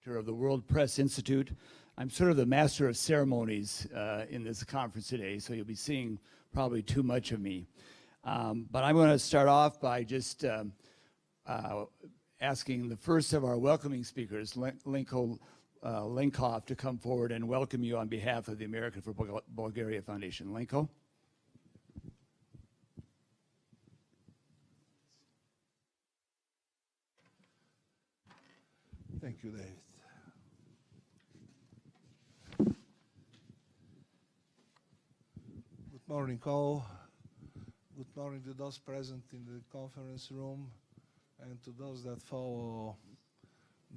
Director of the World Press Institute. I'm sort of the master of ceremonies in this conference today, so you'll be seeing probably too much of me. But I'm going to start off by just asking the first of our welcoming speakers, Lenko Lenkov, to come forward and welcome you on behalf of the American for Bulgaria Foundation. Lenko? Thank you, David. Good morning, all. Good morning to those present in the conference room and to those that follow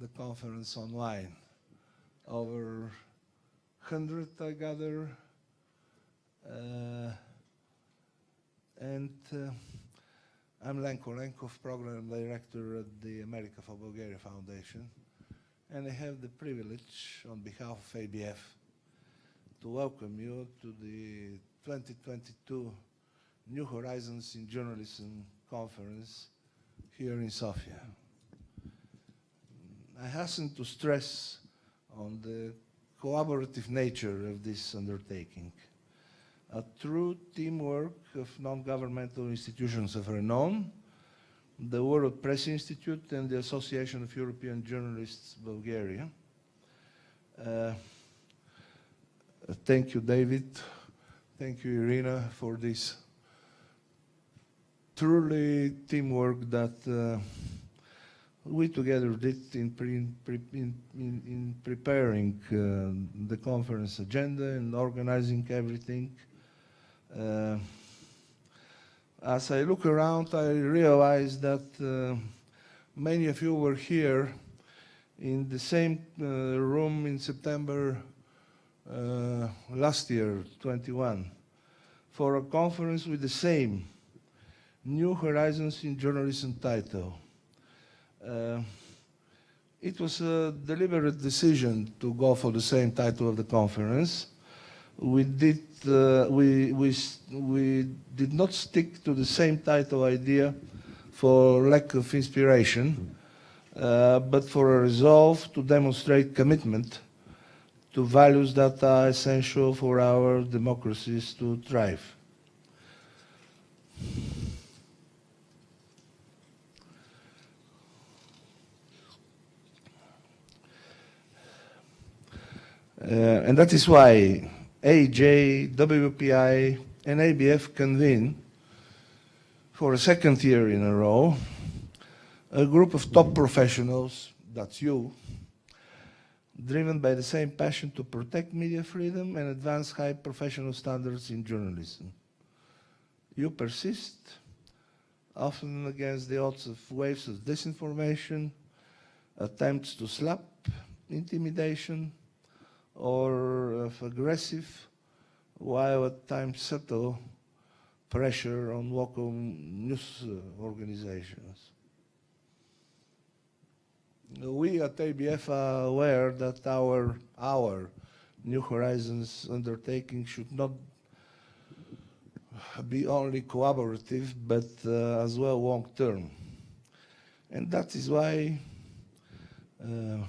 the conference online. Over 100, I gather, I'm Lenko Lenkov, Program Director at the America for Bulgaria Foundation, and I have the privilege, on behalf of ABF, to welcome you to the 2022 New Horizons in Journalism Conference here in Sofia. I hasten to stress on the collaborative nature of this undertaking. A true teamwork of non-governmental institutions of renown, the World Press Institute and the Association of European Journalists-Bulgaria. Thank you, David. Thank you, Irina, for this truly teamwork that we together did in preparing the conference agenda and organizing everything. As I look around, I realize that many of you were here in the same room in September last year, 21, for a conference with the same New Horizons in Journalism title. It was a deliberate decision to go for the same title of the conference. We did not stick to the same title idea for lack of inspiration, but for a resolve to demonstrate commitment to values that are essential for our democracies to thrive. And that is why AJ, WPI, and ABF convene for a second year in a row a group of top professionals, that's you, driven by the same passion to protect media freedom and advance high professional standards in journalism. You persist, often against the odds of waves of disinformation, attempts to slap, intimidation, or of aggressive, while at times subtle, pressure on local news organizations. We at ABF are aware that our New Horizons undertaking should not be only collaborative, but as well long-term. And that is why in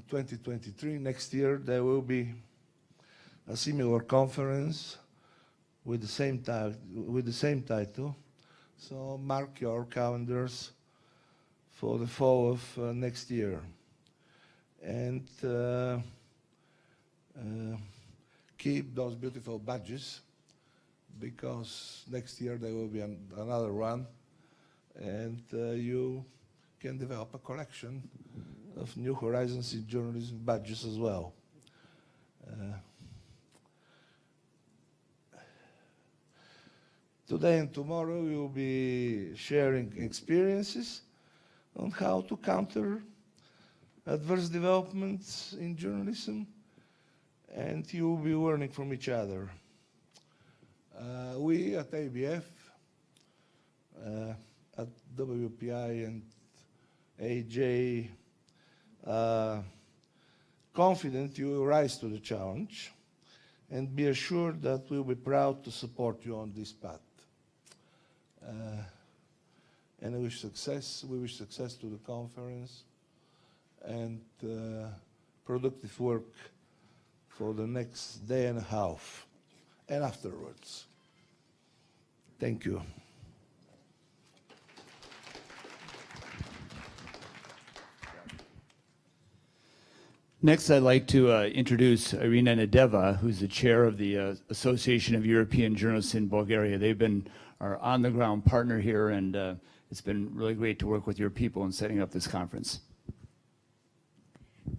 2023, next year, there will be a similar conference with the same title. So mark your calendars for the fall of next year, and keep those beautiful badges, because next year there will be another one, and you can develop a collection of New Horizons in Journalism badges as well. Today and tomorrow we will be sharing experiences on how to counter adverse developments in journalism, and you will be learning from each other. We at ABF, at WPI and AJ, confident you will rise to the challenge, and be assured that we'll be proud to support you on this path. And we wish success to the conference, and productive work for the next day and a half and afterwards. Thank you. Next, I'd like to introduce Irina Nedeva, who's the chair of the Association of European Journalists in Bulgaria. They've been our on-the-ground partner here, and it's been really great to work with your people in setting up this conference.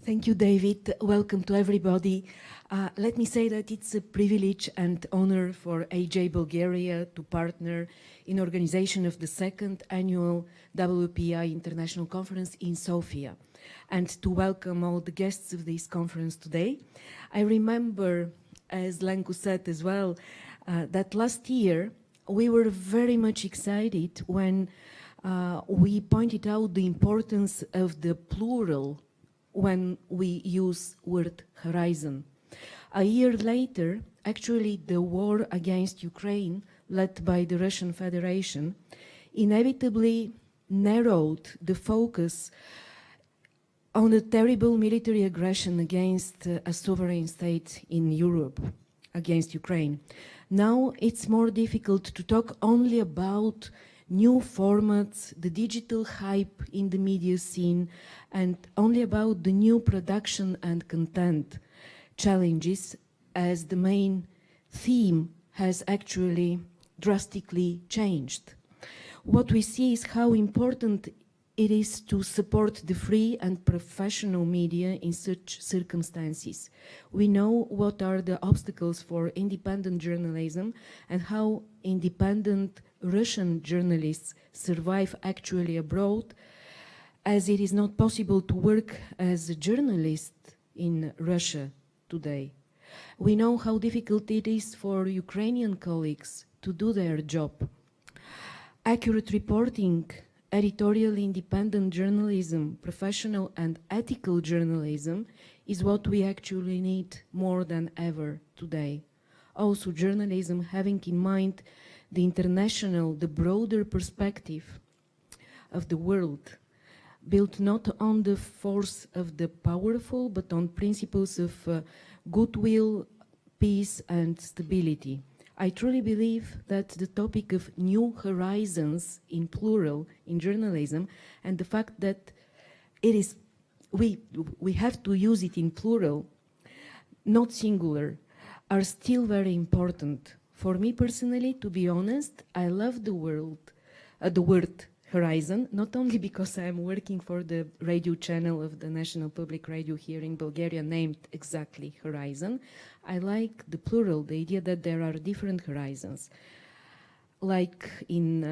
Thank you, David. Welcome to everybody. Let me say that it's a privilege and honor for AJ Bulgaria to partner in organization of the second annual WPI International Conference in Sofia, and to welcome all the guests of this conference today. I remember, as Lenko said as well, that last year we were very much excited when we pointed out the importance of the plural when we use word horizon. A year later, actually the war against Ukraine, led by the Russian Federation, inevitably narrowed the focus on a terrible military aggression against a sovereign state in Europe, against Ukraine. Now it's more difficult to talk only about new formats, the digital hype in the media scene, and only about the new production and content challenges, as the main theme has actually drastically changed. What we see is how important it is to support the free and professional media in such circumstances. We know what are the obstacles for independent journalism and how independent Russian journalists survive actually abroad, as it is not possible to work as a journalist in Russia today. We know how difficult it is for Ukrainian colleagues to do their job. Accurate reporting, editorial independent journalism, professional and ethical journalism is what we actually need more than ever today. Also, journalism having in mind the international, the broader perspective of the world, built not on the force of the powerful, but on principles of goodwill, peace, and stability. I truly believe that the topic of new horizons in plural in journalism, and the fact that it is, we have to use it in plural, not singular, are still very important. For me personally, to be honest, I love the word horizon, not only because I am working for the radio channel of the National Public Radio here in Bulgaria, named exactly Horizon. I like the plural, the idea that there are different horizons. Like in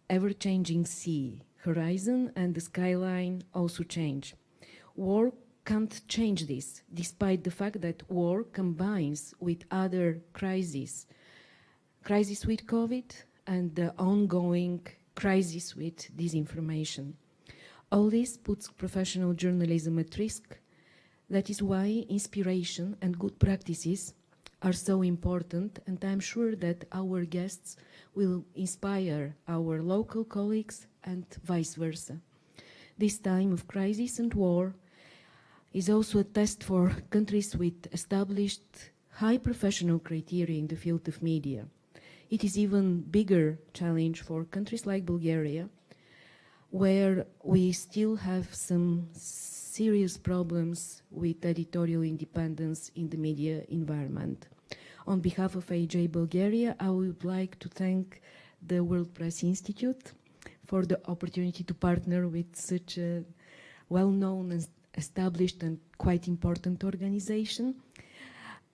ever-changing sea, horizon and the skyline also change. War can't change this, despite the fact that war combines with other crises. Crisis with COVID and the ongoing crisis with disinformation. All this puts professional journalism at risk. That is why inspiration and good practices are so important, and I'm sure that our guests will inspire our local colleagues and vice versa. This time of crisis and war is also a test for countries with established high professional criteria in the field of media. It is even bigger challenge for countries like Bulgaria, where we still have some serious problems with editorial independence in the media environment. On behalf of AJ Bulgaria, I would like to thank the World Press Institute for the opportunity to partner with such a well-known and established and quite important organization.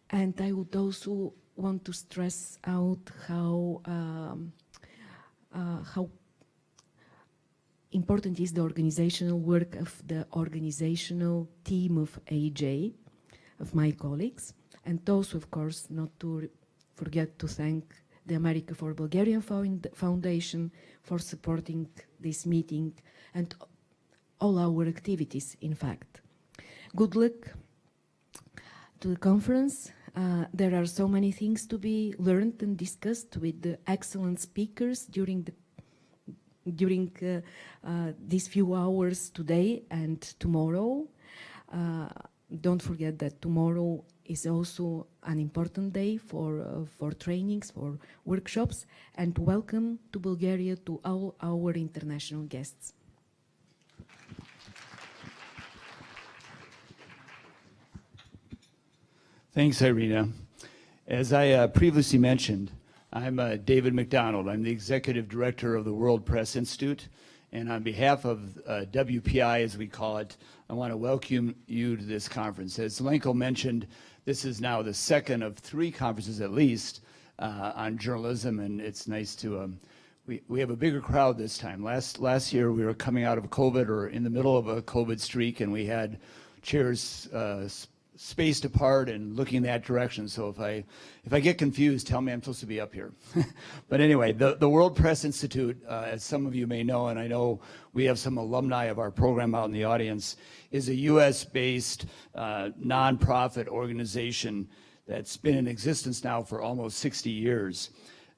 And I would also want to stress out how important is the organizational work of the organizational team of AJ, of my colleagues, and also, of course, not to forget to thank the America for Bulgaria Foundation for supporting this meeting and all our activities, in fact. Good luck to the conference. There are so many things to be learned and discussed with the excellent speakers during these few hours today and tomorrow. Don't forget that tomorrow is also an important day for trainings, for workshops, and welcome to Bulgaria to all our international guests. Thanks, Irina. As I previously mentioned, I'm David McDonald. I'm the Executive Director of the World Press Institute, and on behalf of WPI, as we call it, I want to welcome you to this conference. As Lenko mentioned, this is now the second of 3 conferences at least on journalism, and it's nice to, we have a bigger crowd this time. Last year we were coming out of COVID or in the middle of a COVID streak, and we had chairs spaced apart and looking in that direction. So if I get confused, tell me I'm supposed to be up here. But anyway, the World Press Institute, as some of you may know, and I know we have some alumni of our program out in the audience, is a US-based nonprofit organization that's been in existence now for almost 60 years.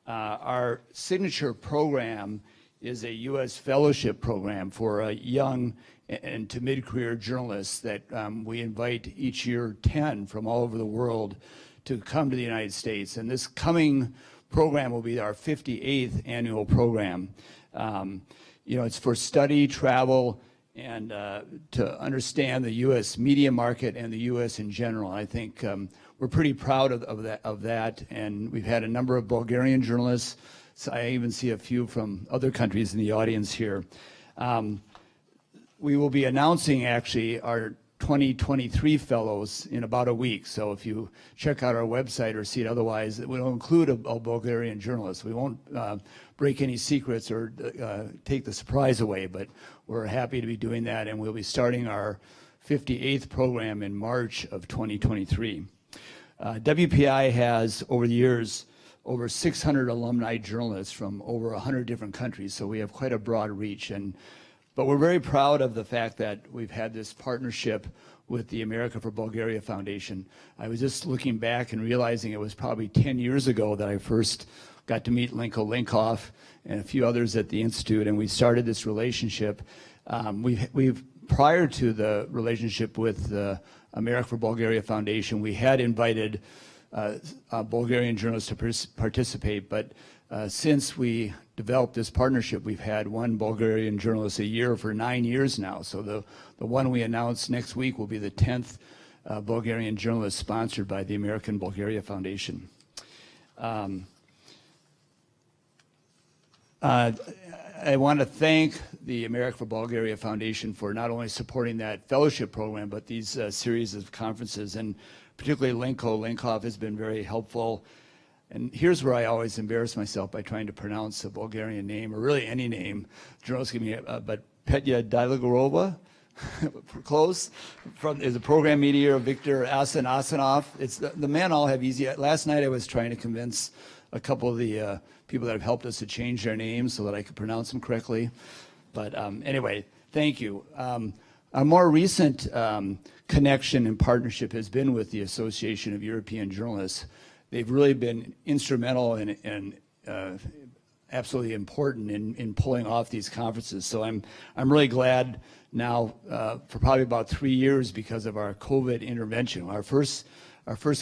Our signature program is a US fellowship program for young and to mid-career journalists that we invite each year 10 from all over the world to come to the United States. And this coming program will be our 58th annual program. You know, it's for study, travel, and to understand the U.S. media market and the U.S. in general. I think we're pretty proud of that, and we've had a number of Bulgarian journalists. So I even see a few from other countries in the audience here. We will be announcing actually our 2023 fellows in about a week. So if you check out our website or see it otherwise, it will include a Bulgarian journalist. We won't break any secrets or take the surprise away, but we're happy to be doing that, and we'll be starting our 58th program in March of 2023. WPI has, over the years, over 600 alumni journalists from over 100 different countries, so we have quite a broad reach. But we're very proud of the fact that we've had this partnership with the America for Bulgaria Foundation. I was just looking back and realizing it was probably 10 years ago that I first got to meet Lenko Lenkov and a few others at the Institute, and we started this relationship. We've prior to the relationship with the America for Bulgaria Foundation, we had invited Bulgarian journalists to participate, but since we developed this partnership, we've had one Bulgarian journalist a year for 9 years now. So the one we announced next week will be the 10th Bulgarian journalist sponsored by the American Bulgaria Foundation. I want to thank the America for Bulgaria Foundation for not only supporting that fellowship program, but these series of conferences, and particularly Lenko Lenkov has been very helpful. And here's where I always embarrass myself by trying to pronounce a Bulgarian name, or really any name. Journalists give me, but Petya Dilagorova, close, is a program mediator, Victor Asanov. It's the men all have easy. Last night I was trying to convince a couple of the people that have helped us to change their names so that I could pronounce them correctly. But anyway, thank you. A more recent connection and partnership has been with the Association of European Journalists. They've really been instrumental and absolutely important in pulling off these conferences. So I'm really glad now for probably about 3 years because of our COVID intervention. Our first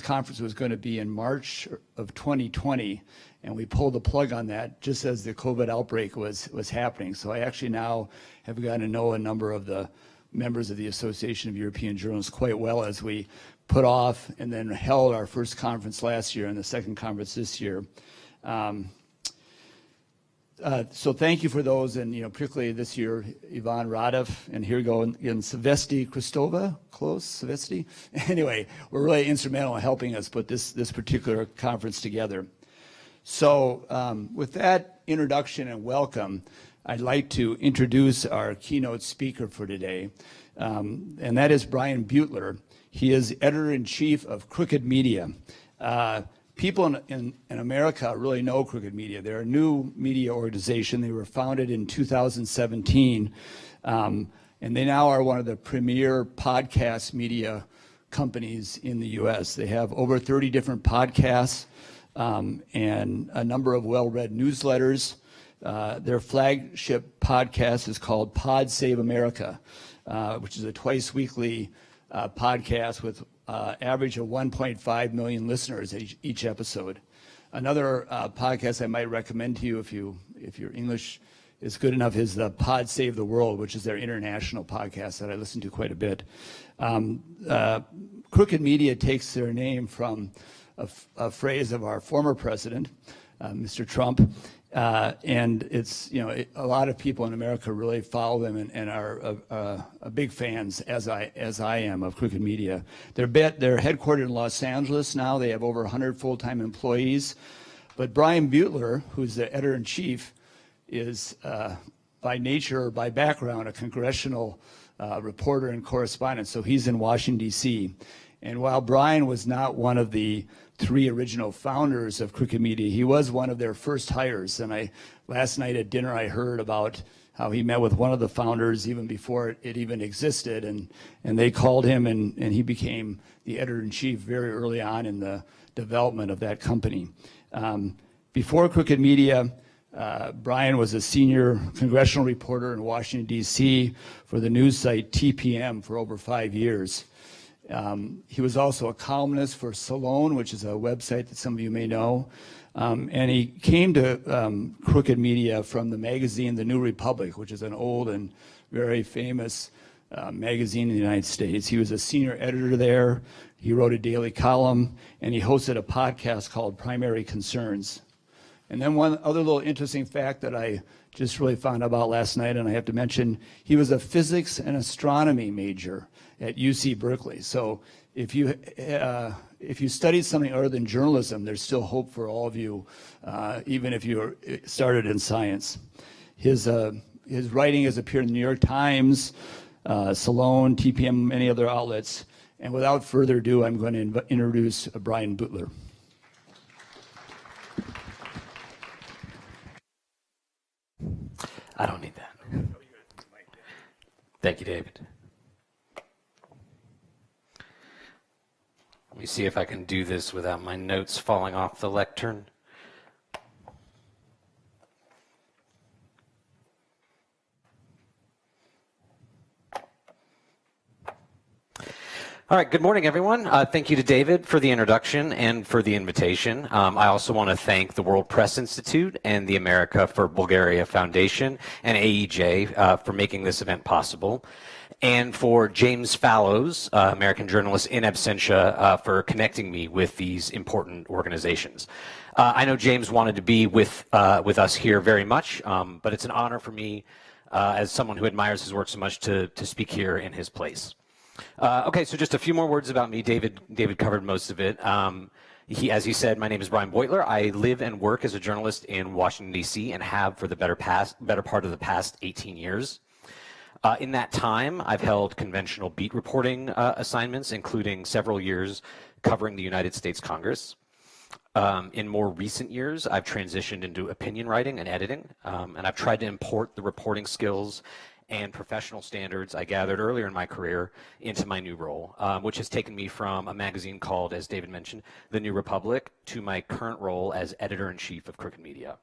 conference was going to be in March of 2020, and we pulled the plug on that just as the COVID outbreak was happening. So I actually now have gotten to know a number of the members of the Association of European Journalists quite well as we put off and then held our first conference last year and the second conference this year. So thank you for those, and particularly this year, Ivan Radev, and here we go again, Savesti Kristova, close, Savesti. Anyway, we're really instrumental in helping us put this particular conference together. So with that introduction and welcome, I'd like to introduce our keynote speaker for today, and that is Brian Butler. He is editor-in-chief of Crooked Media. People in America really know Crooked Media. They're a new media organization. They were founded in 2017, and they now are one of the premier podcast media companies in the U.S. They have over 30 different podcasts and a number of well-read newsletters. Their flagship podcast is called Pod Save America, which is a twice-weekly podcast with average of 1.5 million listeners each episode. Another podcast I might recommend to you if your English is good enough is the Pod Save the World, which is their international podcast that I listen to quite a bit. Crooked Media takes their name from a phrase of our former president, Mr. Trump, and it's, a lot of people in America really follow them and are big fans, as I am, of Crooked Media. They're headquartered in Los Angeles now. They have over 100 full-time employees. But Brian Butler, who's the editor-in-chief, is by nature or by background a congressional reporter and correspondent. So he's in Washington, D.C. And while Brian was not one of the 3 original founders of Crooked Media, he was one of their first hires. And last night at dinner, I heard about how he met with one of the founders even before it even existed. And they called him, and he became the editor-in-chief very early on in the development of that company. Before Crooked Media, Brian was a senior congressional reporter in Washington, D.C. for the news site TPM for over 5 years. He was also a columnist for Salon, which is a website that some of you may know. And he came to Crooked Media from the magazine The New Republic, which is an old and very famous magazine in the United States. He was a senior editor there. He wrote a daily column, and he hosted a podcast called Primary Concerns. And then one other little interesting fact that I just really found out about last night, and I have to mention, he was a physics and astronomy major at UC Berkeley. So if you studied something other than journalism, there's still hope for all of you, even if you started in science. His writing has appeared in the New York Times, Salon, TPM, many other outlets. And without further ado, I'm going to introduce Brian Butler. I don't need that. Thank you, David. Let me see if I can do this without my notes falling off the lectern. All right, good morning, everyone. Thank you to David for the introduction and for the invitation. I also want to thank the World Press Institute and the America for Bulgaria Foundation and AEJ for making this event possible, and for James Fallows, American journalist in absentia, for connecting me with these important organizations. I know James wanted to be with us here very much, but it's an honor for me, as someone who admires his work so much, to speak here in his place. Okay, so just a few more words about me. David covered most of it. As he said, my name is Brian Beutler. I live and work as a journalist in Washington, D.C., and have for the better part of the past 18 years. In that time, I've held conventional beat reporting assignments, including several years covering the United States Congress. In more recent years, I've transitioned into opinion writing and editing, and I've tried to import the reporting skills and professional standards I gathered earlier in my career into my new role, which has taken me from a magazine called, as David mentioned, The New Republic, to my current role as editor-in-chief of Crooked Media.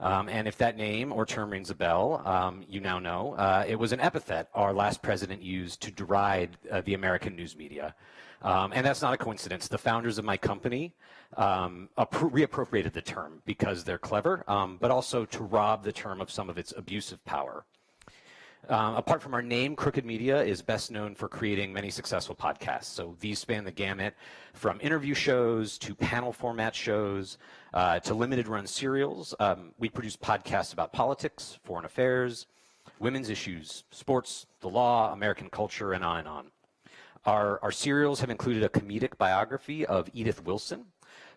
And if that name or term rings a bell, you now know, it was an epithet our last president used to deride the American news media. And that's not a coincidence. The founders of my company reappropriated the term because they're clever, but also to rob the term of some of its abusive power. Apart from our name, Crooked Media is best known for creating many successful podcasts. So these span the gamut from interview shows to panel format shows to limited run serials. We produce podcasts about politics, foreign affairs, women's issues, sports, the law, American culture, and on and on. Our serials have included a comedic biography of Edith Wilson,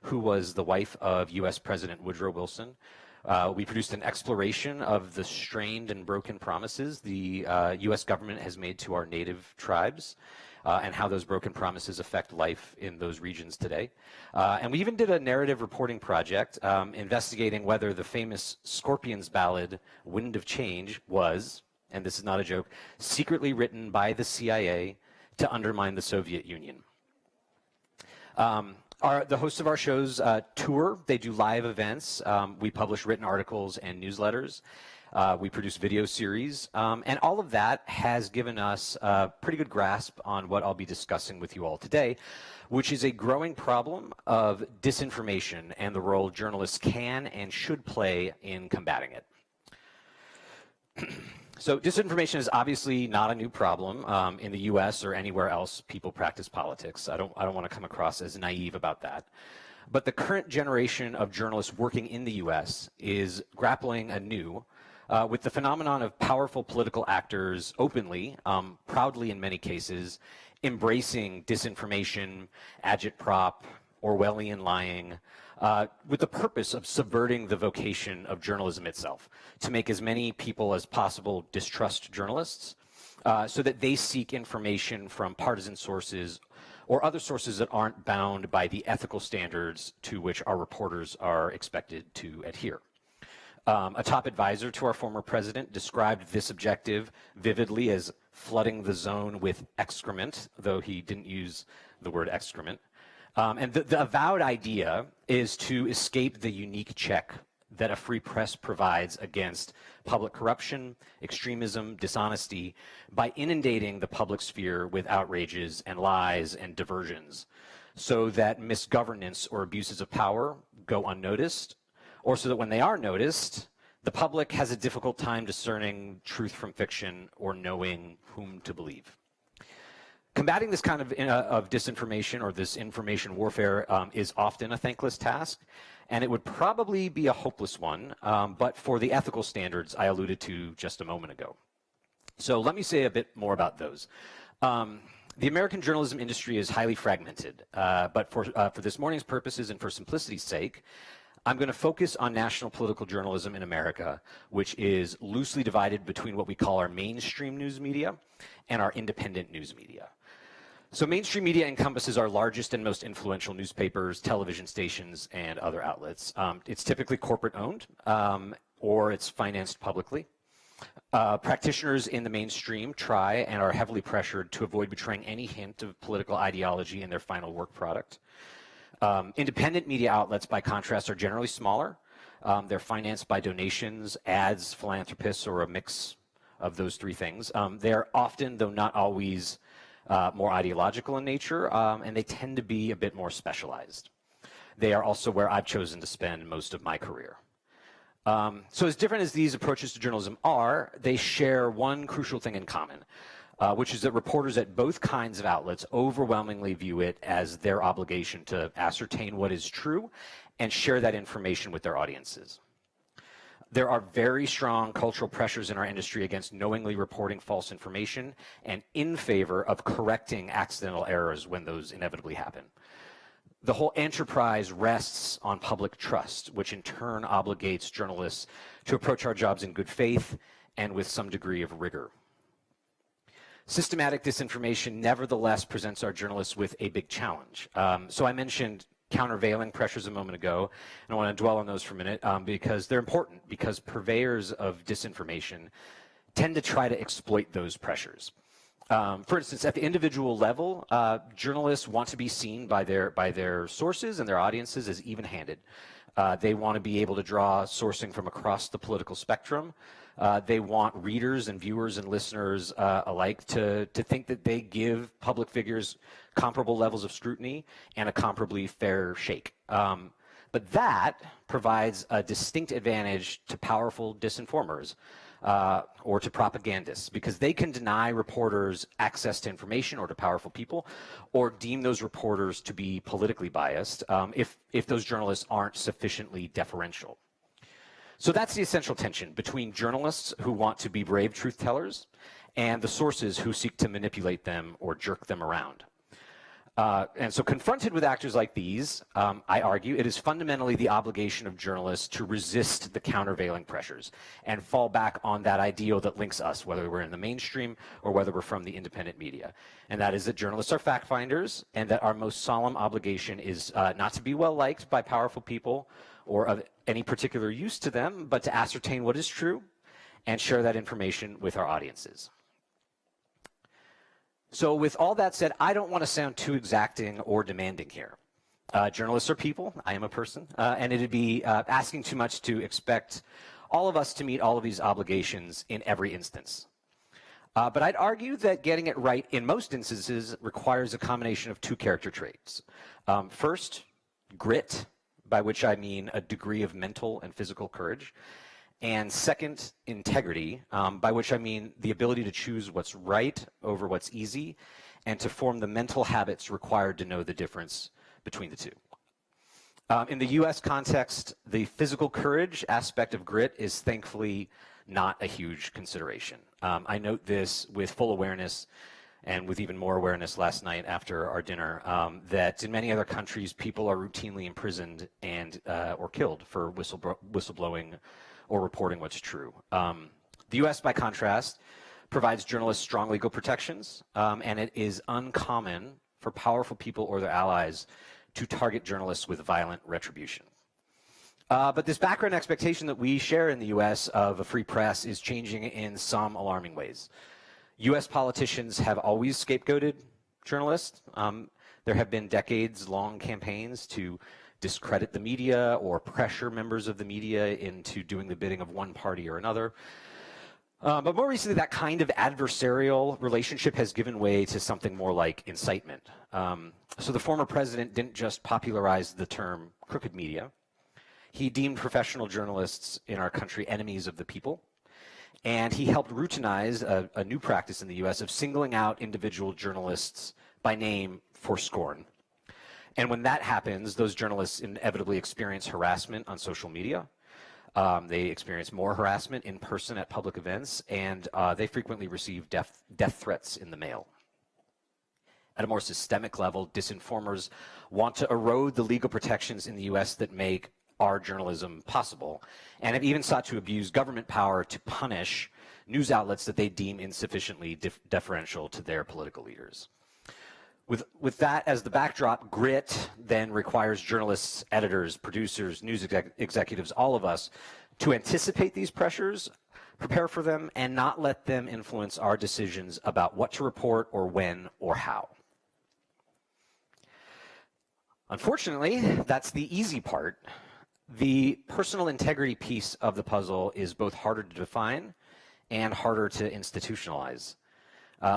who was the wife of U.S. President Woodrow Wilson. We produced an exploration of the strained and broken promises the U.S. government has made to our native tribes and how those broken promises affect life in those regions today. And we even did a narrative reporting project investigating whether the famous Scorpions ballad, Wind of Change, was, and this is not a joke, secretly written by the CIA to undermine the Soviet Union. The hosts of our shows tour. They do live events. We publish written articles and newsletters. We produce video series, and all of that has given us a pretty good grasp on what I'll be discussing with you all today, which is a growing problem of disinformation and the role journalists can and should play in combating it. So disinformation is obviously not a new problem. In the US or anywhere else people practice politics. I don't want to come across as naive about that. But the current generation of journalists working in the US is grappling anew with the phenomenon of powerful political actors openly, proudly in many cases, embracing disinformation, agitprop, Orwellian lying, with the purpose of subverting the vocation of journalism itself, to make as many people as possible distrust journalists, so that they seek information from partisan sources or other sources that aren't bound by the ethical standards to which our reporters are expected to adhere. A top advisor to our former president described this objective vividly as flooding the zone with excrement, though he didn't use the word excrement. And the avowed idea is to escape the unique check that a free press provides against public corruption, extremism, dishonesty, by inundating the public sphere with outrages and lies and diversions, so that misgovernance or abuses of power go unnoticed, or so that when they are noticed, the public has a difficult time discerning truth from fiction or knowing whom to believe. Combating this kind of disinformation or this information warfare is often a thankless task, and it would probably be a hopeless one, but for the ethical standards I alluded to just a moment ago. So let me say a bit more about those. The American journalism industry is highly fragmented, but for this morning's purposes and for simplicity's sake, I'm going to focus on national political journalism in America, which is loosely divided between what we call our mainstream news media and our independent news media. So mainstream media encompasses our largest and most influential newspapers, television stations, and other outlets. It's typically corporate owned, or it's financed publicly. Practitioners in the mainstream try and are heavily pressured to avoid betraying any hint of political ideology in their final work product. Independent media outlets, by contrast, are generally smaller. They're financed by donations, ads, philanthropists, or a mix of those three things. They're often, though not always, more ideological in nature, and they tend to be a bit more specialized. They are also where I've chosen to spend most of my career. So as different as these approaches to journalism are, they share one crucial thing in common, which is that reporters at both kinds of outlets overwhelmingly view it as their obligation to ascertain what is true and share that information with their audiences. There are very strong cultural pressures in our industry against knowingly reporting false information and in favor of correcting accidental errors when those inevitably happen. The whole enterprise rests on public trust, which in turn obligates journalists to approach our jobs in good faith and with some degree of rigor. Systematic disinformation nevertheless presents our journalists with a big challenge. So I mentioned countervailing pressures a moment ago, and I want to dwell on those for a minute because they're important, because purveyors of disinformation tend to try to exploit those pressures. For instance, at the individual level, journalists want to be seen by their sources and their audiences as even-handed. They want to be able to draw sourcing from across the political spectrum. They want readers and viewers and listeners alike to think that they give public figures comparable levels of scrutiny and a comparably fair shake. But that provides a distinct advantage to powerful disinformers or to propagandists, because they can deny reporters access to information or to powerful people, or deem those reporters to be politically biased if those journalists aren't sufficiently deferential. So that's the essential tension between journalists who want to be brave truth tellers and the sources who seek to manipulate them or jerk them around. And so confronted with actors like these, I argue it is fundamentally the obligation of journalists to resist the countervailing pressures and fall back on that ideal that links us, whether we're in the mainstream or whether we're from the independent media. And that is that journalists are fact finders, and that our most solemn obligation is not to be well liked by powerful people or of any particular use to them, but to ascertain what is true and share that information with our audiences. So with all that said, I don't want to sound too exacting or demanding here. Journalists are people. I am a person. And it'd be asking too much to expect all of us to meet all of these obligations in every instance. But I'd argue that getting it right in most instances requires a combination of two character traits. First, grit, by which I mean a degree of mental and physical courage. And second, integrity, by which I mean the ability to choose what's right over what's easy and to form the mental habits required to know the difference between the two. In the US context, the physical courage aspect of grit is thankfully not a huge consideration. I note this with full awareness and with even more awareness last night after our dinner, that in many other countries, people are routinely imprisoned and or killed for whistleblowing or reporting what's true. The US, by contrast, provides journalists strong legal protections, and it is uncommon for powerful people or their allies to target journalists with violent retribution. But this background expectation that we share in the US of a free press is changing in some alarming ways. US politicians have always scapegoated journalists. There have been decades-long campaigns to discredit the media or pressure members of the media into doing the bidding of one party or another. But more recently, that kind of adversarial relationship has given way to something more like incitement. So the former president didn't just popularize the term crooked media. He deemed professional journalists in our country enemies of the people. And he helped routinize a new practice in the US of singling out individual journalists by name for scorn. And when that happens, those journalists inevitably experience harassment on social media. They experience more harassment in person at public events, and they frequently receive death threats in the mail. At a more systemic level, disinformers want to erode the legal protections in the US that make our journalism possible, and have even sought to abuse government power to punish news outlets that they deem insufficiently deferential to their political leaders. With that as the backdrop, grit then requires journalists, editors, producers, news executives, all of us, to anticipate these pressures, prepare for them, and not let them influence our decisions about what to report or when or how. Unfortunately, that's the easy part. The personal integrity piece of the puzzle is both harder to define and harder to institutionalize.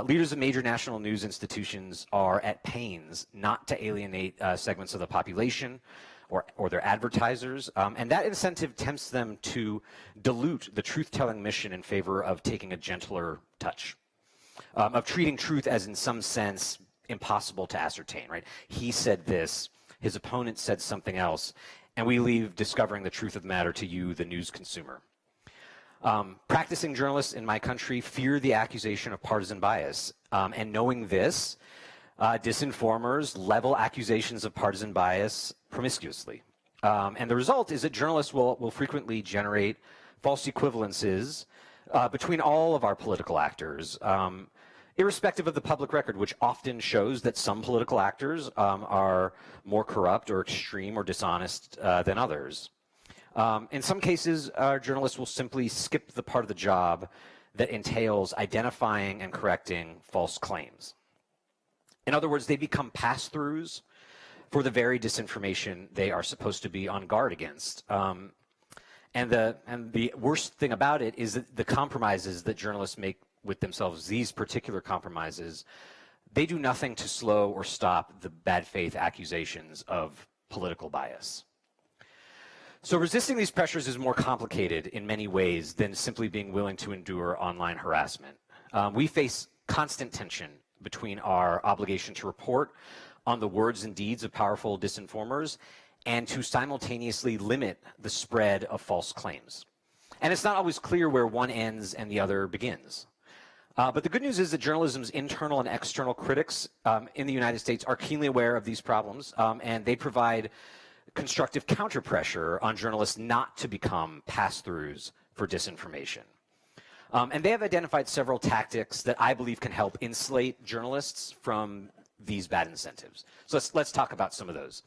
Leaders of major national news institutions are at pains not to alienate segments of the population or their advertisers, and that incentive tempts them to dilute the truth-telling mission in favor of taking a gentler touch, of treating truth as in some sense impossible to ascertain, right? He said this, his opponent said something else, and we leave discovering the truth of the matter to you, the news consumer. Practicing journalists in my country fear the accusation of partisan bias, and knowing this, disinformers level accusations of partisan bias promiscuously. And the result is that journalists will frequently generate false equivalences between all of our political actors, irrespective of the public record, which often shows that some political actors are more corrupt or extreme or dishonest than others. In some cases, our journalists will simply skip the part of the job that entails identifying and correcting false claims. In other words, they become pass-throughs for the very disinformation they are supposed to be on guard against. And the worst thing about it is that the compromises that journalists make with themselves, these particular compromises, they do nothing to slow or stop the bad faith accusations of political bias. So resisting these pressures is more complicated in many ways than simply being willing to endure online harassment. We face constant tension between our obligation to report on the words and deeds of powerful disinformers and to simultaneously limit the spread of false claims. And it's not always clear where one ends and the other begins. But the good news is that journalism's internal and external critics in the United States are keenly aware of these problems, and they provide constructive counter-pressure on journalists not to become pass-throughs for disinformation. And they have identified several tactics that I believe can help insulate journalists from these bad incentives. So let's talk about some of those.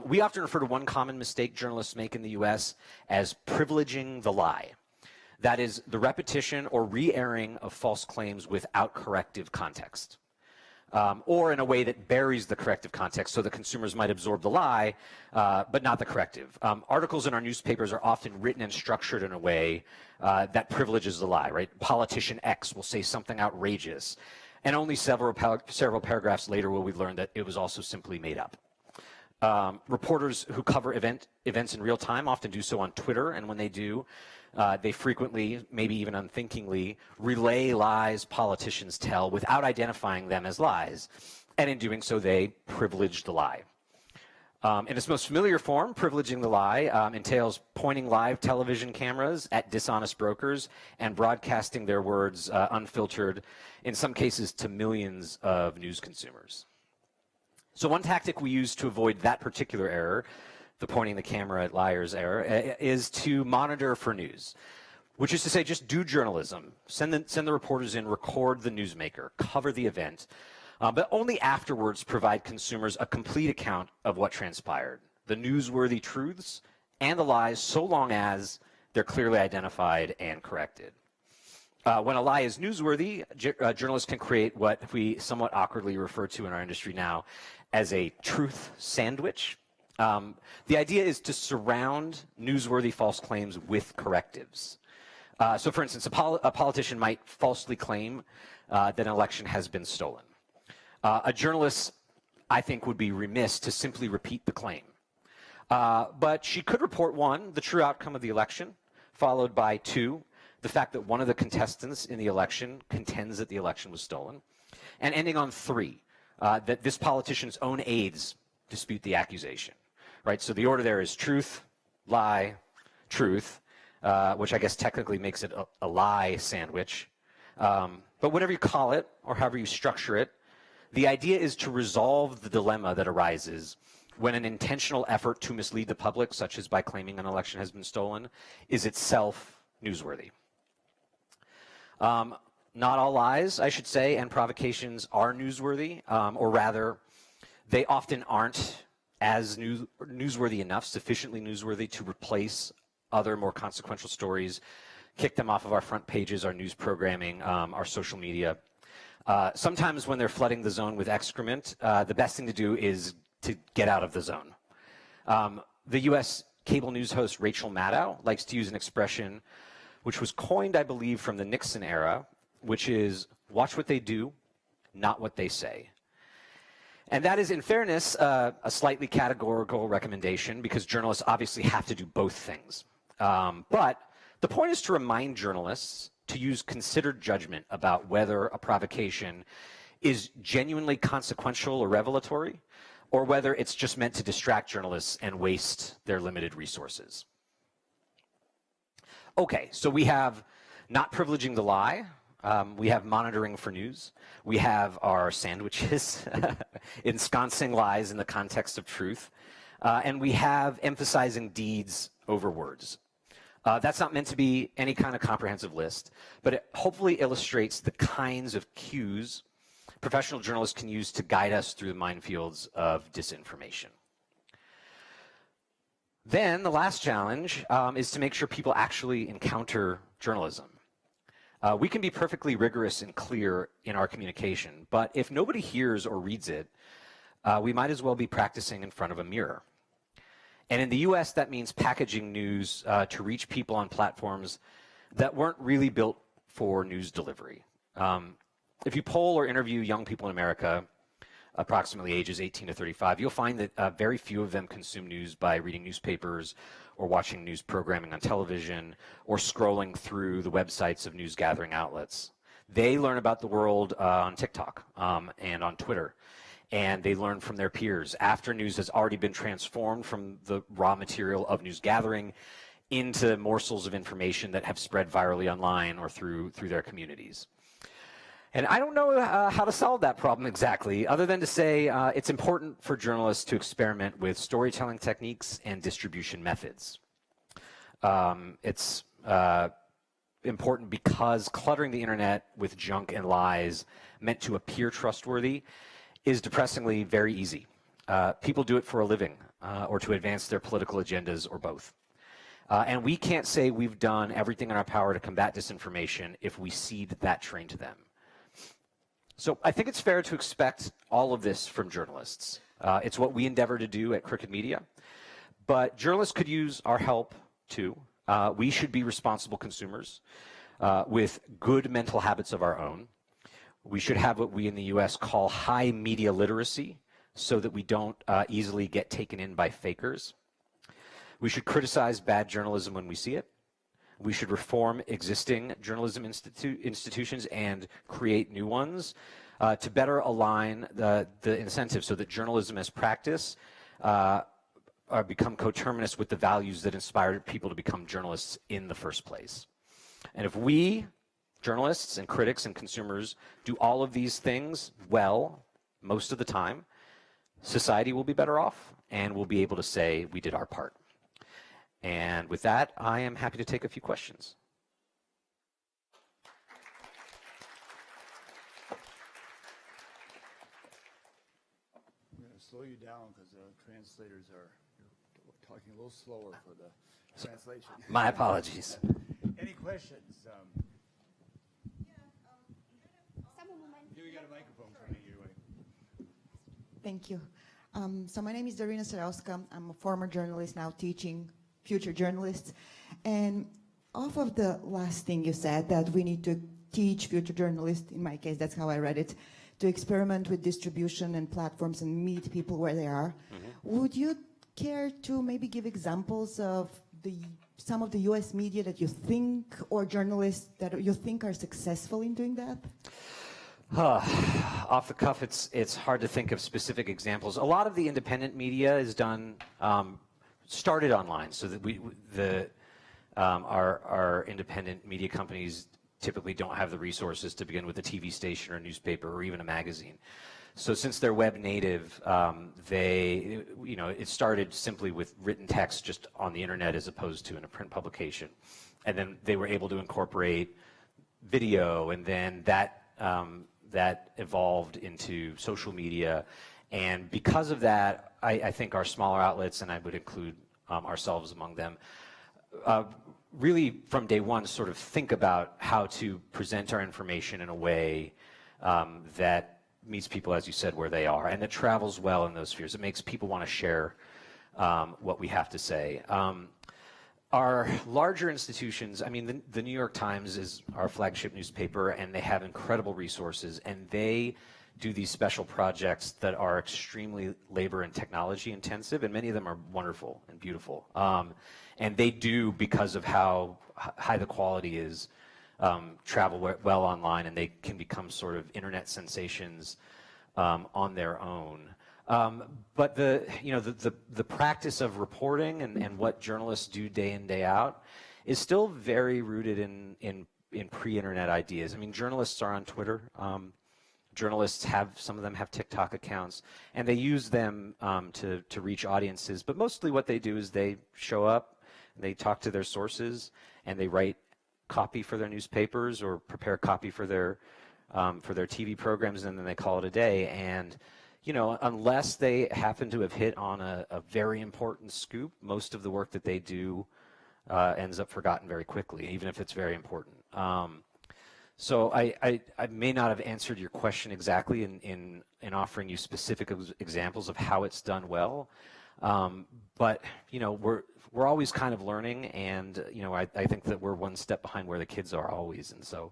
We often refer to one common mistake journalists make in the US as privileging the lie. That is the repetition or re-airing of false claims without corrective context. or in a way that buries the corrective context so that consumers might absorb the lie, but not the corrective. Articles in our newspapers are often written and structured in a way that privileges the lie, right? Politician X will say something outrageous, and only several paragraphs later will we learn that it was also simply made up. Reporters who cover events in real time often do so on Twitter, and when they do, they frequently, maybe even unthinkingly, relay lies politicians tell without identifying them as lies. And in doing so, they privilege the lie. In its most familiar form, privileging the lie entails pointing live television cameras at dishonest brokers and broadcasting their words unfiltered, in some cases to millions of news consumers. So one tactic we use to avoid that particular error, the pointing the camera at liars error, is to monitor for news, which is to say just do journalism. Send the reporters in, record the newsmaker, cover the event, but only afterwards provide consumers a complete account of what transpired, the newsworthy truths and the lies, so long as they're clearly identified and corrected. When a lie is newsworthy, journalists can create what we somewhat awkwardly refer to in our industry now as a truth sandwich. The idea is to surround newsworthy false claims with correctives. So, for instance, a politician might falsely claim that an election has been stolen. A journalist, I think, would be remiss to simply repeat the claim. But she could report, one, the true outcome of the election, followed by two, the fact that one of the contestants in the election contends that the election was stolen, and ending on three, that this politician's own aides dispute the accusation, right? So the order there is truth, lie, truth, which I guess technically makes it a lie sandwich. But whatever you call it, or however you structure it, the idea is to resolve the dilemma that arises when an intentional effort to mislead the public, such as by claiming an election has been stolen, is itself newsworthy. Not all lies, I should say, and provocations are newsworthy, or rather, they often aren't as newsworthy enough, sufficiently newsworthy to replace other more consequential stories, kick them off of our front pages, our news programming, our social media. Sometimes when they're flooding the zone with excrement, the best thing to do is to get out of the zone. The U.S. cable news host Rachel Maddow likes to use an expression which was coined, I believe, from the Nixon era, which is watch what they do, not what they say. And that is, in fairness, a slightly categorical recommendation because journalists obviously have to do both things. But the point is to remind journalists to use considered judgment about whether a provocation is genuinely consequential or revelatory, or whether it's just meant to distract journalists and waste their limited resources. Okay, so we have not privileging the lie, we have monitoring for news, we have our sandwiches, ensconcing lies in the context of truth, and we have emphasizing deeds over words. That's not meant to be any kind of comprehensive list, but it hopefully illustrates the kinds of cues professional journalists can use to guide us through the minefields of disinformation. Then the last challenge is to make sure people actually encounter journalism. We can be perfectly rigorous and clear in our communication, but if nobody hears or reads it, we might as well be practicing in front of a mirror. And in the US, that means packaging news to reach people on platforms that weren't really built for news delivery. If you poll or interview young people in America, approximately ages 18 to 35, you'll find that very few of them consume news by reading newspapers or watching news programming on television or scrolling through the websites of news gathering outlets. They learn about the world on TikTok and on Twitter, and they learn from their peers after news has already been transformed from the raw material of news gathering into morsels of information that have spread virally online or through their communities. And I don't know how to solve that problem exactly, other than to say it's important for journalists to experiment with storytelling techniques and distribution methods. It's important because cluttering the internet with junk and lies meant to appear trustworthy is depressingly very easy. People do it for a living or to advance their political agendas or both. And we can't say we've done everything in our power to combat disinformation if we cede that train to them. So I think it's fair to expect all of this from journalists. It's what we endeavor to do at Crooked Media. But journalists could use our help too. We should be responsible consumers with good mental habits of our own. We should have what we in the US call high media literacy so that we don't easily get taken in by fakers. We should criticize bad journalism when we see it. We should reform existing journalism institutions and create new ones to better align the incentives so that journalism as practice become coterminous with the values that inspired people to become journalists in the first place. And if we, journalists and critics and consumers, do all of these things well, most of the time, society will be better off and we'll be able to say we did our part. And with that, I am happy to take a few questions. I'm going to slow you down because the translators are talking a little slower for the translation. My apologies. Any questions? Here we got a microphone coming your way. Thank you. So my name is Darina Sarauska. I'm a former journalist now teaching future journalists. And off of the last thing you said, that we need to teach future journalists, in my case, that's how I read it, to experiment with distribution and platforms and meet people where they are. Would you care to maybe give examples of some of the US media that you think, or journalists that you think are successful in doing that? Off the cuff, it's hard to think of specific examples. A lot of the independent media is done, started online, so that our independent media companies typically don't have the resources to begin with a TV station or a newspaper or even a magazine. So since they're web native, it started simply with written text just on the internet as opposed to in a print publication. And then they were able to incorporate video, and then that evolved into social media. And because of that, I think our smaller outlets, and I would include ourselves among them, really from day one sort of think about how to present our information in a way that meets people, as you said, where they are, and that travels well in those spheres. It makes people want to share what we have to say. Our larger institutions, I mean, the New York Times is our flagship newspaper, and they have incredible resources, and they do these special projects that are extremely labor and technology intensive, and many of them are wonderful and beautiful. And they do, because of how high the quality is, travel well online, and they can become sort of internet sensations on their own. But the practice of reporting and what journalists do day in, day out is still very rooted in pre-internet ideas. I mean, journalists are on Twitter. Journalists some of them have TikTok accounts, and they use them to reach audiences. But mostly what they do is they show up, and they talk to their sources, and they write copy for their newspapers or prepare copy for their TV programs, and then they call it a day. And unless they happen to have hit on a very important scoop, most of the work that they do ends up forgotten very quickly, even if it's very important. So I may not have answered your question exactly in offering you specific examples of how it's done well, but we're always kind of learning, and I think that we're one step behind where the kids are always, and so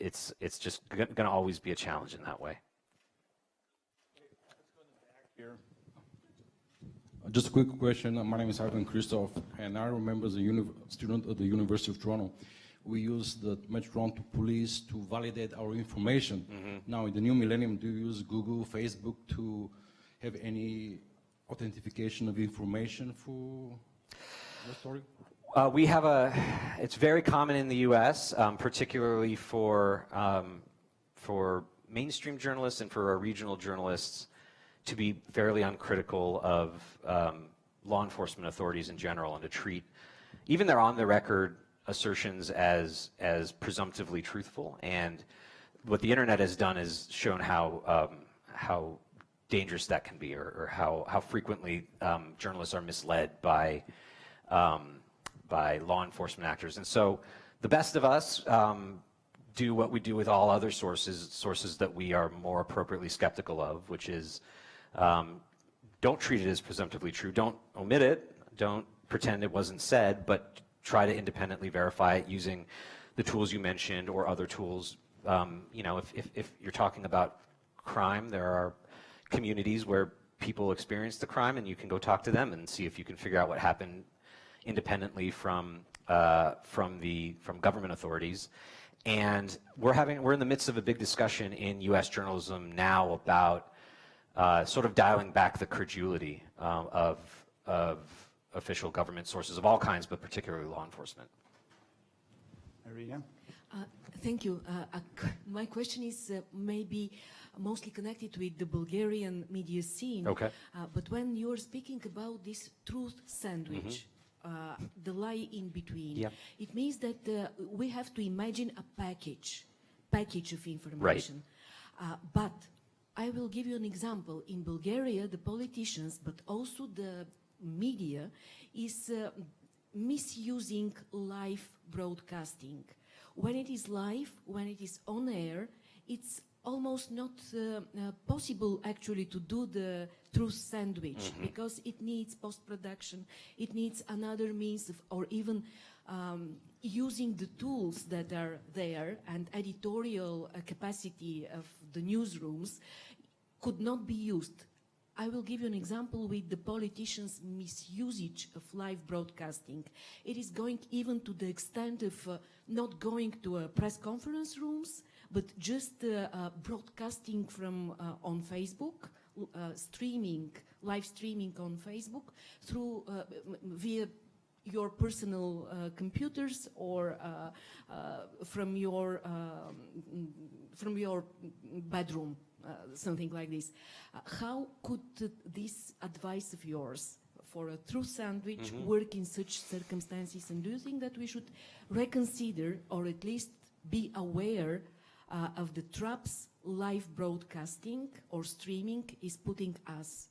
it's just going to always be a challenge in that way. Here. Just a quick question. My name is Ivan Christoph, and I remember as a student at the University of Toronto, we use the Metron to police to validate our information. Mm-hmm. Now, in the new millennium, do you use Google, Facebook to have any authentication of information for the story? We have it's very common in the U.S., particularly for mainstream journalists and for our regional journalists, to be fairly uncritical of law enforcement authorities in general, and to treat even their on-the-record assertions as presumptively truthful. And what the internet has done is shown how dangerous that can be, or how frequently journalists are misled by law enforcement actors. And so the best of us do what we do with all other sources that we are more appropriately skeptical of, which is don't treat it as presumptively true. Don't omit it. Don't pretend it wasn't said, but try to independently verify it using the tools you mentioned or other tools. You know, if you're talking about crime, there are communities where people experience the crime, and you can go talk to them and see if you can figure out what happened independently from government authorities. And we're in the midst of a big discussion in U.S. journalism now about sort of dialing back the credulity of official government sources of all kinds, but particularly law enforcement. Irina? Thank you. My question is maybe mostly connected with the Bulgarian media scene. Okay. But when you're speaking about this truth sandwich, the lie in between, Yeah. it means that we have to imagine a package of information. But I will give you an example. In Bulgaria, the politicians, but also the media, is misusing live broadcasting. When it is live, when it is on air, it's almost not possible actually to do the truth sandwich because it needs post-production, it needs another means of, or even using the tools that are there, and editorial capacity of the newsrooms could not be used. I will give you an example with the politicians' misusage of live broadcasting. It is going even to the extent of not going to press conference rooms, but just broadcasting from on Facebook, live streaming on Facebook through via your personal computers or from your bedroom. Something like this. How could this advice of yours for a truth sandwich work in such circumstances? And do you think that we should reconsider, or at least be aware of the traps live broadcasting or streaming is putting us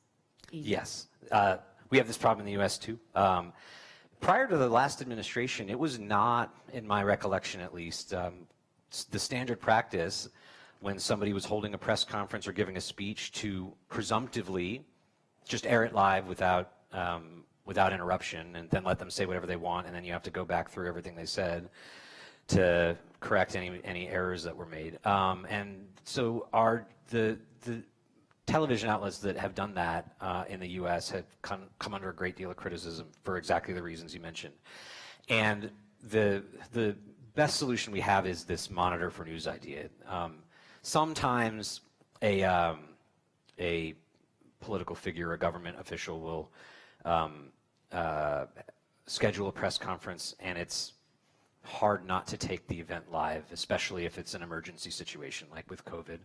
in? Yes. We have this problem in the U.S. too. Prior to the last administration, it was not, in my recollection at least, the standard practice when somebody was holding a press conference or giving a speech to presumptively just air it live without interruption, and then let them say whatever they want, and then you have to go back through everything they said to correct any errors that were made. And so the television outlets that have done that in the U.S. have come under a great deal of criticism for exactly the reasons you mentioned. And the best solution we have is this monitor for news idea. Sometimes a political figure, a government official will schedule a press conference, and it's hard not to take the event live, especially if it's an emergency situation like with COVID.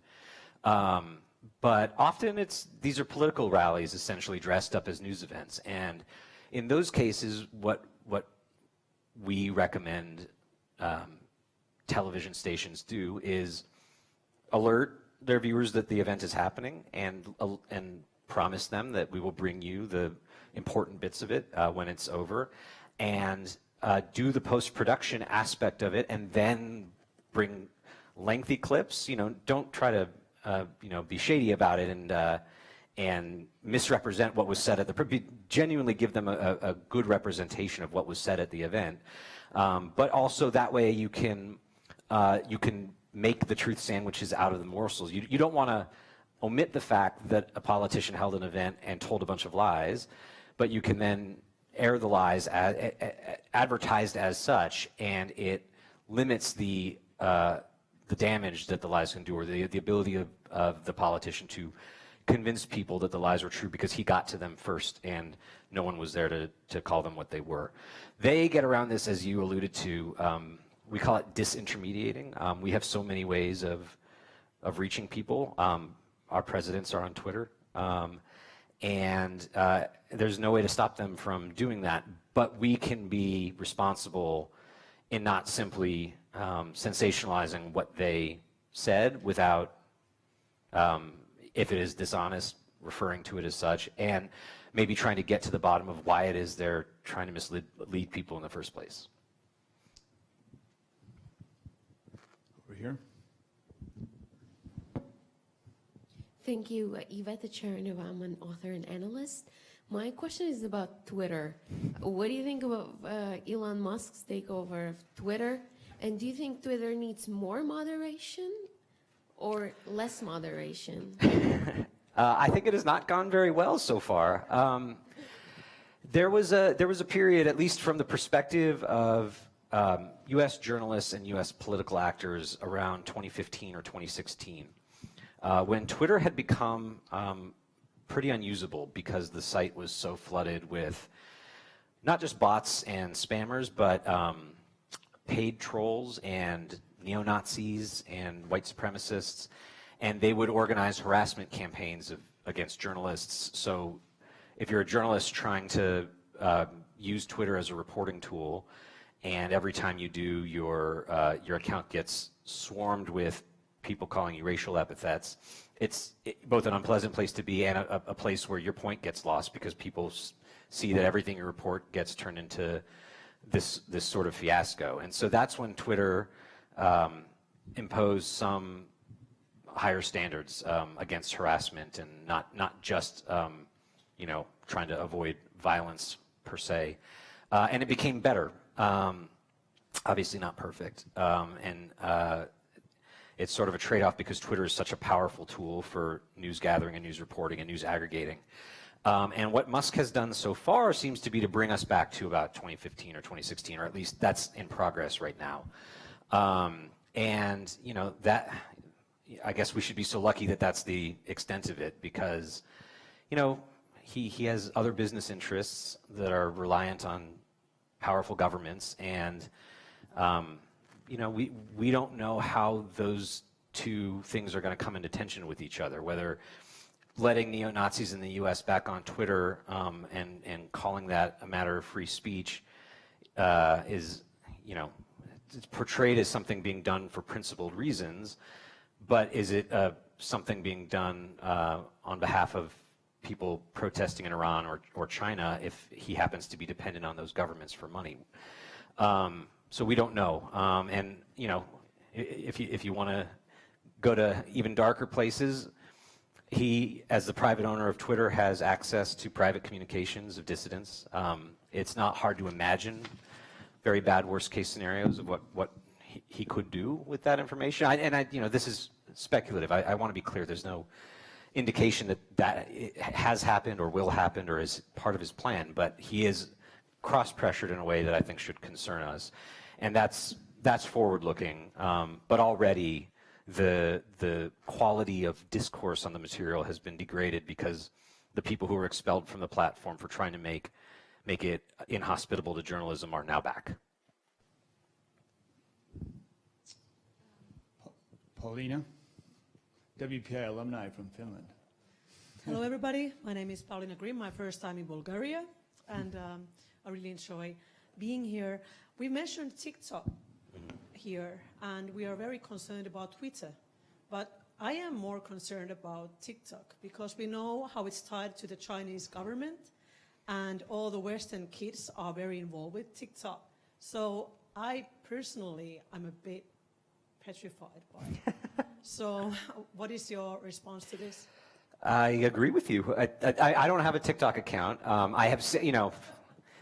But often these are political rallies essentially dressed up as news events. And in those cases, what we recommend television stations do is alert their viewers that the event is happening, and promise them that we will bring you the important bits of it when it's over, and do the post-production aspect of it, and then bring lengthy clips. You know, don't try to be shady about it and misrepresent what was said at the. Genuinely give them a good representation of what was said at the event, but also that way you can make the truth sandwiches out of the morsels. You don't want to omit the fact that a politician held an event and told a bunch of lies, but you can then air the lies advertised as such, and it limits the damage that the lies can do, or the ability of the politician to convince people that the lies were true because he got to them first and no one was there to call them what they were. They get around this, as you alluded to. We call it disintermediating. We have so many ways of reaching people. Our presidents are on Twitter, and there's no way to stop them from doing that. But we can be responsible in not simply sensationalizing what they said without, if it is dishonest, referring to it as such, and maybe trying to get to the bottom of why it is they're trying to mislead people in the first place. Over here. Thank you, Yvette Chernev. I'm an author and analyst. My question is about Twitter. What do you think about Elon Musk's takeover of Twitter? And do you think Twitter needs more moderation or less moderation? I think it has not gone very well so far. There was a period, at least from the perspective of U.S. journalists and U.S. political actors, around 2015 or 2016, when Twitter had become pretty unusable because the site was so flooded with not just bots and spammers, but paid trolls and neo-Nazis and white supremacists, and they would organize harassment campaigns against journalists. So if you're a journalist trying to use Twitter as a reporting tool, and every time you do, your account gets swarmed with people calling you racial epithets, it's both an unpleasant place to be and a place where your point gets lost because people see that everything you report gets turned into this sort of fiasco. And so that's when Twitter imposed some higher standards against harassment and not just trying to avoid violence per se. And it became better. Obviously not perfect. It's sort of a trade-off because Twitter is such a powerful tool for news gathering and news reporting and news aggregating. And what Musk has done so far seems to be to bring us back to about 2015 or 2016, or at least that's in progress right now. And that, I guess we should be so lucky that that's the extent of it, because he has other business interests that are reliant on powerful governments, and we don't know how those two things are going to come into tension with each other, whether letting neo-Nazis in the U.S. back on Twitter and calling that a matter of free speech is, it's portrayed as something being done for principled reasons, but is it something being done on behalf of people protesting in Iran or China if he happens to be dependent on those governments for money? So we don't know. And if you want to go to even darker places, he, as the private owner of Twitter, has access to private communications of dissidents. It's not hard to imagine very bad worst-case scenarios of what he could do with that information. This is speculative. I want to be clear. There's no indication that it has happened or will happen or is part of his plan. But he is cross-pressured in a way that I think should concern us, and that's forward-looking. But already, the quality of discourse on the material has been degraded because the people who were expelled from the platform for trying to make it inhospitable to journalism are now back. Paulina, WPI alumni from Finland. Hello, everybody. My name is Paulina Grimm. My first time in Bulgaria, and I really enjoy being here. We mentioned TikTok here, and we are very concerned about Twitter. But I am more concerned about TikTok because we know how it's tied to the Chinese government, and all the Western kids are very involved with TikTok. So I personally am a bit petrified by it. So what is your response to this? I agree with you. I don't have a TikTok account. I have,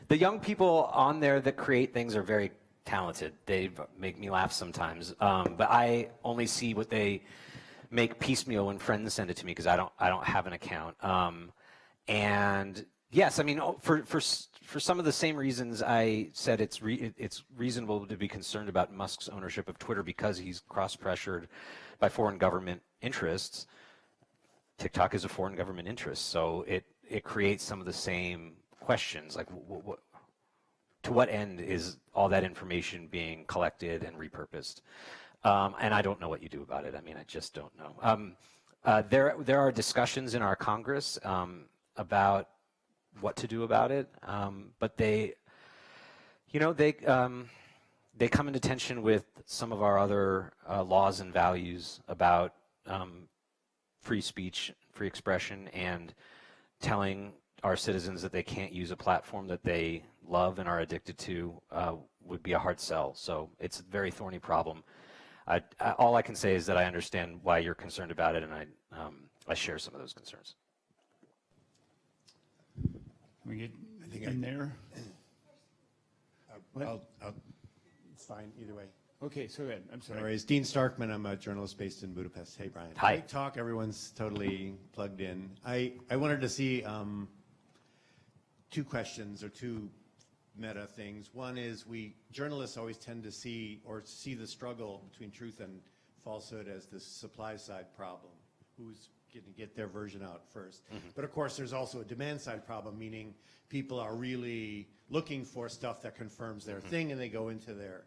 the young people on there that create things are very talented. They make me laugh sometimes. But I only see what they make piecemeal when friends send it to me because I don't have an account. And yes, I mean, for some of the same reasons I said it's reasonable to be concerned about Musk's ownership of Twitter because he's cross-pressured by foreign government interests. TikTok is a foreign government interest, so it creates some of the same questions, like to what end is all that information being collected and repurposed? And I don't know what you do about it. I mean, I just don't know. There are discussions in our Congress about what to do about it, but they come into tension with some of our other laws and values about free speech, free expression, and telling our citizens that they can't use a platform that they love and are addicted to would be a hard sell. So it's a very thorny problem. all I can say is that I understand why you're concerned about it, and I share some of those concerns. We get I think in there? It's fine either way. Okay, so good. I'm sorry. Anyways, Dean Starkman, I'm a journalist based in Budapest. Hey, Brian. Hi. Great talk. Everyone's totally plugged in. I wanted to see two questions or two meta things. One is journalists always tend to see the struggle between truth and falsehood as the supply side problem. Who's going to get their version out first? But of course, there's also a demand side problem, meaning people are really looking for stuff that confirms their thing, and they go into their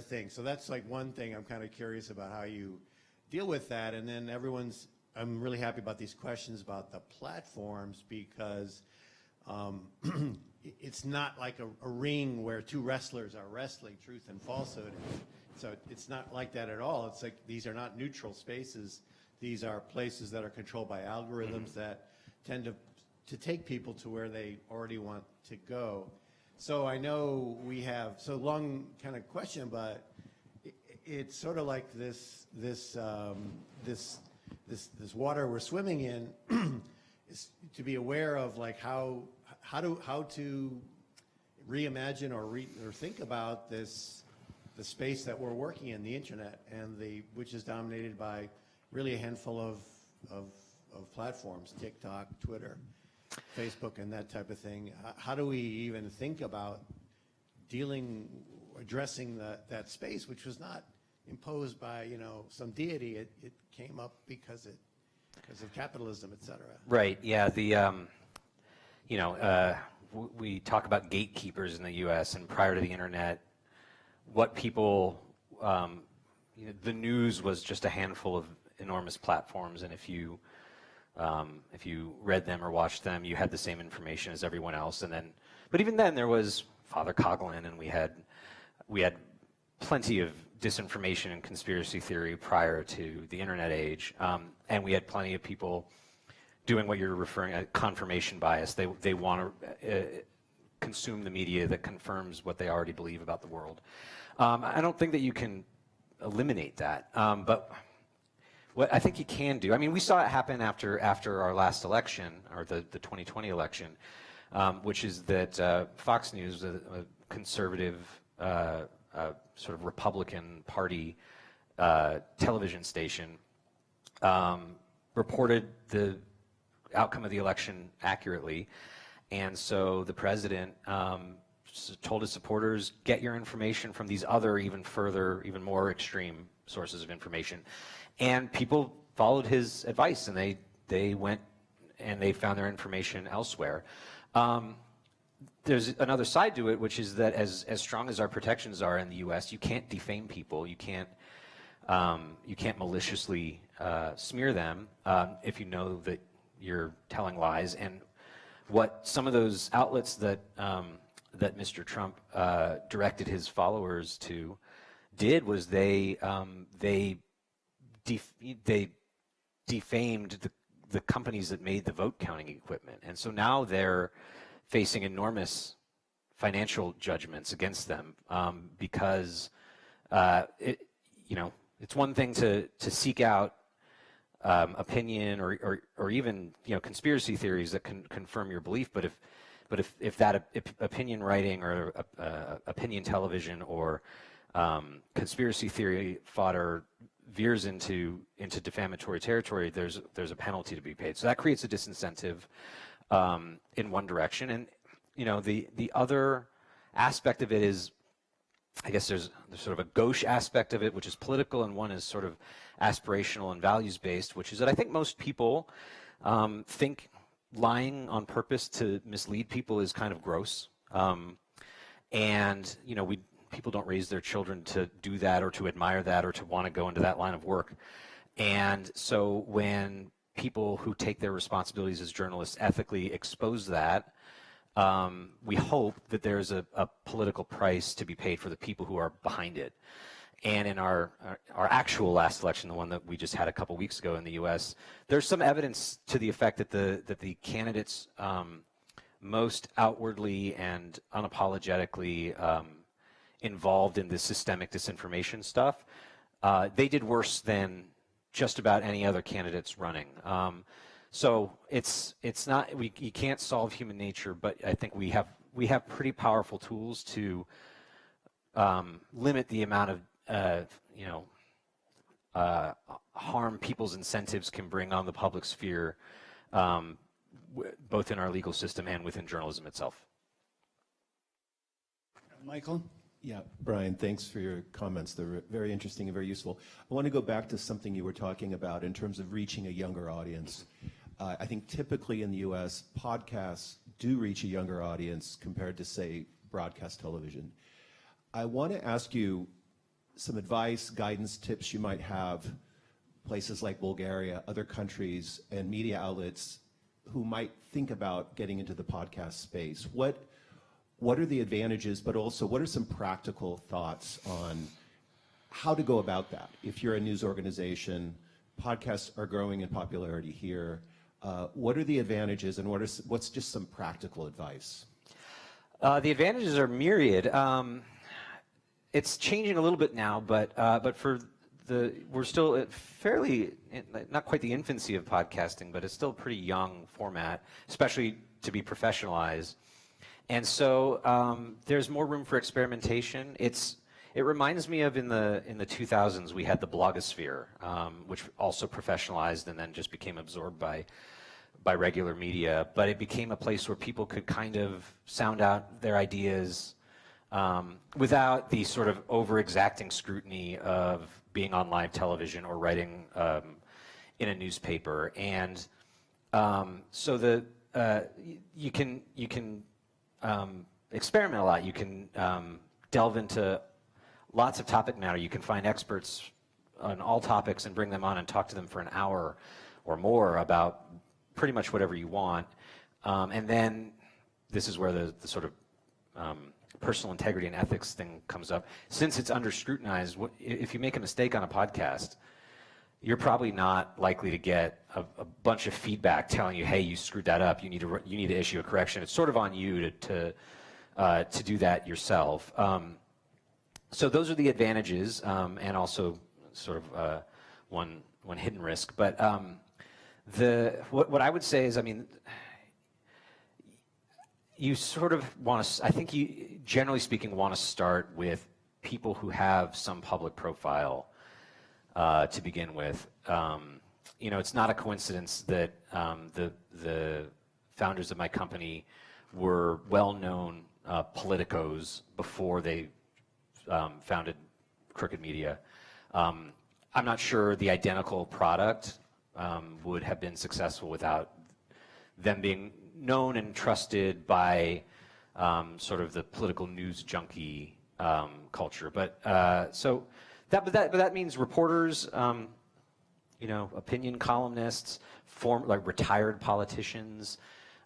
thing. So that's like one thing I'm kind of curious about how you deal with that. And then I'm really happy about these questions about the platforms, because it's not like a ring where two wrestlers are wrestling truth and falsehood. So it's not like that at all. It's like these are not neutral spaces. These are places that are controlled by algorithms that tend to take people to where they already want to go. So I know long kind of question, but it's sort of like this water we're swimming in is to be aware of, like how to reimagine or think about the space that we're working in, the internet, and which is dominated by really a handful of platforms, TikTok, Twitter, Facebook, and that type of thing. How do we even think about addressing that space, which was not imposed by some deity? It came up because of capitalism, et cetera. Right. Yeah. We talk about gatekeepers in the U.S. and prior to the internet, what people, the news was just a handful of enormous platforms, and if you read them or watched them, you had the same information as everyone else. But even then, there was Father Coughlin, and we had plenty of disinformation and conspiracy theory prior to the internet age, and we had plenty of people doing what you're referring to, confirmation bias. They want to consume the media that confirms what they already believe about the world. I don't think that you can eliminate that, but what I think you can do, I mean, we saw it happen after our last election, or the 2020 election, which is that Fox News, a conservative, sort of Republican Party television station, reported the outcome of the election accurately, and so the president told his supporters, get your information from these other, even more extreme sources of information. And people followed his advice, and they went and they found their information elsewhere. There's another side to it, which is that as strong as our protections are in the U.S., you can't defame people. You can't maliciously smear them if you know that you're telling lies. And what some of those outlets that Mr. Trump directed his followers to did was they defamed the companies that made the vote counting equipment, and so now they're facing enormous financial judgments against them because it's one thing to seek out opinion or even conspiracy theories that can confirm your belief, but if that opinion writing or opinion television or conspiracy theory fodder veers into defamatory territory, there's a penalty to be paid. So that creates a disincentive in one direction. And the other aspect of it is, I guess there's sort of a gauche aspect of it, which is political, and one is sort of aspirational and values-based, which is that I think most people think lying on purpose to mislead people is kind of gross. And people don't raise their children to do that or to admire that or to want to go into that line of work. And so when people who take their responsibilities as journalists ethically expose that, we hope that there's a political price to be paid for the people who are behind it. And in our actual last election, the one that we just had a couple weeks ago in the U.S., there's some evidence to the effect that the candidates most outwardly and unapologetically involved in this systemic disinformation stuff they did worse than just about any other candidates running. So it's not, you can't solve human nature, but I think we have pretty powerful tools to limit the amount of harm people's incentives can bring on the public sphere, both in our legal system and within journalism itself. Michael? Yeah, Brian, thanks for your comments. They're very interesting and very useful. I want to go back to something you were talking about in terms of reaching a younger audience. I think typically in the US, podcasts do reach a younger audience compared to, say, broadcast television. I want to ask you some advice, guidance, tips you might have, places like Bulgaria, other countries, and media outlets who might think about getting into the podcast space. What are the advantages, but also what are some practical thoughts on how to go about that? If you're a news organization, podcasts are growing in popularity here. What are the advantages, and what's just some practical advice? The advantages are myriad. It's changing a little bit now, but for we're still at fairly, not quite the infancy of podcasting, but it's still a pretty young format, especially to be professionalized. And so there's more room for experimentation. It reminds me of in the 2000s we had the blogosphere, which also professionalized and then just became absorbed by regular media. But it became a place where people could kind of sound out their ideas without the sort of over-exacting scrutiny of being on live television or writing in a newspaper. And so you can experiment a lot. You can delve into lots of topic matter. You can find experts on all topics and bring them on and talk to them for an hour or more about pretty much whatever you want. And then this is where the sort of personal integrity and ethics thing comes up. Since it's under scrutinized, if you make a mistake on a podcast, you're probably not likely to get a bunch of feedback telling you, hey, you screwed that up, you need to issue a correction. It's sort of on you to do that yourself. So those are the advantages, and also sort of one hidden risk. But what I would say is, I mean, you sort of want to, I think you, generally speaking, want to start with people who have some public profile to begin with. You know, it's not a coincidence that the founders of my company were well-known politicos before they founded Crooked Media. I'm not sure the identical product would have been successful without them being known and trusted by sort of the political news junkie culture. But but that means reporters, you know, opinion columnists, like retired politicians,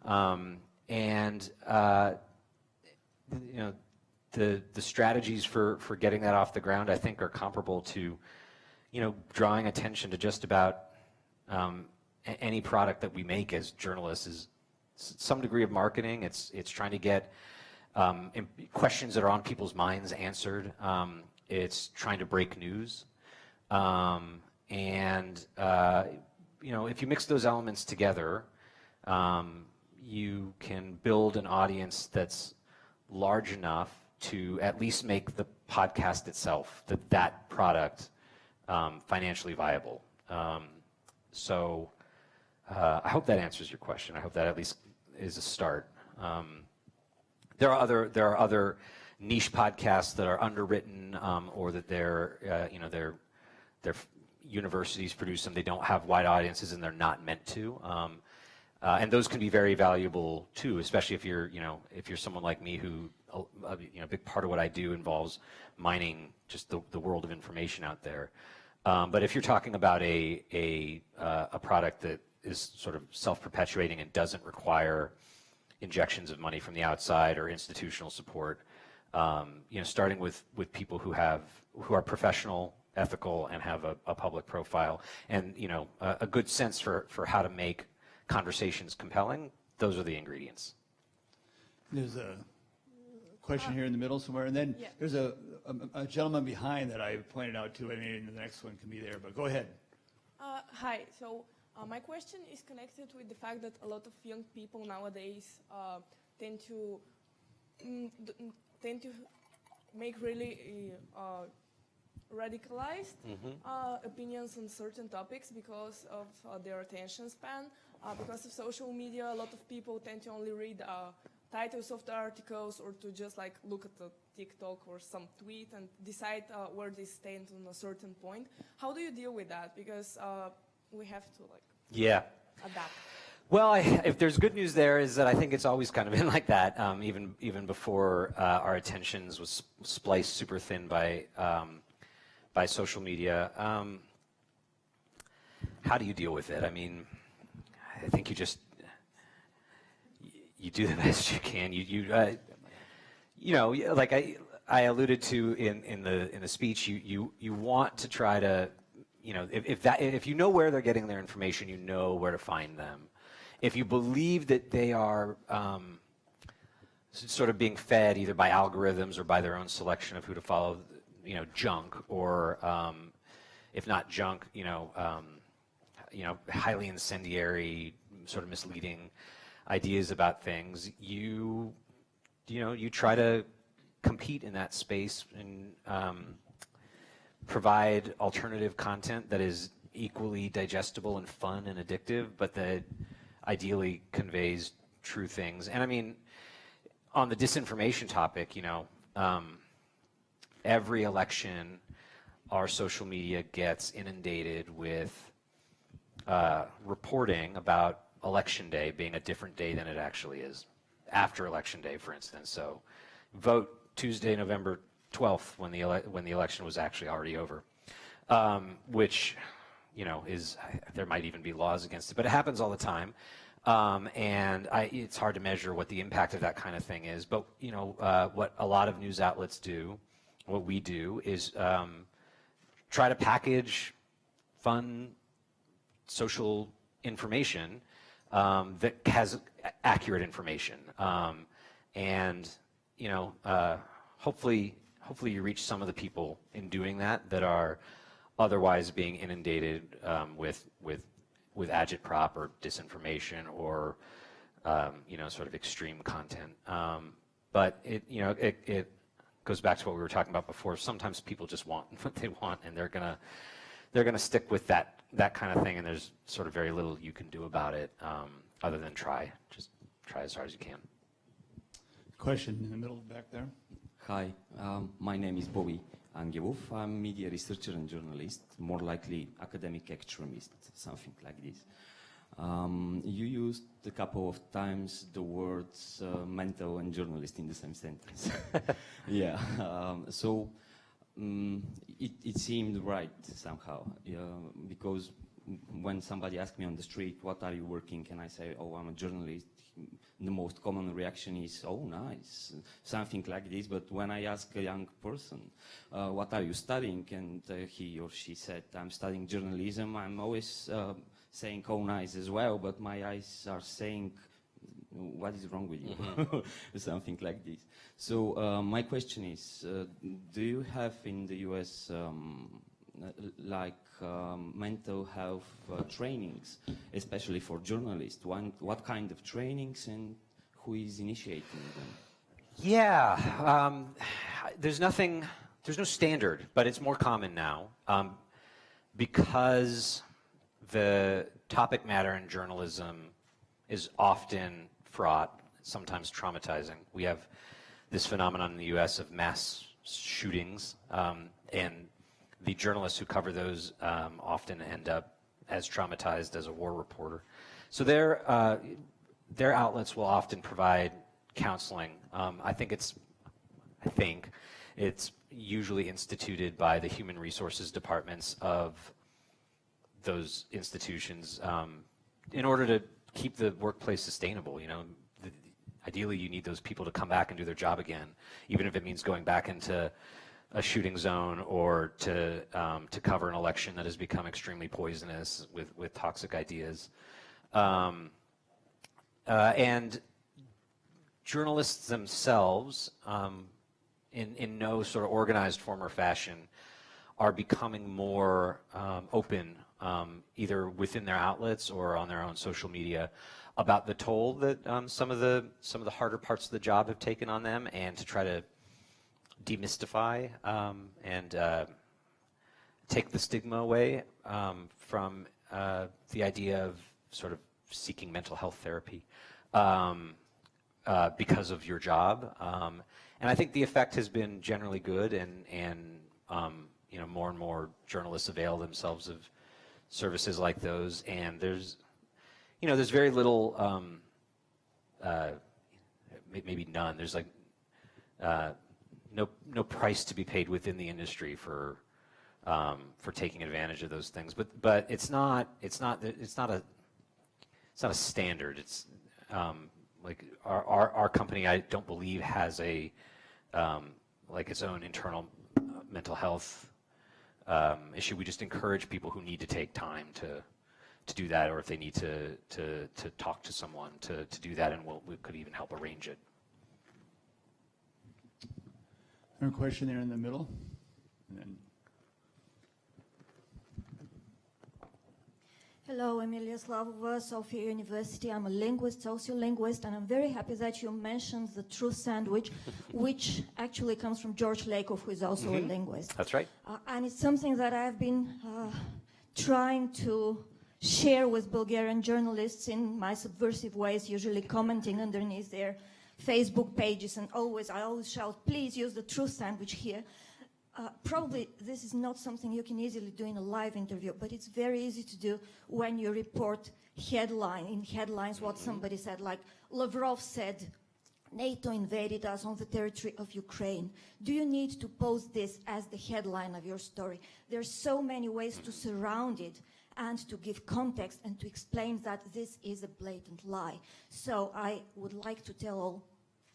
and you know, the strategies for getting that off the ground, I think, are comparable to, you know, drawing attention to just about any product that we make as journalists. Is some degree of marketing. It's trying to get questions that are on people's minds answered. It's trying to break news, and you know, if you mix those elements together, you can build an audience that's large enough to at least make the podcast itself, that product, financially viable. So I hope that answers your question. I hope that at least is a start. There are other niche podcasts that are underwritten, or that they're you know, they're universities produce them. They don't have wide audiences and they're not meant to. And those can be very valuable too, especially if you're someone like me who, you know, a big part of what I do involves mining just the world of information out there. But if you're talking about a product that is sort of self-perpetuating and doesn't require injections of money from the outside or institutional support, you know, starting with people who are professional, ethical, and have a public profile, and, you know, a good sense for how to make conversations compelling, those are the ingredients. There's a question here in the middle somewhere, and then Yeah. there's a gentleman behind that I pointed out to. I mean, the next one can be there, but go ahead. Hi. So my question is connected with the fact that a lot of young people nowadays tend to make really radicalized opinions on certain topics because of their attention span. Because of social media, a lot of people tend to only read titles of the articles or to just like look at the TikTok or some tweet and decide where they stand on a certain point. How do you deal with that? Because we have to like Yeah. adapt. Well, if there's good news there is that I think it's always kind of been like that, even before our attentions was spliced super thin by social media. How do you deal with it? I mean, I think you do the best you can. You know, like I alluded to in the speech, you want to try to, you know, if you know where they're getting their information, you know where to find them. If you believe that they are sort of being fed either by algorithms or by their own selection of who to follow, you know, junk or if not junk, you know, highly incendiary, sort of misleading ideas about things, you try to compete in that space and provide alternative content that is equally digestible and fun and addictive, but that ideally conveys true things. And I mean, on the disinformation topic, you know, every election, our social media gets inundated with reporting about Election Day being a different day than it actually is. After Election Day, for instance. So vote Tuesday, November 12th, when the election was actually already over, which, you know, there might even be laws against it, but it happens all the time. And it's hard to measure what the impact of that kind of thing is. But, you know, what a lot of news outlets do, what we do, is try to package fun social information that has accurate information. And, you know, hopefully you reach some of the people in doing that are otherwise being inundated with agitprop or disinformation or, you know, sort of extreme content. But it goes back to what we were talking about before. Sometimes people just want what they want, and they're gonna stick with that kind of thing, and there's sort of very little you can do about it other than just try as hard as you can. Question in the middle back there. Hi, my name is Bobby Angelov. I'm a media researcher and journalist, more likely academic extremist, something like this. You used a couple of times the words mental and journalist in the same sentence. Yeah, so it seemed right somehow, because when somebody asks me on the street, what are you working, and I say, oh, I'm a journalist, the most common reaction is, oh, nice, something like this. But when I ask a young person, what are you studying, and he or she said, I'm studying journalism, I'm always saying, oh, nice as well, but my eyes are saying, what is wrong with you? Mm-hmm. Something like this. So my question is, do you have in the US mental health trainings, especially for journalists? What kind of trainings and who is initiating them? Yeah, there's no standard, but it's more common now because the topic matter in journalism is often fraught, sometimes traumatizing. We have this phenomenon in the US of mass shootings, and the journalists who cover those often end up as traumatized as a war reporter. So their outlets will often provide counseling. I think it's usually instituted by the human resources departments of those institutions in order to keep the workplace sustainable. You know, ideally you need those people to come back and do their job again, even if it means going back into a shooting zone or to cover an election that has become extremely poisonous with toxic ideas. And journalists themselves, in no sort of organized form or fashion, are becoming more open, either within their outlets or on their own social media, about the toll that some of the harder parts of the job have taken on them, and to try to demystify and take the stigma away from the idea of sort of seeking mental health therapy because of your job. And I think the effect has been generally good, and you know, more and more journalists avail themselves of services like those, and there's very little, maybe none. There's like no price to be paid within the industry for taking advantage of those things. But it's not a standard. It's like our company, I don't believe, has a like its own internal mental health issue. We just encourage people who need to take time to do that, or if they need to talk to someone to do that, and we could even help arrange it. Another question there in the middle. And then Hello, Emilia Slavova, Sofia University. I'm a linguist, sociolinguist, and I'm very happy that you mentioned the truth sandwich, which actually comes from George Lakoff, who is also a linguist. That's right. And it's something that I've been trying to share with Bulgarian journalists in my subversive ways, usually commenting underneath their Facebook pages, and I always shout, please use the truth sandwich here. Probably this is not something you can easily do in a live interview, but it's very easy to do when you report headlines what somebody said, like Lavrov said, NATO invaded us on the territory of Ukraine. Do you need to post this as the headline of your story? There's so many ways to surround it and to give context and to explain that this is a blatant lie. So I would like to tell all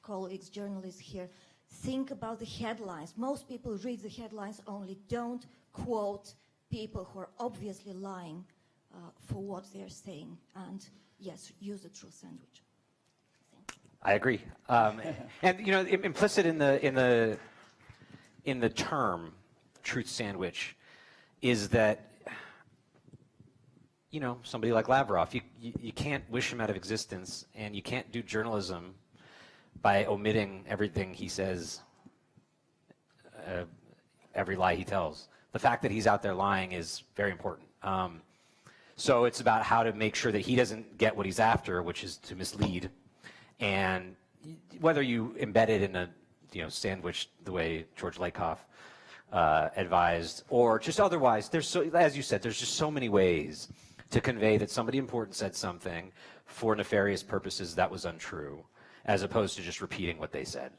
colleagues, journalists here, think about the headlines. Most people read the headlines only. Don't quote people who are obviously lying for what they're saying. And yes, use the truth sandwich. I agree. And you know, implicit in the term truth sandwich is that, you know, somebody like Lavrov, you can't wish him out of existence, and you can't do journalism by omitting everything he says, every lie he tells. The fact that he's out there lying is very important. So it's about how to make sure that he doesn't get what he's after, which is to mislead. And whether you embed it in a sandwich the way George Lakoff advised, or just otherwise, as you said, there's just so many ways to convey that somebody important said something for nefarious purposes that was untrue, as opposed to just repeating what they said.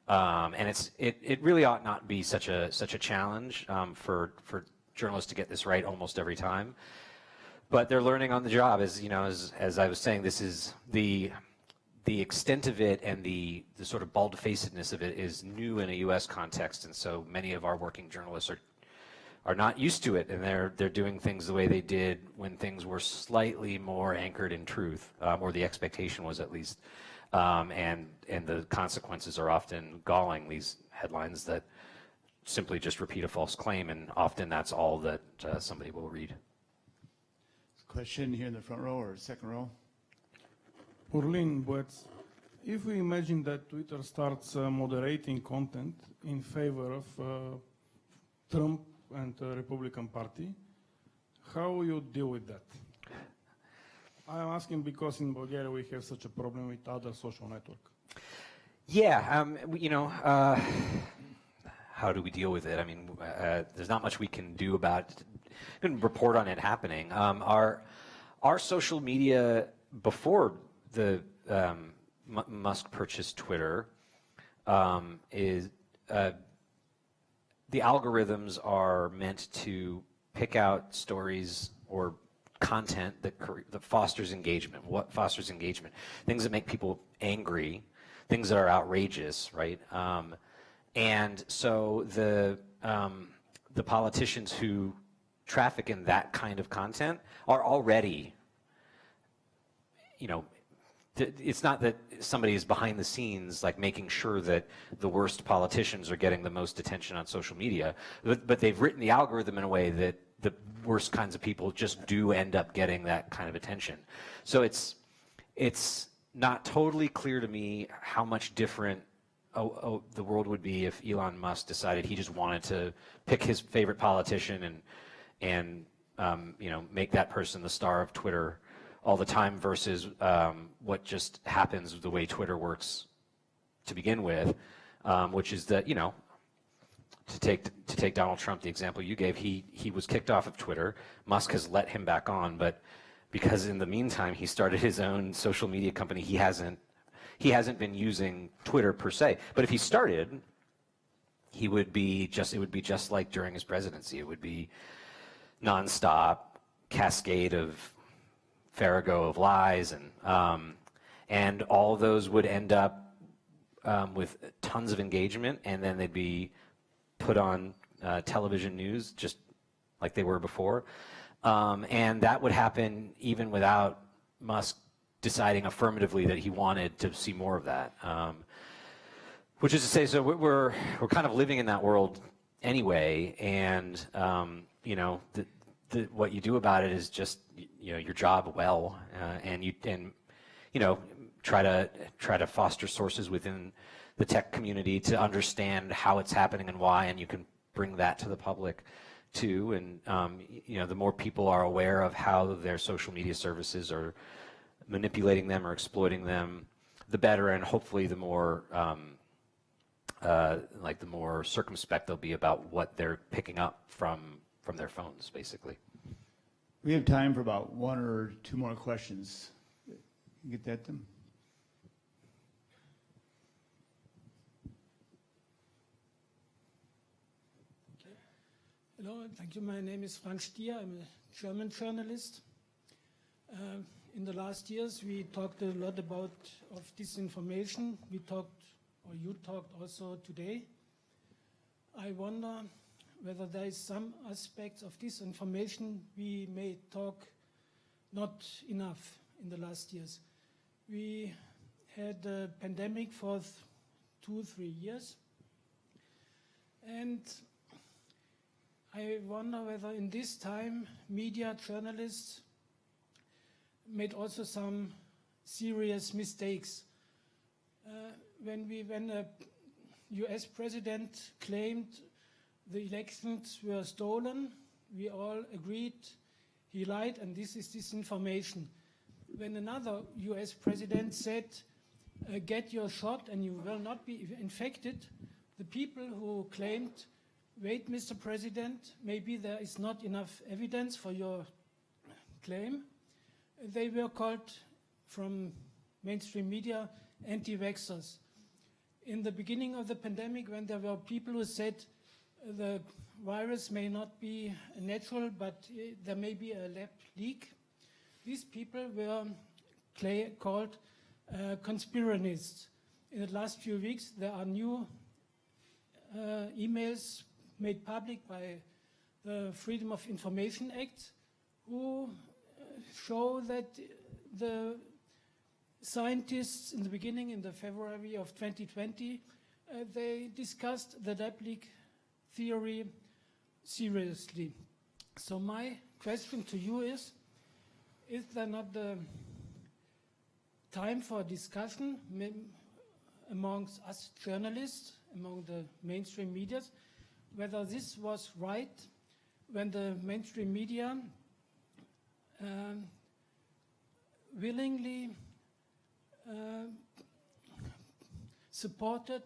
And it really ought not be such a challenge for journalists to get this right almost every time. But they're learning on the job. As I was saying, this is the extent of it, and the sort of bald-facedness of it is new in a U.S. context, and so many of our working journalists are not used to it, and they're doing things the way they did when things were slightly more anchored in truth, or the expectation was at least. And the consequences are often galling, these headlines that simply just repeat a false claim, and often that's all that somebody will read. question here in the front row or second row. Orlin Buetz, if we imagine that Twitter starts moderating content in favor of Trump and the Republican Party, how will you deal with that? I am asking because in Bulgaria we have such a problem with other social networks. Yeah, how do we deal with it? I mean, there's not much we can do about it. We can report on it happening. Our social media before the Musk purchased Twitter is the algorithms are meant to pick out stories or content that fosters engagement. What fosters engagement? Things that make people angry, things that are outrageous, right? And so the politicians who traffic in that kind of content are already, it's not that somebody is behind the scenes, like making sure that the worst politicians are getting the most attention on social media, but they've written the algorithm in a way that the worst kinds of people just do end up getting that kind of attention. So it's not totally clear to me how much different the world would be if Elon Musk decided he just wanted to pick his favorite politician and make that person the star of Twitter all the time versus what just happens with the way Twitter works to begin with, which is that, to take Donald Trump, the example you gave, he was kicked off of Twitter. Musk has let him back on, but because in the meantime he started his own social media company, he hasn't been using Twitter per se. But if he started, it would be just like during his presidency. It would be nonstop cascade of farrago of lies, and all of those would end up with tons of engagement, and then they'd be put on television news just like they were before. And that would happen even without Musk deciding affirmatively that he wanted to see more of that. Which is to say, so we're kind of living in that world anyway, and what you do about it is just your job well, and try to foster sources within the tech community to understand how it's happening and why, and you can bring that to the public too. And the more people are aware of how their social media services are manipulating them or exploiting them, the better, and hopefully the more the more circumspect they'll be about what they're picking up from their phones, basically. We have time for about one or two more questions. You get that, Tim? Hello, thank you. My name is Frank Stier. I'm a German journalist. In the last years, we talked a lot about disinformation. We talked, or you talked also today. I wonder whether there is some aspects of disinformation we may talk not enough in the last years. We had a pandemic for 2-3 years, and I wonder whether in this time media journalists made also some serious mistakes. When a US president claimed the elections were stolen, we all agreed he lied and this is disinformation. When another US president said, get your shot and you will not be infected, the people who claimed, wait, Mr. President, maybe there is not enough evidence for your claim, they were called from mainstream media anti-vaxxers. In the beginning of the pandemic, when there were people who said the virus may not be natural, but there may be a lab leak, these people were called conspiracionists. In the last few weeks, there are new emails made public by the Freedom of Information Act who show that the scientists in the beginning, in the February of 2020, they discussed the lab leak theory seriously. So my question to you is there not the time for discussion amongst us journalists, among the mainstream media, whether this was right when the mainstream media willingly supported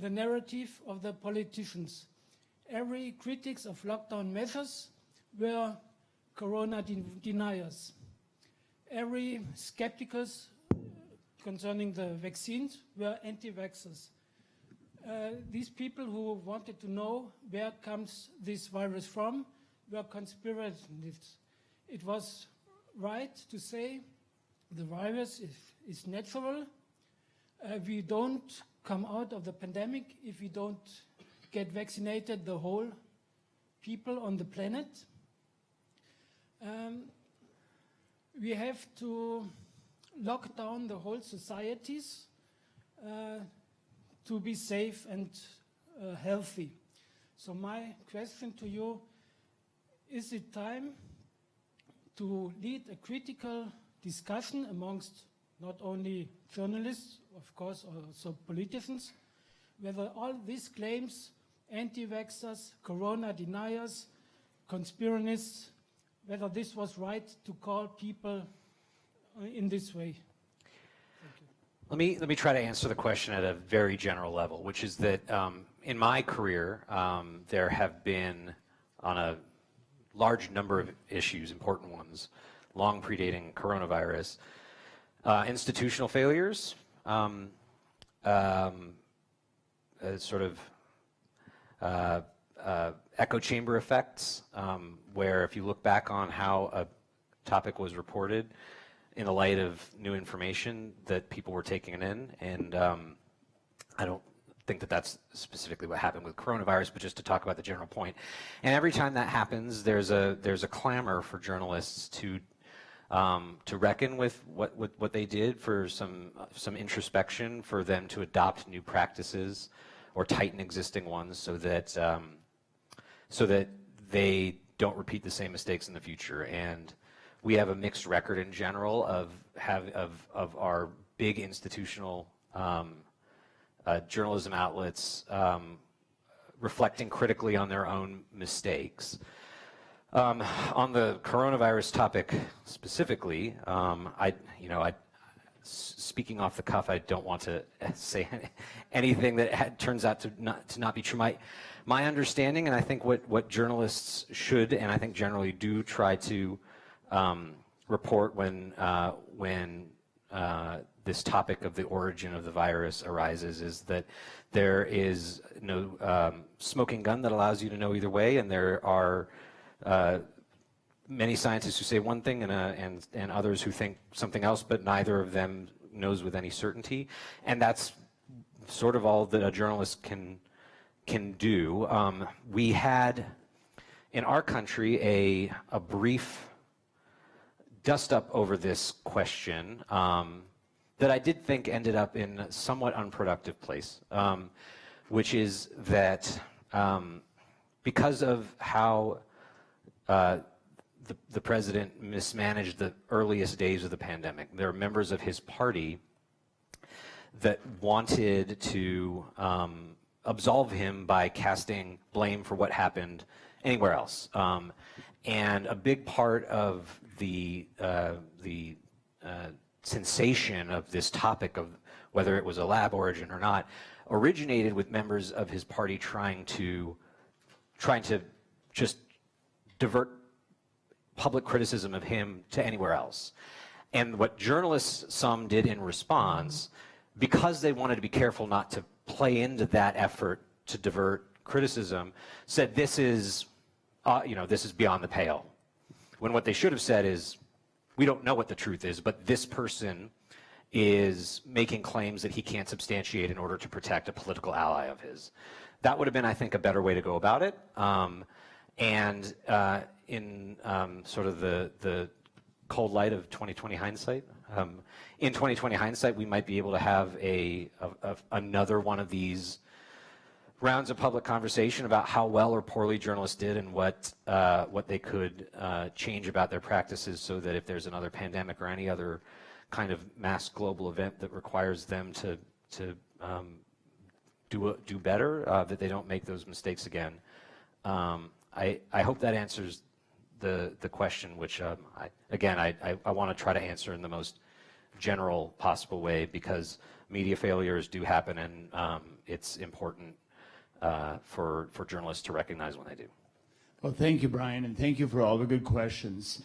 the narrative of the politicians. Every critics of lockdown measures were corona deniers. Every skeptics concerning the vaccines were anti-vaxxers. These people who wanted to know where comes this virus from were conspiracionists. It was right to say the virus is natural. We don't come out of the pandemic if we don't get vaccinated, the whole people on the planet. We have to lock down the whole societies to be safe and healthy. So my question to you, is it time to lead a critical discussion amongst not only journalists, of course, also politicians, whether all these claims, anti-vaxxers, corona deniers, conspiracists, whether this was right to call people in this way? Let me try to answer the question at a very general level, which is that in my career, there have been, on a large number of issues, important ones, long predating coronavirus, institutional failures, sort of echo chamber effects, where if you look back on how a topic was reported in the light of new information, that people were taking it in, and I don't think that that's specifically what happened with coronavirus, but just to talk about the general point. And every time that happens, there's a clamor for journalists to reckon with what they did, for some introspection, for them to adopt new practices or tighten existing ones, so that they don't repeat the same mistakes in the future. And we have a mixed record in general of our big institutional journalism outlets reflecting critically on their own mistakes. On the coronavirus topic specifically, speaking off the cuff, I don't want to say anything that turns out to not be true. My understanding, and I think what journalists should, and I think generally do, try to report when this topic of the origin of the virus arises, is that there is no smoking gun that allows you to know either way, and there are many scientists who say one thing and others who think something else, but neither of them knows with any certainty. And that's sort of all that a journalist can do. We had in our country a brief dust up over this question that I did think ended up in a somewhat unproductive place, which is that because of how the president mismanaged the earliest days of the pandemic, there are members of his party that wanted to absolve him by casting blame for what happened anywhere else. And a big part of the sensation of this topic, of whether it was a lab origin or not, originated with members of his party trying to just divert public criticism of him to anywhere else. And what journalists, some did in response, because they wanted to be careful not to play into that effort to divert criticism, said this is beyond the pale. When what they should have said is, we don't know what the truth is, but this person is making claims that he can't substantiate in order to protect a political ally of his. That would have been, I think, a better way to go about it. And in sort of the cold light of 2020 hindsight, in 2020 hindsight, we might be able to have another one of these rounds of public conversation about how well or poorly journalists did, and what they could change about their practices, so that if there's another pandemic or any other kind of mass global event that requires them to do better, that they don't make those mistakes again. I hope that answers the question, which I want to try to answer in the most general possible way, because media failures do happen, and it's important for journalists to recognize when they do. Well, thank you, Brian, and thank you for all the good questions.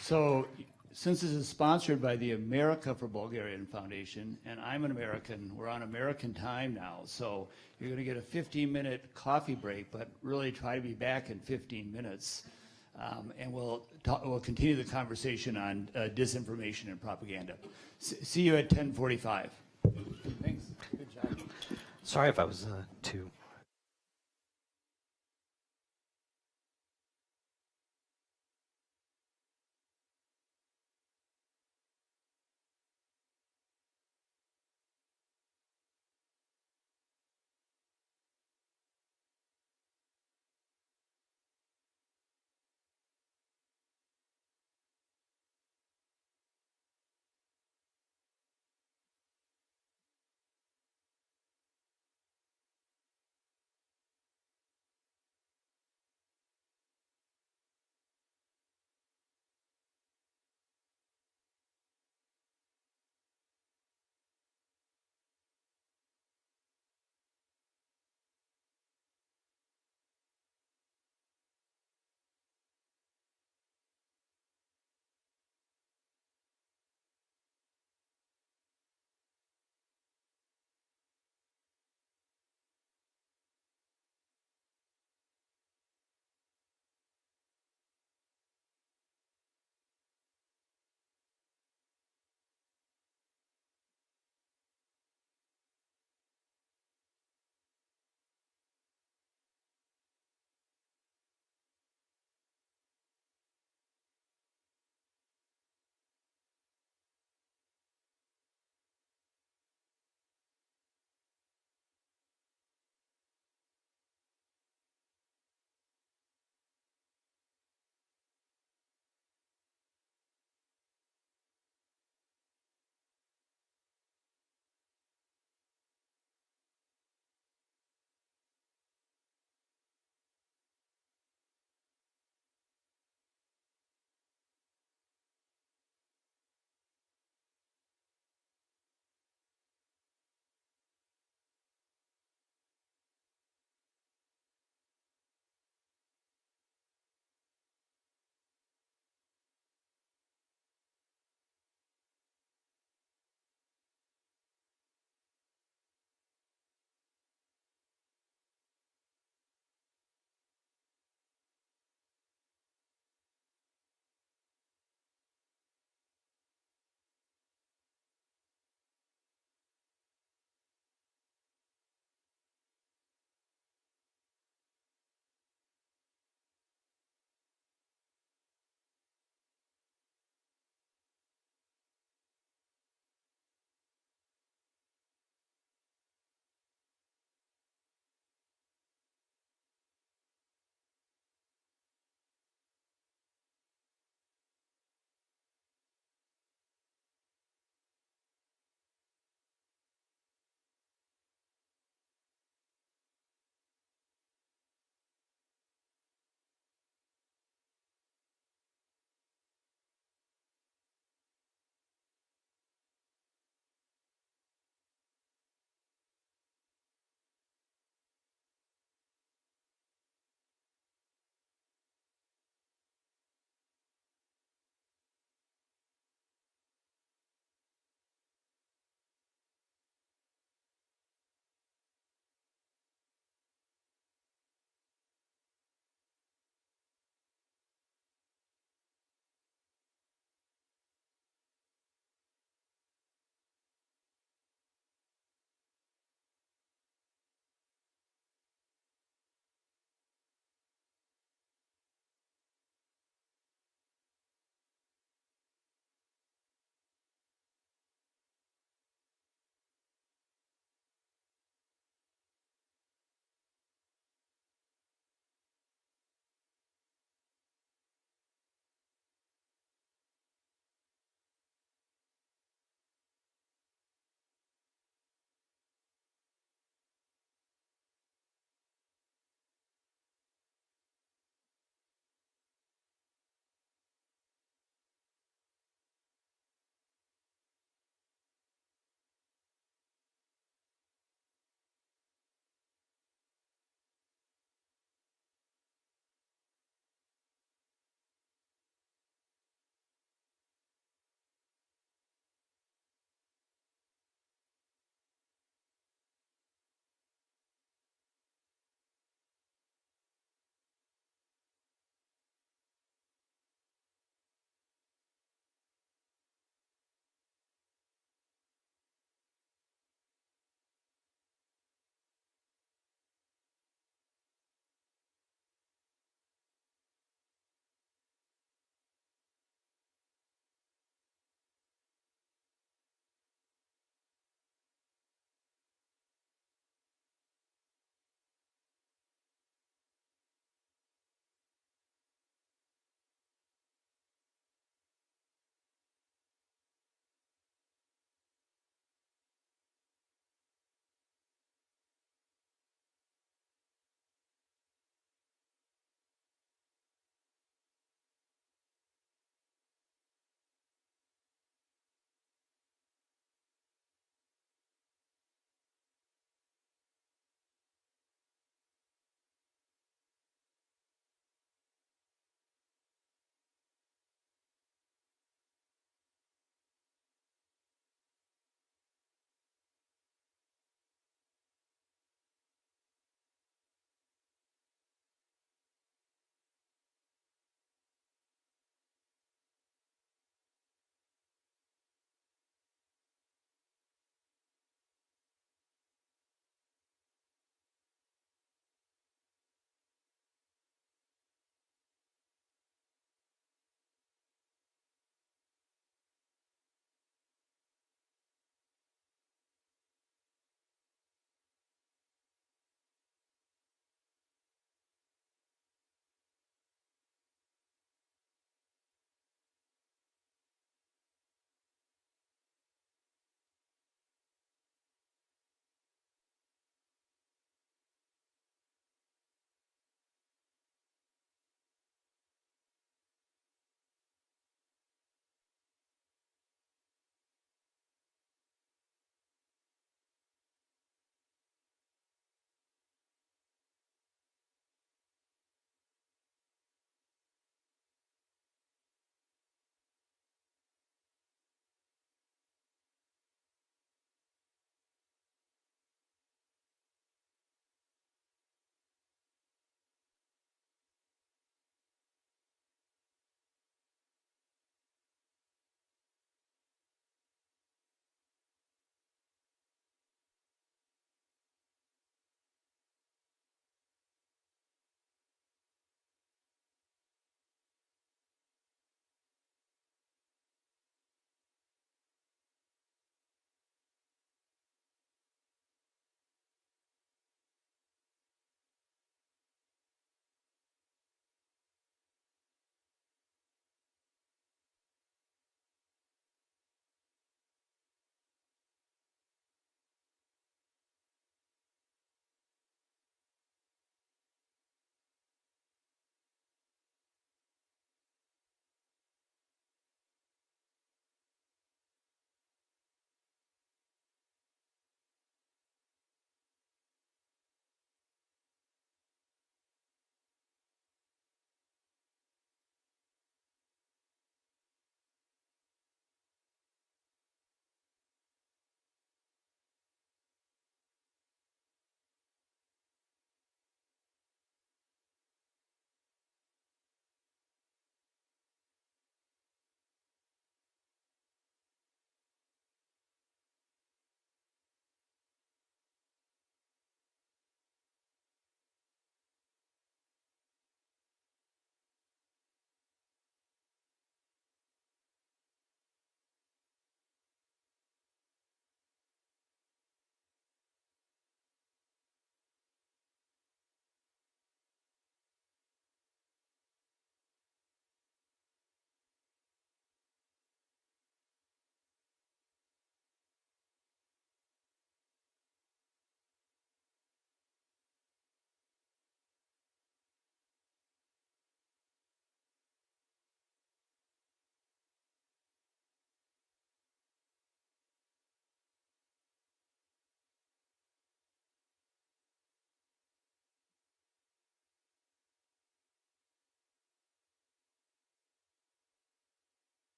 So, since this is sponsored by the America for Bulgarian Foundation, and I'm an American, we're on American time now, so you're going to get a 15-minute coffee break, but really try to be back in 15 minutes. And we'll continue the conversation on disinformation and propaganda. See you at 10:45. Thanks. Good job. Sorry if I was too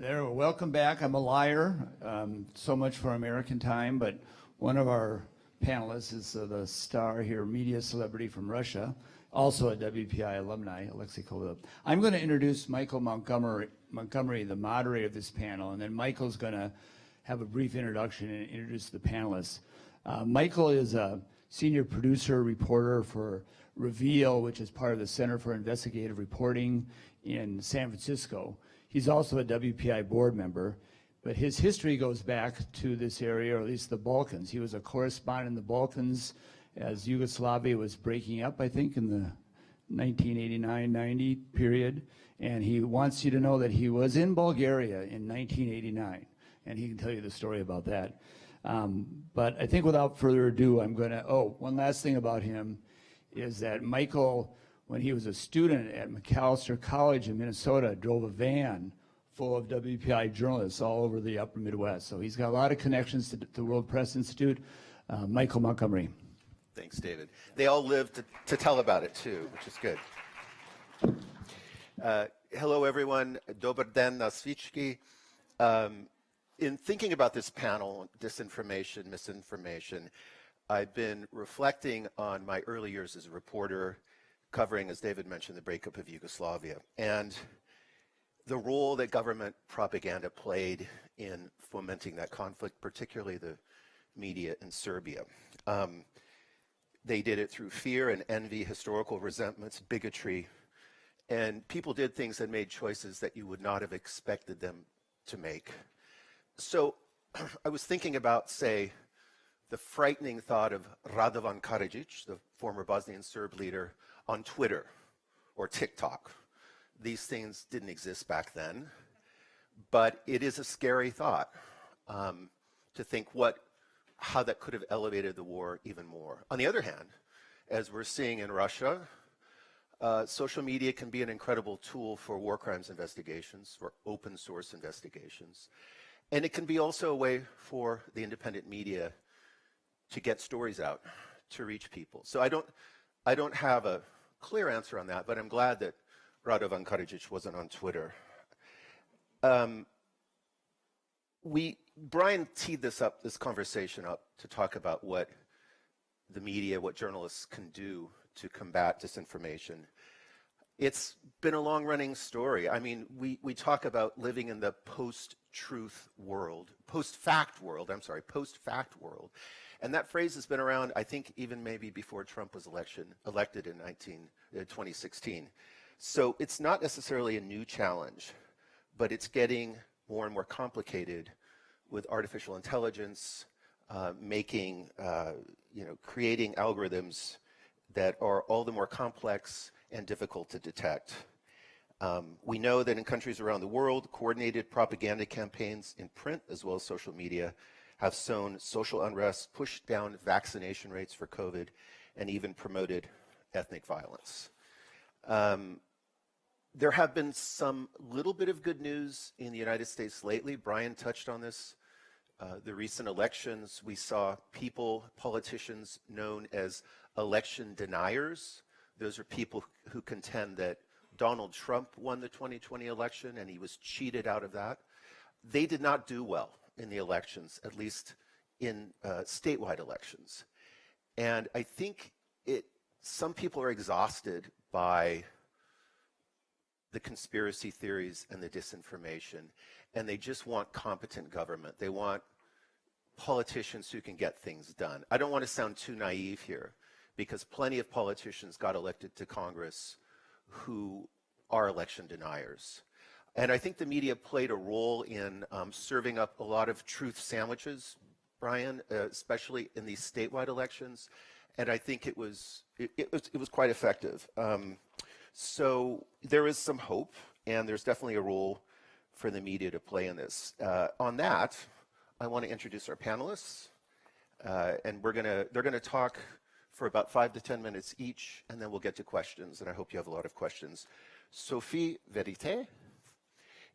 There, welcome back. I'm a liar. So much for American time, but one of our panelists is the star here, media celebrity from Russia, also a WPI alumni, Alexei Kolov. I'm going to introduce Michael Montgomery, the moderator of this panel, and then Michael's going to have a brief introduction and introduce the panelists. Michael is a senior producer, reporter for Reveal, which is part of the Center for Investigative Reporting in San Francisco. He's also a WPI board member, but his history goes back to this area, or at least the Balkans. He was a correspondent in the Balkans as Yugoslavia was breaking up, I think, in the 1989-90 period. And he wants you to know that he was in Bulgaria in 1989, and he can tell you the story about that. But I think without further ado, I'm going to, one last thing about him is that Michael, when he was a student at Macalester College in Minnesota, drove a van full of WPI journalists all over the upper Midwest. So he's got a lot of connections to the World Press Institute. Michael Montgomery. Thanks, David. They all live to tell about it too, which is good. Hello, everyone. Dobar den na svički. In thinking about this panel, disinformation, misinformation, I've been reflecting on my early years as a reporter, covering, as David mentioned, the breakup of Yugoslavia, and the role that government propaganda played in fomenting that conflict, particularly the media in Serbia. They did it through fear and envy, historical resentments, bigotry, and people did things and made choices that you would not have expected them to make. So I was thinking about, say, the frightening thought of Radovan Karadzic, the former Bosnian Serb leader, on Twitter or TikTok. These things didn't exist back then, but it is a scary thought to think how that could have elevated the war even more. On the other hand, as we're seeing in Russia, social media can be an incredible tool for war crimes investigations, for open source investigations, and it can be also a way for the independent media to get stories out, to reach people. So I don't have a clear answer on that, but I'm glad that Radovan Karadzic wasn't on Twitter. Brian teed this conversation up to talk about what the media, what journalists can do to combat disinformation. It's been a long-running story. I mean, we talk about living in the post-truth world, post-fact world. And that phrase has been around, I think, even maybe before Trump was elected in 2016. So it's not necessarily a new challenge, but it's getting more and more complicated with artificial intelligence, creating algorithms that are all the more complex and difficult to detect. We know that in countries around the world, coordinated propaganda campaigns in print as well as social media have sown social unrest, pushed down vaccination rates for COVID, and even promoted ethnic violence. There have been some little bit of good news in the United States lately. Brian touched on this. The recent elections, we saw politicians known as election deniers. Those are people who contend that Donald Trump won the 2020 election and he was cheated out of that. They did not do well in the elections, at least in statewide elections. And I think some people are exhausted by the conspiracy theories and the disinformation, and they just want competent government. They want politicians who can get things done. I don't want to sound too naive here, because plenty of politicians got elected to Congress who are election deniers. And I think the media played a role in serving up a lot of truth sandwiches, Brian, especially in these statewide elections. And I think it was quite effective. So there is some hope, and there's definitely a role for the media to play in this. On that, I want to introduce our panelists, and they're gonna talk for about 5 to 10 minutes each, and then we'll get to questions. And I hope you have a lot of questions. Sophie Verité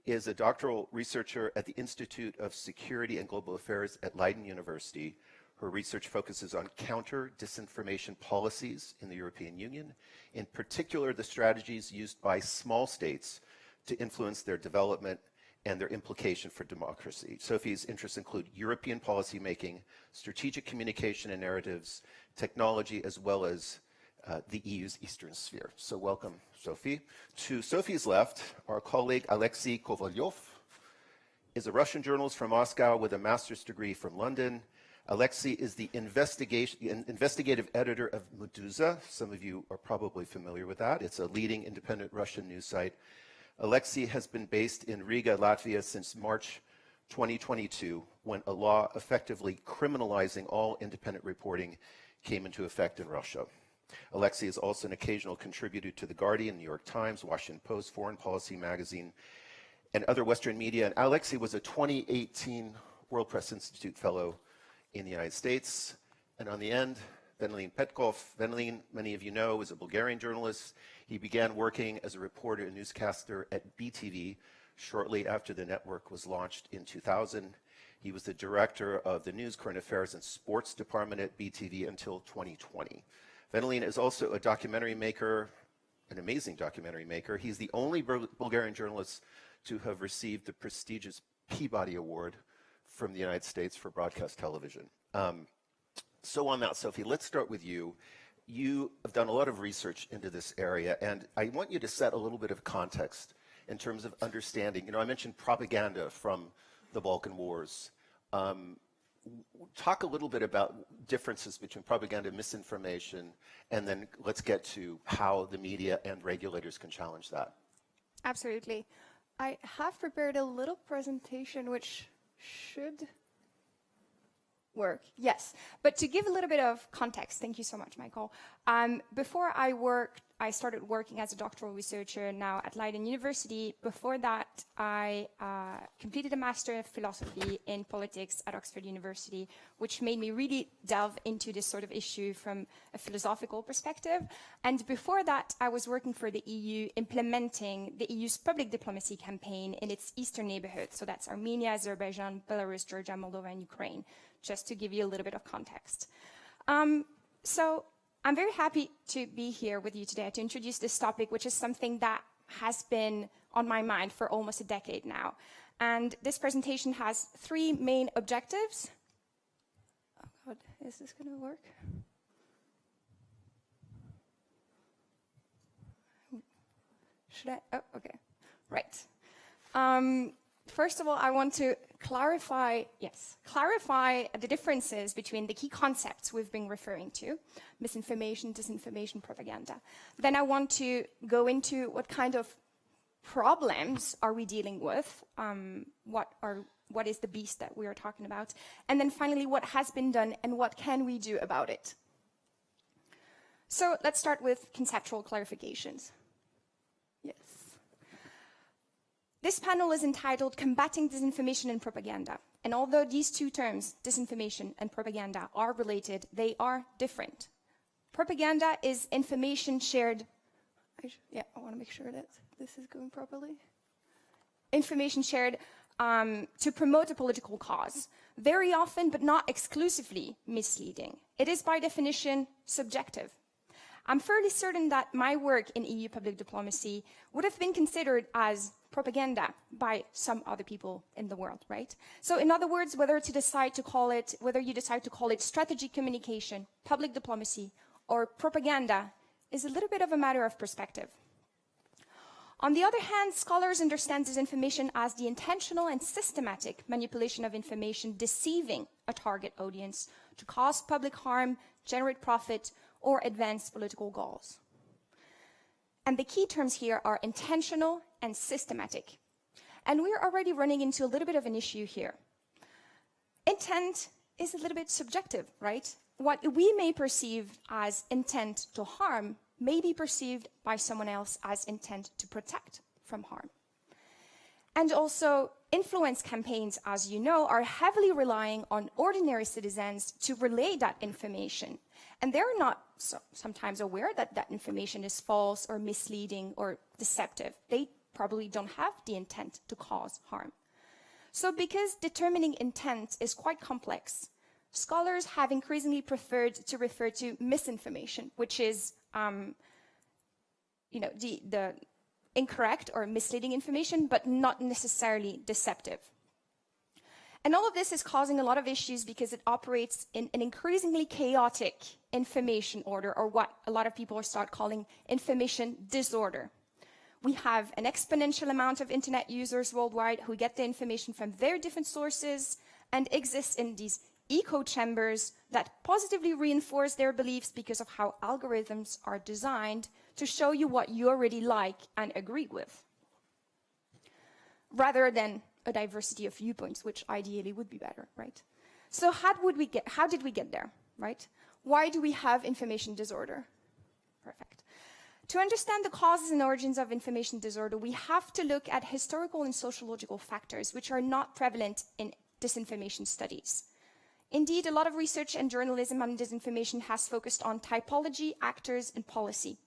is a doctoral researcher at the Institute of Security and Global Affairs at Leiden University. Her research focuses on counter-disinformation policies in the European Union, in particular the strategies used by small states to influence their development and their implication for democracy. Sophie's interests include European policymaking, strategic communication and narratives, technology, as well as the EU's Eastern Sphere. So welcome, Sophie. To Sophie's left, our colleague Alexei Kovalyov is a Russian journalist from Moscow with a master's degree from London. Alexei is the investigative editor of Meduza. Some of you are probably familiar with that. It's a leading independent Russian news site. Alexei has been based in Riga, Latvia since March 2022, when a law effectively criminalizing all independent reporting came into effect in Russia. Alexei is also an occasional contributor to The Guardian, New York Times, Washington Post, Foreign Policy Magazine, and other Western media. And Alexei was a 2018 World Press Institute Fellow in the United States. And on the end, Venelin Petkov. Venelin, many of you know, is a Bulgarian journalist. He began working as a reporter and newscaster at BTV shortly after the network was launched in 2000. He was the director of the News, Current Affairs, and Sports Department at BTV until 2020. Venelin is also a documentary maker, an amazing documentary maker. He's the only Bulgarian journalist to have received the prestigious Peabody Award from the United States for broadcast television. So on that, Sophie, let's start with you. You have done a lot of research into this area, and I want you to set a little bit of context in terms of understanding. You know, I mentioned propaganda from the Balkan Wars. Talk a little bit about differences between propaganda and misinformation, and then let's get to how the media and regulators can challenge that. Absolutely. I have prepared a little presentation which should work. Yes, but to give a little bit of context, thank you so much, Michael. Before I started working as a doctoral researcher now at Leiden University. Before that, I completed a Master of Philosophy in Politics at Oxford University, which made me really delve into this sort of issue from a philosophical perspective. And before that, I was working for the EU, implementing the EU's public diplomacy campaign in its eastern neighborhood. So that's Armenia, Azerbaijan, Belarus, Georgia, Moldova, and Ukraine, just to give you a little bit of context. So I'm very happy to be here with you today to introduce this topic, which is something that has been on my mind for almost a decade now. And this presentation has three main objectives. Oh God, is this going to work? Should I? Oh, okay. Right. First of all, I want to clarify the differences between the key concepts we've been referring to, misinformation, disinformation, propaganda. Then I want to go into what kind of problems are we dealing with, what is the beast that we are talking about, and then finally what has been done and what can we do about it. So let's start with conceptual clarifications. Yes. This panel is entitled Combating Disinformation and Propaganda. And although these two terms, disinformation and propaganda, are related, they are different. Propaganda is information shared. I want to make sure that this is going properly. Information shared to promote a political cause. Very often, but not exclusively, misleading. It is by definition subjective. I'm fairly certain that my work in EU public diplomacy would have been considered as propaganda by some other people in the world, right? So in other words, whether you decide to call it strategic communication, public diplomacy, or propaganda is a little bit of a matter of perspective. On the other hand, scholars understand disinformation as the intentional and systematic manipulation of information deceiving a target audience to cause public harm, generate profit, or advance political goals. And the key terms here are intentional and systematic. And we're already running into a little bit of an issue here. Intent is a little bit subjective, right? What we may perceive as intent to harm may be perceived by someone else as intent to protect from harm. And also, influence campaigns, as you know, are heavily relying on ordinary citizens to relay that information. And they're not sometimes aware that that information is false or misleading or deceptive. They probably don't have the intent to cause harm. So because determining intent is quite complex, scholars have increasingly preferred to refer to misinformation, which is the incorrect or misleading information, but not necessarily deceptive. And all of this is causing a lot of issues because it operates in an increasingly chaotic information order, or what a lot of people start calling information disorder. We have an exponential amount of internet users worldwide who get the information from very different sources and exist in these echo chambers that positively reinforce their beliefs because of how algorithms are designed to show you what you already like and agree with, rather than a diversity of viewpoints, which ideally would be better, right? So how did we get there, right? Why do we have information disorder? Perfect. To understand the causes and origins of information disorder, we have to look at historical and sociological factors which are not prevalent in disinformation studies. Indeed, a lot of research and journalism on disinformation has focused on typology, actors, and policy.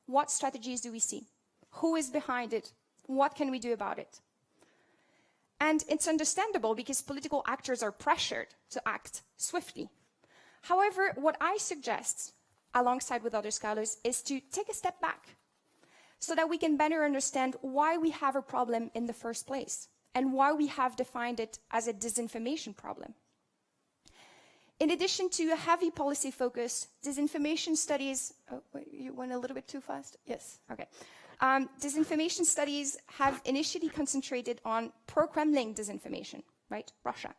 What strategies do we see? Who is behind it? What can we do about it? And it's understandable because political actors are pressured to act swiftly. However, what I suggest, alongside with other scholars, is to take a step back so that we can better understand why we have a problem in the first place and why we have defined it as a disinformation problem. In addition to a heavy policy focus, disinformation studies, oh, wait, you went a little bit too fast? Yes, okay. Disinformation studies have initially concentrated on pro-Kremlin disinformation, right? Russia.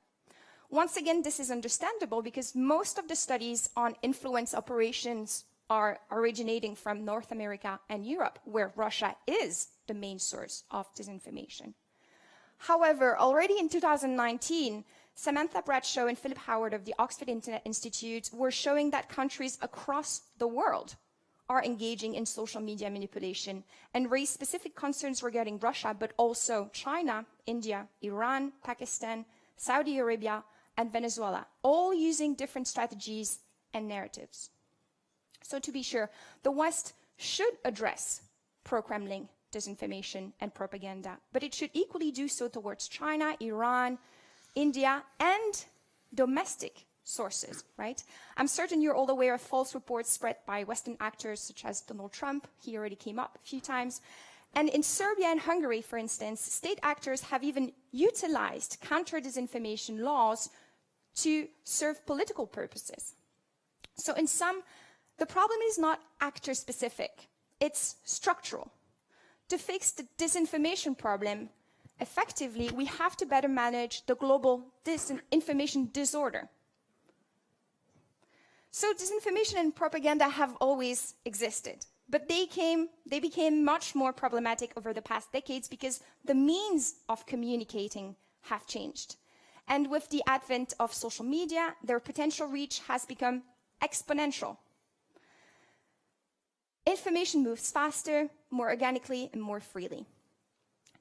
Once again, this is understandable because most of the studies on influence operations are originating from North America and Europe, where Russia is the main source of disinformation. However, already in 2019, Samantha Bradshaw and Philip Howard of the Oxford Internet Institute were showing that countries across the world are engaging in social media manipulation and raise specific concerns regarding Russia, but also China, India, Iran, Pakistan, Saudi Arabia, and Venezuela, all using different strategies and narratives. So to be sure, the West should address pro-Kremlin disinformation and propaganda, but it should equally do so towards China, Iran, India, and domestic sources, right? I'm certain you're all aware of false reports spread by Western actors such as Donald Trump. He already came up a few times. And in Serbia and Hungary, for instance, state actors have even utilized counter-disinformation laws to serve political purposes. So in sum, the problem is not actor-specific, it's structural. To fix the disinformation problem effectively, we have to better manage the global disinformation disorder. So disinformation and propaganda have always existed, but they became much more problematic over the past decades because the means of communicating have changed. And with the advent of social media, their potential reach has become exponential. Information moves faster, more organically, and more freely.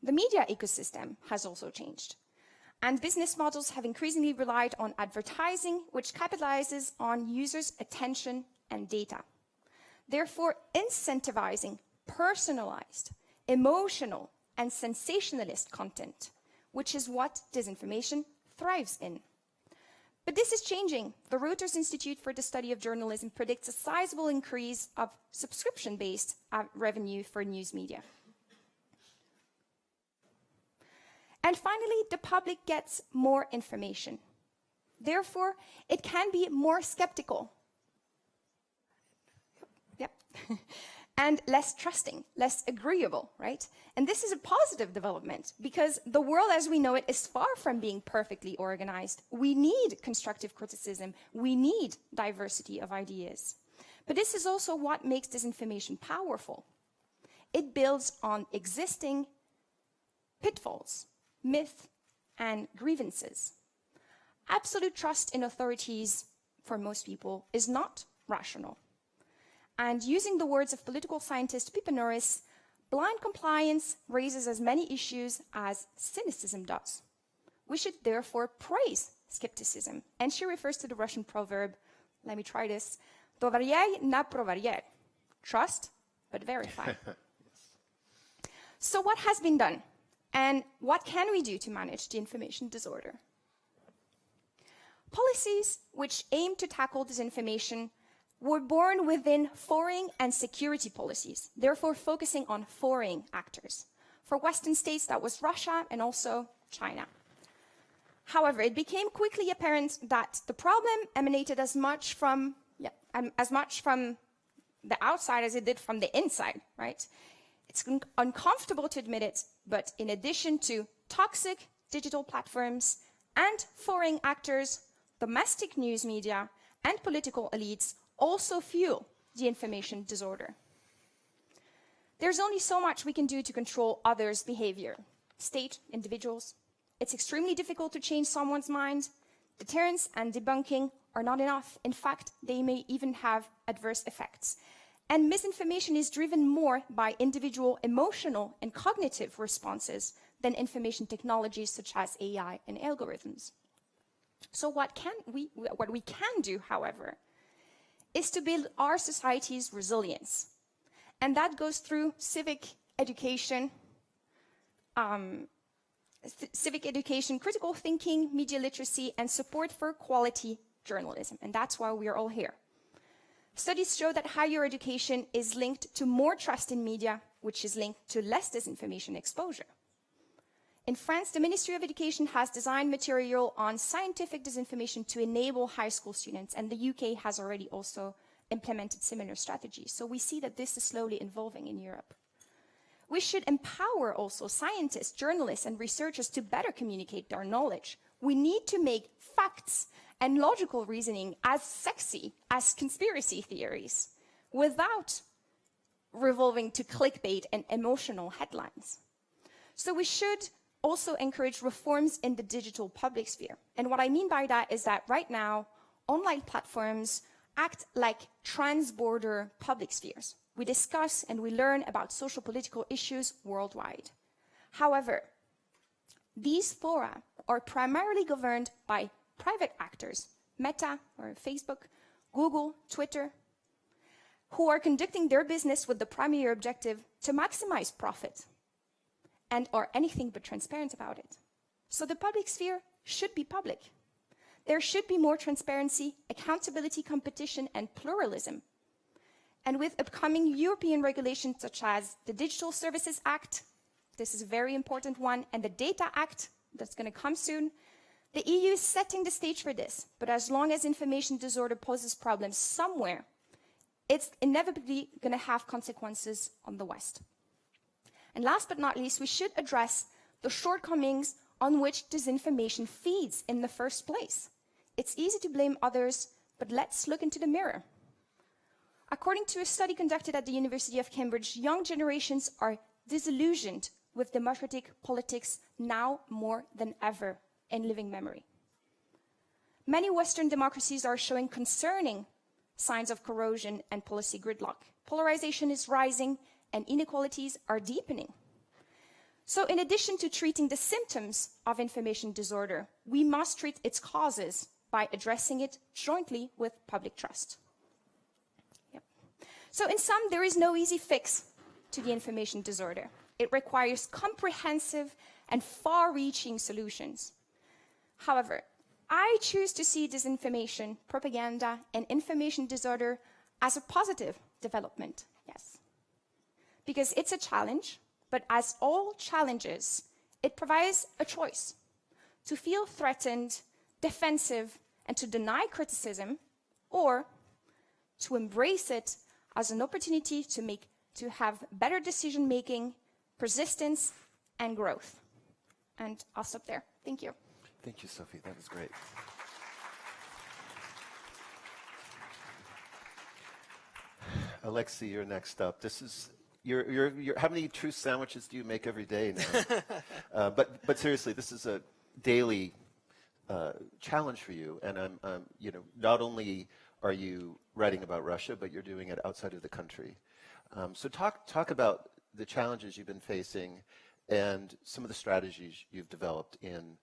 The media ecosystem has also changed. And business models have increasingly relied on advertising, which capitalizes on users' attention and data. Therefore, incentivizing personalized, emotional, and sensationalist content, which is what disinformation thrives in. But this is changing. The Reuters Institute for the Study of Journalism predicts a sizable increase of subscription-based revenue for news media. And finally, the public gets more information. Therefore, it can be more skeptical. Yep. And less trusting, less agreeable, right? And this is a positive development because the world as we know it is far from being perfectly organized. We need constructive criticism. We need diversity of ideas. But this is also what makes disinformation powerful. It builds on existing pitfalls, myth, and grievances. Absolute trust in authorities, for most people, is not rational. And using the words of political scientist Pippa Norris, blind compliance raises as many issues as cynicism does. We should therefore praise skepticism. And she refers to the Russian proverb, let me try this, doveryay na proveryay, trust but verify. So what has been done? And what can we do to manage the information disorder? Policies which aim to tackle disinformation were born within foreign and security policies, therefore focusing on foreign actors. For Western states, that was Russia and also China. However, it became quickly apparent that the problem emanated as much from the outside as it did from the inside, right? It's uncomfortable to admit it, but in addition to toxic digital platforms and foreign actors, domestic news media and political elites also fuel the information disorder. There's only so much we can do to control others' behavior. State, individuals. It's extremely difficult to change someone's mind. Deterrence and debunking are not enough. In fact, they may even have adverse effects. And misinformation is driven more by individual emotional and cognitive responses than information technologies such as AI and algorithms. So what we can do, however, is to build our society's resilience. And that goes through civic education, critical thinking, media literacy, and support for quality journalism. And that's why we are all here. Studies show that higher education is linked to more trust in media, which is linked to less disinformation exposure. In France, the Ministry of Education has designed material on scientific disinformation to enable high school students, and the UK has already also implemented similar strategies. So we see that this is slowly evolving in Europe. We should empower also scientists, journalists, and researchers to better communicate their knowledge. We need to make facts and logical reasoning as sexy as conspiracy theories without revolving to clickbait and emotional headlines. So we should also encourage reforms in the digital public sphere. And what I mean by that is that right now, online platforms act like trans-border public spheres. We discuss and we learn about social political issues worldwide. However, these fora are primarily governed by private actors, Meta or Facebook, Google, Twitter, who are conducting their business with the primary objective to maximize profit and are anything but transparent about it. So the public sphere should be public. There should be more transparency, accountability, competition, and pluralism. And with upcoming European regulations such as the Digital Services Act, this is a very important one, and the Data Act, that's going to come soon, the EU is setting the stage for this. But as long as information disorder poses problems somewhere, it's inevitably going to have consequences on the West. And last but not least, we should address the shortcomings on which disinformation feeds in the first place. It's easy to blame others, but let's look into the mirror. According to a study conducted at the University of Cambridge, young generations are disillusioned with democratic politics now more than ever in living memory. Many Western democracies are showing concerning signs of corrosion and policy gridlock. Polarization is rising and inequalities are deepening. So in addition to treating the symptoms of information disorder, we must treat its causes by addressing it jointly with public trust. Yep. So in sum, there is no easy fix to the information disorder. It requires comprehensive and far-reaching solutions. However, I choose to see disinformation, propaganda, and information disorder as a positive development, yes. Because it's a challenge, but as all challenges, it provides a choice to feel threatened, defensive, and to deny criticism, or to embrace it as an opportunity to have better decision-making, persistence, and growth. And I'll stop there. Thank you. Thank you, Sophie. That was great. Alexei, you're next up. This is how many truth sandwiches do you make every day now? But seriously, this is a daily challenge for you, and I'm not only are you writing about Russia, but you're doing it outside of the country. So talk about the challenges you've been facing and some of the strategies you've developed in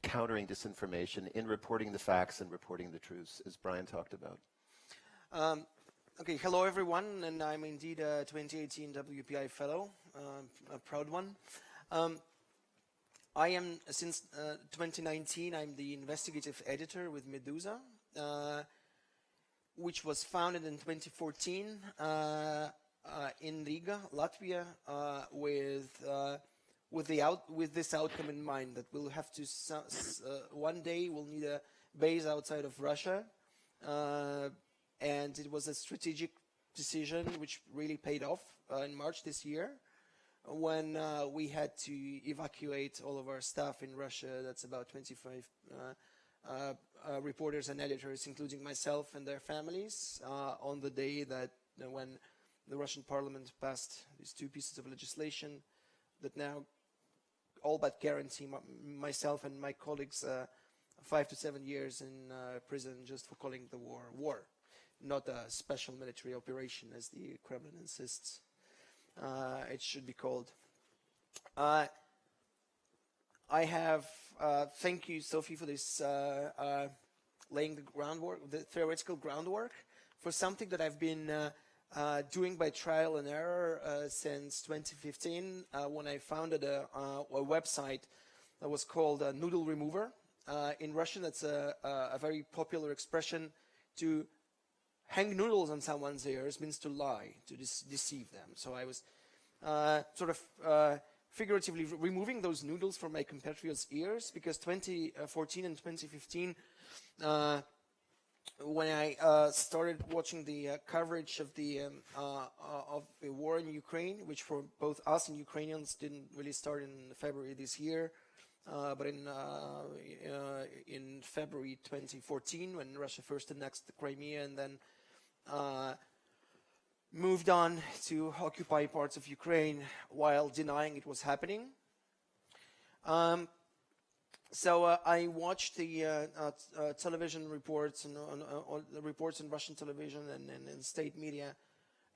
countering disinformation, in reporting the facts and reporting the truths, as Brian talked about. Okay, hello everyone, and I'm indeed a 2018 WPI Fellow, a proud one. I am, since 2019, I'm the investigative editor with Medusa. which was founded in 2014 in Riga, Latvia, with this outcome in mind, that we'll have to one day we'll need a base outside of Russia, and it was a strategic decision which really paid off in March this year, when we had to evacuate all of our staff in Russia. That's about 25 reporters and editors, including myself and their families, on the day that when the Russian parliament passed these two pieces of legislation that now all but guarantee myself and my colleagues 5 to 7 years in prison just for calling the war, not a special military operation as the Kremlin insists it should be called. I have, thank you, Sophie, for this laying the groundwork, the theoretical groundwork for something that I've been doing by trial and error since 2015, when I founded a website that was called Noodle Remover. In Russian, that's a very popular expression. To hang noodles on someone's ears means to lie, to deceive them. So I was sort of figuratively removing those noodles from my compatriots' ears, because 2014 and 2015, when I started watching the coverage of the war in Ukraine, which for both us and Ukrainians didn't really start in February this year, but in February 2014, when Russia first annexed the Crimea and then moved on to occupy parts of Ukraine while denying it was happening. So I watched the television reports and the reports in Russian television and state media,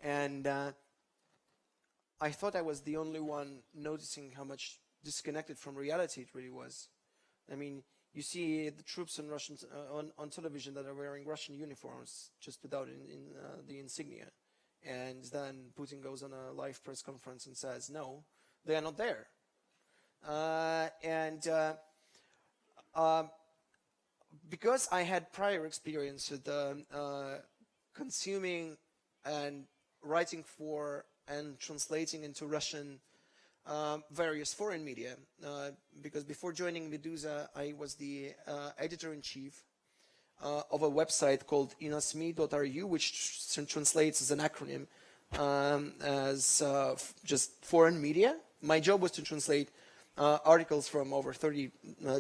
and I thought I was the only one noticing how much disconnected from reality it really was. I mean, you see the troops on Russian on television that are wearing Russian uniforms just without the insignia, and then Putin goes on a live press conference and says, no, they are not there. Because I had prior experience with consuming and writing for and translating into Russian various foreign media, because before joining Medusa, I was the editor-in-chief of a website called inasmi.ru, which translates as an acronym as just foreign media. My job was to translate articles from over 30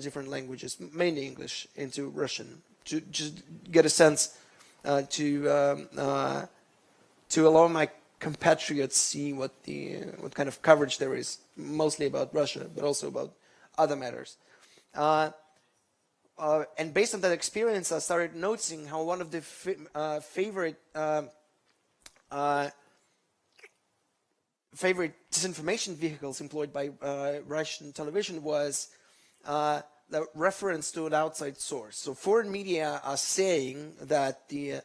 different languages, mainly English, into Russian, to just get a sense to allow my compatriots see what kind of coverage there is, mostly about Russia, but also about other matters. And based on that experience, I started noticing how one of the favorite disinformation vehicles employed by Russian television was the reference to an outside source. So foreign media are saying that the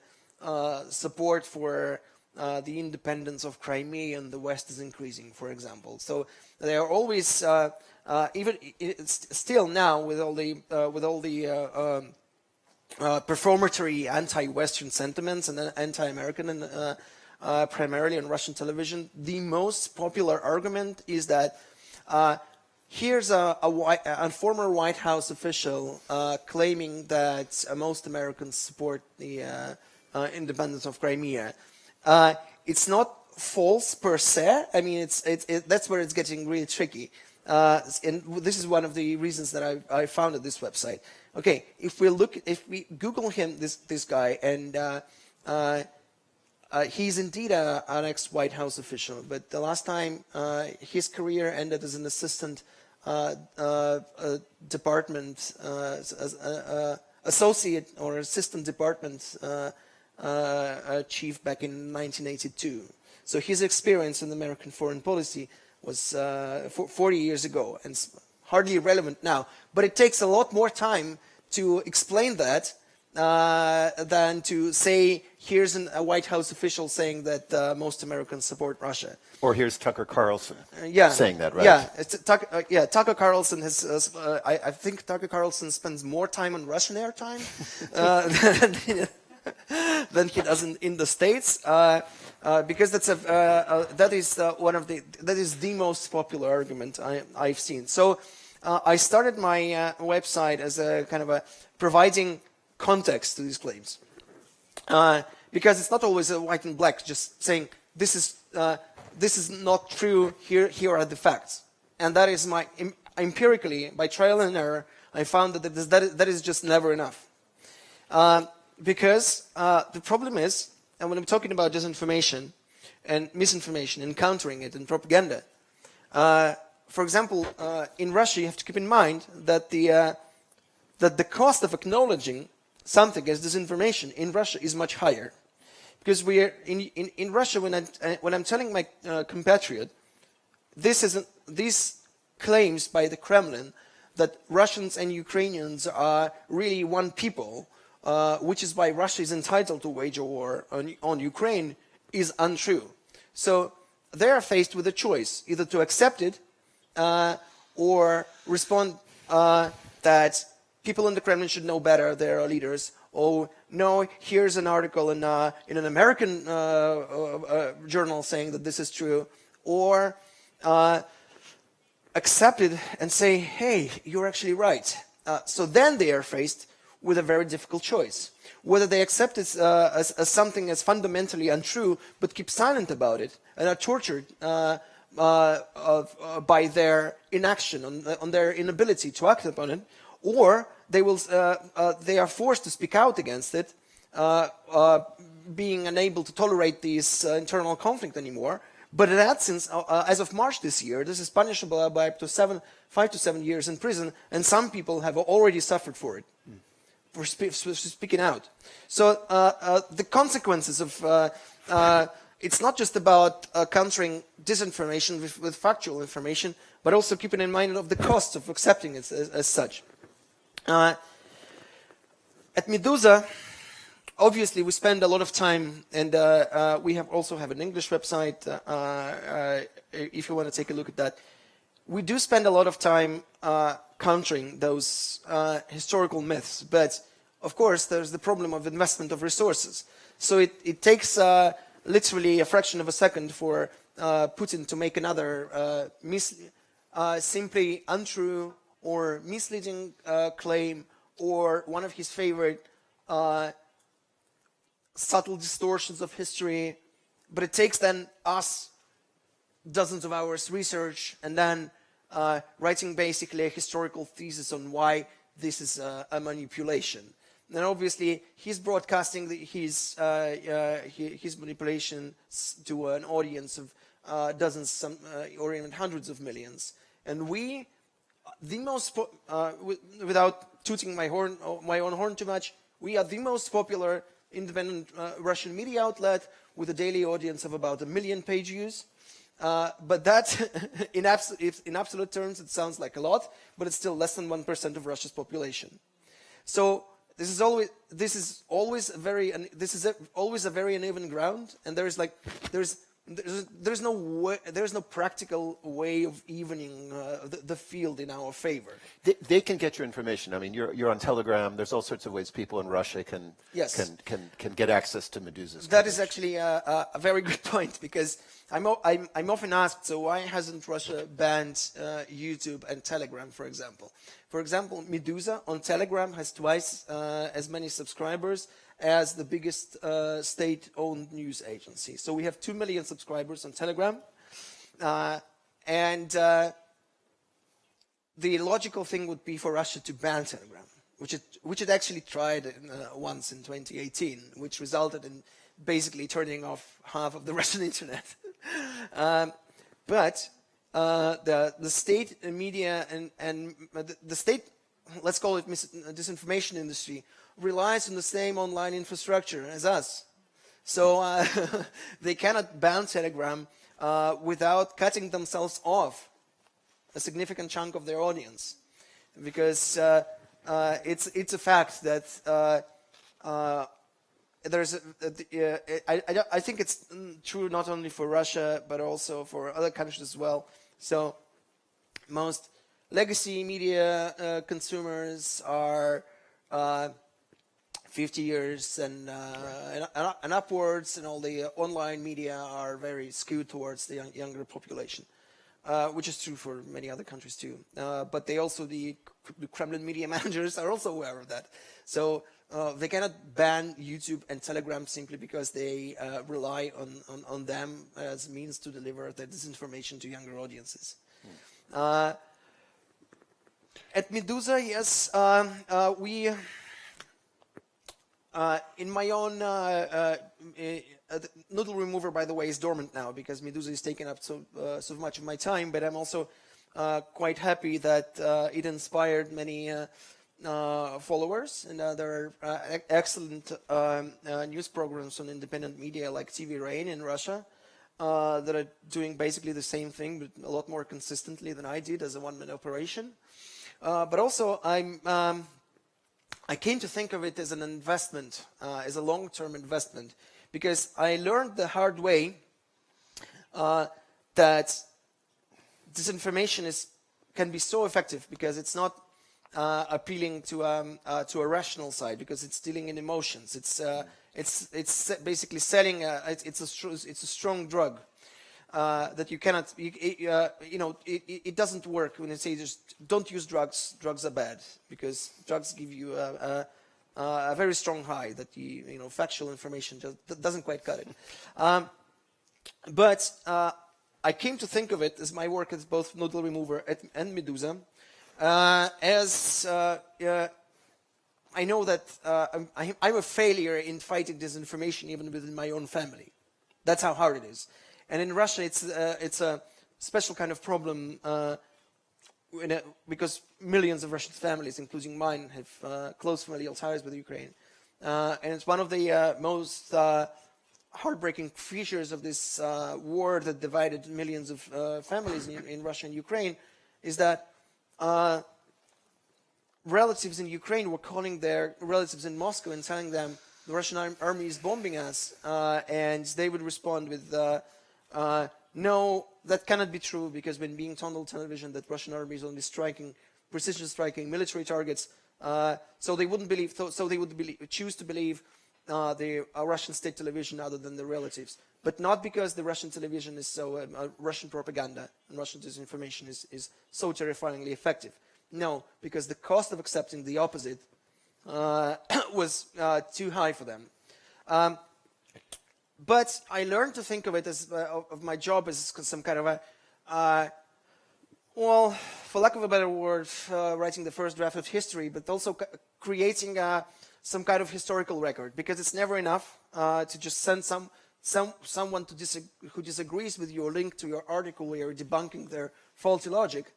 support for the independence of Crimea in the West is increasing, for example. So they are always, even still now, with all the performatory anti-Western sentiments and anti-American and primarily on Russian television, the most popular argument is that here's a former White House official claiming that most Americans support the independence of Crimea. It's not false per se. I mean, that's where it's getting really tricky. And this is one of the reasons that I founded this website. Okay, if we Google him, this guy, and he's indeed an ex-White House official, but the last time his career ended as an assistant department, associate or assistant department chief back in 1982. So his experience in American foreign policy was 40 years ago and hardly relevant now. But it takes a lot more time to explain that than to say, here's a White House official saying that most Americans support Russia. Or here's Tucker Carlson saying that, right? Yeah, Tucker Carlson has, I think Tucker Carlson spends more time on Russian airtime than he does in the States, because that is the most popular argument I've seen. So I started my website as a kind of a providing context to these claims, because it's not always a white and black, just saying this is not true. Here are the facts, and that is my empirically, by trial and error, I found that is just never enough. Because the problem is, and when I'm talking about disinformation and misinformation and countering it and propaganda, for example, in Russia, you have to keep in mind that the cost of acknowledging something as disinformation in Russia is much higher, because we are in Russia. When I'm telling my compatriot, these claims by the Kremlin that Russians and Ukrainians are really one people, which is why Russia is entitled to wage a war on Ukraine, is untrue. So they are faced with a choice, either to accept it or respond that people in the Kremlin should know better, they are leaders, or no, here's an article in an American journal saying that this is true, or accept it and say, hey, you're actually right. So then they are faced with a very difficult choice. Whether they accept it as something as fundamentally untrue, but keep silent about it, and are tortured by their inaction, on their inability to act upon it, or they are forced to speak out against it, being unable to tolerate this internal conflict anymore. But in that sense, as of March this year, this is punishable by up to 5 to 7 years in prison, and some people have already suffered for it, for speaking out. So the consequences of it's not just about countering disinformation with factual information, but also keeping in mind of the costs of accepting it as such. At Medusa, obviously, we spend a lot of time, and we also have an English website, if you want to take a look at that. We do spend a lot of time countering those historical myths, but of course there's the problem of investment of resources. So it takes literally a fraction of a second for Putin to make another simply untrue or misleading claim, or one of his favorite subtle distortions of history. But it takes then us dozens of hours research and then writing basically a historical thesis on why this is a manipulation. And obviously he's broadcasting his manipulation to an audience of dozens or even hundreds of millions. And we, without tooting my own horn too much, we are the most popular independent Russian media outlet with a daily audience of about 1 million page views. But that, in absolute terms, it sounds like a lot, but it's still less than 1% of Russia's population. So this is always a very uneven ground, and there's no practical way of evening the field in our favor. They can get your information. I mean, you're on Telegram. There's all sorts of ways people in Russia can get access to Medusa's. That is actually a very good point, because I'm often asked, so why hasn't Russia banned YouTube and Telegram, for example? For example, Medusa on Telegram has twice as many subscribers as the biggest state-owned news agency. So we have 2 million subscribers on Telegram, and the logical thing would be for Russia to ban Telegram, which it actually tried once in 2018, which resulted in basically turning off half of the Russian internet. But the state media and the state, let's call it disinformation industry, relies on the same online infrastructure as us. So they cannot ban Telegram without cutting themselves off a significant chunk of their audience, because it's a fact that I think it's true not only for Russia but also for other countries as well. So most legacy media consumers are 50 years and upwards, and all the online media are very skewed towards the younger population, which is true for many other countries too. But they also, the Kremlin media managers are also aware of that. So they cannot ban YouTube and Telegram simply because they rely on them as means to deliver the disinformation to younger audiences. At Medusa, yes, we, in my own, noodle remover, by the way, is dormant now because Medusa is taking up so much of my time, but I'm also quite happy that it inspired many followers, and there are excellent news programs on independent media like TV Rain in Russia that are doing basically the same thing, but a lot more consistently than I did as a one-man operation. But also, I came to think of it as an investment, as a long-term investment, because I learned the hard way that disinformation can be so effective because it's not appealing to a rational side, because it's dealing in emotions. It's basically selling. It's a strong drug. That you cannot, it doesn't work when you say just don't use drugs. Drugs are bad because drugs give you a very strong high that factual information just doesn't quite cut it. But I came to think of it as my work as both noodle remover and Medusa, as I know that I'm a failure in fighting disinformation even within my own family. That's how hard it is. And in Russia, it's a special kind of problem because millions of Russian families, including mine, have close familial ties with Ukraine. And it's one of the most heartbreaking features of this war that divided millions of families in Russia and Ukraine, is that relatives in Ukraine were calling their relatives in Moscow and telling them the Russian army is bombing us, and they would respond with no, that cannot be true, because when being told on television that Russian army is only precision striking military targets, so they wouldn't believe, so they would choose to believe the Russian state television other than the relatives. But not because the Russian television is so, Russian propaganda and Russian disinformation is so terrifyingly effective. No, because the cost of accepting the opposite was too high for them. But I learned to think of it as of my job as some kind of a, well, for lack of a better word, writing the first draft of history, but also creating some kind of historical record, because it's never enough to just send someone who disagrees with your link to your article where you're debunking their faulty logic,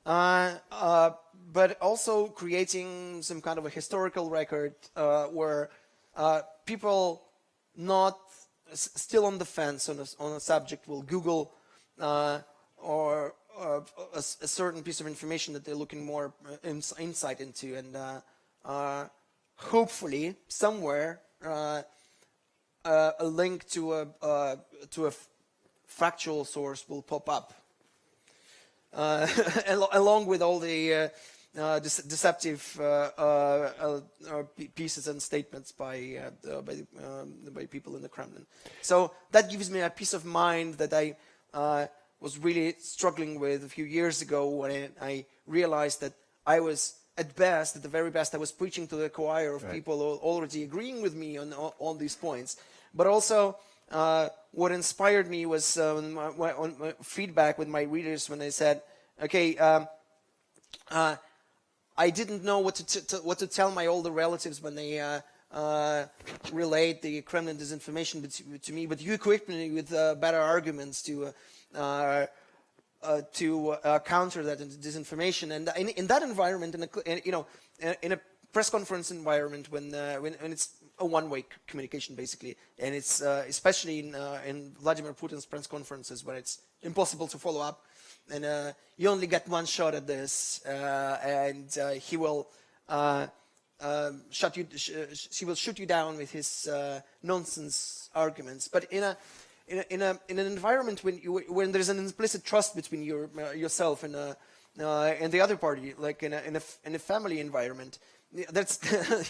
but also creating some kind of a historical record where people not still on the fence on a subject will Google or a certain piece of information that they're looking more insight into, and hopefully somewhere a link to a factual source will pop up, along with all the deceptive pieces and statements by people in the Kremlin. So that gives me a peace of mind that I was really struggling with a few years ago, when I realized that I was, at best, at the very best, I was preaching to the choir of people already agreeing with me on these points. But also, what inspired me was my feedback with my readers when they said, okay, I didn't know what to tell my older relatives when they relayed the Kremlin disinformation to me, but you equipped me with better arguments to counter that disinformation. And in that environment, in a press conference environment, when it's a one-way communication basically, and it's especially in Vladimir Putin's press conferences, where it's impossible to follow up, and you only get one shot at this, and he will shoot you down with his nonsense arguments. But in an environment when there's an implicit trust between yourself and the other party, like in a family environment, Yeah, that's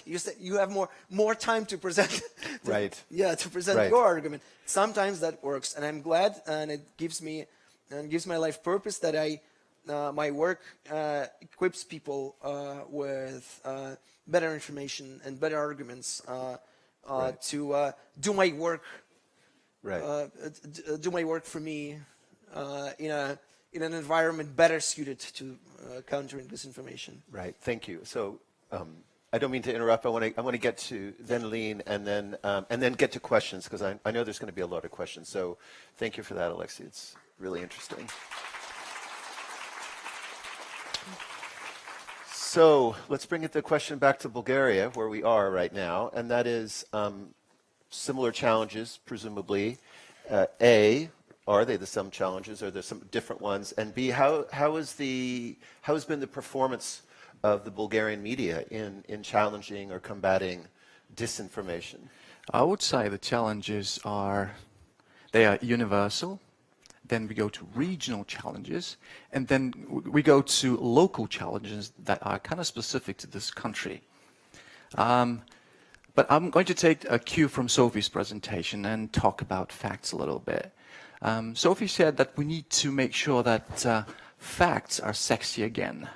you said you have more time to present. Right. Yeah, to present Right. your argument. Sometimes that works, and I'm glad, and it gives my life purpose that my work equips people with better information and better arguments to do my work. Right. Do my work for me in an environment better suited to countering disinformation. Right. Thank you. So I don't mean to interrupt. I want to get to then Lean and then get to questions, because I know there's going to be a lot of questions. So thank you for that, Alexei. It's really interesting. So let's bring the question back to Bulgaria, where we are right now, and that is similar challenges, presumably. A, are they the same challenges? Are there some different ones? And B, how has been the performance of the Bulgarian media in challenging or combating disinformation? I would say the challenges they are universal. Then we go to regional challenges, and then we go to local challenges that are kind of specific to this country. But I'm going to take a cue from Sophie's presentation and talk about facts a little bit. Sophie said that we need to make sure that facts are sexy again.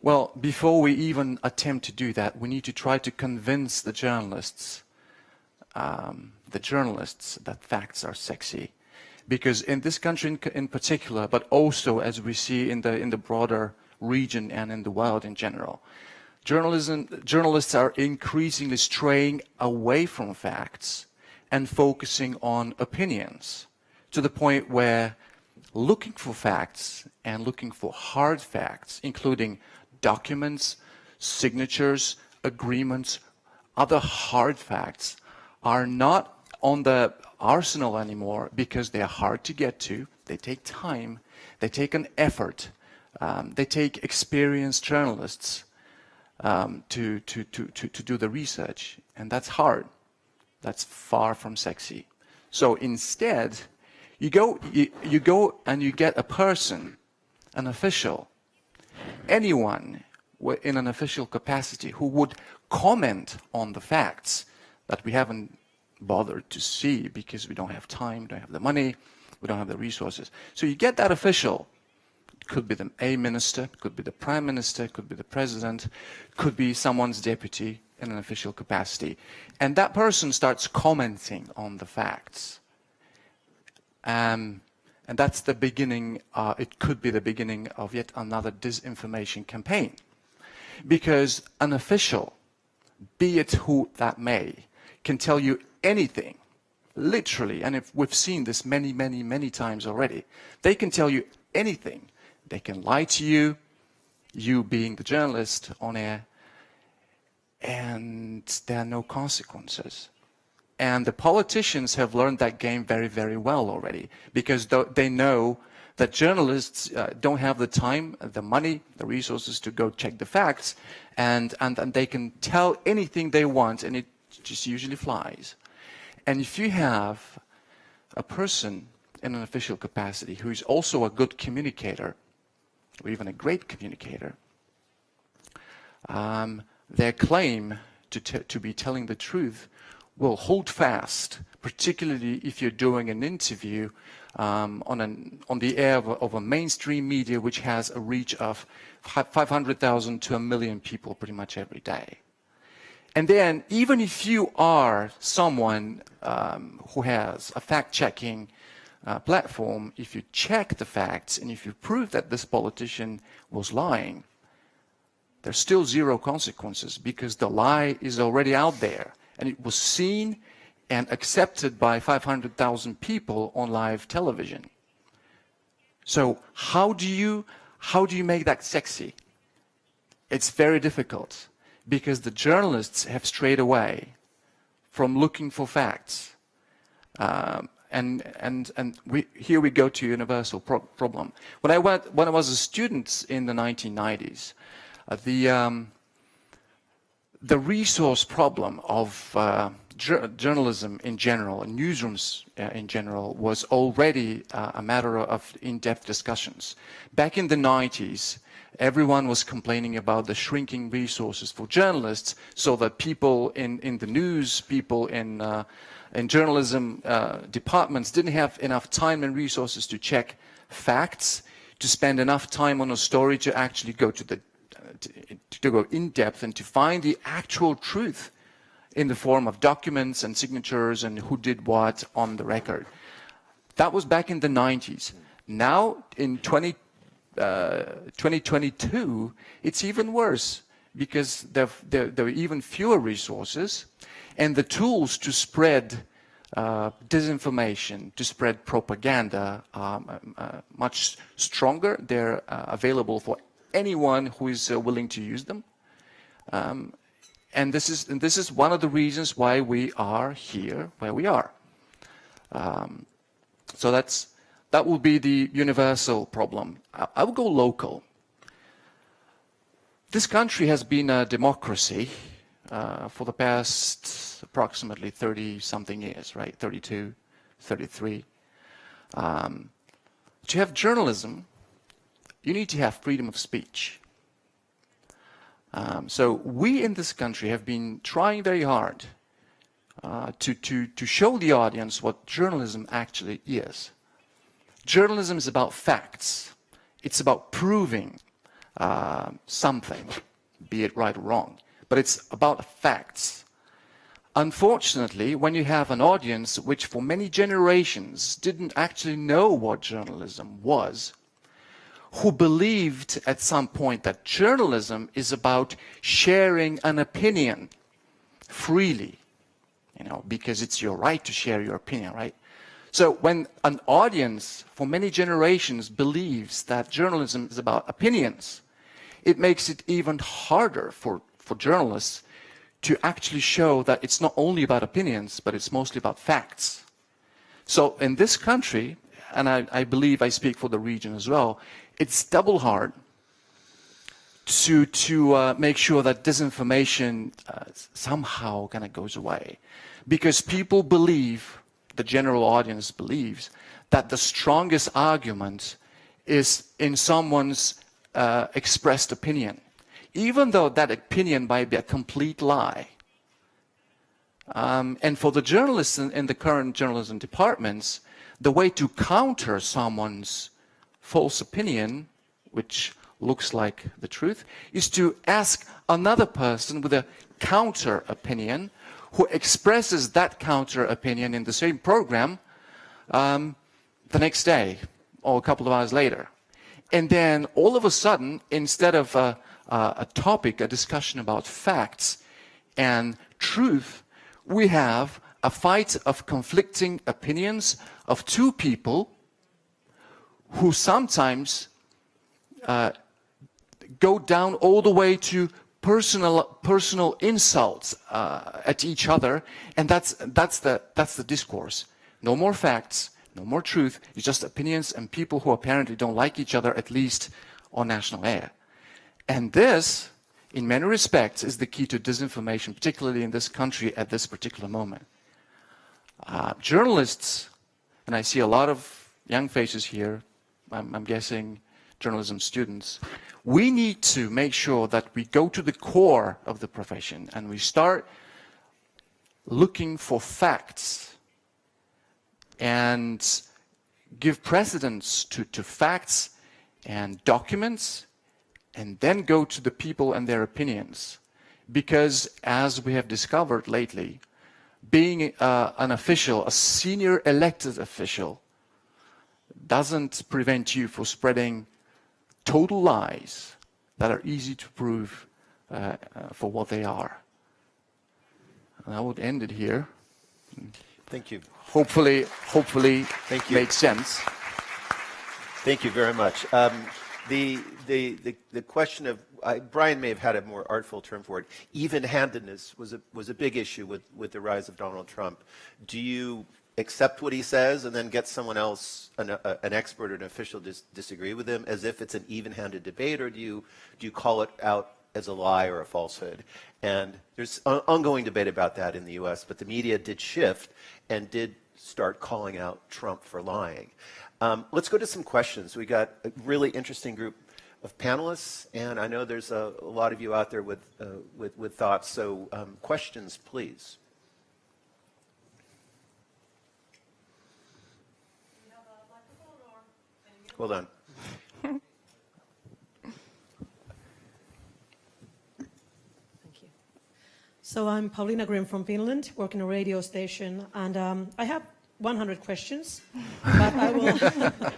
Well, before we even attempt to do that, we need to try to convince the journalists that facts are sexy. Because in this country in particular, but also as we see in the broader region and in the world in general, journalists are increasingly straying away from facts and focusing on opinions, to the point where looking for facts and looking for hard facts, including documents, signatures, agreements, other hard facts, are not on the arsenal anymore, because they are hard to get to, they take time, they take an effort, they take experienced journalists to do the research, and that's hard. That's far from sexy. So instead, you go and you get a person, an official, anyone in an official capacity who would comment on the facts that we haven't bothered to see because we don't have time, don't have the money, we don't have the resources. So you get that official. It could be a minister, could be the prime minister, could be the president, could be someone's deputy in an official capacity. And that person starts commenting on the facts. And that's the beginning, it could be the beginning of yet another disinformation campaign. Because an official, be it who that may, can tell you anything, literally, and if we've seen this many, many, many times already. They can tell you anything. They can lie to you, you being the journalist on air, and there are no consequences. And the politicians have learned that game very, very well already, because they know that journalists don't have the time, the money, the resources to go check the facts, and they can tell anything they want, and it just usually flies. And if you have a person in an official capacity who is also a good communicator, or even a great communicator, their claim to be telling the truth will hold fast, particularly if you're doing an interview on the air of a mainstream media which has a reach of 500,000 to 1 million people pretty much every day. And then, even if you are someone who has a fact-checking platform, if you check the facts and if you prove that this politician was lying, there's still zero consequences, because the lie is already out there and it was seen and accepted by 500,000 people on live television. So how do you make that sexy? It's very difficult, because the journalists have strayed away from looking for facts. Here we go to a universal problem. When I was a student in the 1990s, the resource problem of journalism in general, and newsrooms in general, was already a matter of in-depth discussions. Back in the 90s, everyone was complaining about the shrinking resources for journalists, so that people in the news, people in journalism departments didn't have enough time and resources to check facts, to spend enough time on a story, to actually go to go in depth and to find the actual truth in the form of documents and signatures and who did what on the record. That was back in the 90s. Now, in 2022, it's even worse, because there are even fewer resources, and the tools to spread disinformation, to spread propaganda are much stronger. They're available for anyone who is willing to use them. And this is one of the reasons why we are here where we are. So that will be the universal problem. I will go local. This country has been a democracy for the past approximately 30-something years, right? 32, 33. To have journalism, you need to have freedom of speech. So we in this country have been trying very hard to show the audience what journalism actually is. Journalism is about facts. It's about proving something, be it right or wrong, but it's about facts. Unfortunately, when you have an audience which for many generations didn't actually know what journalism was, who believed at some point that journalism is about sharing an opinion freely, because it's your right to share your opinion, right? So when an audience for many generations believes that journalism is about opinions, it makes it even harder for journalists to actually show that it's not only about opinions, but it's mostly about facts. So in this country, and I believe I speak for the region as well, it's double hard to make sure that disinformation somehow kind of goes away. Because people believe, the general audience believes, that the strongest argument is in someone's expressed opinion, even though that opinion might be a complete lie. And for the journalists in the current journalism departments, the way to counter someone's false opinion, which looks like the truth, is to ask another person with a counter opinion who expresses that counter opinion in the same program the next day or a couple of hours later. And then all of a sudden, instead of a topic, a discussion about facts and truth, we have a fight of conflicting opinions of two people who sometimes go down all the way to personal insults at each other, and that's the discourse. No more facts, no more truth. It's just opinions and people who apparently don't like each other, at least on national air. And this, in many respects, is the key to disinformation, particularly in this country at this particular moment. Journalists, and I see a lot of young faces here, I'm guessing journalism students, we need to make sure that we go to the core of the profession and we start looking for facts and give precedence to facts and documents, and then go to the people and their opinions. Because as we have discovered lately, being an official, a senior elected official, doesn't prevent you from spreading total lies that are easy to prove for what they are. And I would end it here. Thank you. Hopefully Thank you. makes sense. Thank you very much. The question of, Brian may have had a more artful term for it, even-handedness was a big issue with the rise of Donald Trump. Do you accept what he says and then get someone else, an expert or an official, disagree with him as if it's an even-handed debate, or do you call it out as a lie or a falsehood? And there's ongoing debate about that in the US, but the media did shift and did start calling out Trump for lying. Let's go to some questions. We got a really interesting group panelists, and I know there's a lot of you out there with thoughts. So questions, please. Hold on. So I'm Paulina Grimm from Finland, working a radio station, and I have 100 questions, but I will.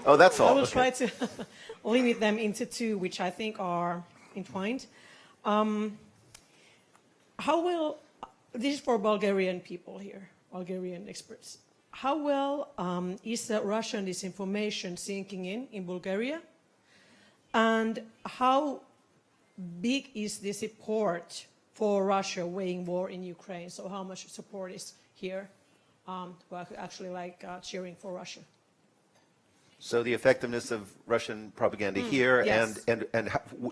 Oh, that's all. I will Okay. try to limit them into two, which I think are entwined. How will this is for Bulgarian people here, Bulgarian experts? How well is the Russian disinformation sinking in Bulgaria, and how big is the support for Russia waging war in Ukraine? So how much support is here, actually cheering for Russia? So the effectiveness of Russian propaganda here, yes. and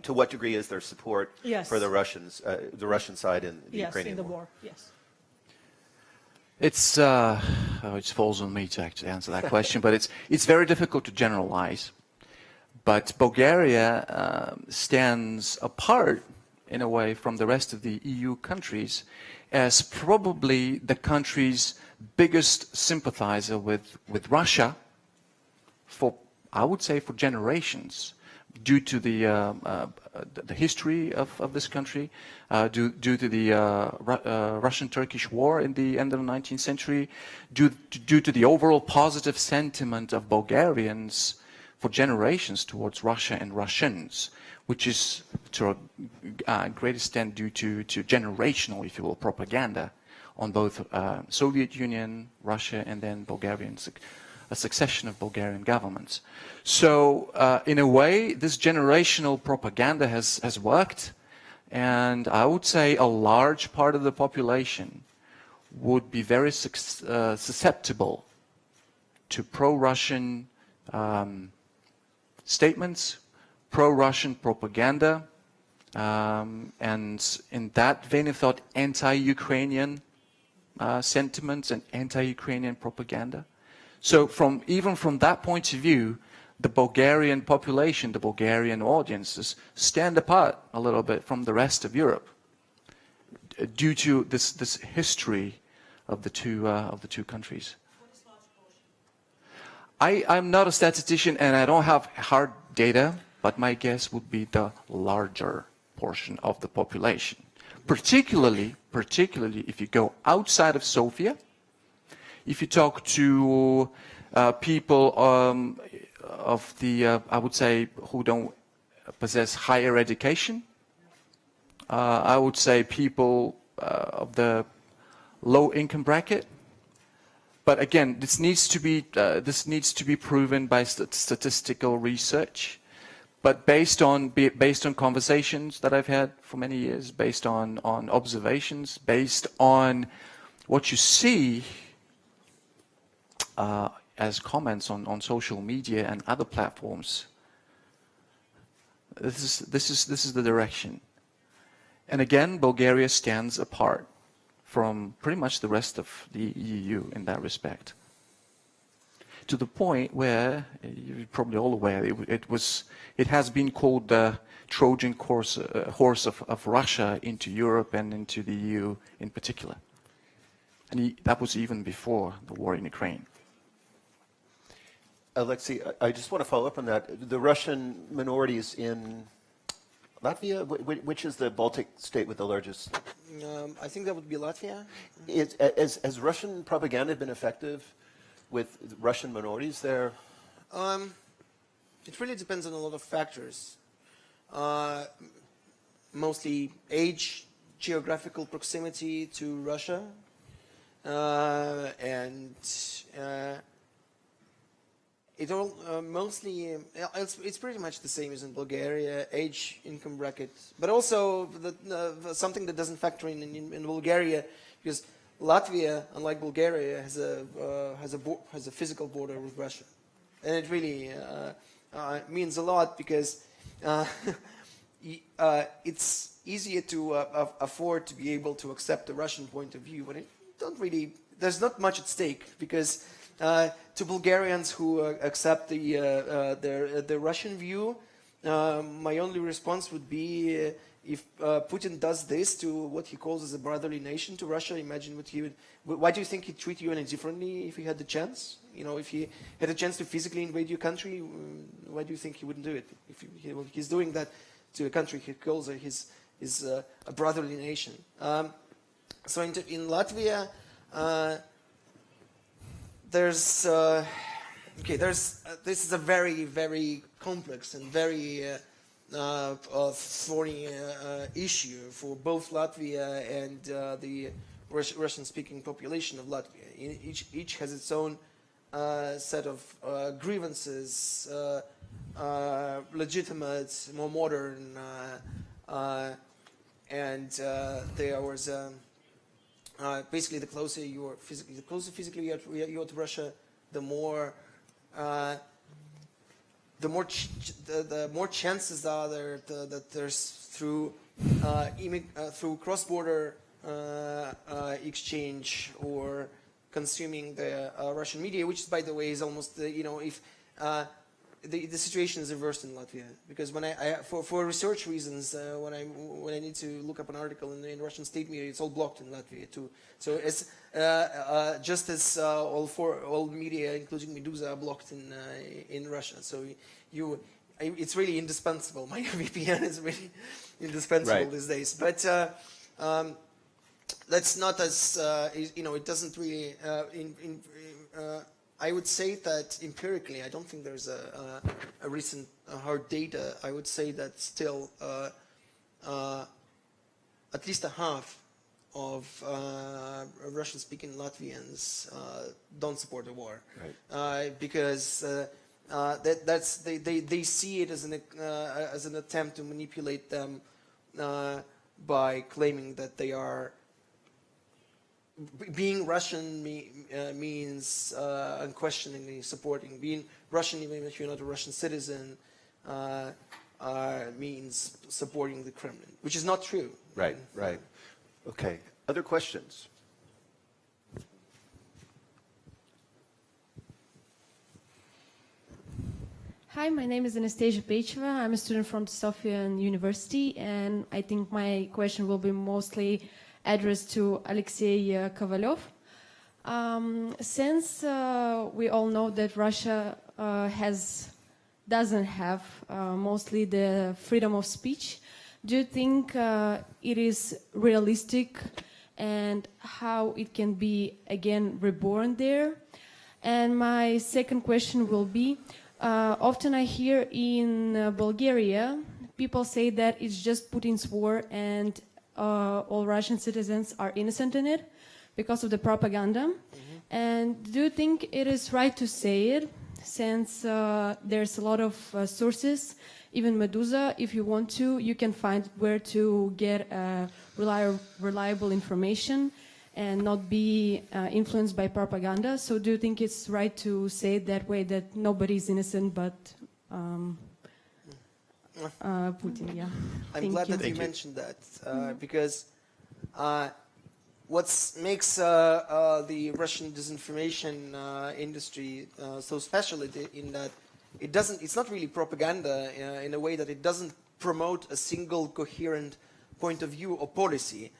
to what degree is there support Yes. for the Russians, the Russian side in the Yes, Ukrainian in the war? war, yes. It falls on me to actually answer that question, but it's very difficult to generalize. But Bulgaria stands apart in a way from the rest of the EU countries as probably the country's biggest sympathizer with Russia for, I would say, for generations, due to the history of this country, due to the Russian-Turkish War in the end of the 19th century, due to the overall positive sentiment of Bulgarians for generations towards Russia and Russians, which is to a great extent due to generational, if you will, propaganda on both Soviet Union, Russia, and then a succession of Bulgarian governments. So in a way, this generational propaganda has worked, and I would say a large part of the population would be very susceptible to pro-Russian statements, pro-Russian propaganda, and in that vein of thought, anti-Ukrainian sentiments and anti-Ukrainian propaganda. So even from that point of view, the Bulgarian population, the Bulgarian audiences stand apart a little bit from the rest of Europe due to this history of the two countries. I'm not a statistician and I don't have hard data, but my guess would be the larger portion of the population. Particularly if you go outside of Sofia, if you talk to people of the, I would say, who don't possess higher education, I would say people of the low income bracket. But again, this needs to be proven by statistical research. But based on conversations that I've had for many years, based on observations, based on what you see as comments on social media and other platforms, this is the direction. And again, Bulgaria stands apart from pretty much the rest of the EU in that respect. To the point where, you're probably all aware, it has been called the Trojan horse of Russia into Europe and into the EU in particular. And that was even before the war in Ukraine. Alexei, I just want to follow up on that. The Russian minorities in Latvia, which is the Baltic state with the largest? I think that would be Latvia. Has Russian propaganda been effective with Russian minorities there? It really depends on a lot of factors. Mostly age, geographical proximity to Russia, and it all mostly it's pretty much the same as in Bulgaria: age, income bracket, but also something that doesn't factor in Bulgaria, because Latvia, unlike Bulgaria, has a physical border with Russia, and it really means a lot because it's easier to afford to be able to accept the Russian point of view, but there's not much at stake, because to Bulgarians who accept the Russian view, my only response would be if Putin does this to what he calls as a brotherly nation to Russia, imagine what he would. Why do you think he'd treat you any differently if he had the chance? You know, if he had a chance to physically invade your country, why do you think he wouldn't do it? If he's doing that to a country he calls a brotherly nation. So in Latvia, this is a very, very complex and very thorny issue for both Latvia and the Russian-speaking population of Latvia. Each has its own set of grievances, legitimate, more modern, and there was basically the closer physically you are to Russia, the more chances are there that there's through cross-border exchange or consuming the Russian media, which by the way is almost if the situation is reversed in Latvia, because when for research reasons when I need to look up an article in Russian state media, it's all blocked in Latvia too. So it's just as all media, including Medusa, are blocked in Russia. So it's really indispensable. My VPN is really indispensable these days. But that's not as it doesn't really. I would say that empirically, I don't think there's a recent hard data. I would say that still at least a half of Russian-speaking Latvians don't support the war, because they see it as an attempt to manipulate them by claiming that they are. Being Russian means unquestioningly supporting. Being Russian, even if you're not a Russian citizen, means supporting the Kremlin, which is not true. Right, right. Okay. Other questions? Hi, my name is Anastasia Pecheva. I'm a student from Sofia University, and I think my question will be mostly addressed to Alexei Kovalyov. Since we all know that Russia doesn't have mostly the freedom of speech, do you think it is realistic, and how it can be again reborn there? And my second question will be, often I hear in Bulgaria, people say that it's just Putin's war and all Russian citizens are innocent in it because of the propaganda. And do you think it is right to say it, since there's a lot of sources, even Medusa, if you want to, you can find where to get reliable information and not be influenced by propaganda. So do you think it's right to say it that way, that nobody's innocent but Putin? Yeah. I'm glad that you mentioned that, because what makes the Russian disinformation industry so special in that it's not really propaganda in a way that it doesn't promote a single coherent point of view or policy.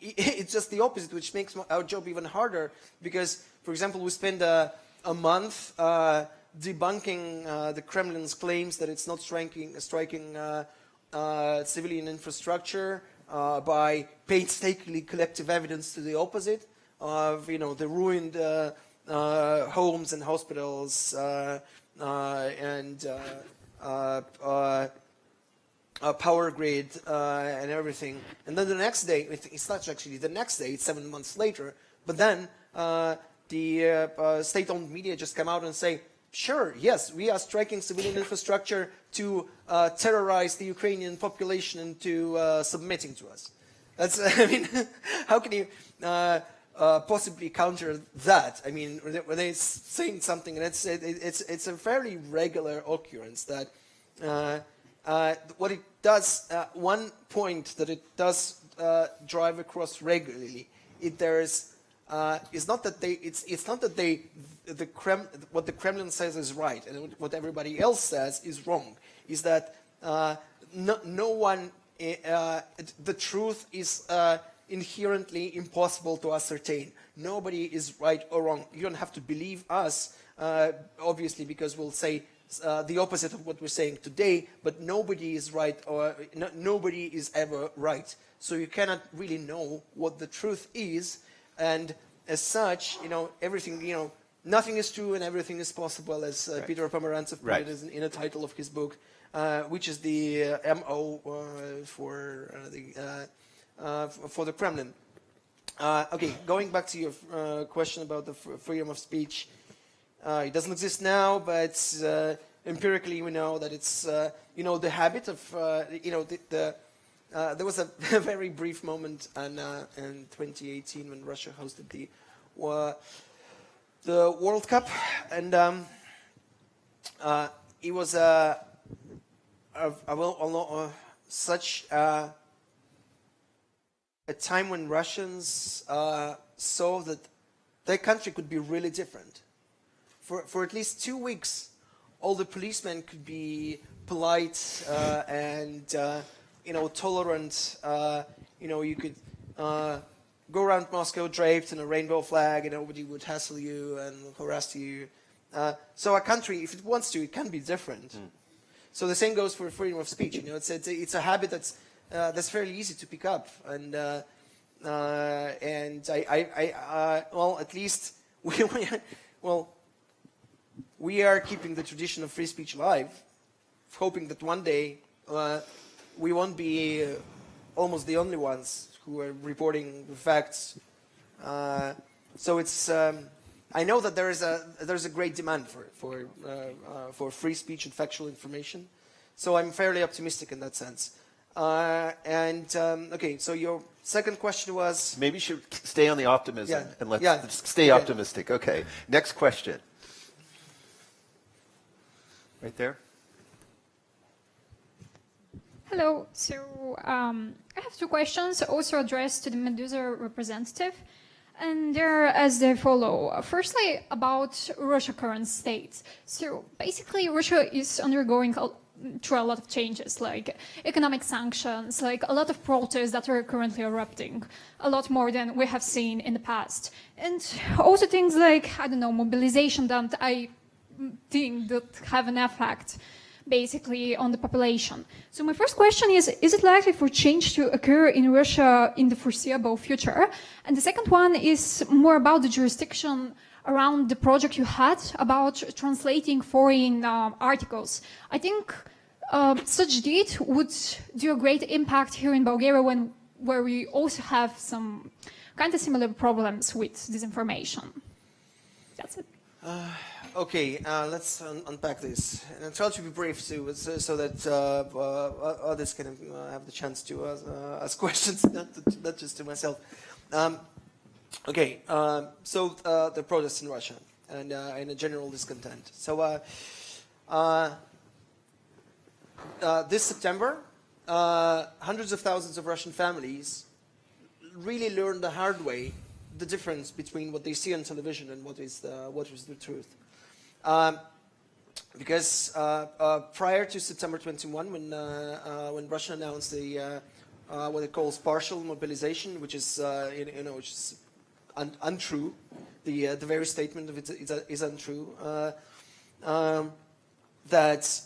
It's just the opposite, which makes our job even harder, because, for example, we spend a month debunking the Kremlin's claims that it's not striking civilian infrastructure by painstakingly collective evidence to the opposite of the ruined homes and hospitals and power grid and everything. And then the next day, it's not actually the next day, it's 7 months later, but then the state-owned media just come out and say, sure, yes, we are striking civilian infrastructure to terrorize the Ukrainian population into submitting to us. That's, I mean, how can you possibly counter that? I mean, when they're saying something, and it's a fairly regular occurrence that what it does, one point that it does drive across regularly, there's is not that it's not that what the Kremlin says is right and what everybody else says is wrong. Is that no one, the truth is inherently impossible to ascertain. Nobody is right or wrong. You don't have to believe us, obviously, because we'll say the opposite of what we're saying today, but nobody is right, or nobody is ever right. So you cannot really know what the truth is, and as such, everything, nothing is true and everything is possible, as Peter Pomerantsev put it in a title of his book, which is the MO for the Kremlin. Okay, going back to your question about the freedom of speech, it doesn't exist now, but empirically we know that it's, the habit of, there was a very brief moment in 2018 when Russia hosted the World Cup, and it was such a time when Russians saw that their country could be really different. For at least 2 weeks, all the policemen could be polite and tolerant. You could go around Moscow draped in a rainbow flag, and nobody would hassle you and harass you. So a country, if it wants to, it can be different. So the same goes for freedom of speech. It's a habit that's fairly easy to pick up, and well, at least we are keeping the tradition of free speech alive, hoping that one day we won't be almost the only ones who are reporting the facts. So it's I know that there's a great demand for free speech and factual information. So I'm fairly optimistic in that sense. Okay, so your second question was... Maybe you should stay on the optimism and let's stay optimistic. Okay, next question. Right there. Hello. So I have two questions, also addressed to the Medusa representative, and they're as they follow. Firstly, about Russia's current state. So basically, Russia is undergoing through a lot of changes, like economic sanctions, like a lot of protests that are currently erupting, a lot more than we have seen in the past, and also things like, I don't know, mobilization that I think that have an effect basically on the population. So my first question is it likely for change to occur in Russia in the foreseeable future? And the second one is more about the jurisdiction around the project you had about translating foreign articles. I think such deed would do a great impact here in Bulgaria where we also have some kind of similar problems with disinformation. That's it. Okay, let's unpack this. And I'll try to be brief too, so that others can have the chance to ask questions, not just to myself. Okay, so the protests in Russia and a general discontent. So this September, hundreds of thousands of Russian families really learned the hard way the difference between what they see on television and what is the truth. Because prior to September 21, when Russia announced the what it calls partial mobilization, which is which is untrue, the very statement of it is untrue. That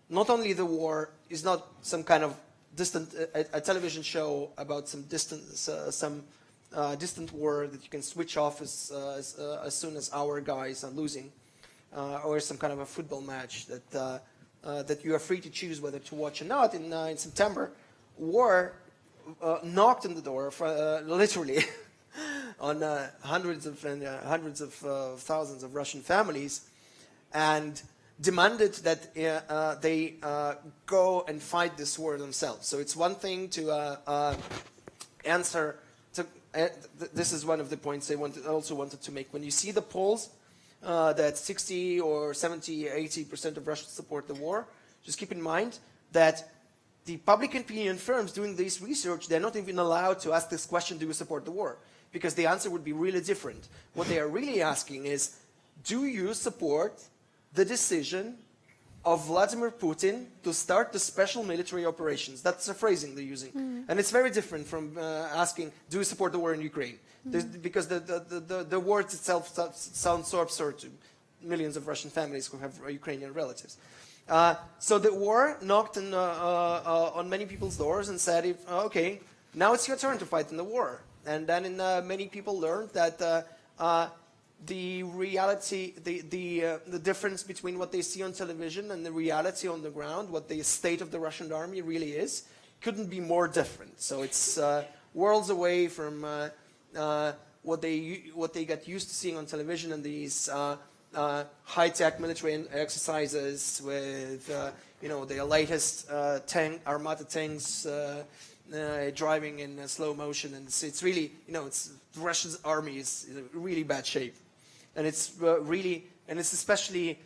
not only the war is not some kind of distant a television show about some distant war that you can switch off as soon as our guys are losing. Or some kind of a football match that you are free to choose whether to watch or not. In September, war knocked on the door, literally, on hundreds of thousands of Russian families, and demanded that they go and fight this war themselves. So it's one thing to answer. This is one of the points they also wanted to make. When you see the polls. That 60 or 70, 80% of Russians support the war. Just keep in mind that the public opinion firms doing this research, they're not even allowed to ask this question, do you support the war? because the answer would be really different. What they are really asking is, do you support the decision of Vladimir Putin to start the special military operations? That's the phrasing they're using. And it's very different from asking, do you support the war in Ukraine? Because the word itself sounds so absurd to millions of Russian families who have Ukrainian relatives. So the war knocked on many people's doors and said, okay, now it's your turn to fight in the war. And then many people learned that the reality, the difference between what they see on television and the reality on the ground, what the state of the Russian army really is, couldn't be more different. So it's worlds away from what they get used to seeing on television and these high-tech military exercises with the latest Armata tanks driving in slow motion, and it's really the Russian army is in really bad shape, and it's especially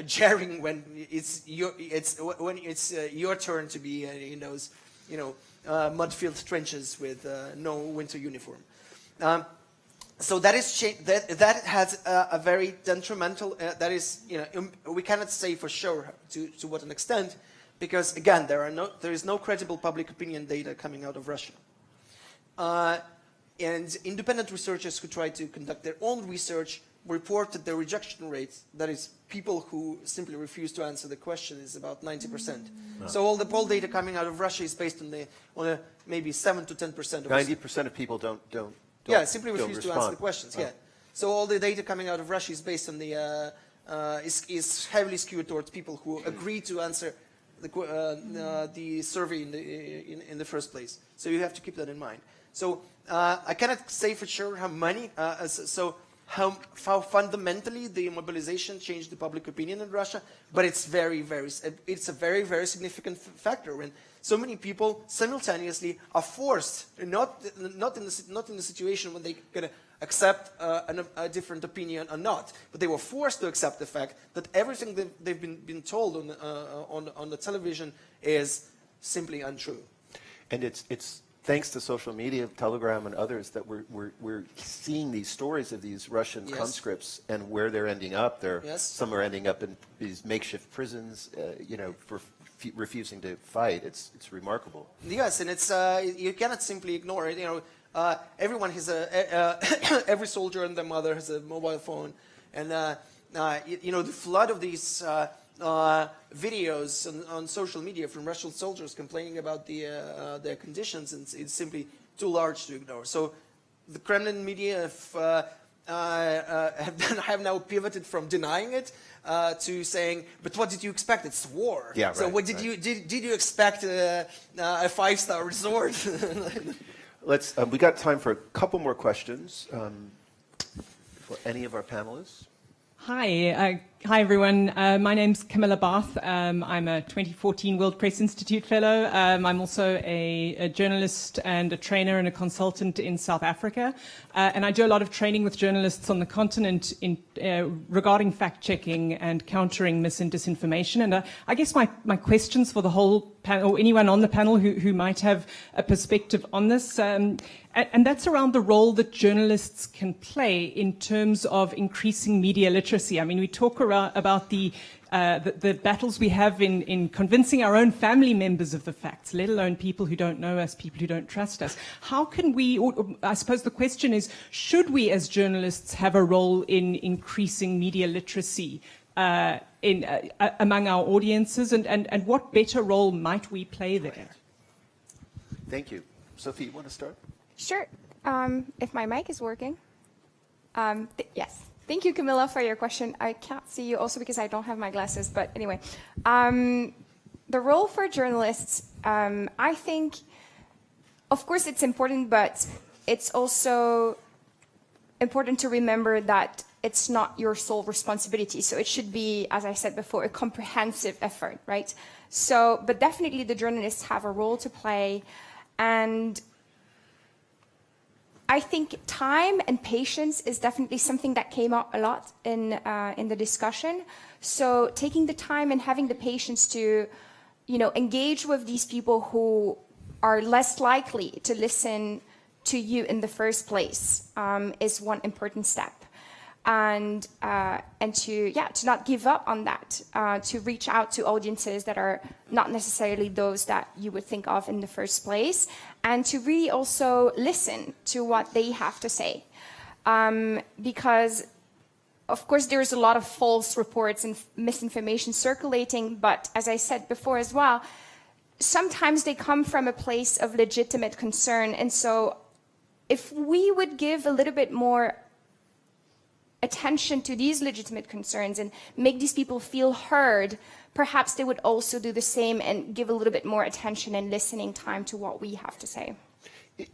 jarring when it's your turn to be in those mud-filled trenches with no winter uniform. So that is that has a very detrimental. That is, we cannot say for sure to what an extent, because again, there is no credible public opinion data coming out of Russia, and independent researchers who try to conduct their own research report that the rejection rate, that is, people who simply refuse to answer the question, is about 90%. So all the poll data coming out of Russia is based on maybe 7 to 10% of 90% of people don't simply refuse to answer the questions. Yeah. So all the data coming out of Russia is based on the is heavily skewed towards people who agree to answer the survey in the first place. So you have to keep that in mind. So I cannot say for sure how many. How fundamentally the mobilization changed the public opinion in Russia, but it's a very, very significant factor when so many people simultaneously are forced, not in the situation when they can accept a different opinion or not, but they were forced to accept the fact that everything they've been told on the television is simply untrue. And it's thanks to social media, Telegram and others, that we're seeing these stories of these Russian conscripts and where they're ending up. Some are ending up in these makeshift prisons, for refusing to fight. It's remarkable. Yes, and it's you cannot simply ignore it. Everyone has every soldier and their mother has a mobile phone, and the flood of these videos on social media from Russian soldiers complaining about their conditions, and it's simply too large to ignore. So the Kremlin media have now pivoted from denying it to saying, "But what did you expect? It's war." Yeah, so right, what did you expect a 5-star resort? We got time for a couple more questions for any of our panelists. Hi everyone. My name's Camilla Barth. I'm a 2014 World Press Institute Fellow. I'm also a journalist and a trainer and a consultant in South Africa. And I do a lot of training with journalists on the continent regarding fact-checking and countering mis and disinformation. And I guess my questions for the whole panel, or anyone on the panel who might have a perspective on this, and that's around the role that journalists can play in terms of increasing media literacy. I mean, we talk about the battles we have in convincing our own family members of the facts, let alone people who don't know us, people who don't trust us. How can we, or I suppose the question is, should we as journalists have a role in increasing media literacy among our audiences, and what better role might we play there? Thank you. Sophie, you want to start? Sure. If my mic is working. Yes. Thank you, Camilla, for your question. I can't see you also because I don't have my glasses, but anyway. The role for journalists, I think, of course it's important, but it's also important to remember that it's not your sole responsibility. So it should be, as I said before, a comprehensive effort, right? So, but definitely the journalists have a role to play, and I think time and patience is definitely something that came up a lot in the discussion. So taking the time and having the patience to, engage with these people who are less likely to listen to you in the first place is one important step. And to not give up on that, to reach out to audiences that are not necessarily those that you would think of in the first place, and to really also listen to what they have to say. Because, of course, there's a lot of false reports and misinformation circulating, but as I said before as well, sometimes they come from a place of legitimate concern. And so if we would give a little bit more attention to these legitimate concerns and make these people feel heard, perhaps they would also do the same and give a little bit more attention and listening time to what we have to say.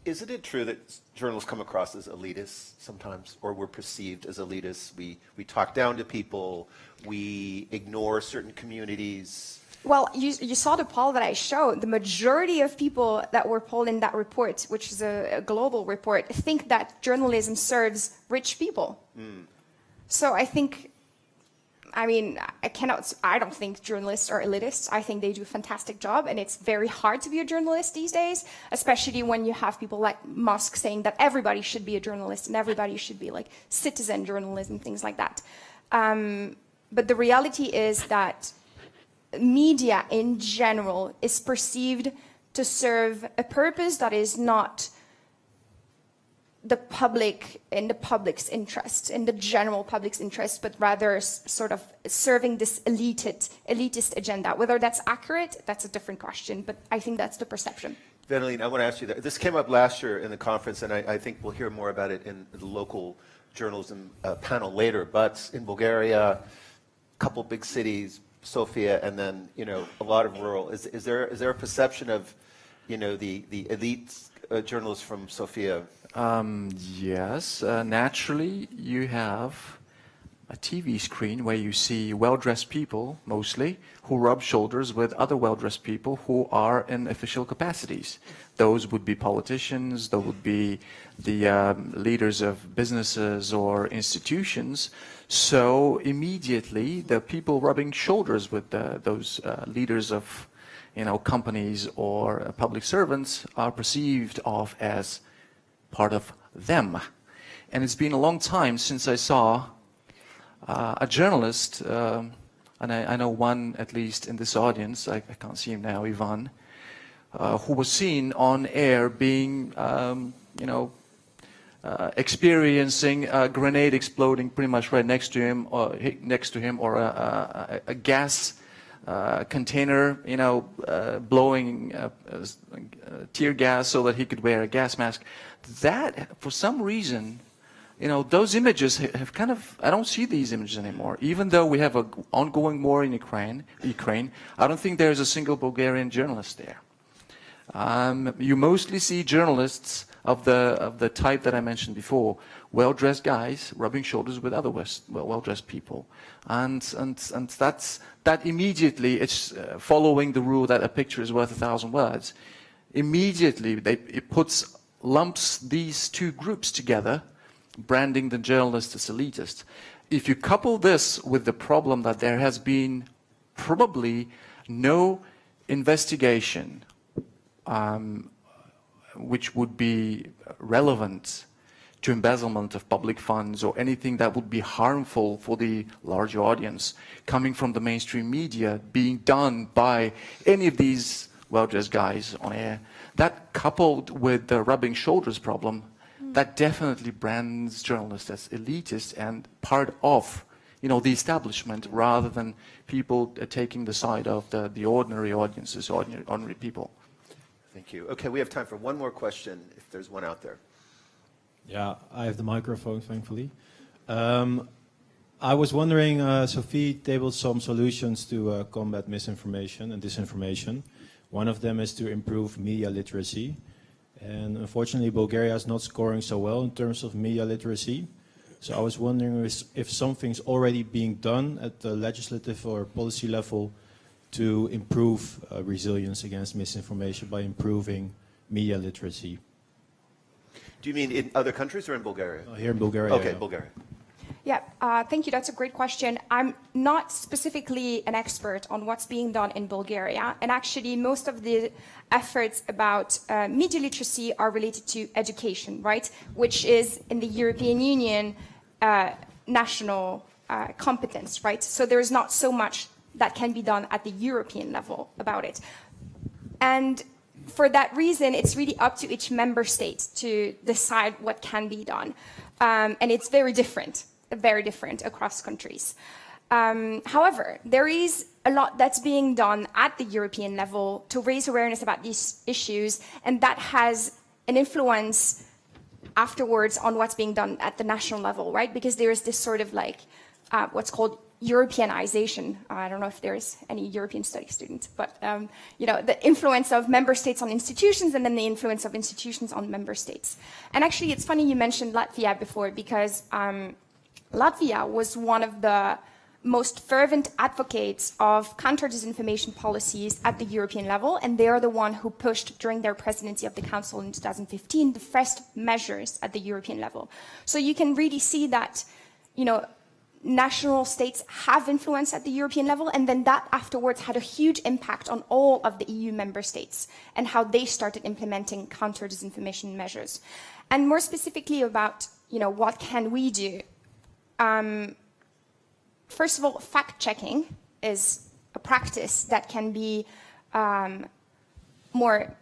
Isn't it true that journalists come across as elitists sometimes, or we're perceived as elitists? We talk down to people, we ignore certain communities. Well, you saw the poll that I showed. The majority of people that were polled in that report, which is a global report, think that journalism serves rich people. So I think, I mean, I don't think journalists are elitists. I think they do a fantastic job, and it's very hard to be a journalist these days, especially when you have people like Musk saying that everybody should be a journalist and everybody should be like citizen journalism, things like that. But the reality is that media in general is perceived to serve a purpose that is not the public, in the public's interest, in the general public's interest, but rather sort of serving this elitist agenda. Whether that's accurate, that's a different question, but I think that's the perception. Veneline, I want to ask you that. This came up last year in the conference, and I think we'll hear more about it in the local journalism panel later, but in Bulgaria, a couple big cities, Sofia, and then, you know, a lot of rural. Is there a perception of, you know, the elite journalists from Sofia? Yes, naturally you have a TV screen where you see well-dressed people, mostly, who rub shoulders with other well-dressed people who are in official capacities. Those would be politicians, those would be the leaders of businesses or institutions. So immediately the people rubbing shoulders with those leaders of, you know, companies or public servants are perceived of as part of them. And it's been a long time since I saw a journalist, and I know one at least in this audience, I can't see him now, Ivan, who was seen on air being, you know, experiencing a grenade exploding pretty much right next to him, or a gas container, you know, blowing tear gas so that he could wear a gas mask. That, for some reason, you know, those images have kind of, I don't see these images anymore. Even though we have an ongoing war in Ukraine, I don't think there's a single Bulgarian journalist there. You mostly see journalists of the type that I mentioned before, well-dressed guys rubbing shoulders with other well-dressed people, and that immediately, it's following the rule that a picture is worth 1,000 words. Immediately, it lumps these two groups together, branding the journalist as elitist. If you couple this with the problem that there has been probably no investigation which would be relevant to embezzlement of public funds or anything that would be harmful for the larger audience coming from the mainstream media being done by any of these well-dressed guys on air, that coupled with the rubbing shoulders problem, that definitely brands journalists as elitist and part of, you know, the establishment rather than people taking the side of the ordinary audiences, ordinary people. Thank you. Okay, we have time for one more question, if there's one out there. Yeah, I have the microphone, thankfully. I was wondering, Sophie tabled some solutions to combat misinformation and disinformation. One of them is to improve media literacy. And unfortunately, Bulgaria is not scoring so well in terms of media literacy. So I was wondering if something's already being done at the legislative or policy level to improve resilience against misinformation by improving media literacy. Do you mean in other countries or in Bulgaria? Here in Bulgaria. Okay, yeah. Bulgaria. Yeah, thank you. That's a great question. I'm not specifically an expert on what's being done in Bulgaria, and actually most of the efforts about media literacy are related to education, right? Which is in the European Union national competence, right? So there is not so much that can be done at the European level about it. And for that reason, it's really up to each member state to decide what can be done. And it's very different across countries. However, there is a lot that's being done at the European level to raise awareness about these issues, and that has an influence afterwards on what's being done at the national level, right? Because there is this sort of like what's called Europeanization. I don't know if there's any European studies students, but you know, the influence of member states on institutions and then the influence of institutions on member states. And actually, it's funny you mentioned Latvia before, because Latvia was one of the most fervent advocates of counter-disinformation policies at the European level, and they are the one who pushed during their presidency of the Council in 2015 the first measures at the European level. So you can really see that, you know, national states have influence at the European level, and then that afterwards had a huge impact on all of the EU member states and how they started implementing counter-disinformation measures. And more specifically about, you know, what can we do? First of all, fact-checking is a practice that can be more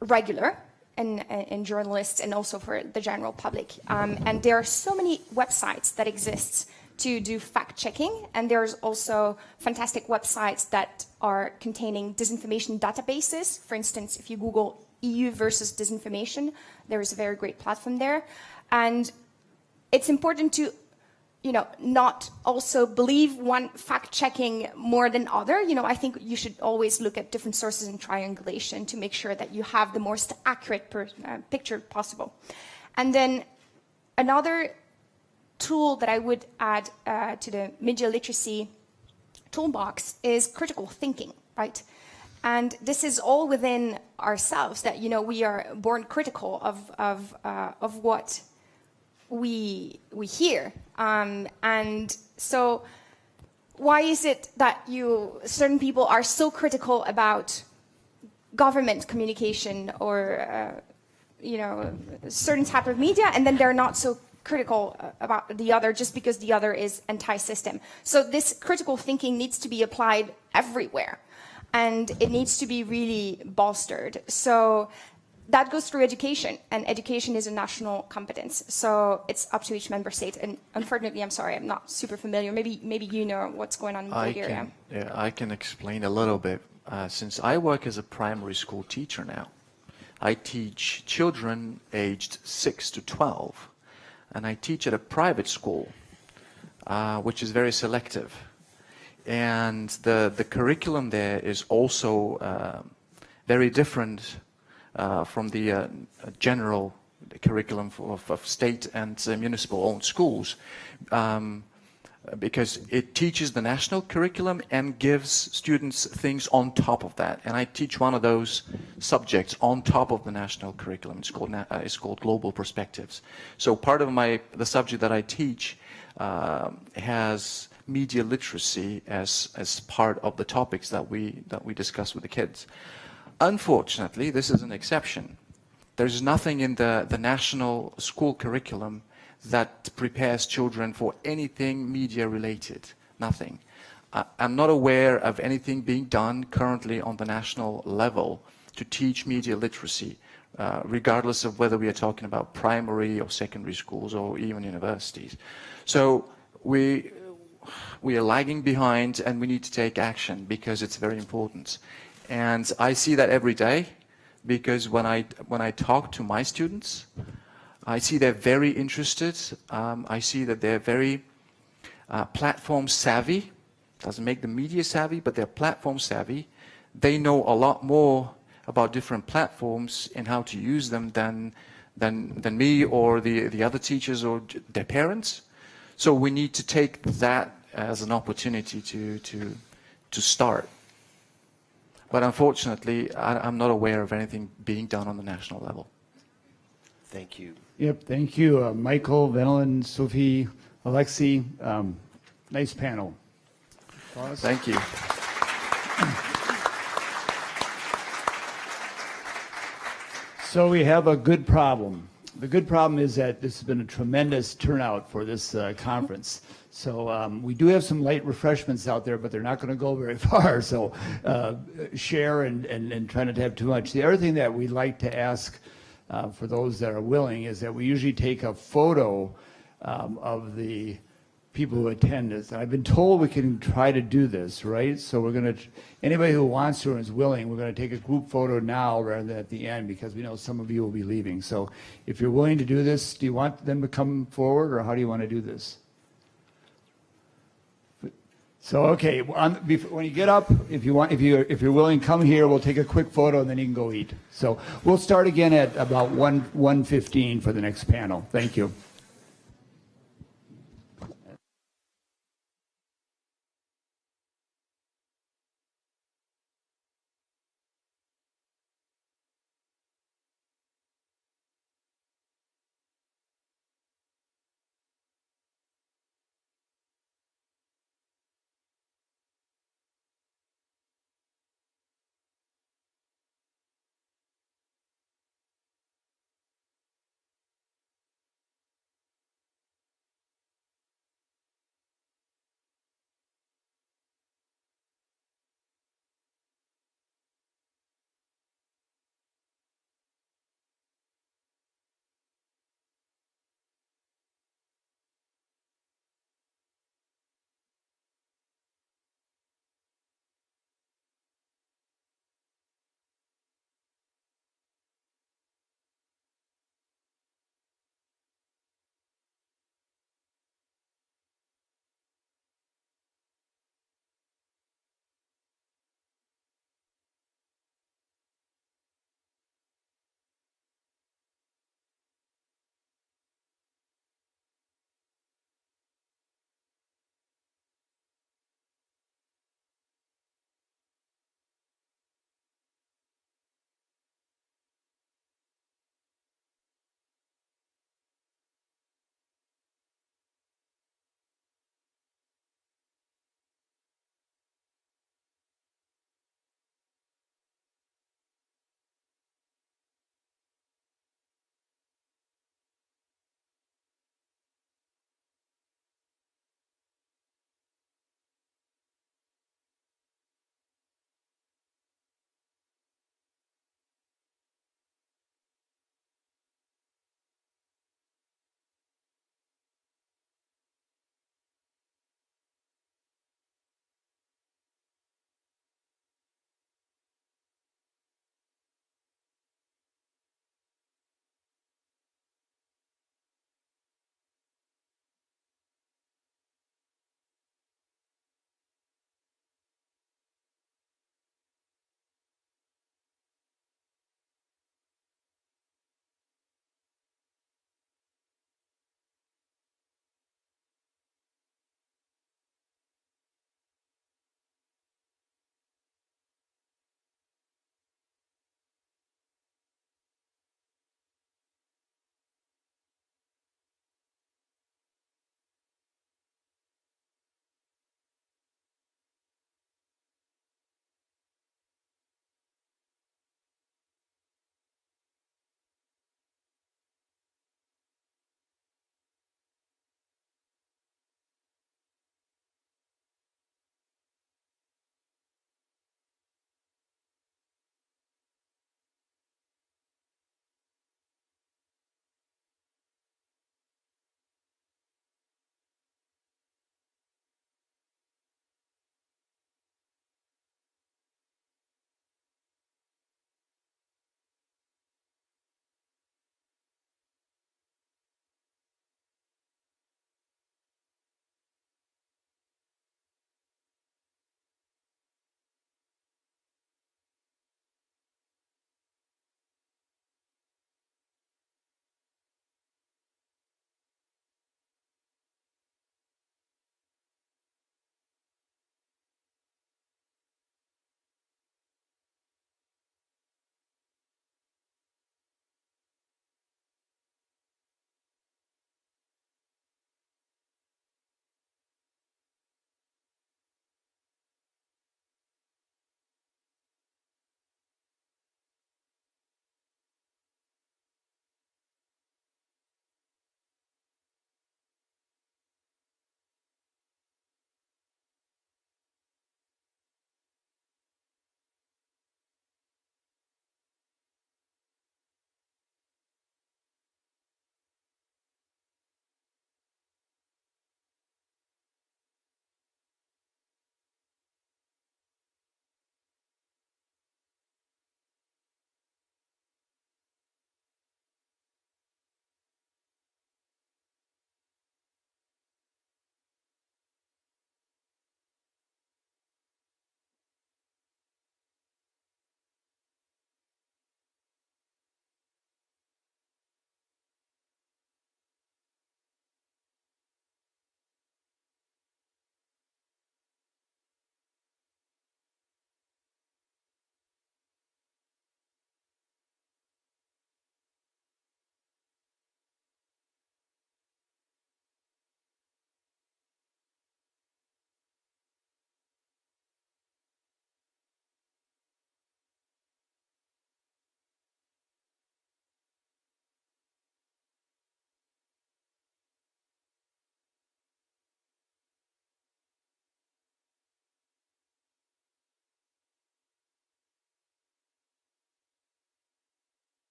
regular in journalists and also for the general public. And there are so many websites that exist to do fact-checking, and there's also fantastic websites that are containing disinformation databases. For instance, if you Google EU versus disinformation, there is a very great platform there. And it's important to, you know, not also believe one fact-checking more than other. You know, I think you should always look at different sources in triangulation to make sure that you have the most accurate picture possible. And then another tool that I would add to the media literacy toolbox is critical thinking, right? And this is all within ourselves, that, you know, we are born critical of what we hear. And so why is it that certain people are so critical about government communication or, you know, certain type of media, and then they're not so critical about the other just because the other is anti-system? So this critical thinking needs to be applied everywhere, and it needs to be really bolstered. So that goes through education, and education is a national competence. So it's up to each member state. And unfortunately, I'm sorry, I'm not super familiar. Maybe you know what's going on in Bulgaria. I can explain a little bit. Since I work as a primary school teacher now, I teach children aged 6 to 12. And I teach at a private school, which is very selective. And the curriculum there is also very different from the general curriculum of state and municipal-owned schools, because it teaches the national curriculum and gives students things on top of that. And I teach one of those subjects on top of the national curriculum. It's called Global Perspectives. So part of the subject that I teach has media literacy as part of the topics that we discuss with the kids. Unfortunately, this is an exception. There's nothing in the national school curriculum that prepares children for anything media related. Nothing. I'm not aware of anything being done currently on the national level to teach media literacy, regardless of whether we are talking about primary or secondary schools or even universities. So we are lagging behind, and we need to take action because it's very important. And I see that every day, because when I talk to my students, I see they're very interested. I see that they're very platform savvy. Doesn't make them media savvy, but they're platform savvy. They know a lot more about different platforms and how to use them than me or the other teachers or their parents. So we need to take that as an opportunity to start. But unfortunately, I'm not aware of anything being done on the national level. Thank you. Yep, thank you, Michael, Venelin, Sophie. Alexei, nice panel. Applause. Thank you. So we have a good problem. The good problem is that this has been a tremendous turnout for this conference. So we do have some light refreshments out there, but they're not going to go very far. So share and try not to have too much. The other thing that we like to ask for those that are willing is that we usually take a photo of the people who attend this. And I've been told we can try to do this, right? So we're going to, anybody who wants to and is willing, we're going to take a group photo now rather than at the end because we know some of you will be leaving. So if you're willing to do this, do you want them to come forward or how do you want to do this? So, okay, when you get up, if you're willing, come here, we'll take a quick photo and then you can go eat. So we'll start again at about 1:15 for the next panel. Thank you.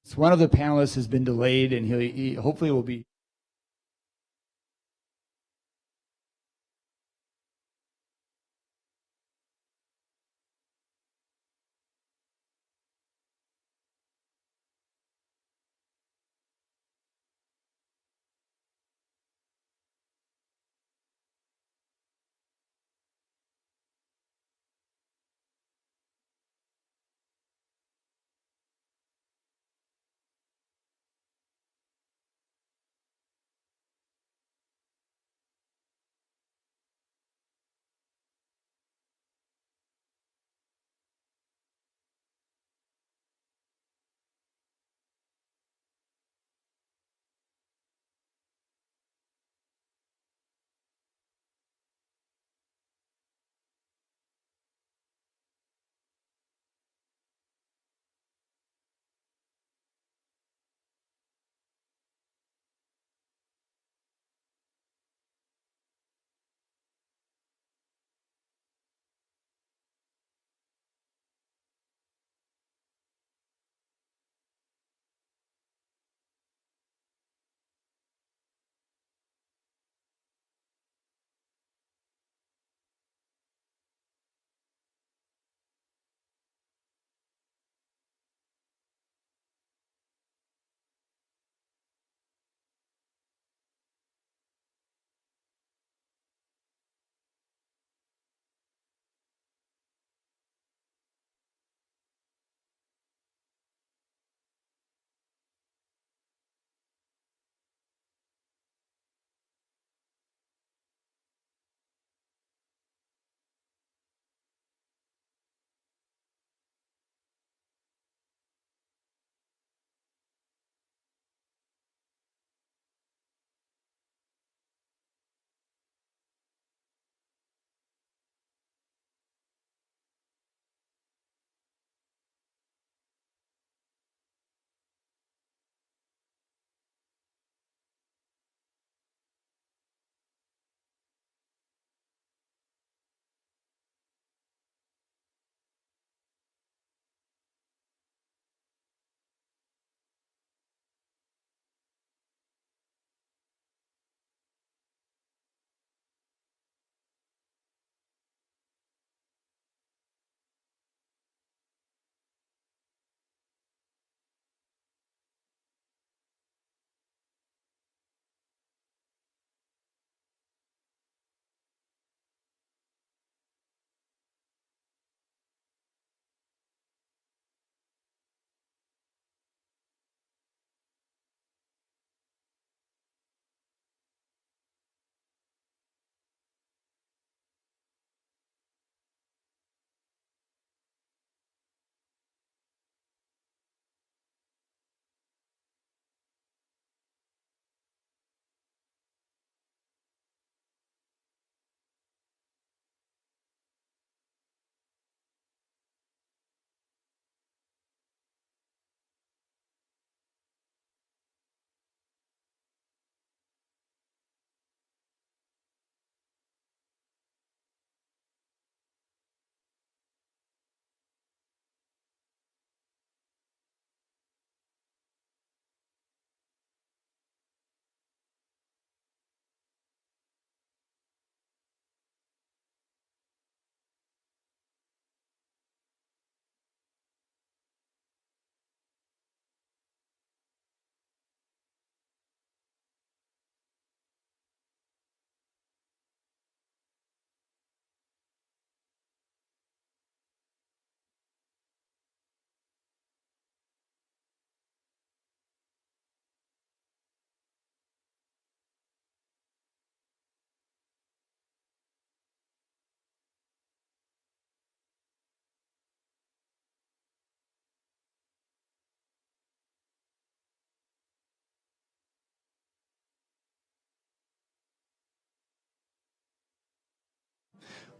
So one of the panelists has been delayed, and he hopefully will be.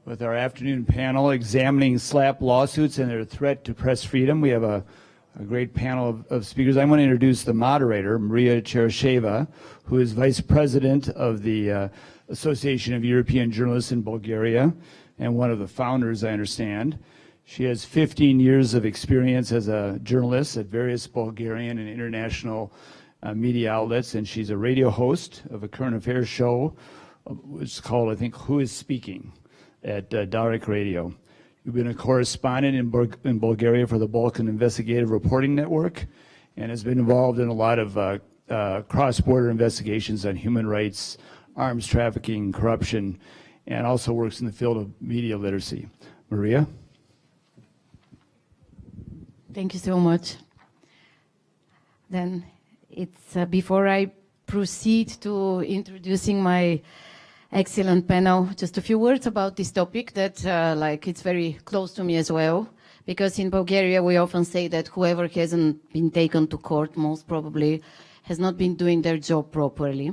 With our afternoon panel examining SLAPP lawsuits and their threat to press freedom, we have a great panel of speakers. I'm going to introduce the moderator, Maria Cheresheva, who is Vice President of the Association of European Journalists in Bulgaria and one of the founders, I understand. She has 15 years of experience as a journalist at various Bulgarian and international media outlets, and she's a radio host of a current affairs show, which is called, I think, Who is Speaking, at Darek Radio. You've been a correspondent in Bulgaria for the Balkan Investigative Reporting Network, and has been involved in a lot of cross-border investigations on human rights, arms trafficking, corruption, and also works in the field of media literacy. Maria? Thank you so much. Then it's before I proceed to introducing my excellent panel, just a few words about this topic that it's very close to me as well, because in Bulgaria we often say that whoever hasn't been taken to court most probably has not been doing their job properly.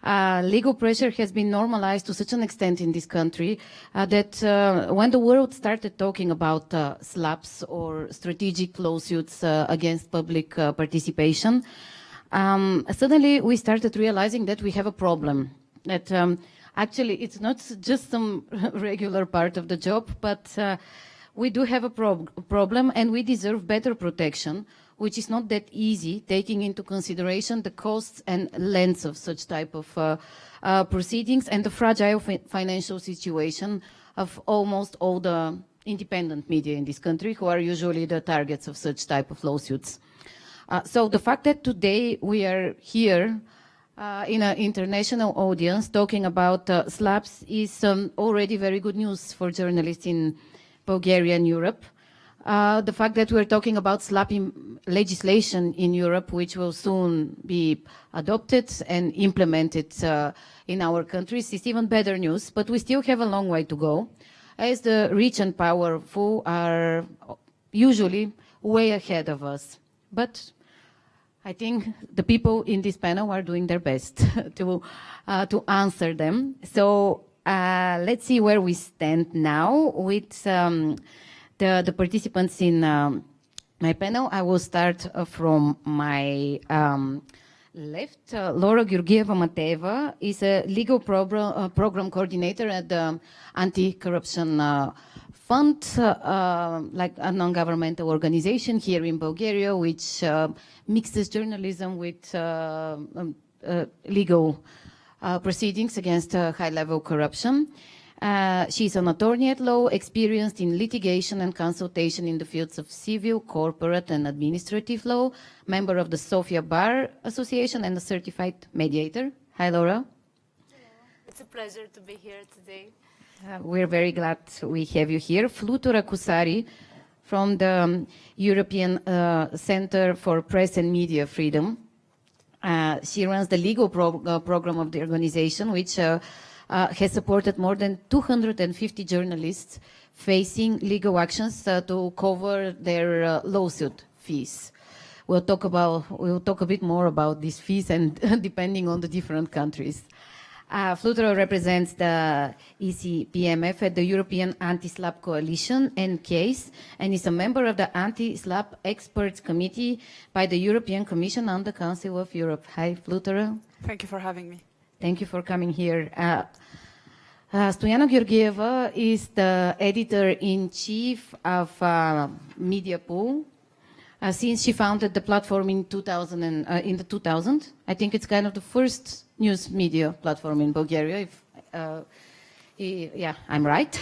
Legal pressure has been normalized to such an extent in this country that when the world started talking about SLAPs or strategic lawsuits against public participation, suddenly we started realizing that we have a problem. That actually it's not just some regular part of the job, but we do have a problem and we deserve better protection, which is not that easy, taking into consideration the costs and lengths of such type of proceedings and the fragile financial situation of almost all the independent media in this country, who are usually the targets of such type of lawsuits. So the fact that today we are here in an international audience talking about SLAPs is already very good news for journalists in Bulgaria and Europe. The fact that we're talking about SLAP legislation in Europe, which will soon be adopted and implemented in our countries, is even better news, but we still have a long way to go, as the rich and powerful are usually way ahead of us. But I think the people in this panel are doing their best to answer them. So let's see where we stand now with the participants in my panel. I will start from my left. Laura Georgieva-Mateva is a legal program coordinator at the Anti-Corruption Fund, like a non-governmental organization here in Bulgaria, which mixes journalism with legal proceedings against high-level corruption. She's an attorney at law, experienced in litigation and consultation in the fields of civil, corporate, and administrative law, member of the Sofia Bar Association, and a certified mediator. Hi, Laura. Hello. It's a pleasure to be here today. We're very glad we have you here. Flutura Kusari from the European Center for Press and Media Freedom. She runs the legal program of the organization, which has supported more than 250 journalists facing legal actions to cover their lawsuit fees. We'll talk a bit more about these fees and depending on the different countries. Flutura represents the ECPMF at the European Anti-SLAP Coalition and case, and is a member of the Anti-SLAP Experts Committee by the European Commission and the Council of Europe. Hi, Flutura. Thank you for having me. Thank you for coming here. Stoyana Georgieva is the editor-in-chief of Media Pool. Since she founded the platform in 2000, I think it's kind of the first news media platform in Bulgaria. Yeah, I'm right.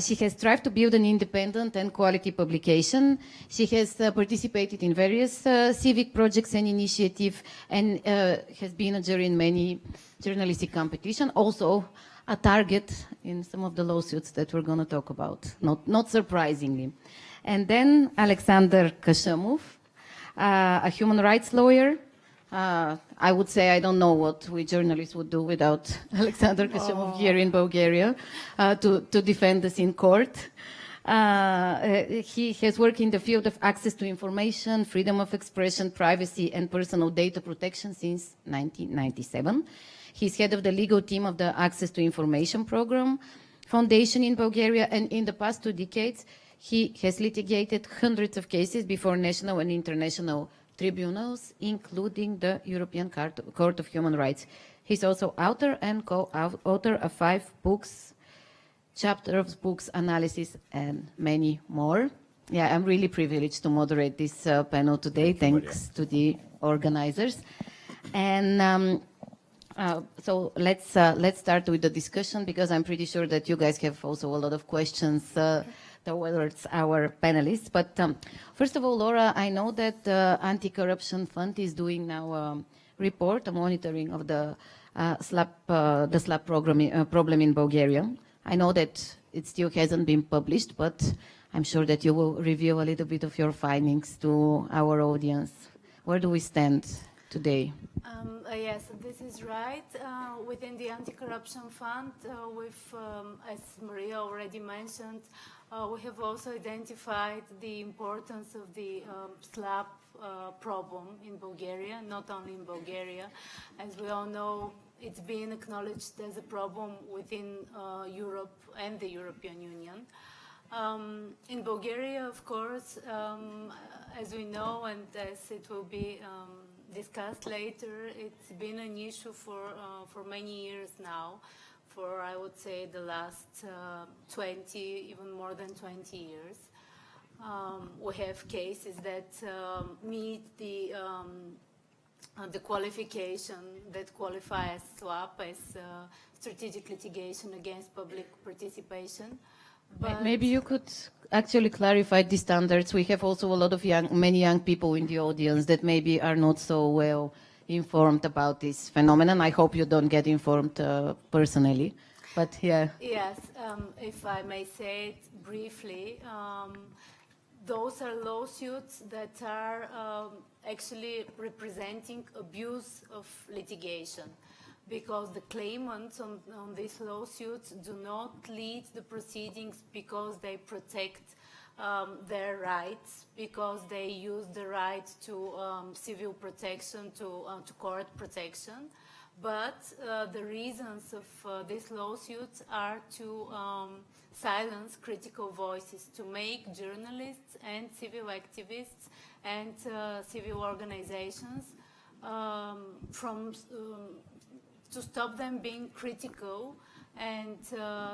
She has strived to build an independent and quality publication. She has participated in various civic projects and initiatives, and has been a jury in many journalistic competitions. Also, a target in some of the lawsuits that we're going to talk about, not surprisingly. And then Alexander Kashamov, a human rights lawyer. I would say I don't know what we journalists would do without Alexander Kashamov here in Bulgaria to defend us in court. He has worked in the field of access to information, freedom of expression, privacy, and personal data protection since 1997. He's head of the legal team of the Access to Information Program Foundation in Bulgaria, and in the past 2 decades, he has litigated hundreds of cases before national and international tribunals, including the European Court of Human Rights. He's also author and co-author of 5 books chapter of books, analysis, and many more. Yeah, I'm really privileged to moderate this panel today. Thanks to the organizers. And so let's start with the discussion, because I'm pretty sure that you guys have also a lot of questions towards our panelists. But first of all, Laura, I know that the Anti-Corruption Fund is doing now a report, a monitoring of the SLAP problem in Bulgaria. I know that it still hasn't been published, but I'm sure that you will review a little bit of your findings to our audience. Where do we stand today? Yes, this is right. Within the Anti-Corruption Fund, as Maria already mentioned, we have also identified the importance of the SLAP problem in Bulgaria, not only in Bulgaria. As we all know, it's been acknowledged as a problem within Europe and the European Union. In Bulgaria, of course, as we know, and as it will be discussed later, it's been an issue for many years now, for I would say the last 20, even more than 20 years. We have cases that meet the qualification that qualify as SWAP, as strategic litigation against public participation. But maybe you could actually clarify the standards. We have also a lot of many young people in the audience that maybe are not so well informed about this phenomenon. I hope you don't get informed personally, but yeah. Yes, if I may say it briefly, those are lawsuits that are actually representing abuse of litigation, because the claimants on these lawsuits do not lead the proceedings because they protect their rights, because they use the right to civil protection, to court protection. But the reasons of these lawsuits are to silence critical voices, to make journalists and civil activists and civil organizations to stop them being critical and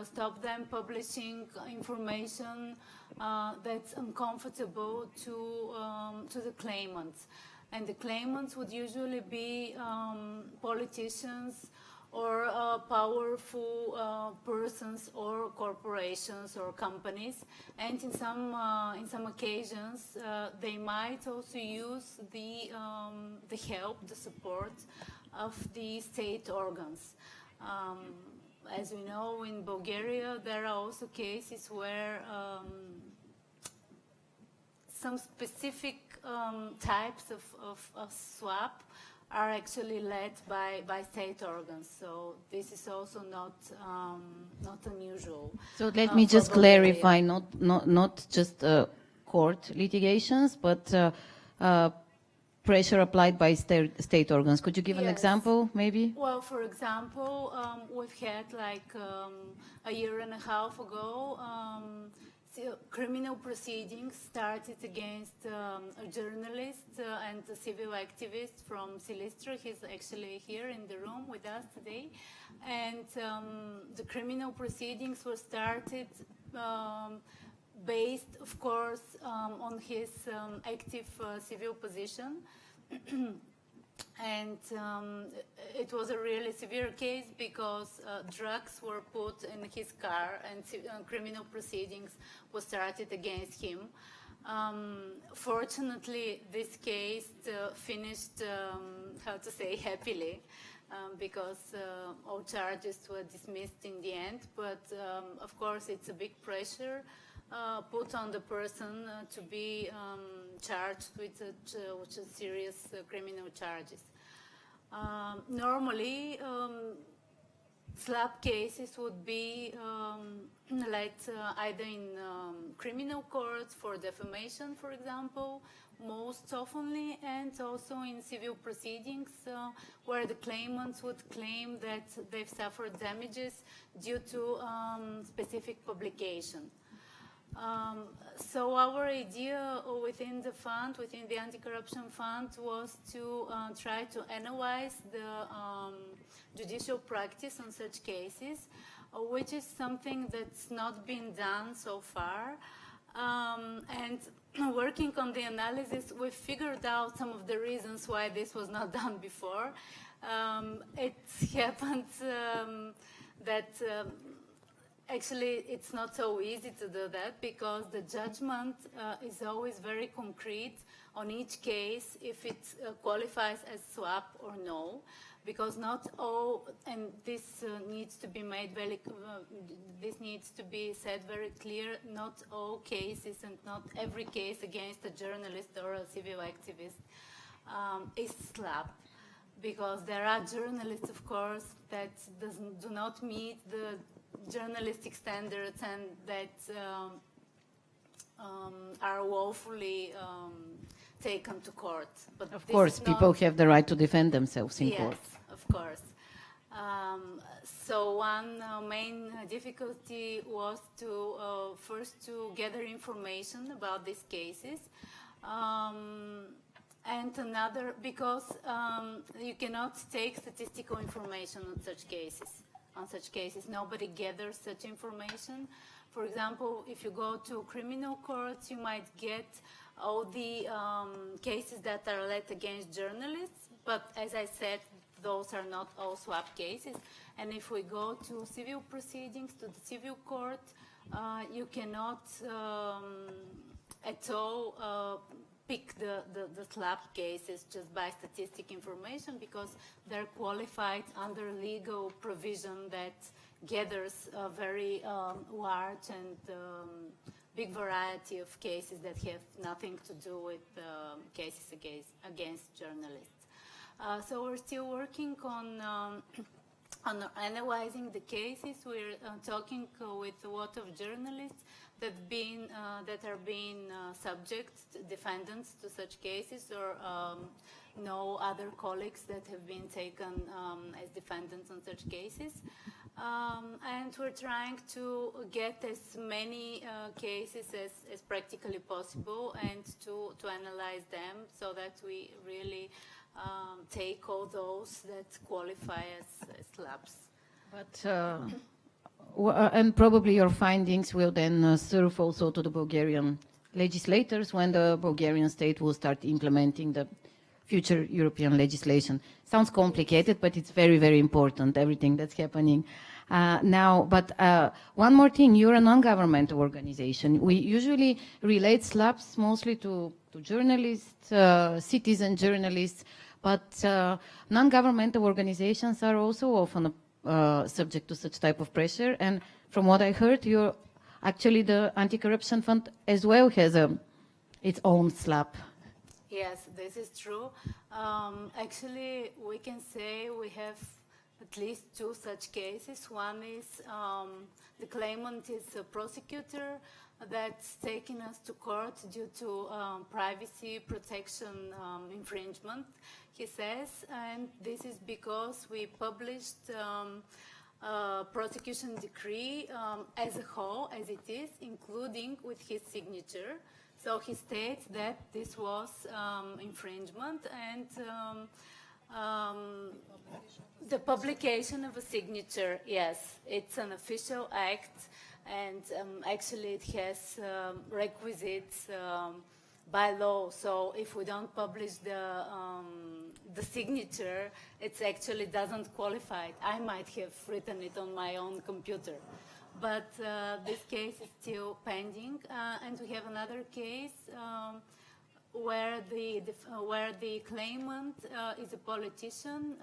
stop them publishing information that's uncomfortable to the claimants. And the claimants would usually be politicians or powerful persons or corporations or companies. And in some occasions, they might also use the help, the support of the state organs. As we know, in Bulgaria, there are also cases where some specific types of SWAP are actually led by state organs. So this is also not unusual. So let me just clarify, not just court litigations, but pressure applied by state organs. Could you give an example, maybe? Well, for example, we've had like a year and a half ago, criminal proceedings started against a journalist and a civil activist from Silistra. He's actually here in the room with us today. And the criminal proceedings were started based, of course, on his active civil position. And it was a really severe case because drugs were put in his car and criminal proceedings were started against him. Fortunately, this case finished, how to say, happily, because all charges were dismissed in the end. But of course, it's a big pressure put on the person to be charged with serious criminal charges. Normally, SLAP cases would be led either in criminal courts for defamation, for example, most oftenly, and also in civil proceedings where the claimants would claim that they've suffered damages due to specific publication. So our idea within the fund, within the Anti-Corruption Fund, was to try to analyze the judicial practice on such cases, which is something that's not been done so far. And working on the analysis, we figured out some of the reasons why this was not done before. It happened that actually it's not so easy to do that because the judgment is always very concrete on each case if it qualifies as swap or no. Because not all, and this needs to be made very, this needs to be said very clear, not all cases and not every case against a journalist or a civil activist is slap. Because there are journalists, of course, that do not meet the journalistic standards and that are woefully taken to court. But of course, people have the right to defend themselves in court. Yes, of course. So one main difficulty was to first to gather information about these cases. And another, because you cannot take statistical information on such cases. On such cases, nobody gathers such information. For example, if you go to criminal courts, you might get all the cases that are led against journalists, but as I said, those are not all swap cases. And if we go to civil proceedings, to the civil court, you cannot at all pick the slap cases just by statistic information because they're qualified under legal provision that gathers a very large and big variety of cases that have nothing to do with cases against journalists. So we're still working on analyzing the cases. We're talking with a lot of journalists that are being defendants to such cases, or know other colleagues that have been taken as defendants on such cases. And we're trying to get as many cases as practically possible and to analyze them so that we really take all those that qualify as slaps. But and probably your findings will then serve also to the Bulgarian legislators when the Bulgarian state will start implementing the future European legislation. Sounds complicated, but it's very, very important, everything that's happening now. But one more thing, you're a non-governmental organization. We usually relate SLAPs mostly to journalists, citizen journalists, but non-governmental organizations are also often subject to such type of pressure. And from what I heard, actually the Anti-Corruption Fund as well has its own SLAP. Yes, this is true. Actually, we can say we have at least two such cases. One is the claimant is a prosecutor that's taken us to court due to privacy protection infringement, he says, and this is because we published a prosecution decree as a whole, as it is, including with his signature. So he states that this was infringement, and the publication of a signature, yes, it's an official act, and actually it has requisites by law. So if we don't publish the signature, it actually doesn't qualify. I might have written it on my own computer. But this case is still pending, and we have another case where the claimant is a politician.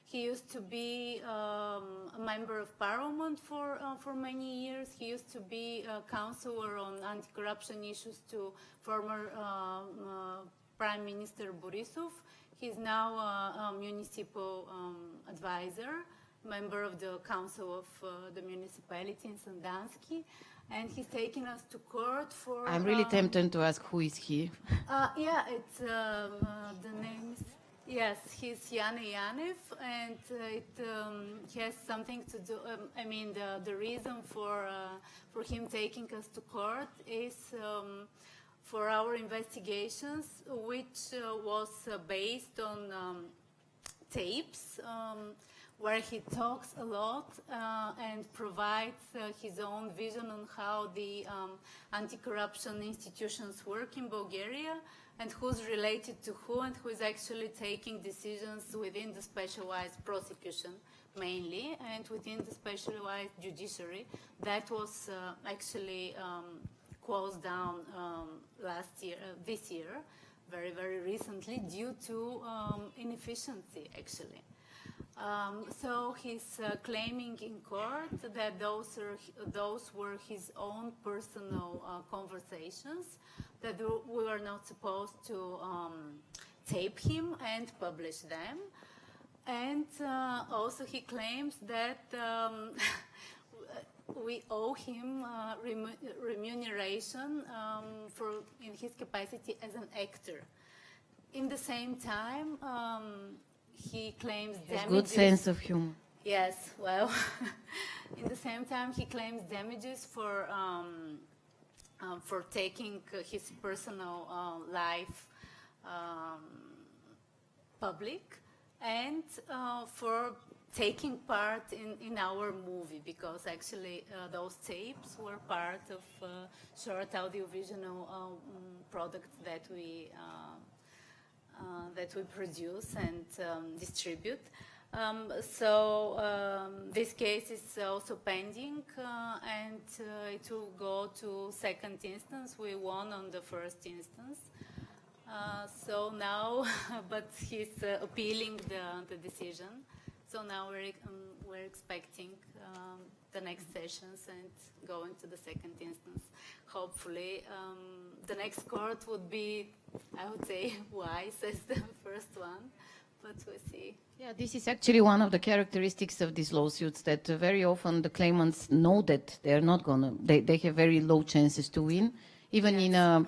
He used to be a member of parliament for many years. He used to be a counselor on anti-corruption issues to former Prime Minister Borisov. He's now a municipal advisor, member of the council of the municipality in Sandanski, and he's taking us to court for... I'm really tempted to ask who is he. Yeah, it's the names. Yes, he's Yana Yanev, and it has something to do. I mean, the reason for him taking us to court is for our investigations, which was based on tapes. where he talks a lot and provides his own vision on how the anti-corruption institutions work in Bulgaria and who's related to who and who is actually taking decisions within the specialized prosecution mainly and within the specialized judiciary. That was actually closed down this year, very, very recently, due to inefficiency, actually. So he's claiming in court that those were his own personal conversations, that we were not supposed to tape him and publish them. And also he claims that we owe him remuneration in his capacity as an actor. In the same time, he claims damages. Good sense of humor. Yes, well, in the same time, he claims damages for taking his personal life public and for taking part in our movie, because actually those tapes were part of short audiovisual products that we produce and distribute. This case is also pending and it will go to second instance. We won on the first instance. So now, but he's appealing the decision. So now we're expecting the next sessions and going to the second instance. Hopefully, the next court would be, I would say, wise as the first one, but we'll see. Yeah, this is actually one of the characteristics of these lawsuits, that very often the claimants know that they're not gonna, they have very low chances to win, even in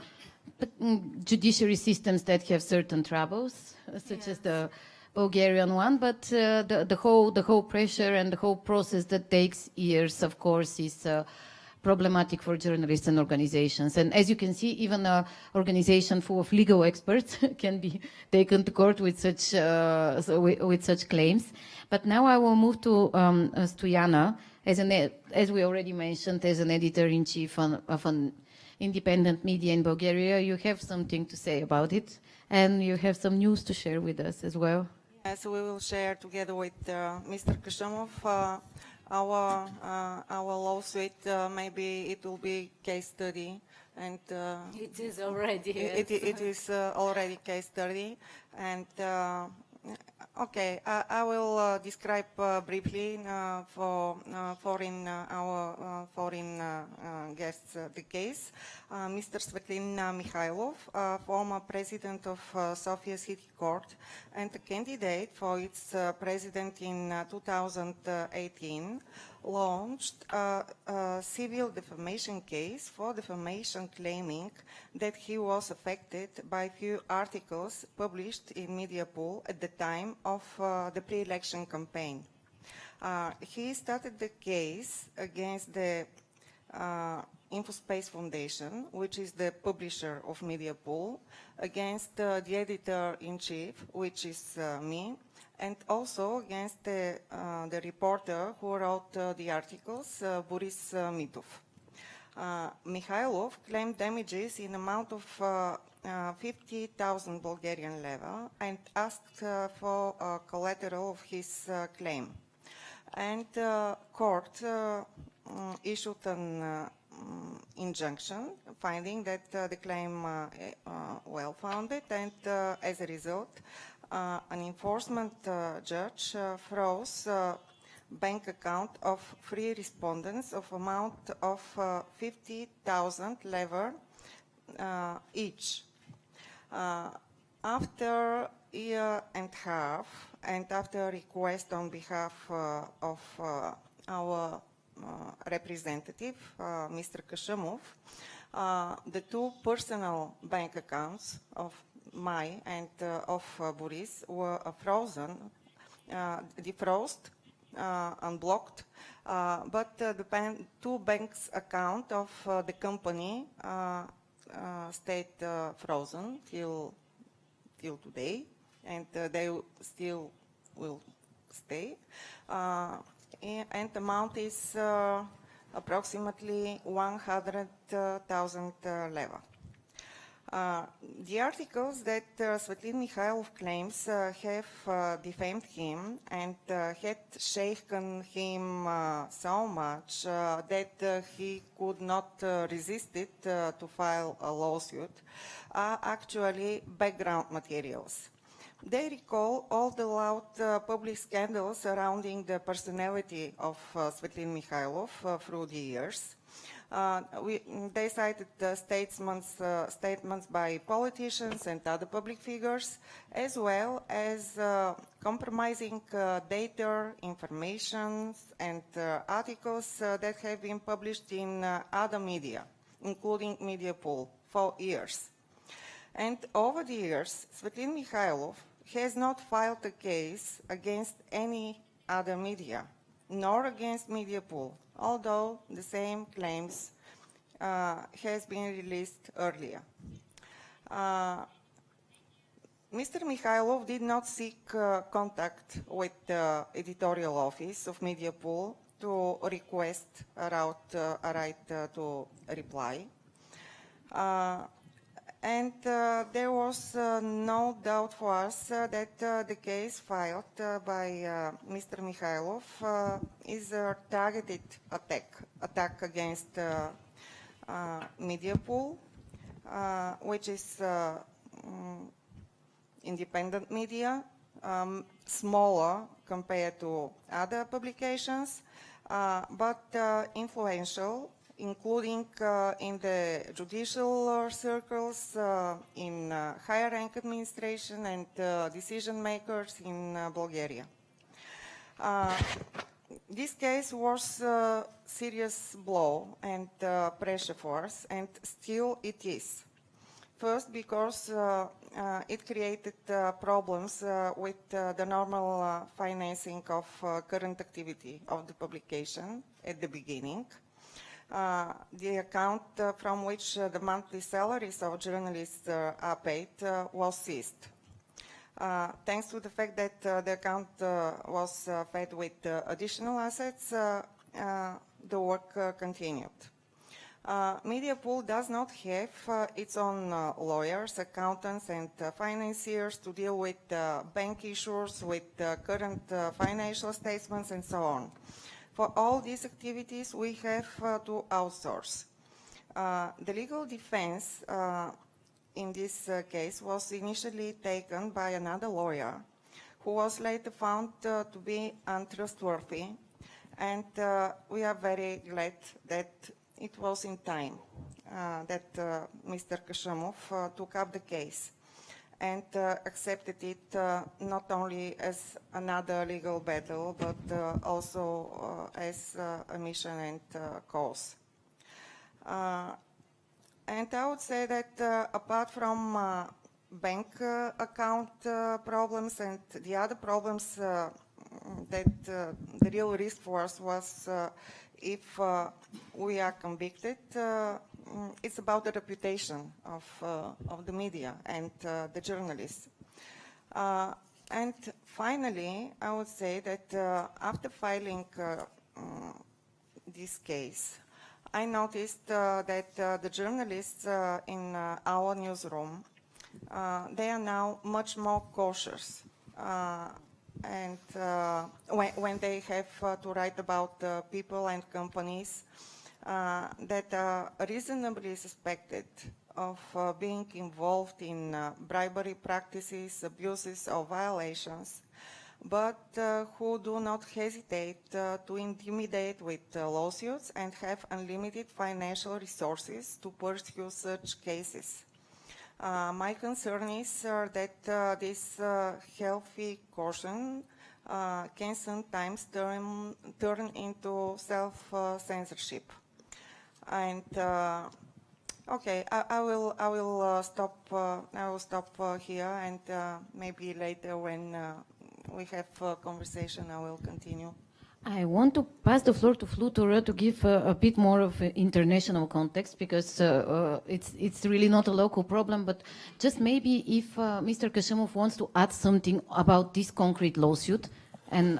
judiciary systems that have certain troubles, such as the Bulgarian one, but the whole pressure and the whole process that takes years, of course, is problematic for journalists and organizations. And as you can see, even an organization full of legal experts can be taken to court with such claims. But now I will move to Stojana, as we already mentioned, as an editor-in-chief of an independent media in Bulgaria. You have something to say about it, and you have some news to share with us as well. Yes, we will share together with Mr. Kashimov our lawsuit. Maybe it will be case study, and it is already. It is already case study, and okay, I will describe briefly for our foreign guests the case. Mr. Svetlin Mikhailov, former president of Sofia City Court and a candidate for its president in 2018, launched a civil defamation case for defamation, claiming that he was affected by few articles published in Mediapool at the time of the pre-election campaign. He started the case against the InfoSpace Foundation, which is the publisher of Mediapool, against the editor-in-chief, which is me, and also against the reporter who wrote the articles, Boris Mitov. Mikhailov claimed damages in amount of 50,000 Bulgarian level and asked for collateral of his claim. And court issued an injunction, finding that the claim well-founded, and as a result, an enforcement judge froze bank account of 3 respondents of amount of 50,000 level each. After a year and a half, and after a request on behalf of our representative, Mr. Kashimov, the 2 personal bank accounts of my and of Boris were frozen, defrosted, unblocked, but the 2 banks account of the company stayed frozen till today, and they still will state, and the amount is approximately 100,000 leva. The articles that Svetlin Mikhailov claims have defamed him and had shaken him so much that he could not resist it to file a lawsuit are actually background materials. They recall all the loud public scandals surrounding the personality of Svetlin Mikhailov through the years. They cited statements by politicians and other public figures, as well as compromising data, information, and articles that have been published in other media, including Mediapool, for years. And over the years, Svetlin Mikhailov has not filed a case against any other media, nor against Mediapool, although the same claims has been released earlier. Mr. Mikhailov did not seek contact with the editorial office of Mediapool to request a right to reply. And there was no doubt for us that the case filed by Mr. Mikhailov is a targeted attack against Mediapool, which is independent media, smaller compared to other publications, but influential, including in the judicial circles, in higher rank administration and decision makers in Bulgaria. This case was a serious blow and pressure for us, and still it is. First, because it created problems with the normal financing of current activity of the publication at the beginning. The account from which the monthly salaries of journalists are paid was seized. Thanks to the fact that the account was fed with additional assets, the work continued. Mediapool does not have its own lawyers, accountants, and financiers to deal with bank issues, with current financial statements, and so on. For all these activities, we have to outsource. The legal defense in this case was initially taken by another lawyer who was later found to be untrustworthy, and we are very glad that it was in time that Mr. Kashimov took up the case and accepted it not only as another legal battle, but also as a mission and cause. And I would say that apart from bank account problems and the other problems, that the real risk for us was if we are convicted, it's about the reputation of the media and the journalists. And finally, I would say that after filing this case, I noticed that the journalists in our newsroom, they are now much more cautious. And when they have to write about people and companies that are reasonably suspected of being involved in bribery practices, abuses, or violations, but who do not hesitate to intimidate with lawsuits and have unlimited financial resources to pursue such cases. My concern is that this healthy caution can sometimes turn into self-censorship. And okay, I will stop here, and maybe later when we have a conversation, I will continue. I want to pass the floor to Flutura to give a bit more of international context, because it's really not a local problem, but just maybe if Mr. Kashimov wants to add something about this concrete lawsuit, and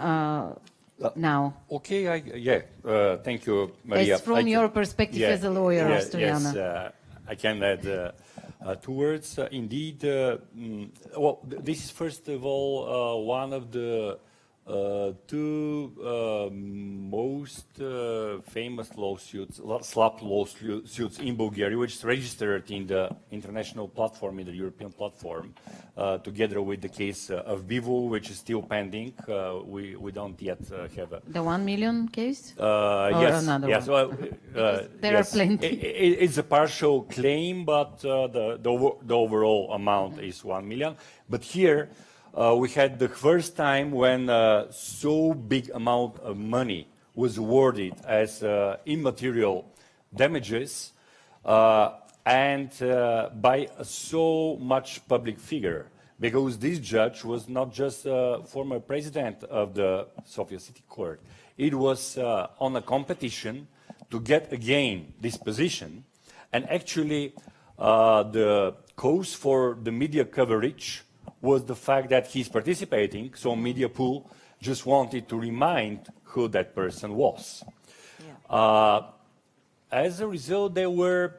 now? Okay, thank you, Maria. As from your perspective as a lawyer, Stoyana. Yes, I can add 2 words. Indeed, well, this is first of all one of the 2 most famous lawsuits, slap lawsuits in Bulgaria, which is registered in the international platform, in the European platform, together with the case of Vivo, which is still pending. We don't yet have a... The 1 million case? Yes, another yes. one? Well, there are plenty. It's a partial claim, but the overall amount is 1 million. But here, we had the first time when so big amount of money was awarded as immaterial damages and by so much public figure, because this judge was not just a former president of the Sofia City Court. It was on a competition to get again this position, and actually the cause for the media coverage was the fact that he's participating, so media pool just wanted to remind who that person was. Yeah. As a result, they were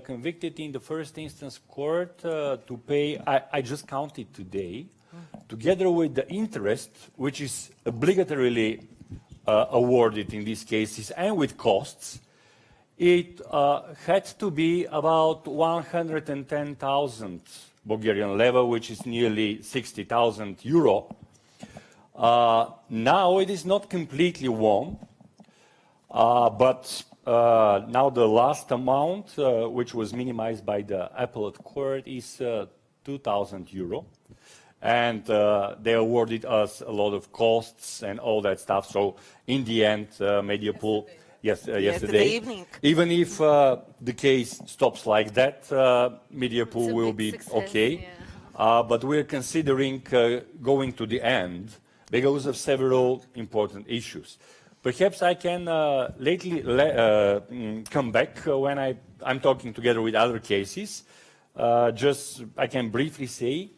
convicted in the first instance court to pay, I just counted today, together with the interest, which is obligatorily awarded in these cases, and with costs, it had to be about 110,000 Bulgarian level, which is nearly 60,000 euro. Now it is not completely won, but now the last amount, which was minimized by the appellate court, is 2,000 euro. And they awarded us a lot of costs and all that stuff. So in the end, media pool... yesterday evening. Even if the case stops like that, media pool will be okay. Yeah. But we're considering going to the end because of several important issues. Perhaps I can come back when I'm talking together with other cases. I can briefly say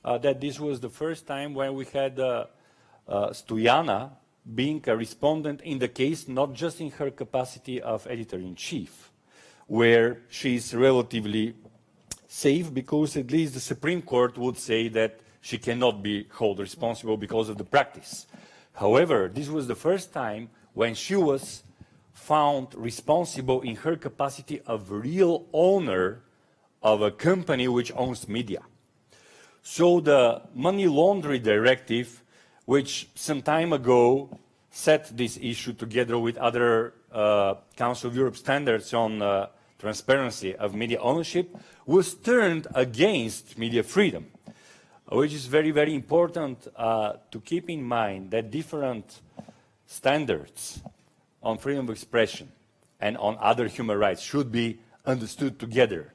that this was the first time when we had Stoyana being a respondent in the case, not just in her capacity of editor-in-chief, where she's relatively safe because at least the Supreme Court would say that she cannot be held responsible because of the practice. However, this was the first time when she was found responsible in her capacity of real owner of a company which owns media. So the money laundering directive, which some time ago set this issue together with other Council of Europe standards on transparency of media ownership, was turned against media freedom, which is very, very important to keep in mind that different standards on freedom of expression and on other human rights should be understood together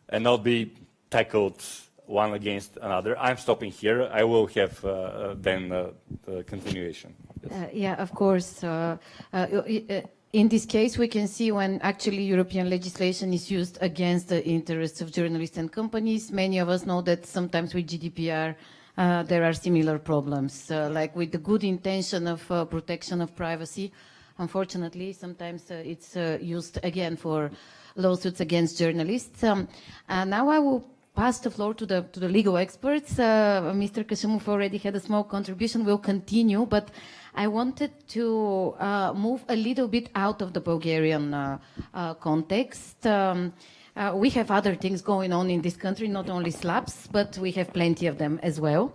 and not be tackled one against another. I'm stopping here. I will have then the continuation. Yeah, of course. In this case, we can see when actually European legislation is used against the interests of journalists and companies. Many of us know that sometimes with GDPR, there are similar problems, like with the good intention of protection of privacy. Unfortunately, sometimes it's used again for lawsuits against journalists. Now I will pass the floor to the legal experts. Mr. Kashamov already had a small contribution. We'll continue, but I wanted to move a little bit out of the Bulgarian context. We have other things going on in this country, not only slaps, but we have plenty of them as well.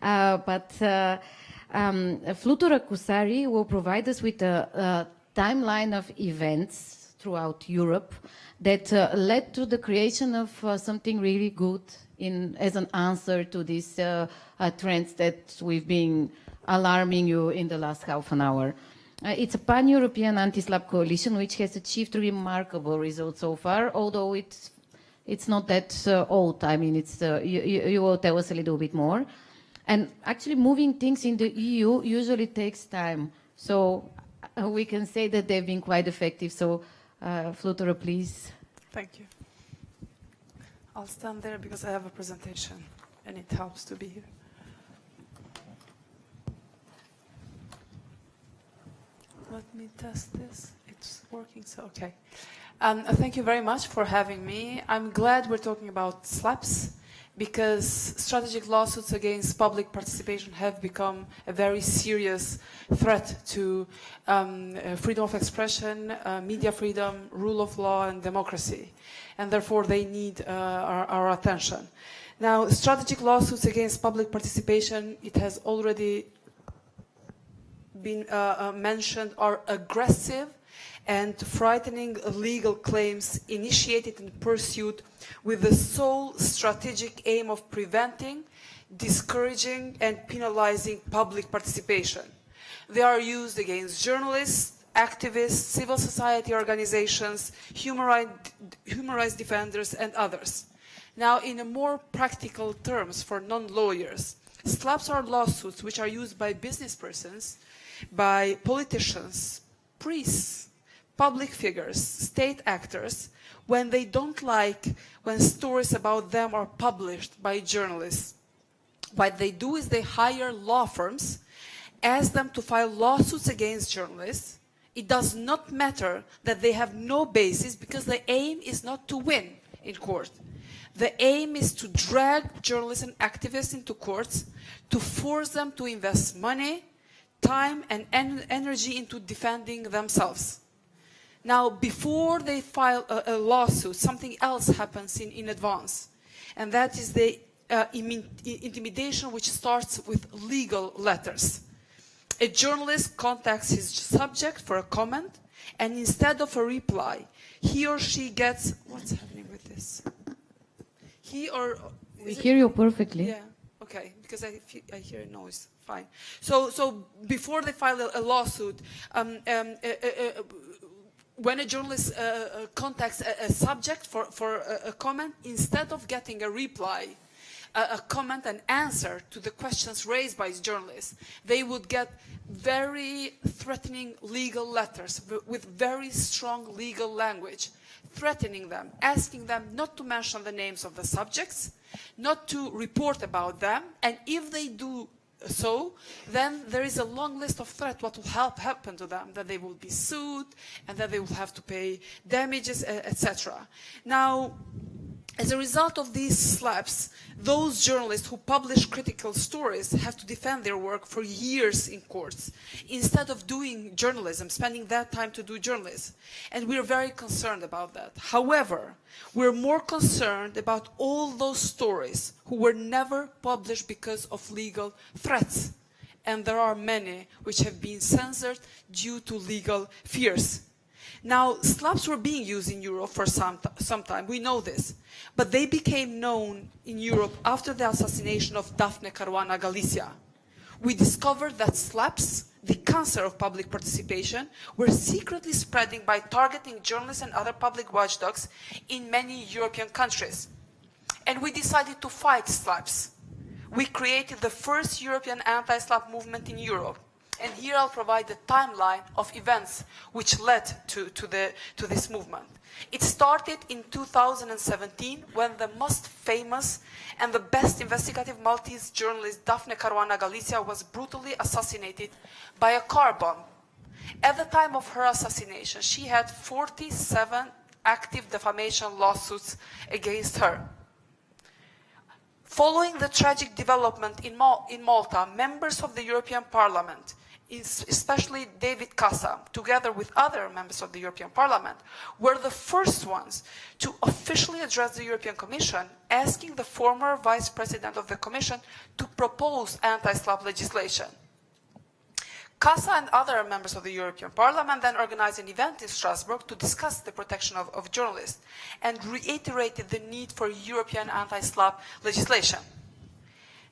Flutura Kusari will provide us with a timeline of events throughout Europe that led to the creation of something really good as an answer to these trends that we've been alarming you in the last half an hour. It's a pan-European anti-SLAPP coalition which has achieved remarkable results so far, although it's not that old. I mean, you will tell us a little bit more. And actually moving things in the EU usually takes time. So we can say that they've been quite effective. So Flutura, please. Thank you. I'll stand there because I have a presentation and it helps to be here. Let me test this. It's working, so okay. Thank you very much for having me. I'm glad we're talking about SLAPs because strategic lawsuits against public participation have become a very serious threat to freedom of expression, media freedom, rule of law, and democracy. And therefore, they need our attention. Now, strategic lawsuits against public participation, it has already been mentioned, are aggressive and frightening legal claims initiated and pursued with the sole strategic aim of preventing, discouraging, and penalizing public participation. They are used against journalists, activists, civil society organizations, human rights defenders, and others. Now, in a more practical terms for non-lawyers, SLAPs are lawsuits which are used by business persons, by politicians, priests, public figures, state actors, when they don't like when stories about them are published by journalists. What they do is they hire law firms, ask them to file lawsuits against journalists. It does not matter that they have no basis because the aim is not to win in court. The aim is to drag journalists and activists into courts, to force them to invest money, time, and energy into defending themselves. Now, before they file a lawsuit, something else happens in advance, and that is the intimidation which starts with legal letters. A journalist contacts his subject for a comment, and instead of a reply, he or she gets, what's happening with this? We hear you perfectly. Yeah, okay, because I hear a noise. Fine. So before they file a lawsuit, when a journalist contacts a subject for a comment, instead of getting a reply, a comment and answer to the questions raised by journalists, they would get very threatening legal letters with very strong legal language, threatening them, asking them not to mention the names of the subjects, not to report about them, and if they do so, then there is a long list of threats what will happen to them, that they will be sued and that they will have to pay damages, etc. Now, as a result of these SLAPs, those journalists who publish critical stories have to defend their work for years in courts, instead of doing journalism, spending that time to do journalism. And we're very concerned about that. However, we're more concerned about all those stories who were never published because of legal threats. And there are many which have been censored due to legal fears. Now, SLAPs were being used in Europe for some time, we know this, but they became known in Europe after the assassination of Daphne Caruana Galizia. We discovered that SLAPs, the cancer of public participation, were secretly spreading by targeting journalists and other public watchdogs in many European countries. And we decided to fight SLAPs. We created the first European anti-SLAP movement in Europe. And here I'll provide the timeline of events which led to this movement. It started in 2017 when the most famous and the best investigative Maltese journalist Daphne Caruana Galizia was brutally assassinated by a car bomb. At the time of her assassination, she had 47 active defamation lawsuits against her. Following the tragic development in Malta, members of the European Parliament, especially David Casa, together with other members of the European Parliament, were the first ones to officially address the European Commission, asking the former Vice President of the Commission to propose anti-SLAP legislation. Casa and other members of the European Parliament then organized an event in Strasbourg to discuss the protection of journalists and reiterated the need for European anti-SLAP legislation.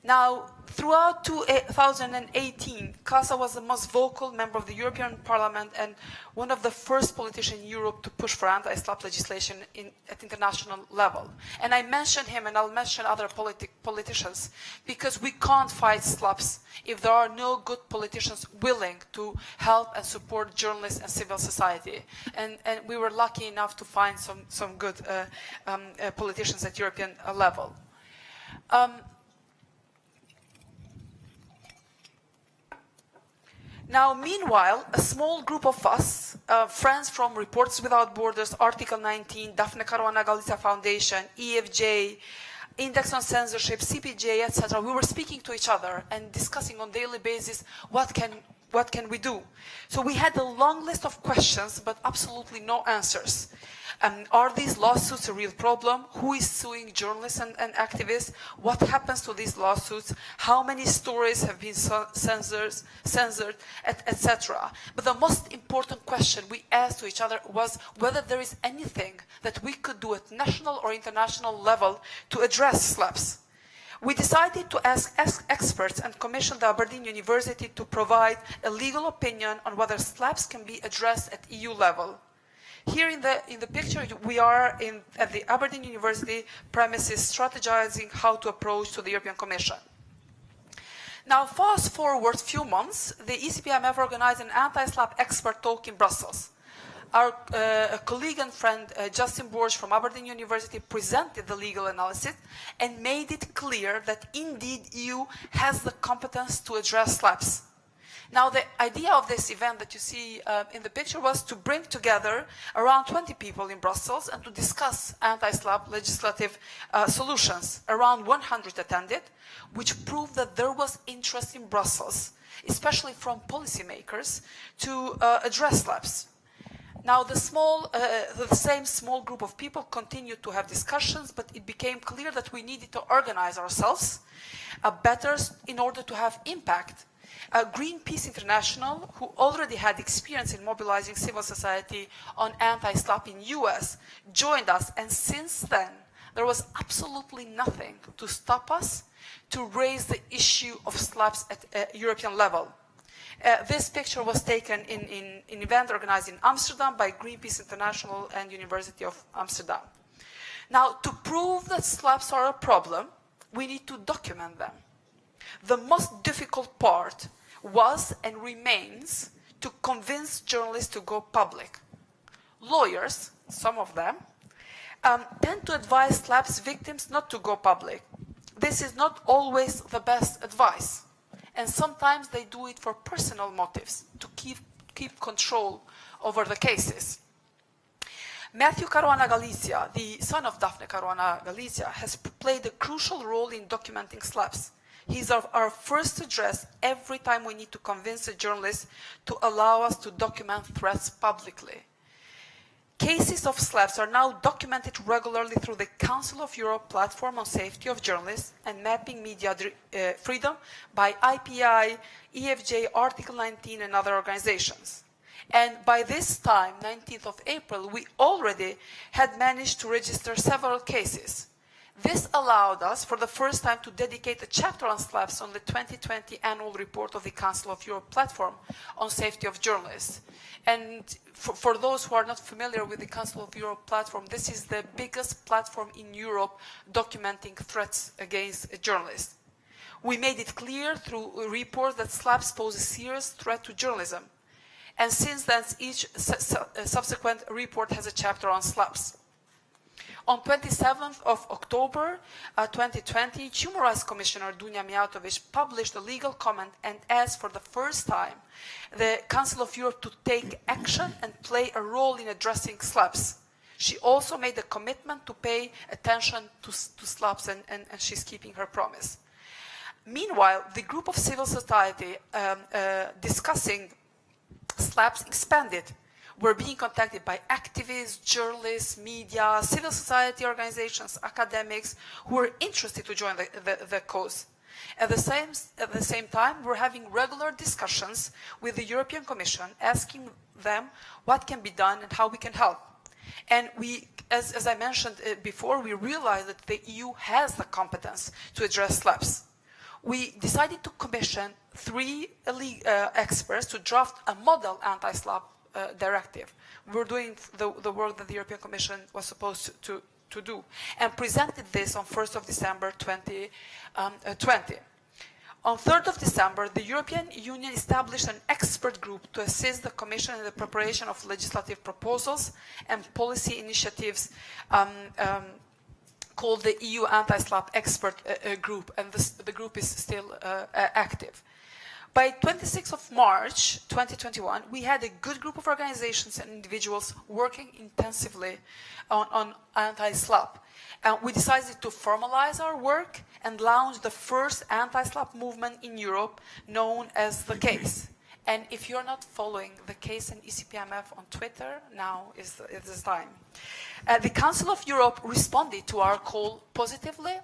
Now, throughout 2018, Casa was the most vocal member of the European Parliament and one of the first politicians in Europe to push for anti-SLAP legislation at international level. And I mention him, and I'll mention other politicians, because we can't fight SLAPs if there are no good politicians willing to help and support journalists and civil society. And we were lucky enough to find some good politicians at European level. Now, meanwhile, a small group of us, friends from Reporters Without Borders, Article 19, Daphne Caruana Galizia Foundation, EFJ, Index on Censorship, CPJ, etc., we were speaking to each other and discussing on a daily basis what can we do. So we had a long list of questions, but absolutely no answers. Are these lawsuits a real problem? Who is suing journalists and activists? What happens to these lawsuits? How many stories have been censored, etc.? But the most important question we asked to each other was whether there is anything that we could do at national or international level to address slaps. We decided to ask experts and commissioned the Aberdeen University to provide a legal opinion on whether slaps can be addressed at EU level. Here in the picture, we are at the Aberdeen University premises strategizing how to approach to the European Commission. Now, fast forward a few months, the ECPMF organized an anti-slap expert talk in Brussels. Our colleague and friend Justin Borge from Aberdeen University presented the legal analysis and made it clear that indeed EU has the competence to address slaps. Now, the idea of this event that you see in the picture was to bring together around 20 people in Brussels and to discuss anti-slap legislative solutions. Around 100 attended, which proved that there was interest in Brussels, especially from policymakers, to address slaps. Now, the same small group of people continued to have discussions, but it became clear that we needed to organize ourselves better in order to have impact. Greenpeace International, who already had experience in mobilizing civil society on anti-slap in US, joined us, and since then, there was absolutely nothing to stop us to raise the issue of slaps at European level. This picture was taken in an event organized in Amsterdam by Greenpeace International and University of Amsterdam. Now, to prove that slaps are a problem, we need to document them. The most difficult part was and remains to convince journalists to go public. Lawyers, some of them, tend to advise slaps victims not to go public. This is not always the best advice. And sometimes they do it for personal motives, to keep control over the cases. Matthew Caruana Galizia, the son of Daphne Caruana Galizia, has played a crucial role in documenting slaps. He's our first address every time we need to convince a journalist to allow us to document threats publicly. Cases of slaps are now documented regularly through the Council of Europe platform on safety of journalists and mapping media freedom by IPI, EFJ, Article 19 and other organizations. And by this time, 19th of April, we already had managed to register several cases. This allowed us, for the first time, to dedicate a chapter on slaps on the 2020 annual report of the Council of Europe platform on safety of journalists. And for those who are not familiar with the Council of Europe platform, this is the biggest platform in Europe documenting threats against journalists. We made it clear through a report that slaps pose a serious threat to journalism. And since then, each subsequent report has a chapter on slaps. On 27th of October 2020, Human Rights Commissioner Dunja Mijatović published a legal comment and asked for the first time the Council of Europe to take action and play a role in addressing slaps. She also made a commitment to pay attention to slaps, and she's keeping her promise. Meanwhile, the group of civil society discussing slaps expanded. We're being contacted by activists, journalists, media, civil society organizations, academics who are interested to join the cause. At the same time, we're having regular discussions with the European Commission, asking them what can be done and how we can help. And we, as I mentioned before, we realized that the EU has the competence to address slaps. We decided to commission 3 experts to draft a model anti-slap directive. We're doing the work that the European Commission was supposed to do, and presented this on 1st of December 2020. On 3rd of December, the European Union established an expert group to assist the Commission in the preparation of legislative proposals and policy initiatives called the EU Anti-Slap Expert Group, and the group is still active. By 26th of March 2021, we had a good group of organizations and individuals working intensively on anti-SLAPP. We decided to formalize our work and launch the first anti-SLAPP movement in Europe, known as The Case. And if you're not following The Case and ECPMF on Twitter, now is the time. The Council of Europe responded to our call positively.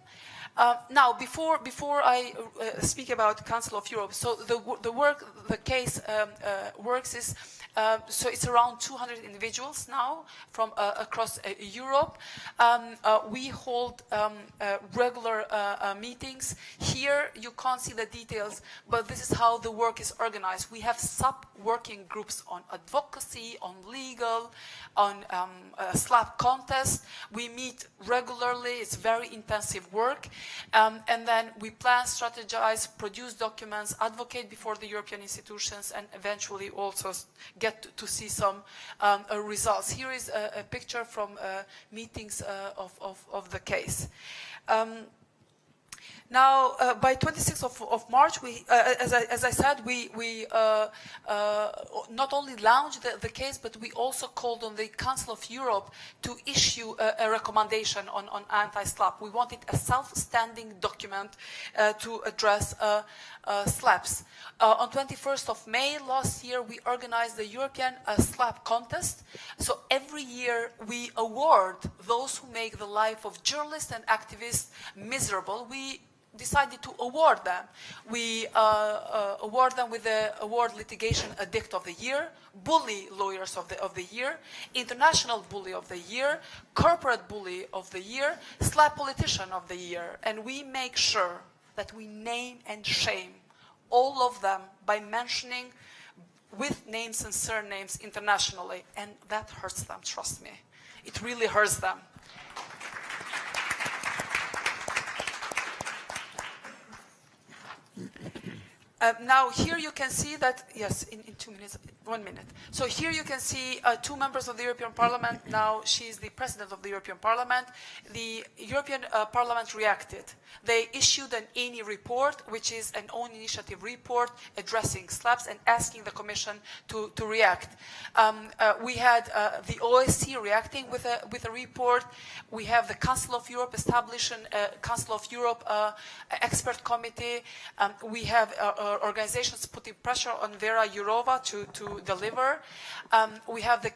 Now, before I speak about Council of Europe, so the case works is, so it's around 200 individuals now from across Europe. We hold regular meetings. Here you can't see the details, but this is how the work is organized. We have sub-working groups on advocacy, on legal, on SLAPP contest. We meet regularly. It's very intensive work. And then we plan, strategize, produce documents, advocate before the European institutions, and eventually also get to see some results. Here is a picture from meetings of the case. Now, by 26th of March, as I said, we not only launched the case, but we also called on the Council of Europe to issue a recommendation on anti-SLAPP. We wanted a self-standing document to address SLAPPs. On 21st of May last year, we organized the European SLAPP contest. So every year we award those who make the life of journalists and activists miserable. We decided to award them. We award them with the award Litigation Addict of the Year, Bully Lawyers of the Year, International Bully of the Year, Corporate Bully of the Year, SLAPP Politician of the Year. And we make sure that we name and shame all of them by mentioning with names and surnames internationally. And that hurts them, trust me. It really hurts them. Now here you can see that, yes, in 2 minutes, 1 minute. So here you can see two members of the European Parliament. Now she's the President of the European Parliament. The European Parliament reacted. They issued an ENI report, which is an own initiative report addressing SLAPPs and asking the Commission to react. We had the OSCE reacting with a report. We have the Council of Europe establishing a Council of Europe expert committee. We have organizations putting pressure on Vera Jourova to deliver. We have the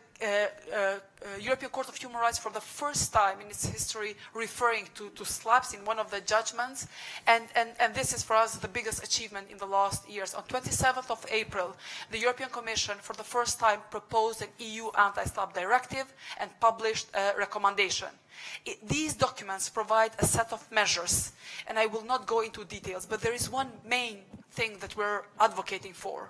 European Court of Human Rights for the first time in its history referring to SLAPPs in one of the judgments. And this is for us the biggest achievement in the last years. On 27th of April, the European Commission for the first time proposed an EU anti-SLAPP directive and published a recommendation. These documents provide a set of measures, and I will not go into details, but there is one main thing that we're advocating for: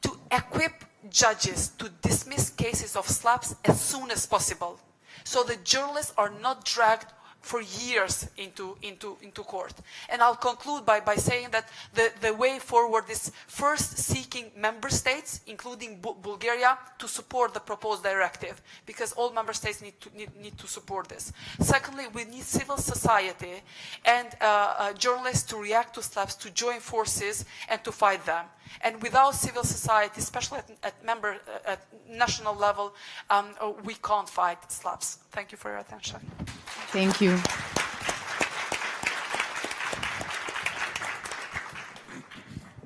to equip judges to dismiss cases of SLAPPs as soon as possible, so the journalists are not dragged for years into court. And I'll conclude by saying that the way forward is first seeking member states, including Bulgaria, to support the proposed directive, because all member states need to support this. Secondly, we need civil society and journalists to react to SLAPPs, to join forces and to fight them. And without civil society, especially at national level, we can't fight SLAPPs. Thank you for your attention. Thank you.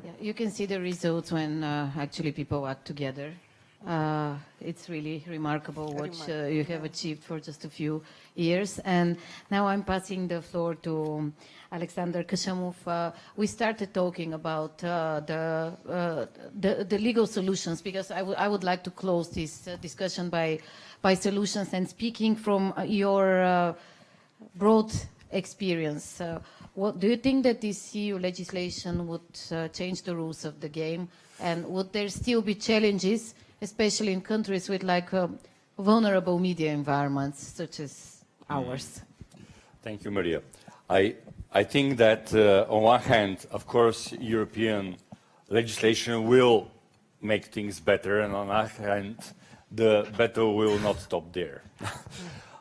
Yeah, you can see the results when actually people act together. It's really remarkable what you have achieved for just a few years. And now I'm passing the floor to Alexander Kashamov. We started talking about the legal solutions, because I would like to close this discussion by solutions, and speaking from your broad experience. What do you think that this EU legislation would change the rules of the game, and would there still be challenges, especially in countries with vulnerable media environments such as ours? Thank you, Maria. I think that on one hand, of course, European legislation will make things better, and on the other hand, the battle will not stop there.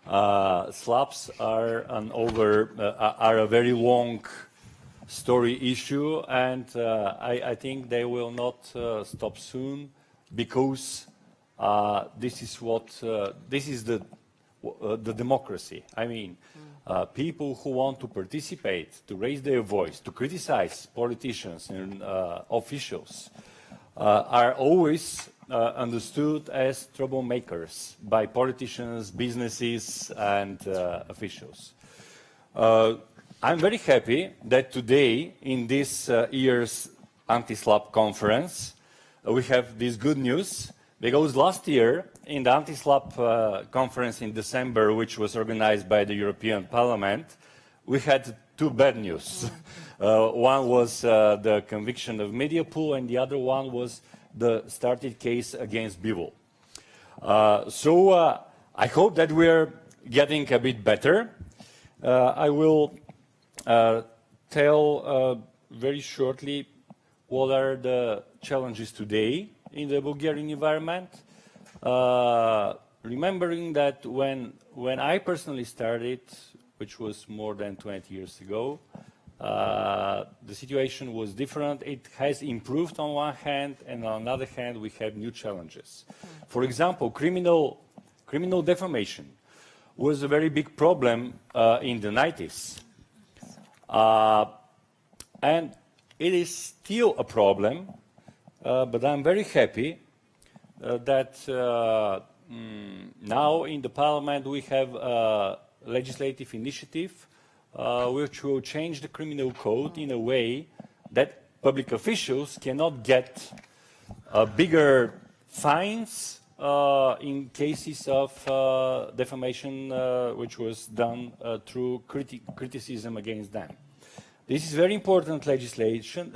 SLAPPs are a very long story issue, and I think they will not stop soon, because this is the democracy. I mean, people who want to participate, to raise their voice, to criticize politicians and officials are always understood as troublemakers by politicians, businesses, and officials. I'm very happy that today, in this year's anti-SLAPP conference, we have this good news, because last year, in the anti-SLAPP conference in December, which was organized by the European Parliament, we had two bad news. One was the conviction of Mediapool, and the other one was the started case against Bivol. So I hope that we're getting a bit better. I will tell very shortly what are the challenges today in the Bulgarian environment. Remembering that when I personally started, which was more than 20 years ago, the situation was different. It has improved on one hand, and on the other hand, we have new challenges. For example, criminal defamation was a very big problem in the 90s. And it is still a problem, but I'm very happy that now in the Parliament we have a legislative initiative which will change the criminal code in a way that public officials cannot get bigger fines in cases of defamation which was done through criticism against them. This is very important legislation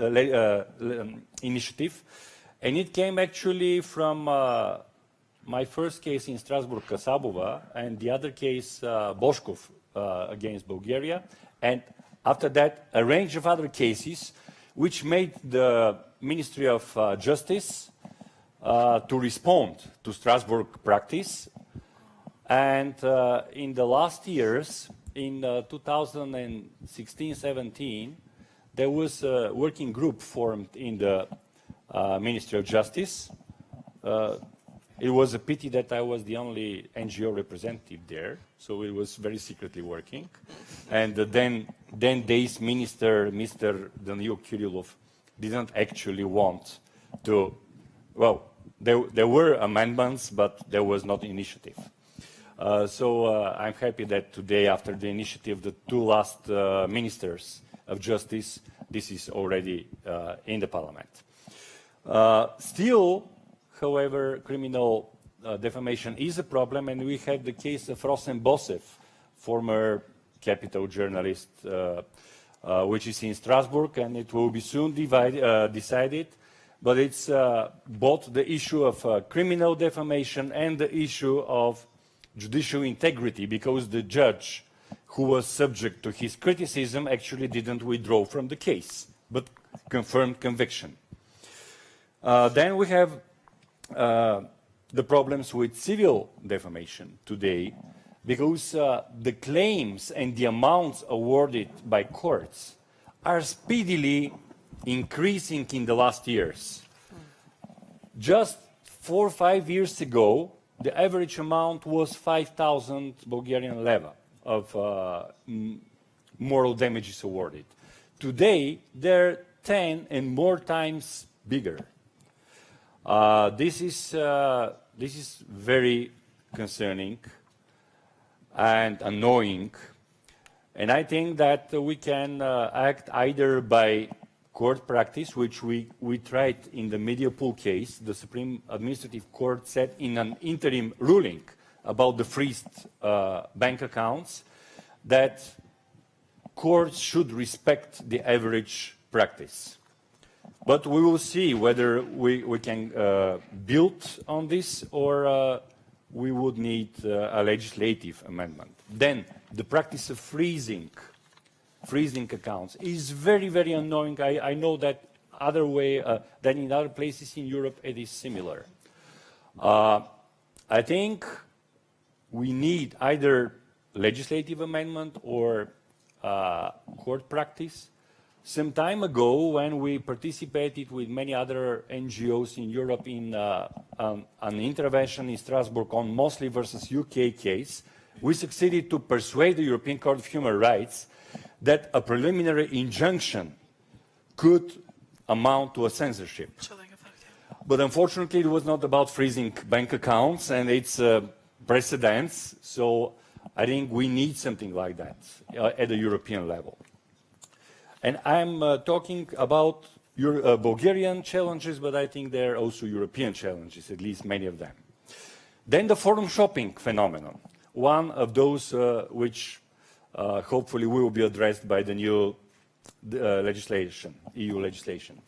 initiative, and it came actually from my first case in Strasbourg, Kasabova, and the other case, Boshkov, against Bulgaria, and after that, a range of other cases, which made the Ministry of Justice to respond to Strasbourg practice. And in the last years, in 2016-17, there was a working group formed in the Ministry of Justice. It was a pity that I was the only NGO representative there, so it was very secretly working. And then this minister, Mr. Danil Kirillov, didn't actually want to, well, there were amendments, but there was not initiative. So I'm happy that today, after the initiative, the two last ministers of justice, this is already in the Parliament. Still, however, criminal defamation is a problem, and we have the case of Rosen Bosev, former Capital journalist, which is in Strasbourg, and it will be soon decided. But it's both the issue of criminal defamation and the issue of judicial integrity, because the judge who was subject to his criticism actually didn't withdraw from the case, but confirmed conviction. Then we have the problems with civil defamation today, because the claims and the amounts awarded by courts are speedily increasing in the last years. Just 4 or 5 years ago, the average amount was 5,000 Bulgarian leva of moral damages awarded. Today, they're 10 and more times bigger. This is very concerning and annoying, and I think that we can act either by court practice, which we tried in the Mediapool case. The Supreme Administrative Court said in an interim ruling about the freezed bank accounts that courts should respect the average practice. But we will see whether we can build on this, or we would need a legislative amendment. Then the practice of freezing accounts is very, very annoying. I know that other way than in other places in Europe it is similar. I think we need either legislative amendment or court practice. some time ago when we participated with many other NGOs in Europe in an intervention in Strasbourg on Mosley versus UK case, we succeeded to persuade the European Court of Human Rights that a preliminary injunction could amount to a censorship. But unfortunately, it was not about freezing bank accounts and its precedents, so I think we need something like that at the European level. And I'm talking about Bulgarian challenges, but I think there are also European challenges, at least many of them. Then the forum shopping phenomenon, one of those which hopefully will be addressed by the new legislation, EU legislation.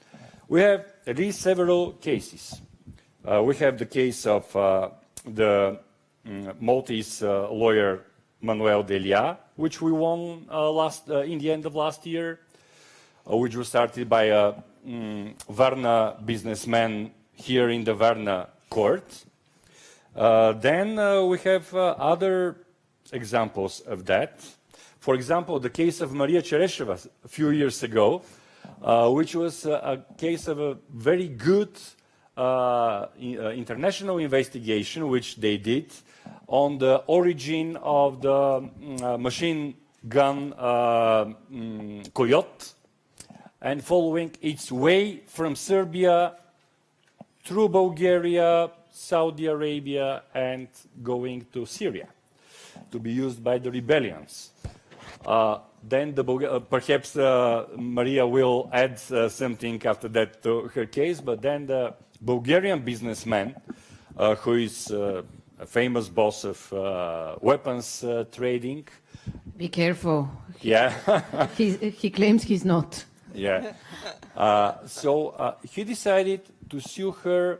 We have at least several cases. We have the case of the Maltese lawyer Manuel Delia, which we won in the end of last year, which was started by a Varna businessman here in the Varna court. Then we have other examples of that. For example, the case of Maria Cheresheva a few years ago, which was a case of a very good international investigation, which they did on the origin of the machine gun Coyote, and following its way from Serbia through Bulgaria, Saudi Arabia, and going to Syria to be used by the rebellions. Then perhaps Maria will add something after that to her case, but then the Bulgarian businessman, who is a famous boss of weapons trading. Be careful. Yeah. He claims he's not. Yeah. So he decided to sue her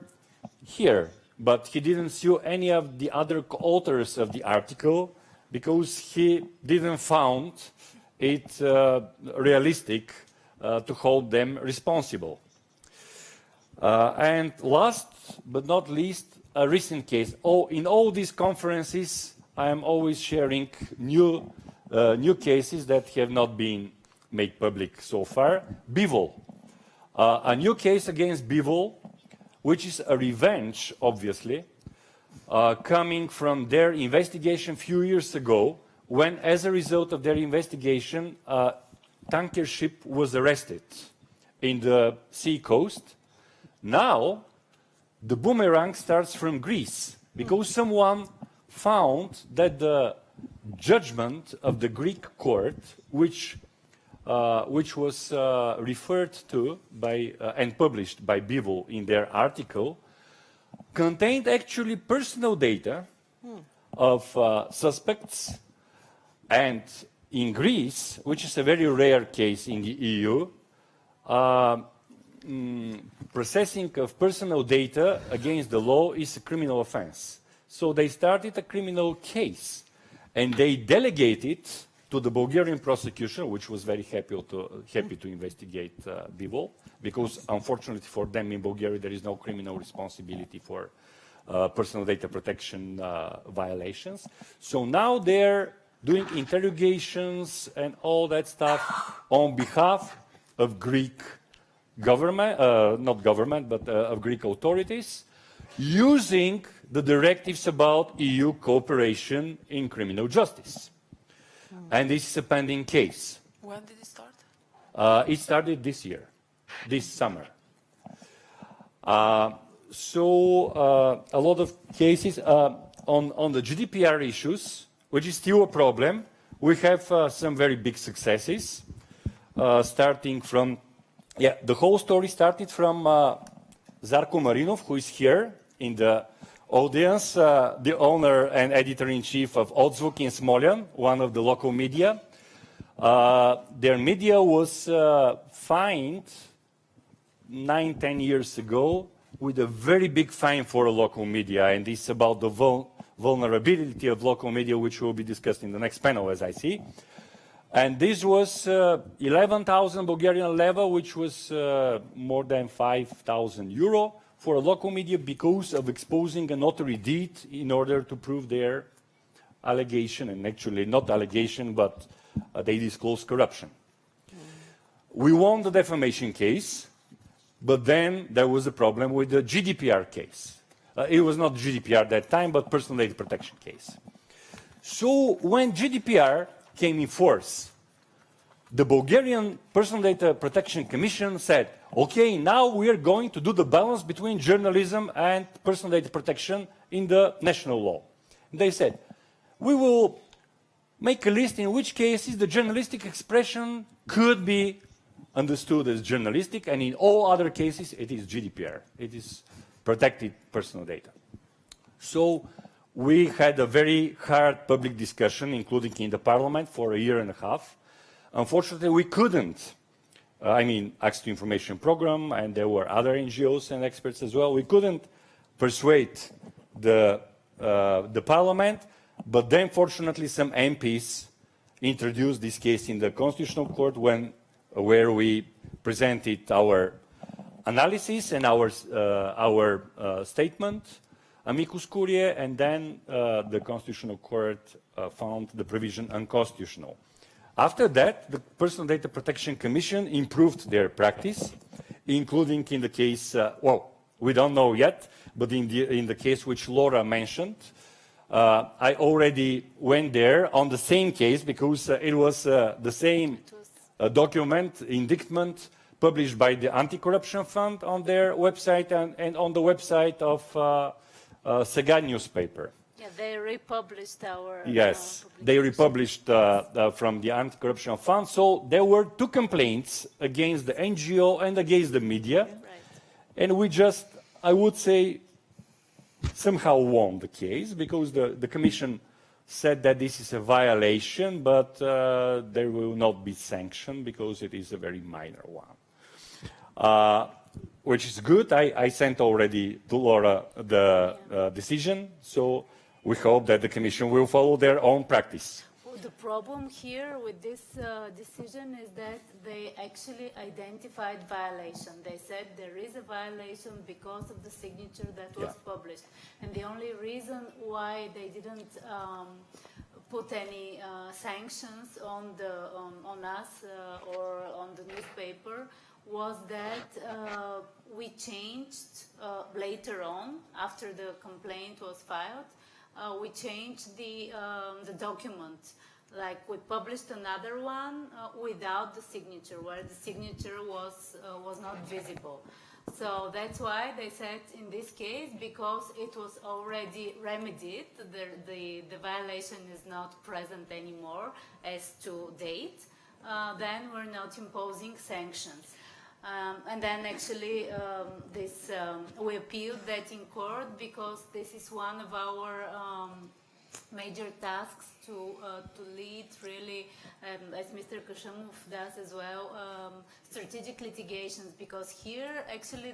here, but he didn't sue any of the other authors of the article because he didn't found it realistic to hold them responsible. And last but not least, a recent case. In all these conferences, I am always sharing new cases that have not been made public so far. Bivol, a new case against Bivol, which is a revenge, obviously, coming from their investigation a few years ago, when, as a result of their investigation, a tanker ship was arrested in the sea coast. Now, the boomerang starts from Greece, because someone found that the judgment of the Greek court, which was referred to by and published by Bivol in their article, contained actually personal data of suspects. And in Greece, which is a very rare case in the EU, processing of personal data against the law is a criminal offense. So they started a criminal case, and they delegated to the Bulgarian prosecution, which was very happy to investigate Bivol, because unfortunately for them in Bulgaria there is no criminal responsibility for personal data protection violations. So now they're doing interrogations and all that stuff on behalf of Greek government, not government, but of Greek authorities, using the directives about EU cooperation in criminal justice. And this is a pending case. When did it start? It started this year, this summer. So a lot of cases on the GDPR issues, which is still a problem. We have some very big successes, starting from, the whole story started from Zarko Marinov, who is here in the audience, the owner and editor-in-chief of Odzvuk in Smolyan, one of the local media. Their media was fined 9-10 years ago with a very big fine for a local media, and this is about the vulnerability of local media, which will be discussed in the next panel, as I see. And this was 11,000 Bulgarian leva, which was more than 5,000 euro for a local media because of exposing a notary deed in order to prove their allegation, and actually not allegation, but they disclosed corruption. We won the defamation case, but then there was a problem with the GDPR case. It was not GDPR at that time, but personal data protection case. So when GDPR came in force, the Bulgarian Personal Data Protection Commission said, okay, now we are going to do the balance between journalism and personal data protection in the national law. They said, we will make a list in which cases the journalistic expression could be understood as journalistic, and in all other cases it is GDPR. It is protected personal data. So we had a very hard public discussion, including in the parliament, for a year and a half. Unfortunately, we couldn't, Access to Information Program, and there were other NGOs and experts as well. We couldn't persuade the parliament, but then fortunately some MPs introduced this case in the Constitutional Court where we presented our analysis and our statement, amicus curiae, and then the Constitutional Court found the provision unconstitutional. After that, the Personal Data Protection Commission improved their practice, including in the case, we don't know yet, but in the case which Laura mentioned, I already went there on the same case because it was the same document, indictment, published by the Anti-Corruption Fund on their website and on the website of Sega newspaper. Yeah, they republished our... Yes, they republished from the Anti-Corruption Fund. So there were two complaints against the NGO and against the media. Right. And we just, I would say, somehow won the case because the Commission said that this is a violation, but there will not be sanctioned because it is a very minor one. Which is good. I sent already to Laura the decision, so we hope that the Commission will follow their own practice. Well, the problem here with this decision is that they actually identified violation. They said there is a violation because of the signature that was published. And the only reason why they didn't put any sanctions on us or on the newspaper was that we changed later on, after the complaint was filed, we changed the document. Like we published another one without the signature, where the signature was not visible. So that's why they said in this case, because it was already remedied, the violation is not present anymore as to date, then we're not imposing sanctions. And then actually we appealed that in court because this is one of our major tasks to lead really, as Mr. Kashamov does as well, strategic litigations, because here actually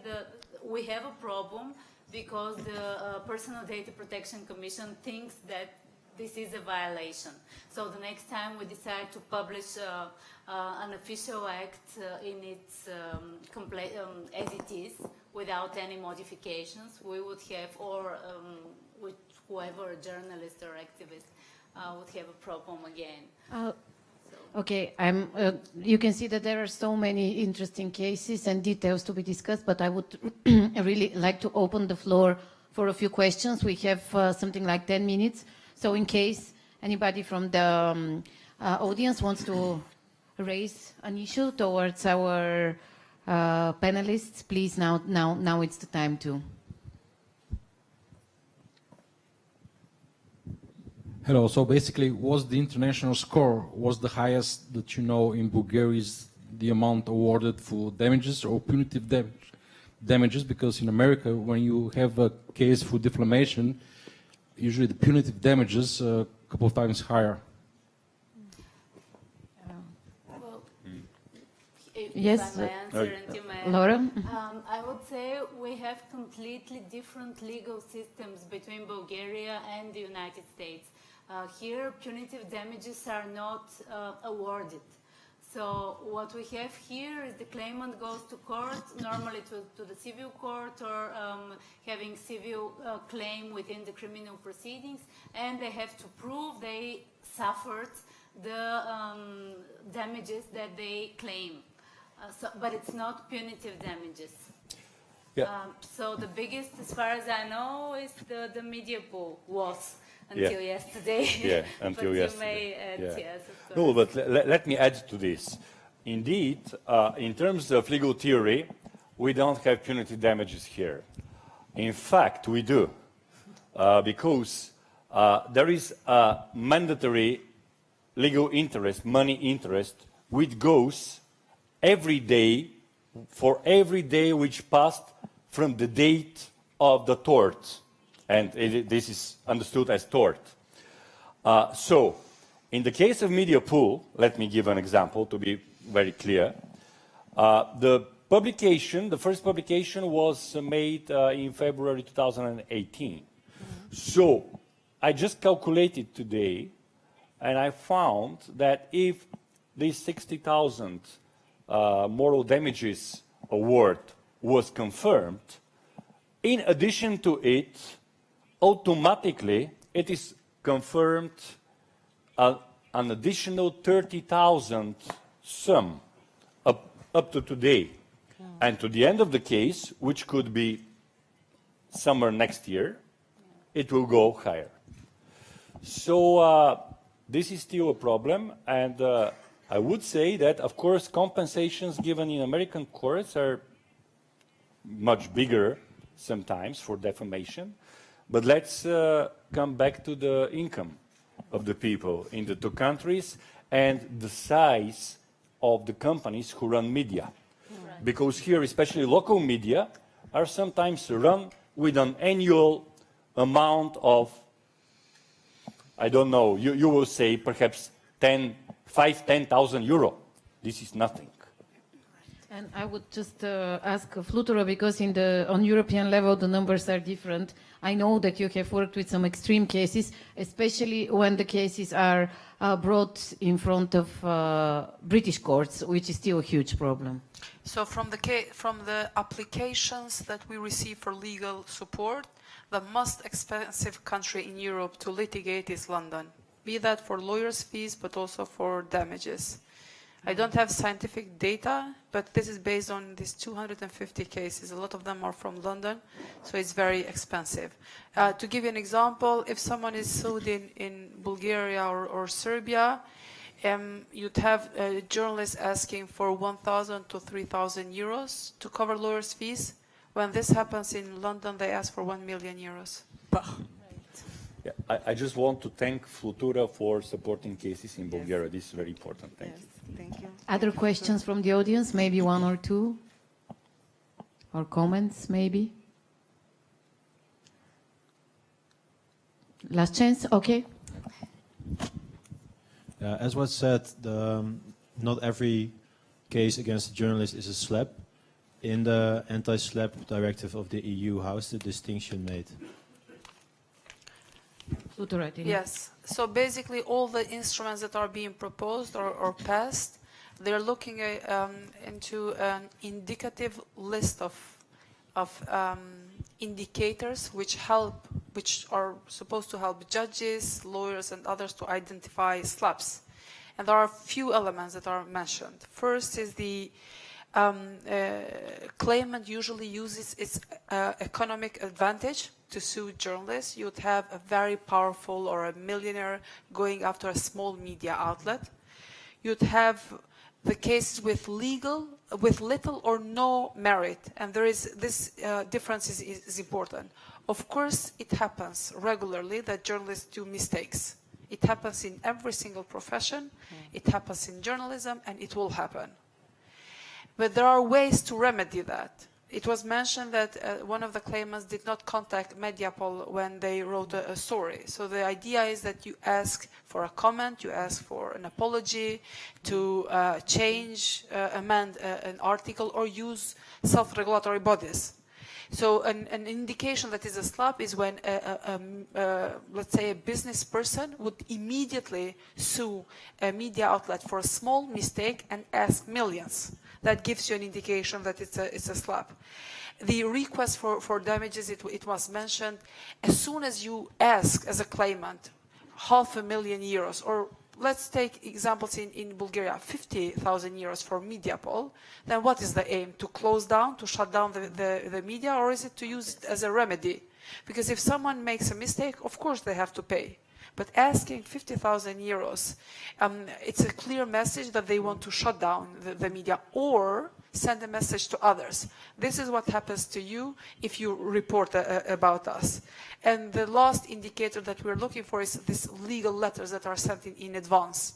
we have a problem because the Personal Data Protection Commission thinks that this is a violation. So the next time we decide to publish an official act in its as it is, without any modifications, we would have, or with whoever, journalist or activist, would have a problem again. Okay, you can see that there are so many interesting cases and details to be discussed, but I would really like to open the floor for a few questions. We have something like 10 minutes. So in case anybody from the audience wants to raise an issue towards our panelists, please, now it's the time to. Hello, so basically, was the international score the highest that you know in Bulgaria, is the amount awarded for damages or punitive damages? Because in America, when you have a case for defamation, usually the punitive damages a couple of times higher. Well, yes, if I may answer and you may Laura? I would say we have completely different legal systems between Bulgaria and the United States. Here, punitive damages are not awarded. So what we have here is the claimant goes to court, normally to the civil court, or having civil claim within the criminal proceedings, and they have to prove they suffered the damages that they claim. But it's not punitive damages. Yeah. So the biggest, as far as I know, is the media pool was until yesterday. Yeah, until but yesterday. You may add, yes, of No, course. but let me add to this. Indeed, in terms of legal theory, we don't have punitive damages here. In fact, we do, because there is a mandatory legal interest, money interest, which goes every day for every day which passed from the date of the tort. And this is understood as tort. So, in the case of media pool, let me give an example to be very clear. The first publication was made in February 2018. So, I just calculated today, and I found that if this 60,000 moral damages award was confirmed, in addition to it, automatically it is confirmed an additional 30,000 sum up to today. And to the end of the case, which could be summer next year, it will go higher. So this is still a problem, and I would say that, of course, compensations given in American courts are much bigger sometimes for defamation. But let's come back to the income of the people in the two countries and the size of the companies who run media. Right. Because here, especially local media, are sometimes run with an annual amount of, I don't know, you will say perhaps 10,000 euro. This is nothing. And I would just ask Fluturo, because on European level the numbers are different. I know that you have worked with some extreme cases, especially when the cases are brought in front of British courts, which is still a huge problem. So from the applications that we receive for legal support, the most expensive country in Europe to litigate is London, be that for lawyers' fees, but also for damages. I don't have scientific data, but this is based on these 250 cases. A lot of them are from London, so it's very expensive. To give you an example, if someone is sued in Bulgaria or Serbia, you'd have journalists asking for 1,000 to 3,000 euros to cover lawyers' fees. When this happens in London, they ask for 1 million euros. Yeah, I just want to thank Flutura for supporting cases in Bulgaria. This is very important. Thank you. Thank you. Other questions from the audience? Maybe one or two? Or comments, maybe? Last chance? Okay. As was said, not every case against a journalist is a slap. In the anti-slap directive of the EU, how is the distinction made? Yes. So basically, all the instruments that are being proposed or passed, they're looking into an indicative list of indicators which are supposed to help judges, lawyers, and others to identify slaps. And there are a few elements that are mentioned. First is the claimant usually uses its economic advantage to sue journalists. You'd have a very powerful or a millionaire going after a small media outlet. You'd have the cases with little or no merit, and there is this difference is important. Of course, it happens regularly that journalists do mistakes. It happens in every single profession. It happens in journalism, and it will happen. But there are ways to remedy that. It was mentioned that one of the claimants did not contact Mediapol when they wrote a story. So the idea is that you ask for a comment, you ask for an apology, to change, amend an article, or use self-regulatory bodies. So an indication that is a slap is when, let's say, a business person would immediately sue a media outlet for a small mistake and ask millions. That gives you an indication that it's a slap. The request for damages, it was mentioned, as soon as you ask as a claimant €500,000 or let's take examples in Bulgaria, 50,000 euros for Mediapol. Then what is the aim? To close down, to shut down the media, or is it to use it as a remedy? Because if someone makes a mistake, of course they have to pay. But asking 50,000 euros, it's a clear message that they want to shut down the media or send a message to others. This is what happens to you if you report about us. And the last indicator that we're looking for is these legal letters that are sent in advance.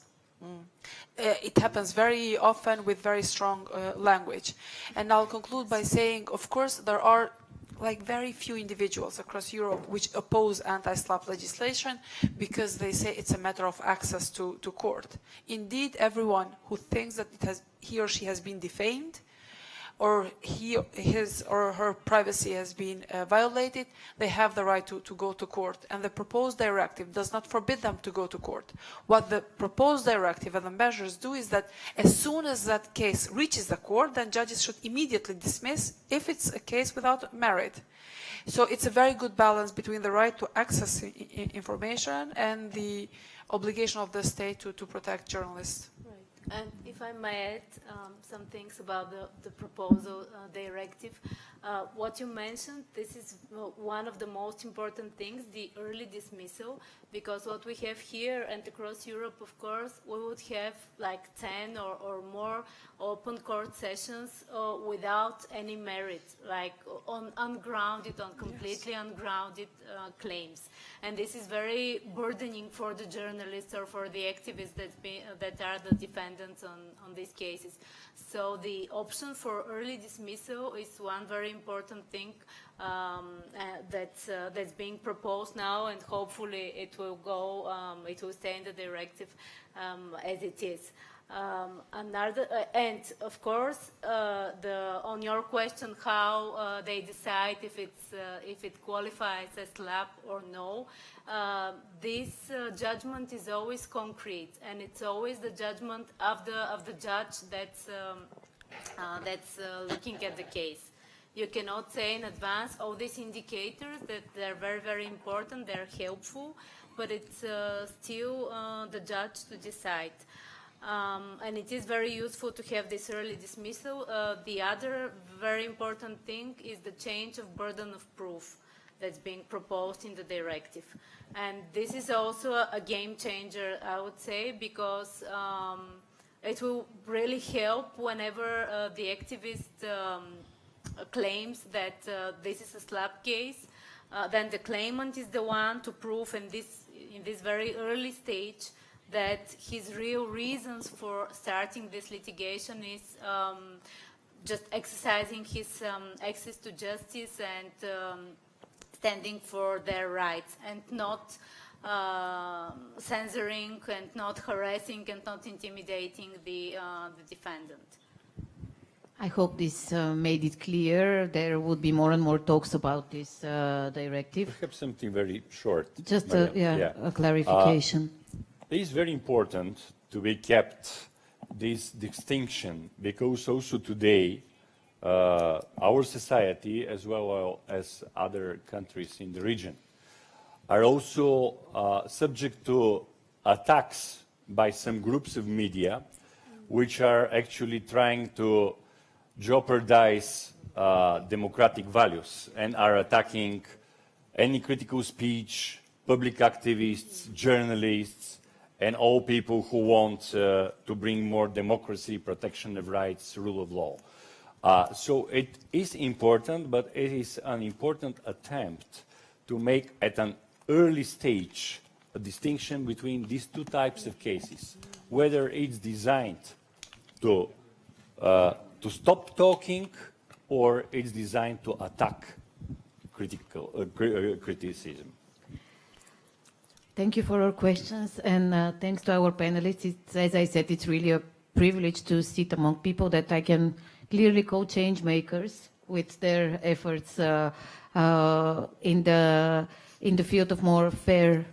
It happens very often with very strong language. And I'll conclude by saying, of course, there are like very few individuals across Europe which oppose anti-SLAPP legislation because they say it's a matter of access to court. Indeed, everyone who thinks that he or she has been defamed or his or her privacy has been violated, they have the right to go to court. And the proposed directive does not forbid them to go to court. What the proposed directive and the measures do is that as soon as that case reaches the court, then judges should immediately dismiss if it's a case without merit. So it's a very good balance between the right to access information and the obligation of the state to protect journalists. And if I may add some things about the proposal directive, what you mentioned, this is one of the most important things, the early dismissal, because what we have here and across Europe, of course, we would have like 10 or more open court sessions without any merit, like on ungrounded, on completely ungrounded claims. And this is very burdening for the journalists or for the activists that are the defendants on these cases. So the option for early dismissal is one very important thing that's being proposed now, and hopefully it will go, it will stay in the directive as it is. And of course, on your question, how they decide if it qualifies as SLAPP or no, this judgment is always concrete, and it's always the judgment of the judge that's looking at the case. You cannot say in advance all these indicators that they're very, very important, they're helpful, but it's still the judge to decide. And it is very useful to have this early dismissal. The other very important thing is the change of burden of proof that's being proposed in the directive. And this is also a game changer, I would say, because it will really help whenever the activist claims that this is a SLAPP case. Then the claimant is the one to prove in this very early stage that his real reasons for starting this litigation is just exercising his access to justice and standing for their rights, and not censoring and not harassing and not intimidating the defendant. I hope this made it clear. There would be more and more talks about this directive. Perhaps something very short. Just a clarification. It is very important to be kept this distinction, because also today our society, as well as other countries in the region, are also subject to attacks by some groups of media which are actually trying to jeopardize democratic values and are attacking any critical speech, public activists, journalists, and all people who want to bring more democracy, protection of rights, rule of law. So it is important, but it is an important attempt to make at an early stage a distinction between these two types of cases, whether it's designed to stop talking or it's designed to attack criticism. Thank you for your questions, and thanks to our panelists. As I said, it's really a privilege to sit among people that I can clearly call change makers with their efforts in the field of more fair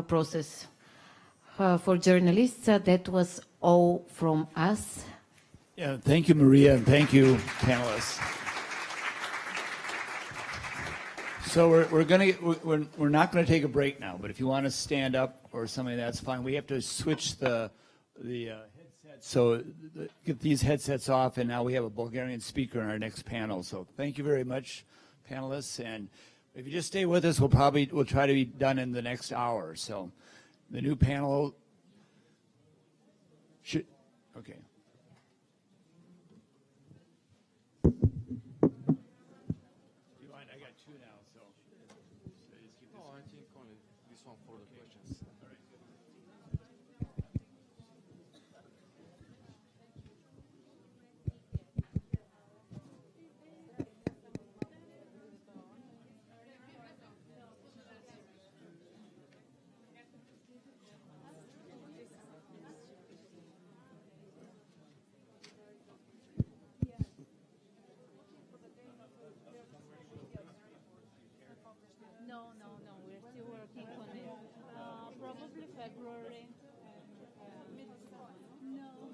process for journalists. That was all from us. Yeah, thank you, Maria, and thank you, panelists. So we're not going to take a break now, but if you want to stand up or something, that's fine. We have to switch the headsets. So get these headsets off, and now we have a Bulgarian speaker in our next panel. So thank you very much, panelists. And if you just stay with us, we'll try to be done in the next hour. So the new panel should, okay. No, we're still working on it. Probably February. No.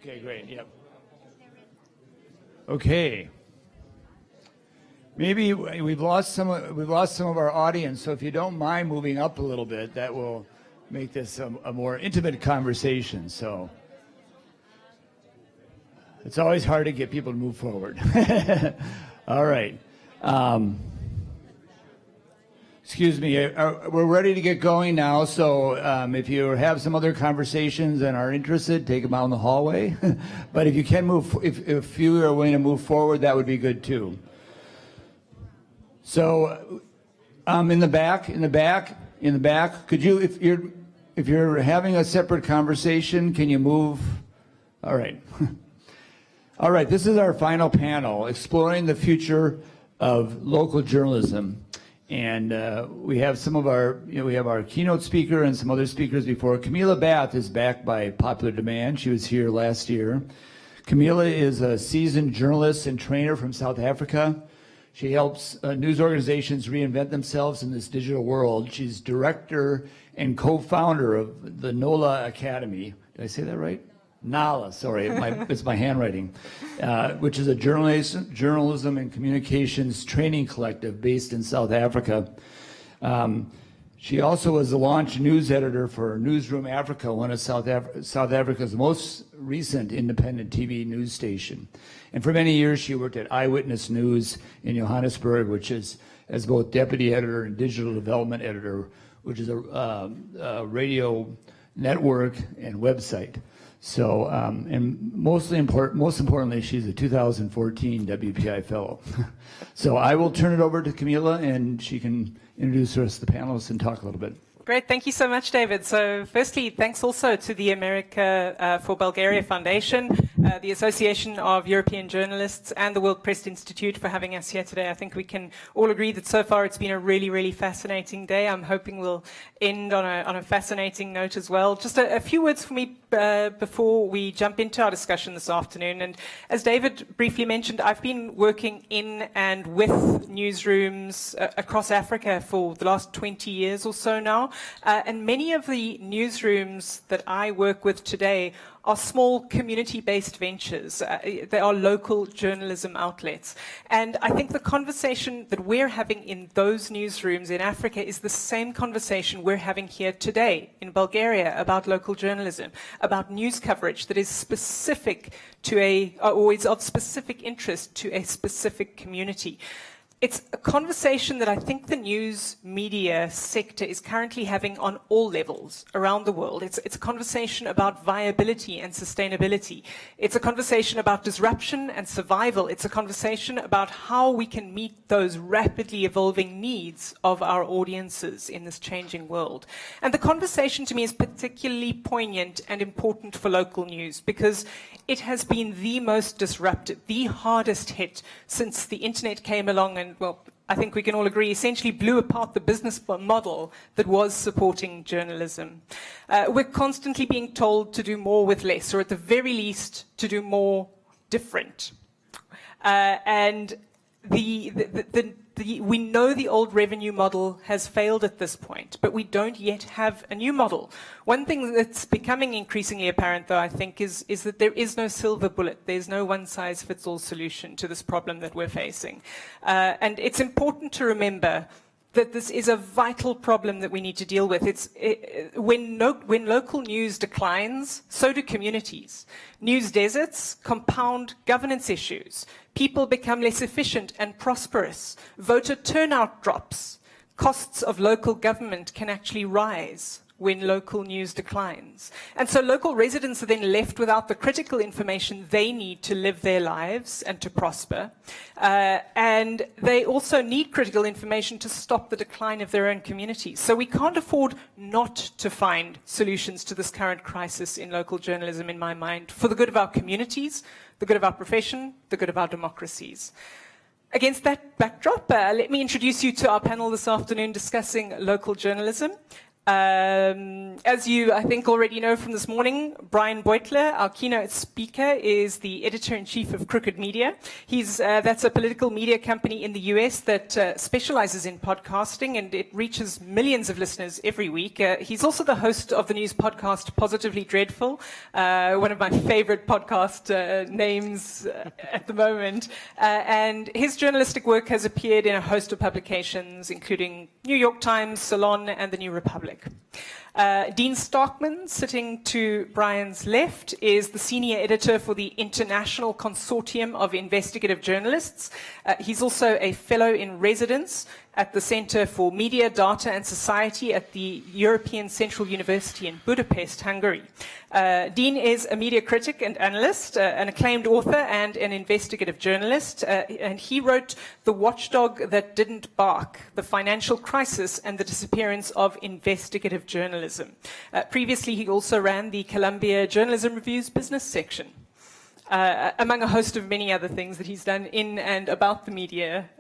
Okay, great. Yep. Okay. Maybe we've lost some of our audience, so if you don't mind moving up a little bit, that will make this a more intimate conversation. So it's always hard to get people to move forward. All right. Excuse me, we're ready to get going now, so if you have some other conversations and are interested, take them out in the hallway. But if you can move, if you are willing to move forward, that would be good too. So, in the back, could you, if you're having a separate conversation, can you move? All right. All right, this is our final panel, Exploring the Future of Local Journalism. And we have some of our, we have our keynote speaker and some other speakers before. Camilla Bath is back by popular demand. She was here last year. Camilla is a seasoned journalist and trainer from South Africa. She helps news organizations reinvent themselves in this digital world. She's director and co-founder of the NOLA Academy. Did I say that right? NALA, sorry, it's my handwriting, which is a journalism and communications training collective based in South Africa. She also was the launch news editor for Newsroom Africa, one of South Africa's most recent independent TV news station. And for many years, she worked at Eyewitness News in Johannesburg, which is as both deputy editor and digital development editor, which is a radio network and website. So, and most importantly, she's a 2014 WPI Fellow. So I will turn it over to Camilla, and she can introduce the rest of the panelists and talk a little bit. Great, thank you so much, David. So firstly, thanks also to the America for Bulgaria Foundation, the Association of European Journalists, and the World Press Institute for having us here today. I think we can all agree that so far it's been a really, really fascinating day. I'm hoping we'll end on a fascinating note as well. Just a few words for me before we jump into our discussion this afternoon. And as David briefly mentioned, I've been working in and with newsrooms across Africa for the last 20 years or so now. And many of the newsrooms that I work with today are small community-based ventures. They are local journalism outlets. And I think the conversation that we're having in those newsrooms in Africa is the same conversation we're having here today in Bulgaria about local journalism, about news coverage that is specific to or is of specific interest to a specific community. It's a conversation that I think the news media sector is currently having on all levels around the world. It's a conversation about viability and sustainability. It's a conversation about disruption and survival. It's a conversation about how we can meet those rapidly evolving needs of our audiences in this changing world. And the conversation to me is particularly poignant and important for local news because it has been the most disrupted, the hardest hit since the internet came along and, well, I think we can all agree, essentially blew apart the business model that was supporting journalism. We're constantly being told to do more with less, or at the very least, to do more different. And we know the old revenue model has failed at this point, but we don't yet have a new model. One thing that's becoming increasingly apparent, though, I think, is that there is no silver bullet. There's no one-size-fits-all solution to this problem that we're facing. And it's important to remember that this is a vital problem that we need to deal with. When local news declines, so do communities. News deserts compound governance issues. People become less efficient and prosperous. Voter turnout drops. Costs of local government can actually rise when local news declines. And so local residents are then left without the critical information they need to live their lives and to prosper. And they also need critical information to stop the decline of their own communities. So we can't afford not to find solutions to this current crisis in local journalism, in my mind, for the good of our communities, the good of our profession, the good of our democracies. Against that backdrop, let me introduce you to our panel this afternoon discussing local journalism. As you, I think, already know from this morning, Brian Beutler, our keynote speaker, is the editor-in-chief of Crooked Media. That's a political media company in the US that specializes in podcasting, and it reaches millions of listeners every week. He's also the host of the news podcast Positively Dreadful, one of my favorite podcast names at the moment. And his journalistic work has appeared in a host of publications, including New York Times, Salon, and the New Republic. Dean Starkman, sitting to Brian's left, is the senior editor for the International Consortium of Investigative Journalists. He's also a fellow in residence at the Center for Media, Data and Society at the European Central University in Budapest, Hungary. Dean is a media critic and analyst, an acclaimed author and an investigative journalist, and he wrote The Watchdog That Didn't Bark, The Financial Crisis and the Disappearance of Investigative Journalism. Previously, he also ran the Columbia Journalism Review's business section. Among a host of many other things that he's done in and about the media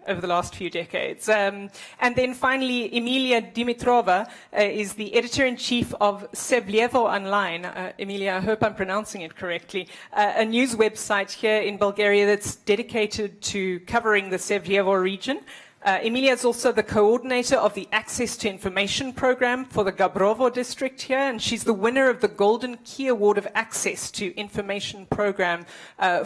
over the last few decades. And then finally, Emilia Dimitrova is the editor-in-chief of Sevlievo Online. Emilia, I hope I'm pronouncing it correctly. A news website here in Bulgaria that's dedicated to covering the Sevlievo region. Emilia is also the coordinator of the Access to Information program for the Gabrovo district here, and she's the winner of the Golden Key Award of Access to Information program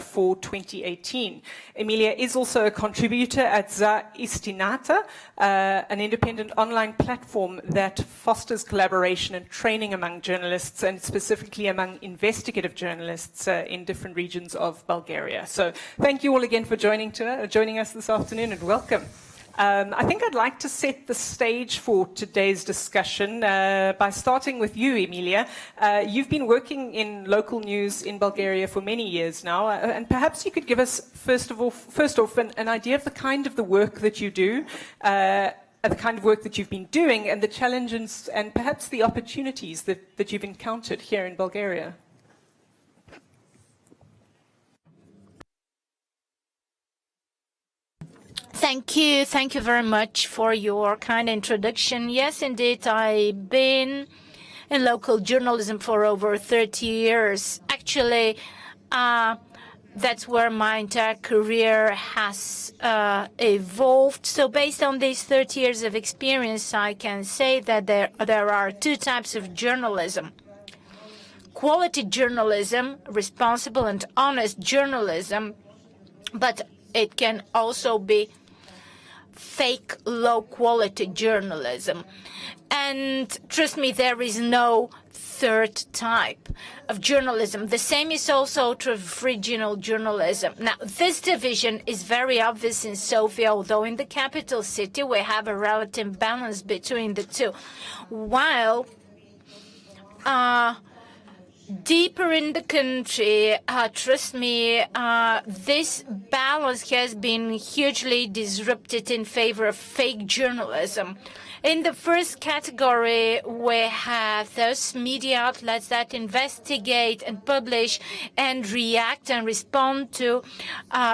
for 2018. Emilia is also a contributor at Za Istinata, an independent online platform that fosters collaboration and training among journalists, and specifically among investigative journalists in different regions of Bulgaria. So thank you all again for joining us this afternoon, and welcome. I think I'd like to set the stage for today's discussion by starting with you, Emilia. You've been working in local news in Bulgaria for many years now, and perhaps you could give us, first off, an idea of the kind of the work that you do, the kind of work that you've been doing, and the challenges and perhaps the opportunities that you've encountered here in Bulgaria. Thank you. Thank you very much for your kind introduction. Yes, indeed, I've been in local journalism for over 30 years. Actually, that's where my entire career has evolved. So based on these 30 years of experience, I can say that there are two types of journalism. Quality journalism, responsible and honest journalism, but it can also be fake low-quality journalism. And trust me, there is no third type of journalism. The same is also true of regional journalism. Now, this division is very obvious in Sofia, although in the capital city we have a relative balance between the two. While deeper in the country, trust me, this balance has been hugely disrupted in favor of fake journalism. In the first category, we have those media outlets that investigate and publish and react and respond to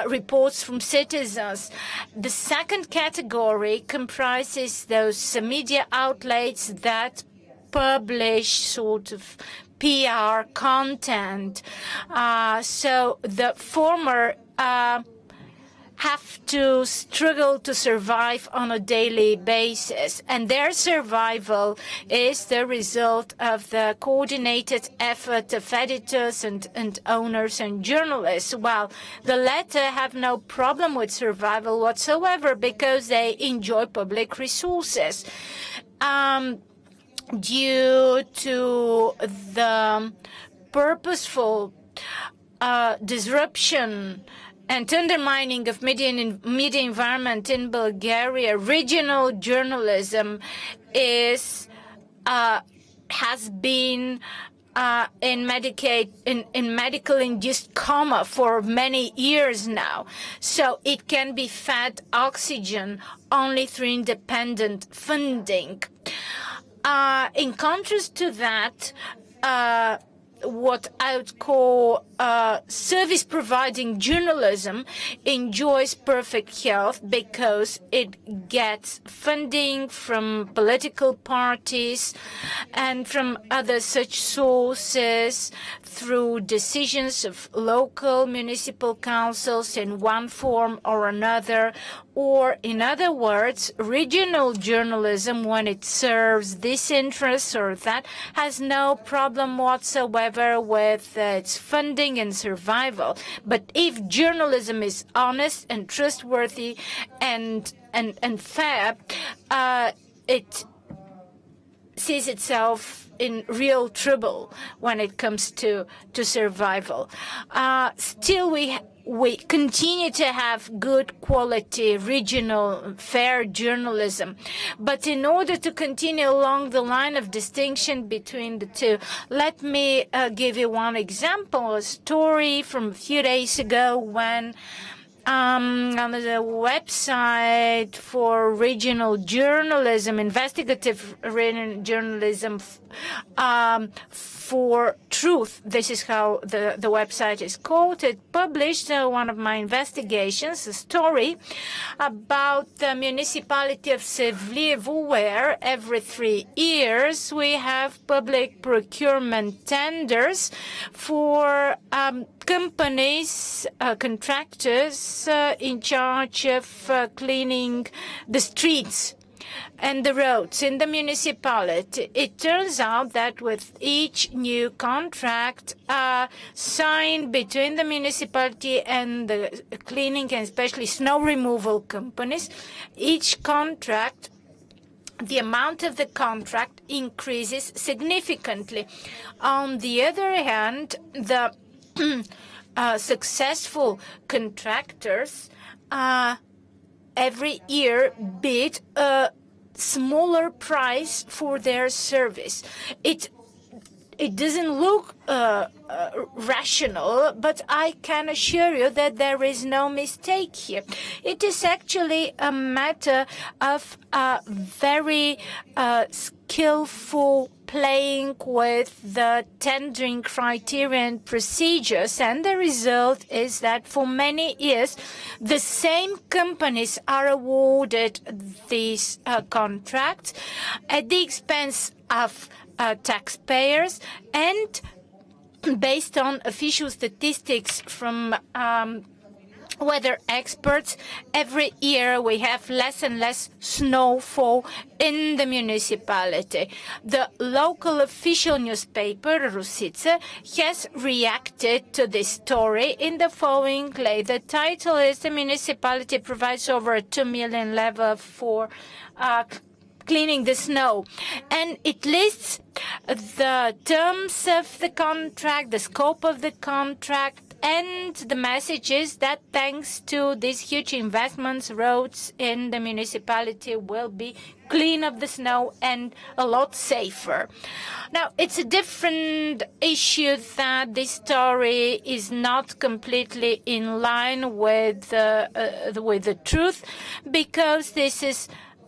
reports from citizens. The second category comprises those media outlets that publish sort of PR content. So the former have to struggle to survive on a daily basis, and their survival is the result of the coordinated effort of editors and owners and journalists, while the latter have no problem with survival whatsoever because they enjoy public resources. Due to the purposeful disruption and undermining of media environment in Bulgaria, regional journalism has been in medical induced coma for many years now. So it can be fed oxygen only through independent funding. In contrast to that, what I would call service-providing journalism enjoys perfect health because it gets funding from political parties and from other such sources through decisions of local municipal councils in one form or another, or in other words, regional journalism, when it serves this interest or that, has no problem whatsoever with its funding and survival. But if journalism is honest and trustworthy and fair, it sees itself in real trouble when it comes to survival. Still, we continue to have good quality regional fair journalism. But in order to continue along the line of distinction between the two, let me give you one example, a story from a few days ago when on the website for regional journalism, investigative regional journalism for truth, this is how the website is called, it published one of my investigations, a story about the municipality of Sevlievo, where every 3 years we have public procurement tenders for companies, contractors in charge of cleaning the streets and the roads in the municipality. It turns out that with each new contract signed between the municipality and the cleaning and especially snow removal companies, each contract, the amount of the contract increases significantly. On the other hand, the successful contractors every year bid a smaller price for their service. It doesn't look rational, but I can assure you that there is no mistake here. It is actually a matter of very skillful playing with the tendering criteria and procedures, and the result is that for many years the same companies are awarded these contracts at the expense of taxpayers, and based on official statistics from weather experts, every year we have less and less snowfall in the municipality. The local official newspaper, Rusice, has reacted to this story in the following way. The title is "The municipality provides over 2 million leva for cleaning the snow," and it lists the terms of the contract, the scope of the contract, and the message is that thanks to these huge investments, roads in the municipality will be clean of the snow and a lot safer. Now, it's a different issue that this story is not completely in line with the truth, because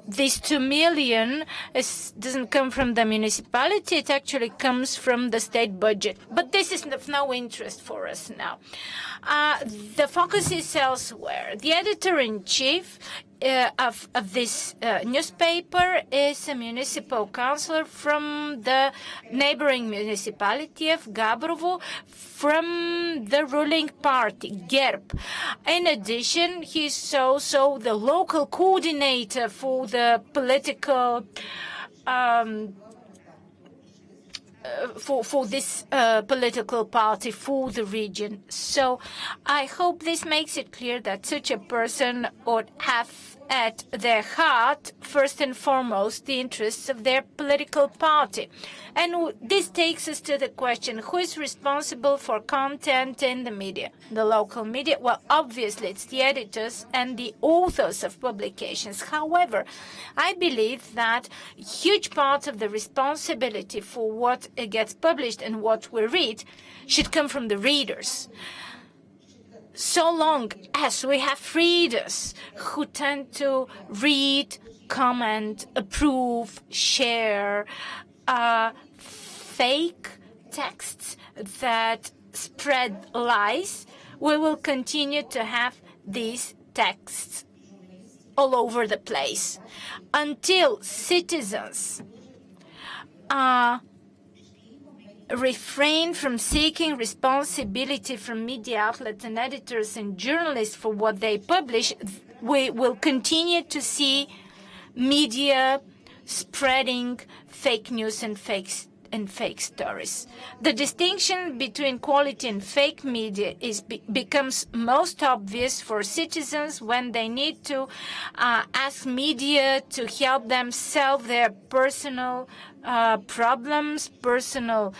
this 2 million doesn't come from the municipality, it actually comes from the state budget. But this is of no interest for us now. The focus is elsewhere. The editor-in-chief of this newspaper is a municipal councillor from the neighboring municipality of Gabrovo, from the ruling party, GERB. In addition, he's also the local coordinator for the political for this political party for the region. So I hope this makes it clear that such a person would have at their heart, first and foremost, the interests of their political party. And this takes us to the question, who is responsible for content in the media, the local media? Well, obviously, it's the editors and the authors of publications. However, I believe that huge part of the responsibility for what gets published and what we read should come from the readers. So long as we have readers who tend to read, comment, approve, share fake texts that spread lies, we will continue to have these texts all over the place until citizens refrain from seeking responsibility from media outlets and editors and journalists for what they publish. We will continue to see media spreading fake news and fake stories. The distinction between quality and fake media becomes most obvious for citizens when they need to ask media to help them solve their personal problems, personal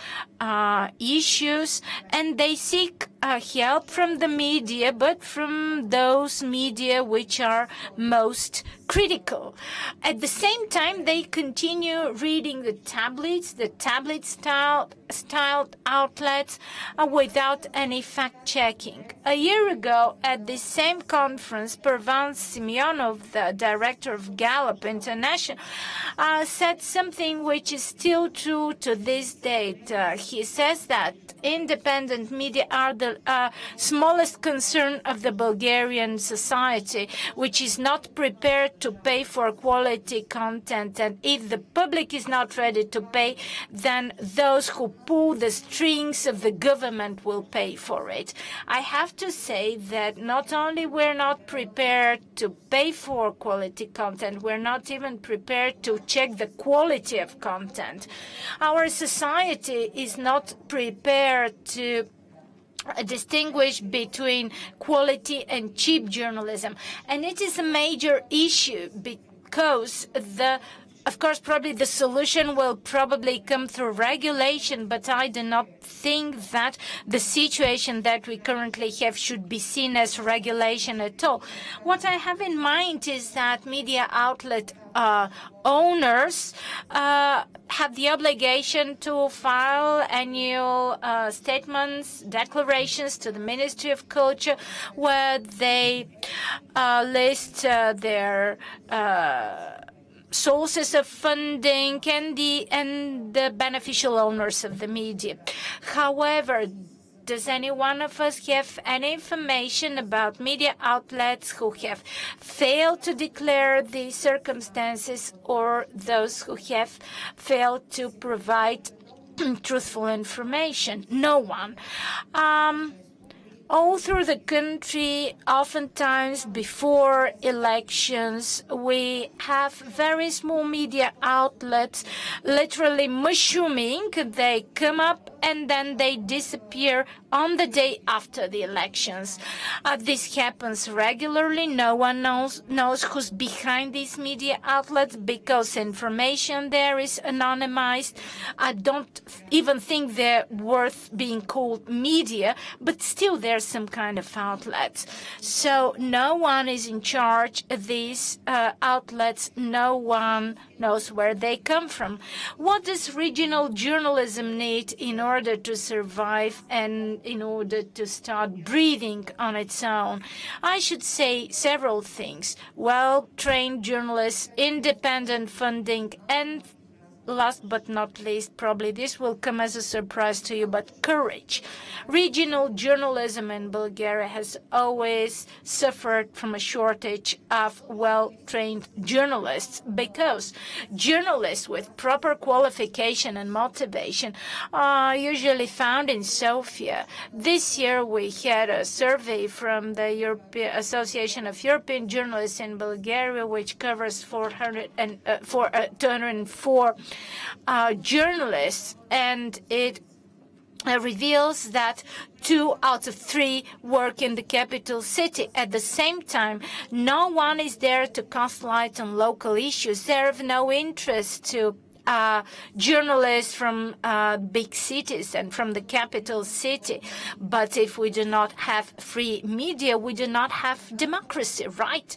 issues, and they seek help from the media, but from those media which are most critical. At the same time, they continue reading the tablet-styled outlets without any fact-checking. A year ago, at the same conference, Pervan Simeonov, the director of Gallup International, said something which is still true to this date. He says that independent media are the smallest concern of the Bulgarian society, which is not prepared to pay for quality content. And if the public is not ready to pay, then those who pull the strings of the government will pay for it. I have to say that not only we're not prepared to pay for quality content, we're not even prepared to check the quality of content. Our society is not prepared to distinguish between quality and cheap journalism. And it is a major issue because of course, probably the solution will probably come through regulation, but I do not think that the situation that we currently have should be seen as regulation at all. What I have in mind is that media outlet owners have the obligation to file annual statements, declarations to the Ministry of Culture, where they list their sources of funding and the beneficial owners of the media. However, does any one of us have any information about media outlets who have failed to declare the circumstances or those who have failed to provide truthful information? No one. All through the country, oftentimes before elections, we have very small media outlets literally mushrooming. They come up and then they disappear on the day after the elections. This happens regularly. No one knows who's behind these media outlets because information there is anonymized. I don't even think they're worth being called media, but still there's some kind of outlets. So no one is in charge of these outlets. No one knows where they come from. What does regional journalism need in order to survive and in order to start breathing on its own? I should say several things. Well-trained journalists, independent funding, and last but not least, probably this will come as a surprise to you, but courage. Regional journalism in Bulgaria has always suffered from a shortage of well-trained journalists because journalists with proper qualification and motivation are usually found in Sofia. This year we had a survey from the Association of European Journalists in Bulgaria, which covers 204 journalists, and it reveals that 2 out of 3 work in the capital city. At the same time, no one is there to cast light on local issues. They're of no interest to journalists from big cities and from the capital city. But if we do not have free media, we do not have democracy, right?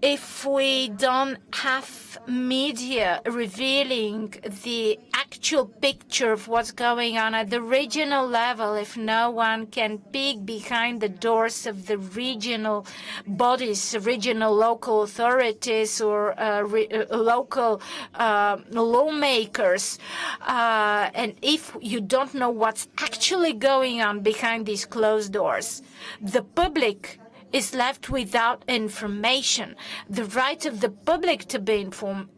if we don't have media revealing the actual picture of what's going on at the regional level, if no one can peek behind the doors of the regional bodies, regional local authorities or local lawmakers, and if you don't know what's actually going on behind these closed doors, the public is left without information. The right of the public to be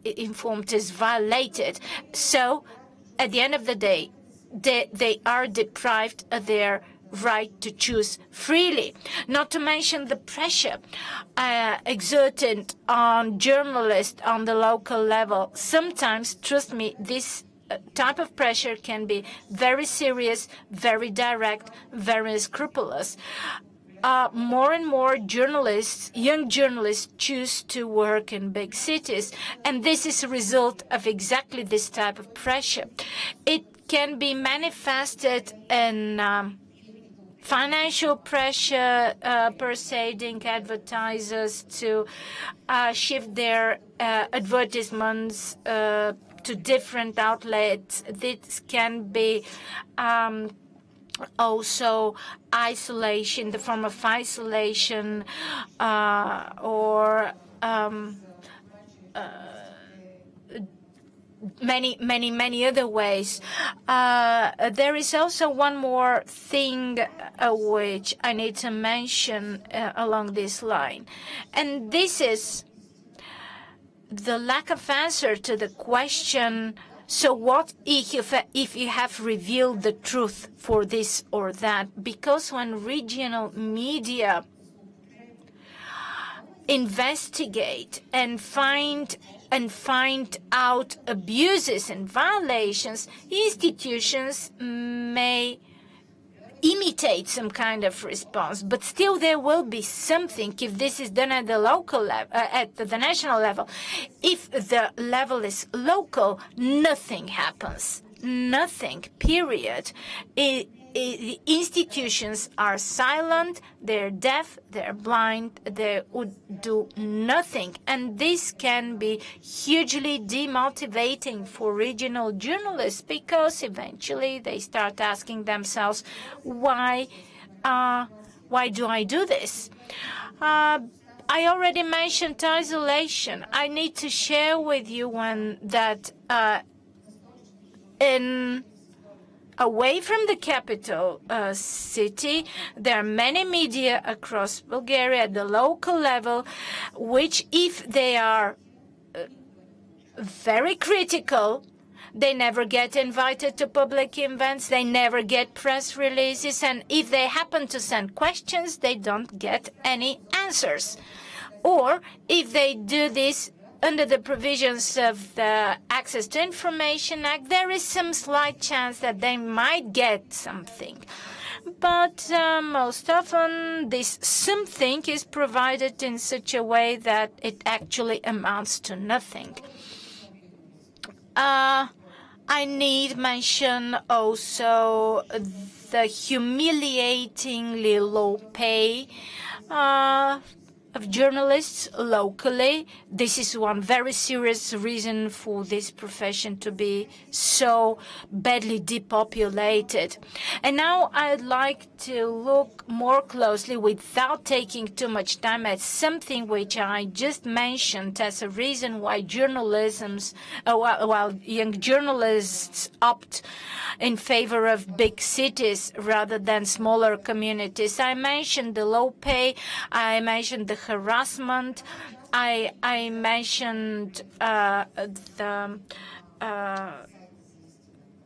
informed is violated. So, at the end of the day, they are deprived of their right to choose freely. Not to mention the pressure exerted on journalists on the local level. Sometimes, trust me, this type of pressure can be very serious, very direct, very scrupulous. More and more journalists, young journalists, choose to work in big cities, and this is a result of exactly this type of pressure. It can be manifested in financial pressure, persuading advertisers to shift their advertisements to different outlets. This can be also isolation, the form of isolation, or many other ways. There is also one more thing which I need to mention along this line, and this is the lack of answer to the question, so what if you have revealed the truth for this or that? Because when regional media investigate and find out abuses and violations, institutions may imitate some kind of response, but still there will be something if this is done at the local level, at the national level. If the level is local, nothing happens. Nothing, period. Institutions are silent, they're deaf, they're blind, they would do nothing. And this can be hugely demotivating for regional journalists, because eventually they start asking themselves, why do I do this? I already mentioned isolation. I need to share with you that away from the capital city, there are many media across Bulgaria at the local level, which, if they are very critical, they never get invited to public events, they never get press releases, and if they happen to send questions, they don't get any answers. Or if they do this under the provisions of the Access to Information Act, there is some slight chance that they might get something. But most often, this something is provided in such a way that it actually amounts to nothing. I need mention also the humiliatingly low pay of journalists locally. This is one very serious reason for this profession to be so badly depopulated. And now I'd like to look more closely, without taking too much time, at something which I just mentioned as a reason why while young journalists opt in favor of big cities rather than smaller communities. I mentioned the low pay, I mentioned the harassment, I mentioned the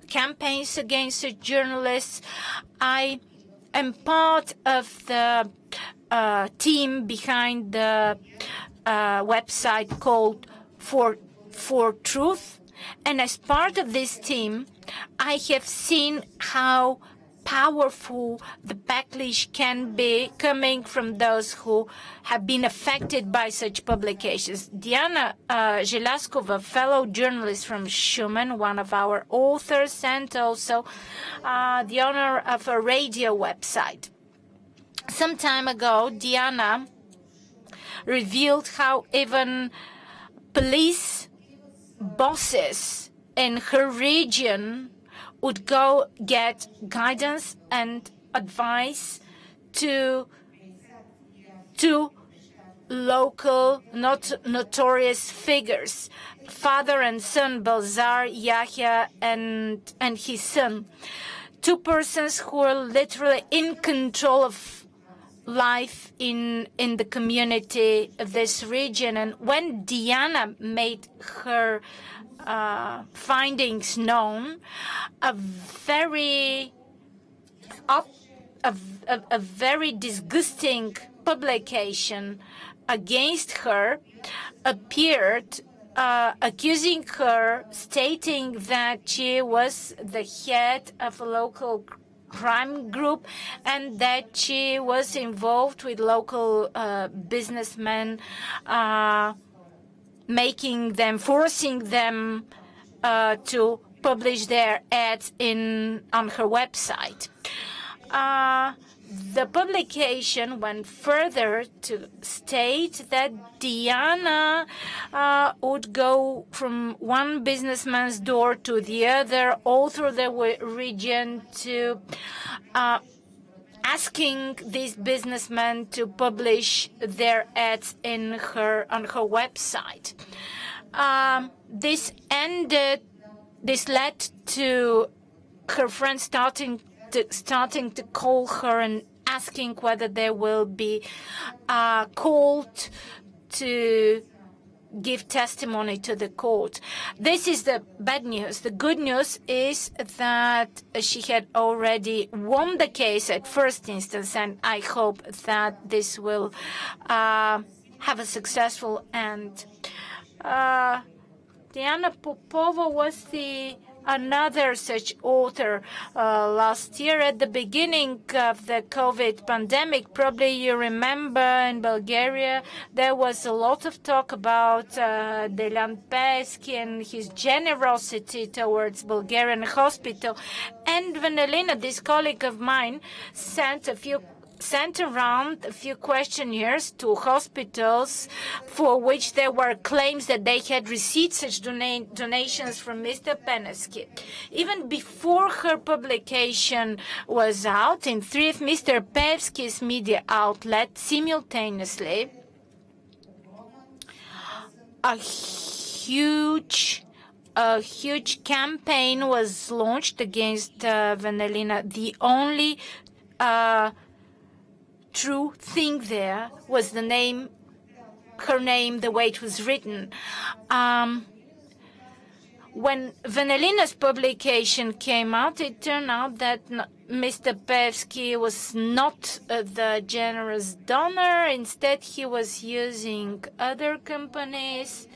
campaigns against journalists. I am part of the team behind the website called For Truth, and as part of this team, I have seen how powerful the backlash can be coming from those who have been affected by such publications. Diana Zhelaskova, fellow journalist from Schumann, one of our authors, and also the owner of a radio website. Some time ago, Diana revealed how even police bosses in her region would go get guidance and advice to local, not notorious figures, father and son, Balzar, Yahya, and his son. Two persons who are literally in control of life in the community of this region. And when Diana made her findings known, a very disgusting publication against her appeared, accusing her, stating that she was the head of a local crime group and that she was involved with local businessmen, forcing them to publish their ads on her website. The publication went further to state that Diana would go from one businessman's door to the other all through the region to asking these businessmen to publish their ads on her website. This led to her friends starting to call her and asking whether they will be called to give testimony to the court. This is the bad news. The good news is that she had already won the case at first instance, and I hope that this will have a successful end. Diana Popova was another such author last year at the beginning of the COVID pandemic. Probably you remember in Bulgaria there was a lot of talk about Delian Peevski and his generosity towards Bulgarian hospital. And Vanelina, this colleague of mine, sent around a few questionnaires to hospitals for which there were claims that they had received such donations from Mr. Peevski. Even before her publication was out, in three of Mr. Peevski's media outlets simultaneously, a huge campaign was launched against Vanelina. The only true thing there was her name, the way it was written. When Vanelina's publication came out, it turned out that Mr. Peevski was not the generous donor. Instead, he was using other companies,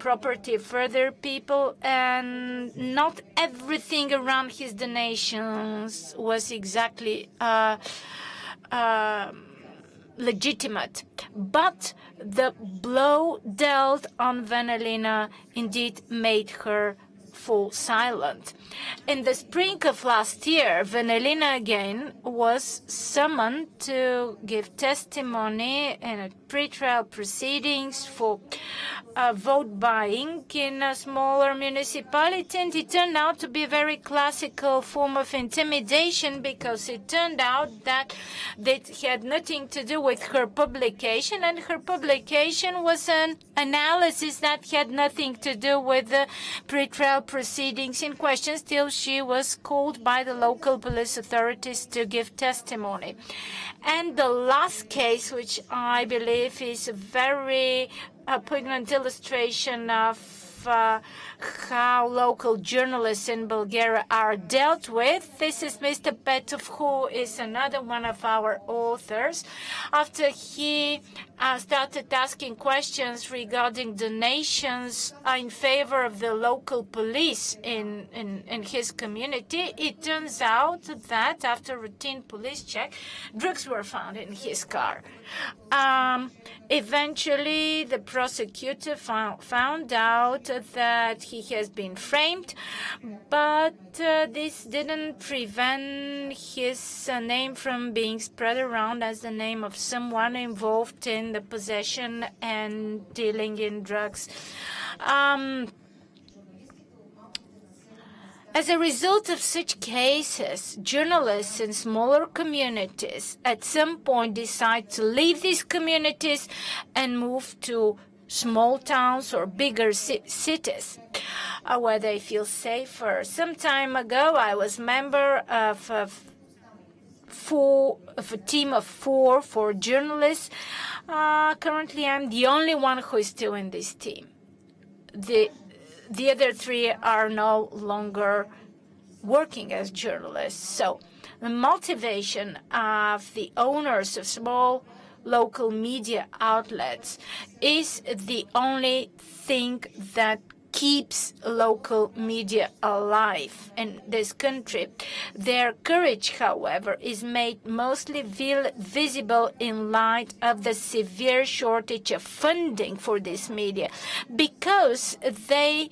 property of other people, and not everything around his donations was exactly legitimate. But the blow dealt on Vanelina indeed made her fall silent. In the spring of last year, Vanelina again was summoned to give testimony in a pretrial proceedings for vote buying in a smaller municipality, and it turned out to be a very classical form of intimidation, because it turned out that it had nothing to do with her publication, and her publication was an analysis that had nothing to do with the pretrial proceedings in question. Still, she was called by the local police authorities to give testimony. And the last case, which I believe is a very poignant illustration of how local journalists in Bulgaria are dealt with. This is Mr. Petov, who is another one of our authors. After he started asking questions regarding donations in favor of the local police in his community, it turns out that after routine police check, drugs were found in his car. Eventually, the prosecutor found out that he has been framed, but this didn't prevent his name from being spread around as the name of someone involved in the possession and dealing in drugs. As a result of such cases, journalists in smaller communities at some point decide to leave these communities and move to small towns or bigger cities where they feel safer. Some time ago, I was member of a team of four journalists. Currently, I'm the only one who is still in this team. The other three are no longer working as journalists. So the motivation of the owners of small local media outlets is the only thing that keeps local media alive in this country. Their courage, however, is made mostly visible in light of the severe shortage of funding for this media, because they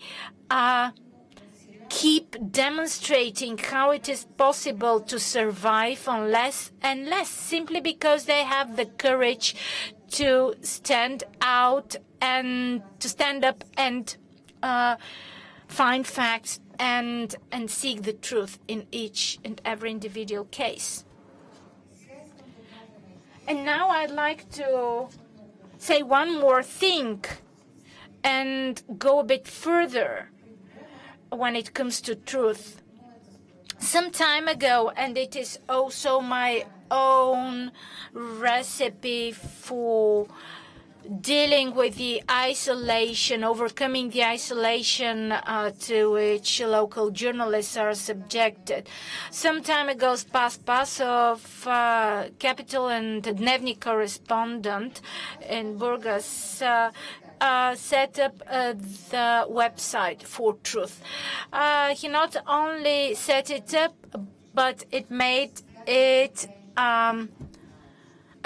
keep demonstrating how it is possible to survive on less and less, simply because they have the courage to stand up and find facts and seek the truth in each and every individual case. And now I'd like to say one more thing and go a bit further when it comes to truth. Some time ago, and it is also my own recipe for dealing with the isolation, overcoming the isolation to which local journalists are subjected. Some time ago, Spas Pasov, Capital and Dnevnik correspondent in Burgas, set up the website for truth. He not only set it up, but it made it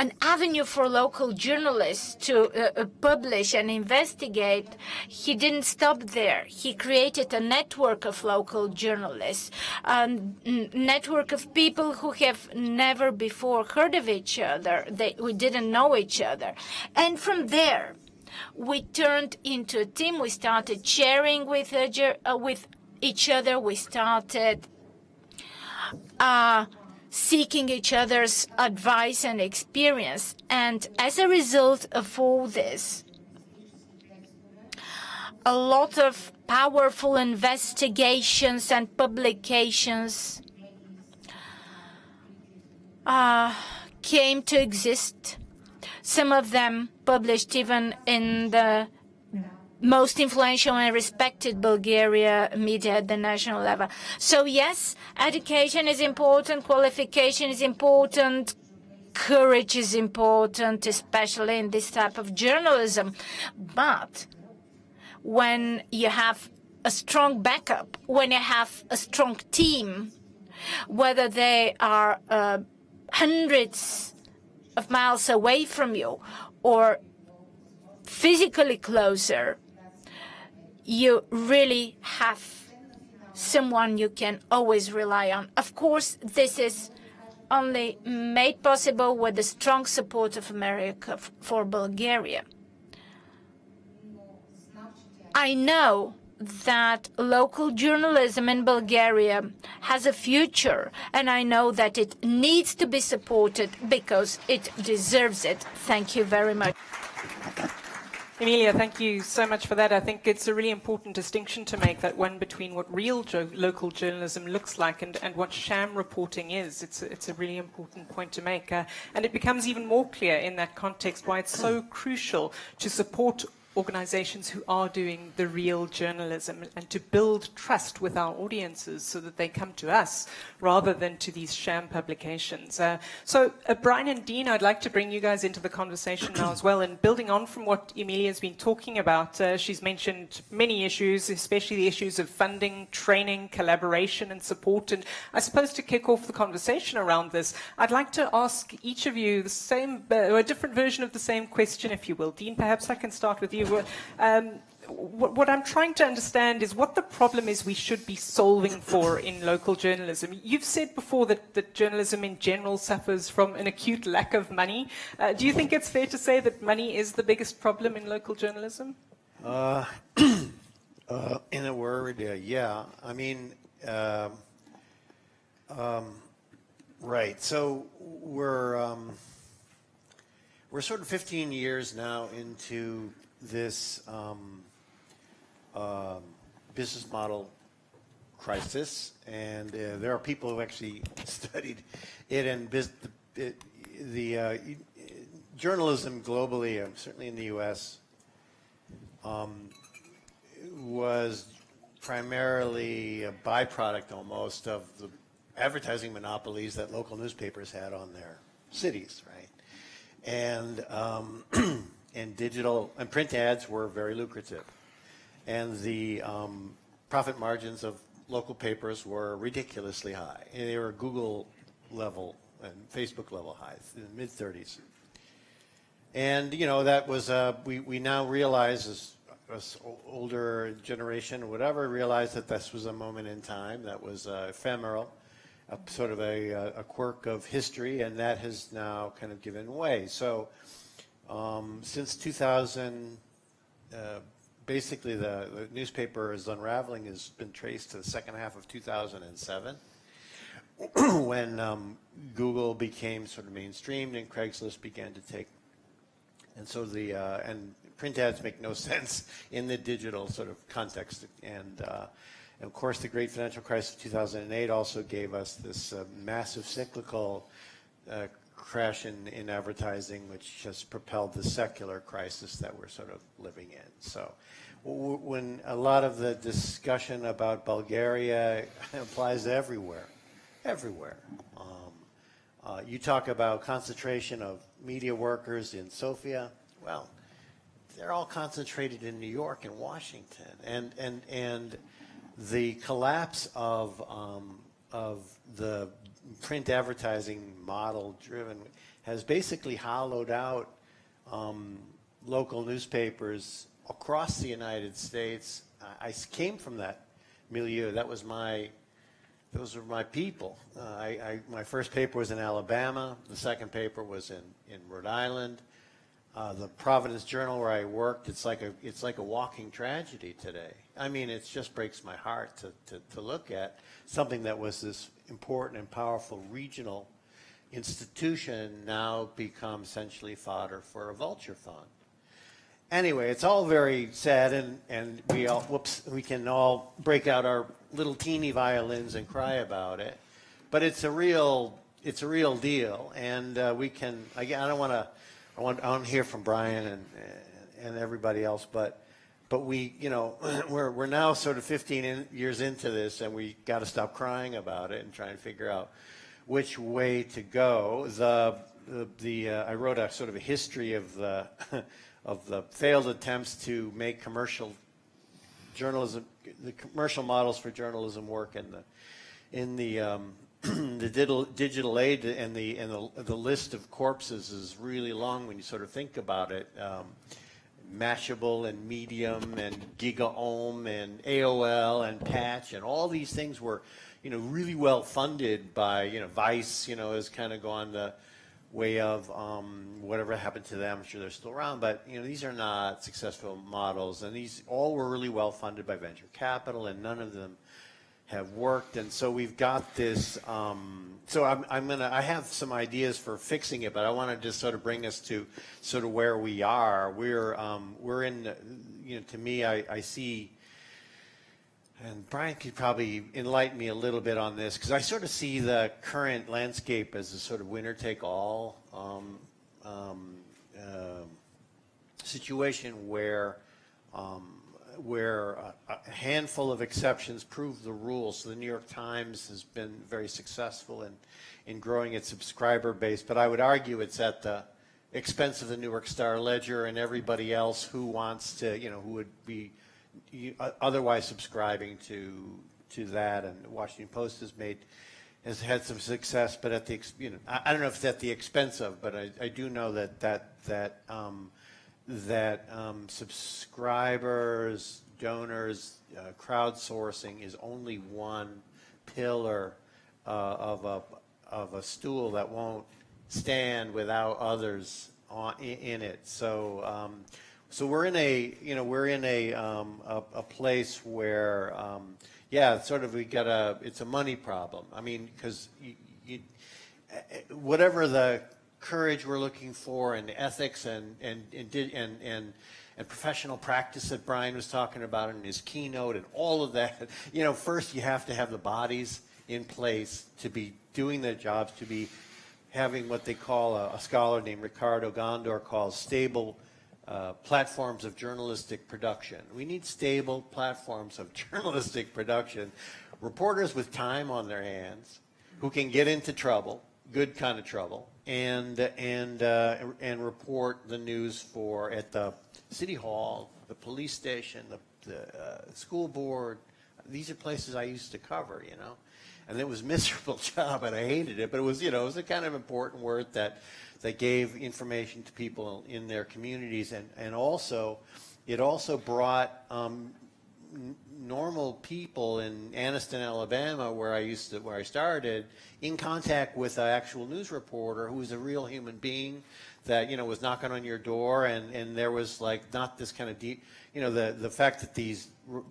an avenue for local journalists to publish and investigate. He didn't stop there. He created a network of local journalists, a network of people who have never before heard of each other. We didn't know each other. And from there, we turned into a team. We started sharing with each other. We started seeking each other's advice and experience. And as a result of all this, a lot of powerful investigations and publications came to exist. Some of them published even in the most influential and respected Bulgaria media at the national level. So yes, education is important, qualification is important, courage is important, especially in this type of journalism. But when you have a strong backup, when you have a strong team, whether they are hundreds of miles away from you or physically closer, you really have someone you can always rely on. Of course, this is only made possible with the strong support of America for Bulgaria. I know that local journalism in Bulgaria has a future, and I know that it needs to be supported because it deserves it. Thank you very much. Emilia, thank you so much for that. I think it's a really important distinction to make, that one between what real local journalism looks like and what sham reporting is. It's a really important point to make. And it becomes even more clear in that context why it's so crucial to support organizations who are doing the real journalism and to build trust with our audiences so that they come to us rather than to these sham publications. So Brian and Dean, I'd like to bring you guys into the conversation now as well. And building on from what Emilia's been talking about, she's mentioned many issues, especially the issues of funding, training, collaboration and support. And I suppose to kick off the conversation around this, I'd like to ask each of you the same, or a different version of the same question, if you will. Dean, perhaps I can start with you. what I'm trying to understand is what the problem is we should be solving for in local journalism. You've said before that journalism in general suffers from an acute lack of money. Do you think it's fair to say that money is the biggest problem in local journalism? In a word, yeah. I mean, right. So we're sort of 15 years now into this business model crisis, and there are people who actually studied it, and journalism globally, certainly in the U.S., was primarily a byproduct almost of the advertising monopolies that local newspapers had on their cities, right? And and digital and print ads were very lucrative, and the profit margins of local papers were ridiculously high. And they were Google level and Facebook level highs in the mid-30s. And you know, that was we now realize as older generation or whatever realize that this was a moment in time that was ephemeral, sort of a quirk of history, and that has now kind of given way. So since 2000, basically the newspaper's unraveling has been traced to the second half of 2007, when Google became sort of mainstreamed and Craigslist began to take. And so and print ads make no sense in the digital sort of context. And of course, the great financial crisis of 2008 also gave us this massive cyclical crash in advertising, which has propelled the secular crisis that we're sort of living in. So when a lot of the discussion about Bulgaria applies everywhere, you talk about concentration of media workers in Sofia. Well, they're all concentrated in New York and Washington, and the collapse of the print advertising model driven has basically hollowed out local newspapers across the United States. I came from that milieu. Those were my people. My first paper was in Alabama. The second paper was in Rhode Island. The Providence Journal, where I worked, it's like a walking tragedy today. I mean, it just breaks my heart to look at something that was this important and powerful regional institution now become essentially fodder for a vulture fund. Anyway, it's all very sad, and we can all break out our little teeny violins and cry about it, but it's a real deal, and we can. Again, I want to hear from Brian and everybody else, but we, you know, we're now sort of 15 years into this, and we got to stop crying about it and try and figure out which way to go. I wrote a sort of a history of the failed attempts to make commercial journalism, the commercial models for journalism work in the digital age, and the list of corpses is really long when you sort of think about it. Mashable and Medium and GigaOM and AOL and Patch and all these things were, you know, really well funded by, you know, Vice, you know, has kind of gone the way of whatever happened to them. I'm sure they're still around, but you know, these are not successful models, and these all were really well funded by venture capital, and none of them have worked. And so we've got this. So I have some ideas for fixing it, but I want to just sort of bring us to sort of where we are. We're in, you know, to me, I see. And Brian could probably enlighten me a little bit on this, because I sort of see the current landscape as a sort of winner-take-all situation where a handful of exceptions prove the rule. So the New York Times has been very successful in growing its subscriber base, but I would argue it's at the expense of the New York Star-Ledger and everybody else who wants to, you know, who would be otherwise subscribing to that. And the Washington Post has had some success, but at the, you know, I don't know if it's at the expense of, but I do know that subscribers, donors, crowdsourcing is only one pillar of a stool that won't stand without others in it. So so we're in a place where yeah, sort of it's a money problem. I mean, because whatever the courage we're looking for and ethics and professional practice that Brian was talking about in his keynote and all of that, first you have to have the bodies in place to be doing their jobs, to be having what they call, a scholar named Ricardo Gondor calls stable platforms of journalistic production. We need stable platforms of journalistic production, reporters with time on their hands who can get into trouble, good kind of trouble, and report the news at the city hall, the police station, the school board. These are places I used to cover, and it was a miserable job, and I hated it. But it was, it was a kind of important work that gave information to people in their communities, and also it also brought normal people in Anniston, Alabama, where I started, in contact with an actual news reporter who was a real human being that was knocking on your door, and there was like not this kind of deep, the fact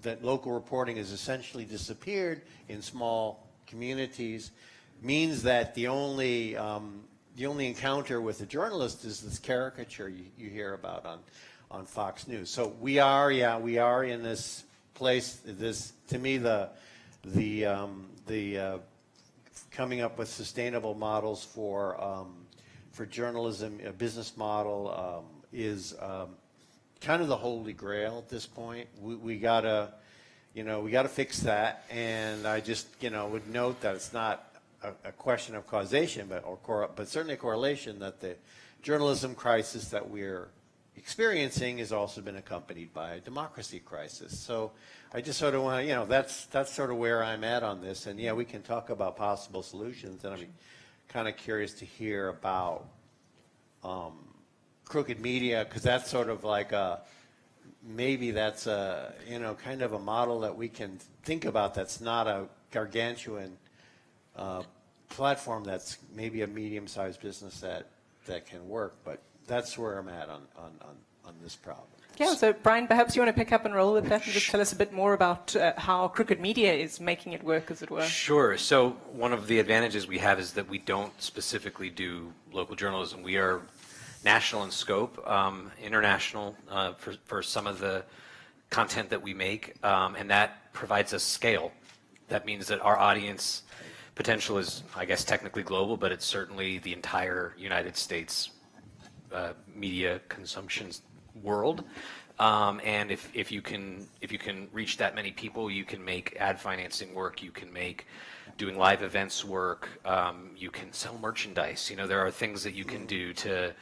that local reporting has essentially disappeared in small communities means that the only encounter with a journalist is this caricature you hear about on Fox News. So we are in this place. To me, the coming up with sustainable models for journalism, a business model, is kind of the holy grail at this point. We gotta fix that, and I just would note that it's not a question of causation, but certainly a correlation that the journalism crisis that we're experiencing has also been accompanied by a democracy crisis. So I just sort of want to, that's sort of where I'm at on this. And yeah, we can talk about possible solutions, and I'm kind of curious to hear about crooked media, because that's sort of like maybe that's a, kind of a model that we can think about that's not a gargantuan platform, that's maybe a medium-sized business that can work. But that's where I'm at on this problem. Yeah, so Brian, perhaps you want to pick up and roll with that and just tell us a bit more about how crooked media is making it work, as it were. Sure. So one of the advantages we have is that we don't specifically do local journalism. We are national in scope, international for some of the content that we make, and that provides us scale. That means that our audience potential is, I guess, technically global, but it's certainly the entire United States media consumption world. And if you can reach that many people, you can make ad financing work, you can make doing live events work, you can sell merchandise. There are things that you can do to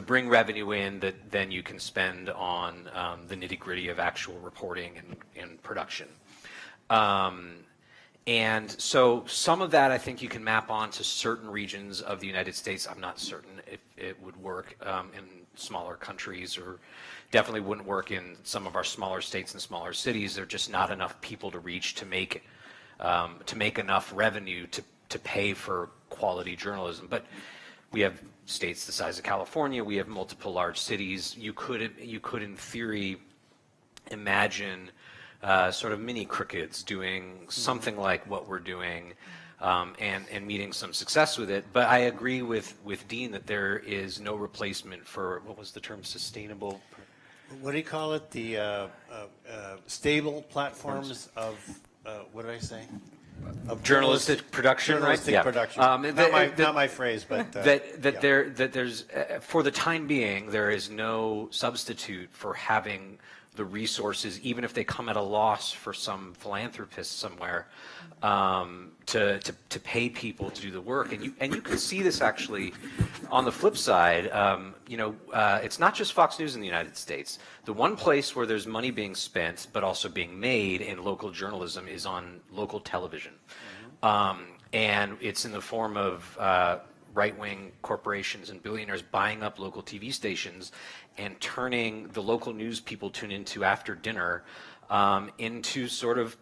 bring revenue in that then you can spend on the nitty-gritty of actual reporting and production. And so some of that I think you can map onto certain regions of the United States. I'm not certain if it would work in smaller countries, or definitely wouldn't work in some of our smaller states and smaller cities. There are just not enough people to reach to make enough revenue to pay for quality journalism. But we have states the size of California. We have multiple large cities. You could in theory imagine sort of mini crickets doing something like what we're doing, and meeting some success with it. But I agree with Dean that there is no replacement for, what was the term, sustainable? What do you call it? The stable platforms of, what did I say? Of journalistic production, journalistic right? production. Yeah. Not my phrase, but there's for the time being, there is no substitute for having the resources, even if they come at a loss for some philanthropist somewhere, to pay people to do the work. And you can see this actually on the flip side. It's not just Fox News in the United States. The one place where there's money being spent but also being made in local journalism is on local television. And it's in the form of right-wing corporations and billionaires buying up local TV stations and turning the local news people tune into after dinner into sort of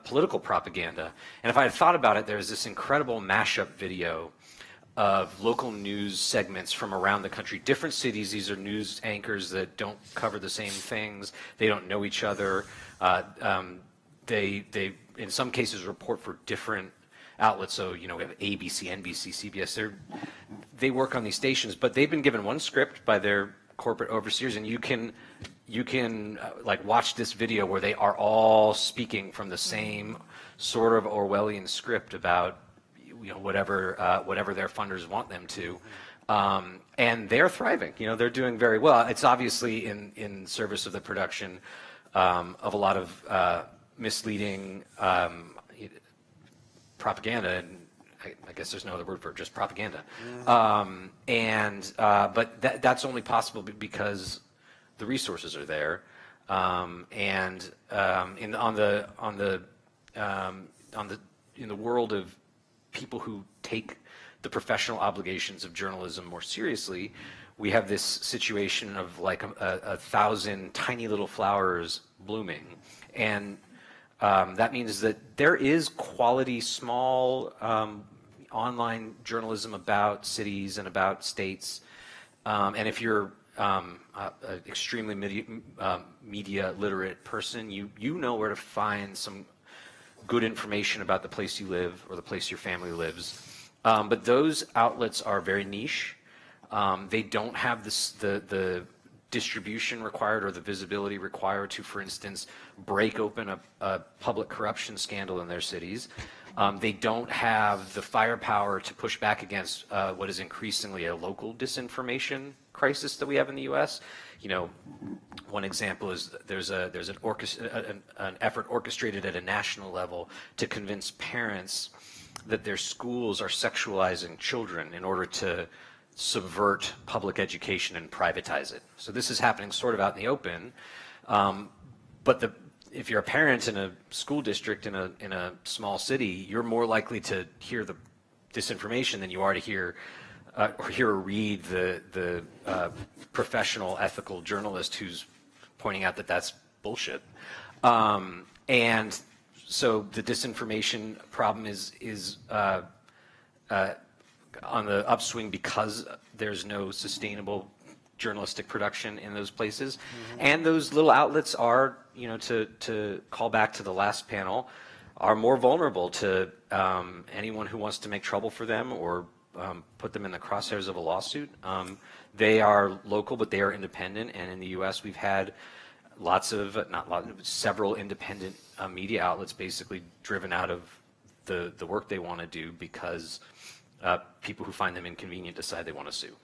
political propaganda. And if I had thought about it, there's this incredible mashup video of local news segments from around the country, different cities. These are news anchors that don't cover the same things. They don't know each other. They in some cases report for different outlets. So, we have ABC, NBC, CBS. They work on these stations, but they've been given one script by their corporate overseers, and you can like watch this video where they are all speaking from the same sort of Orwellian script about whatever their funders want them to, and they're thriving. They're doing very well. It's obviously in service of the production of a lot of misleading propaganda, and I guess there's no other word for it, just propaganda. But that's only possible because the resources are there, in the world of people who take the professional obligations of journalism more seriously, we have this situation of like a thousand tiny little flowers blooming, and that means that there is quality, small online journalism about cities and about states, and if you're an extremely media literate person, you know where to find some good information about the place you live or the place your family lives. But those outlets are very niche. They don't have the distribution required or the visibility required to, for instance, break open a public corruption scandal in their cities. They don't have the firepower to push back against what is increasingly a local disinformation crisis that we have in the U.S. One example is there's an effort orchestrated at a national level to convince parents that their schools are sexualizing children in order to subvert public education and privatize it. So this is happening sort of out in the open, but if you're a parent in a school district in a small city, you're more likely to hear the disinformation than you are to hear or read the professional ethical journalist who's pointing out that that's bullshit. And so the disinformation problem is on the upswing because there's no sustainable journalistic production in those places. And those little outlets are, to call back to the last panel, are more vulnerable to anyone who wants to make trouble for them or put them in the crosshairs of a lawsuit. They are local, but they are independent. And in the U.S., we've had several independent media outlets basically driven out of the work they want to do because people who find them inconvenient decide they want to sue.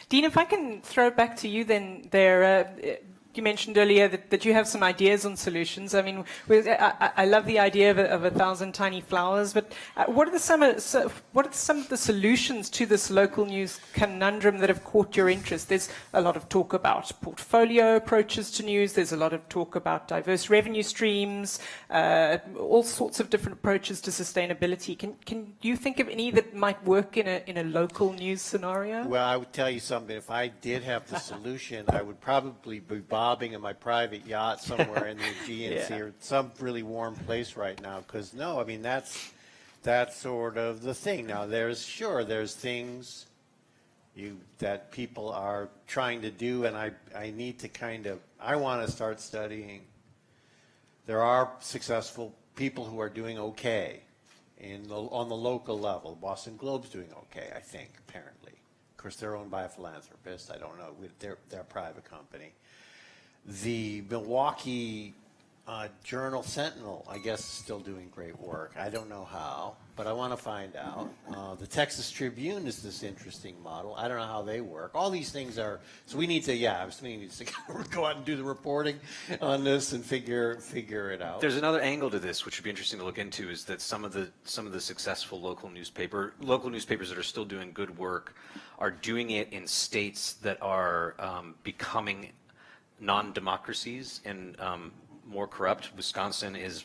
Dean, if I can throw it back to you then there. You mentioned earlier that you have some ideas on solutions. I mean, I love the idea of 1,000 tiny flowers, but what are some of the solutions to this local news conundrum that have caught your interest? There's a lot of talk about portfolio approaches to news. There's a lot of talk about diverse revenue streams, all sorts of different approaches to sustainability. Can you think of any that might work in a local news scenario? Well, I would tell you something. If I did have the solution, I would probably be bobbing in my private yacht somewhere in the Aegean Sea or some really warm place right now. Because that's sort of the thing. Now, there's things that people are trying to do, and I need to I want to start studying. There are successful people who are doing okay on the local level. Boston Globe's doing okay, I think, apparently. Of course, they're owned by a philanthropist. I don't know. They're a private company. The Milwaukee Journal Sentinel, I guess, is still doing great work. I don't know how, but I want to find out. The Texas Tribune is this interesting model. I don't know how they work. All these things are, so we need to go out and do the reporting on this and figure it out. There's another angle to this, which would be interesting to look into, is that some of the successful local newspapers that are still doing good work are doing it in states that are becoming non-democracies and more corrupt. Wisconsin is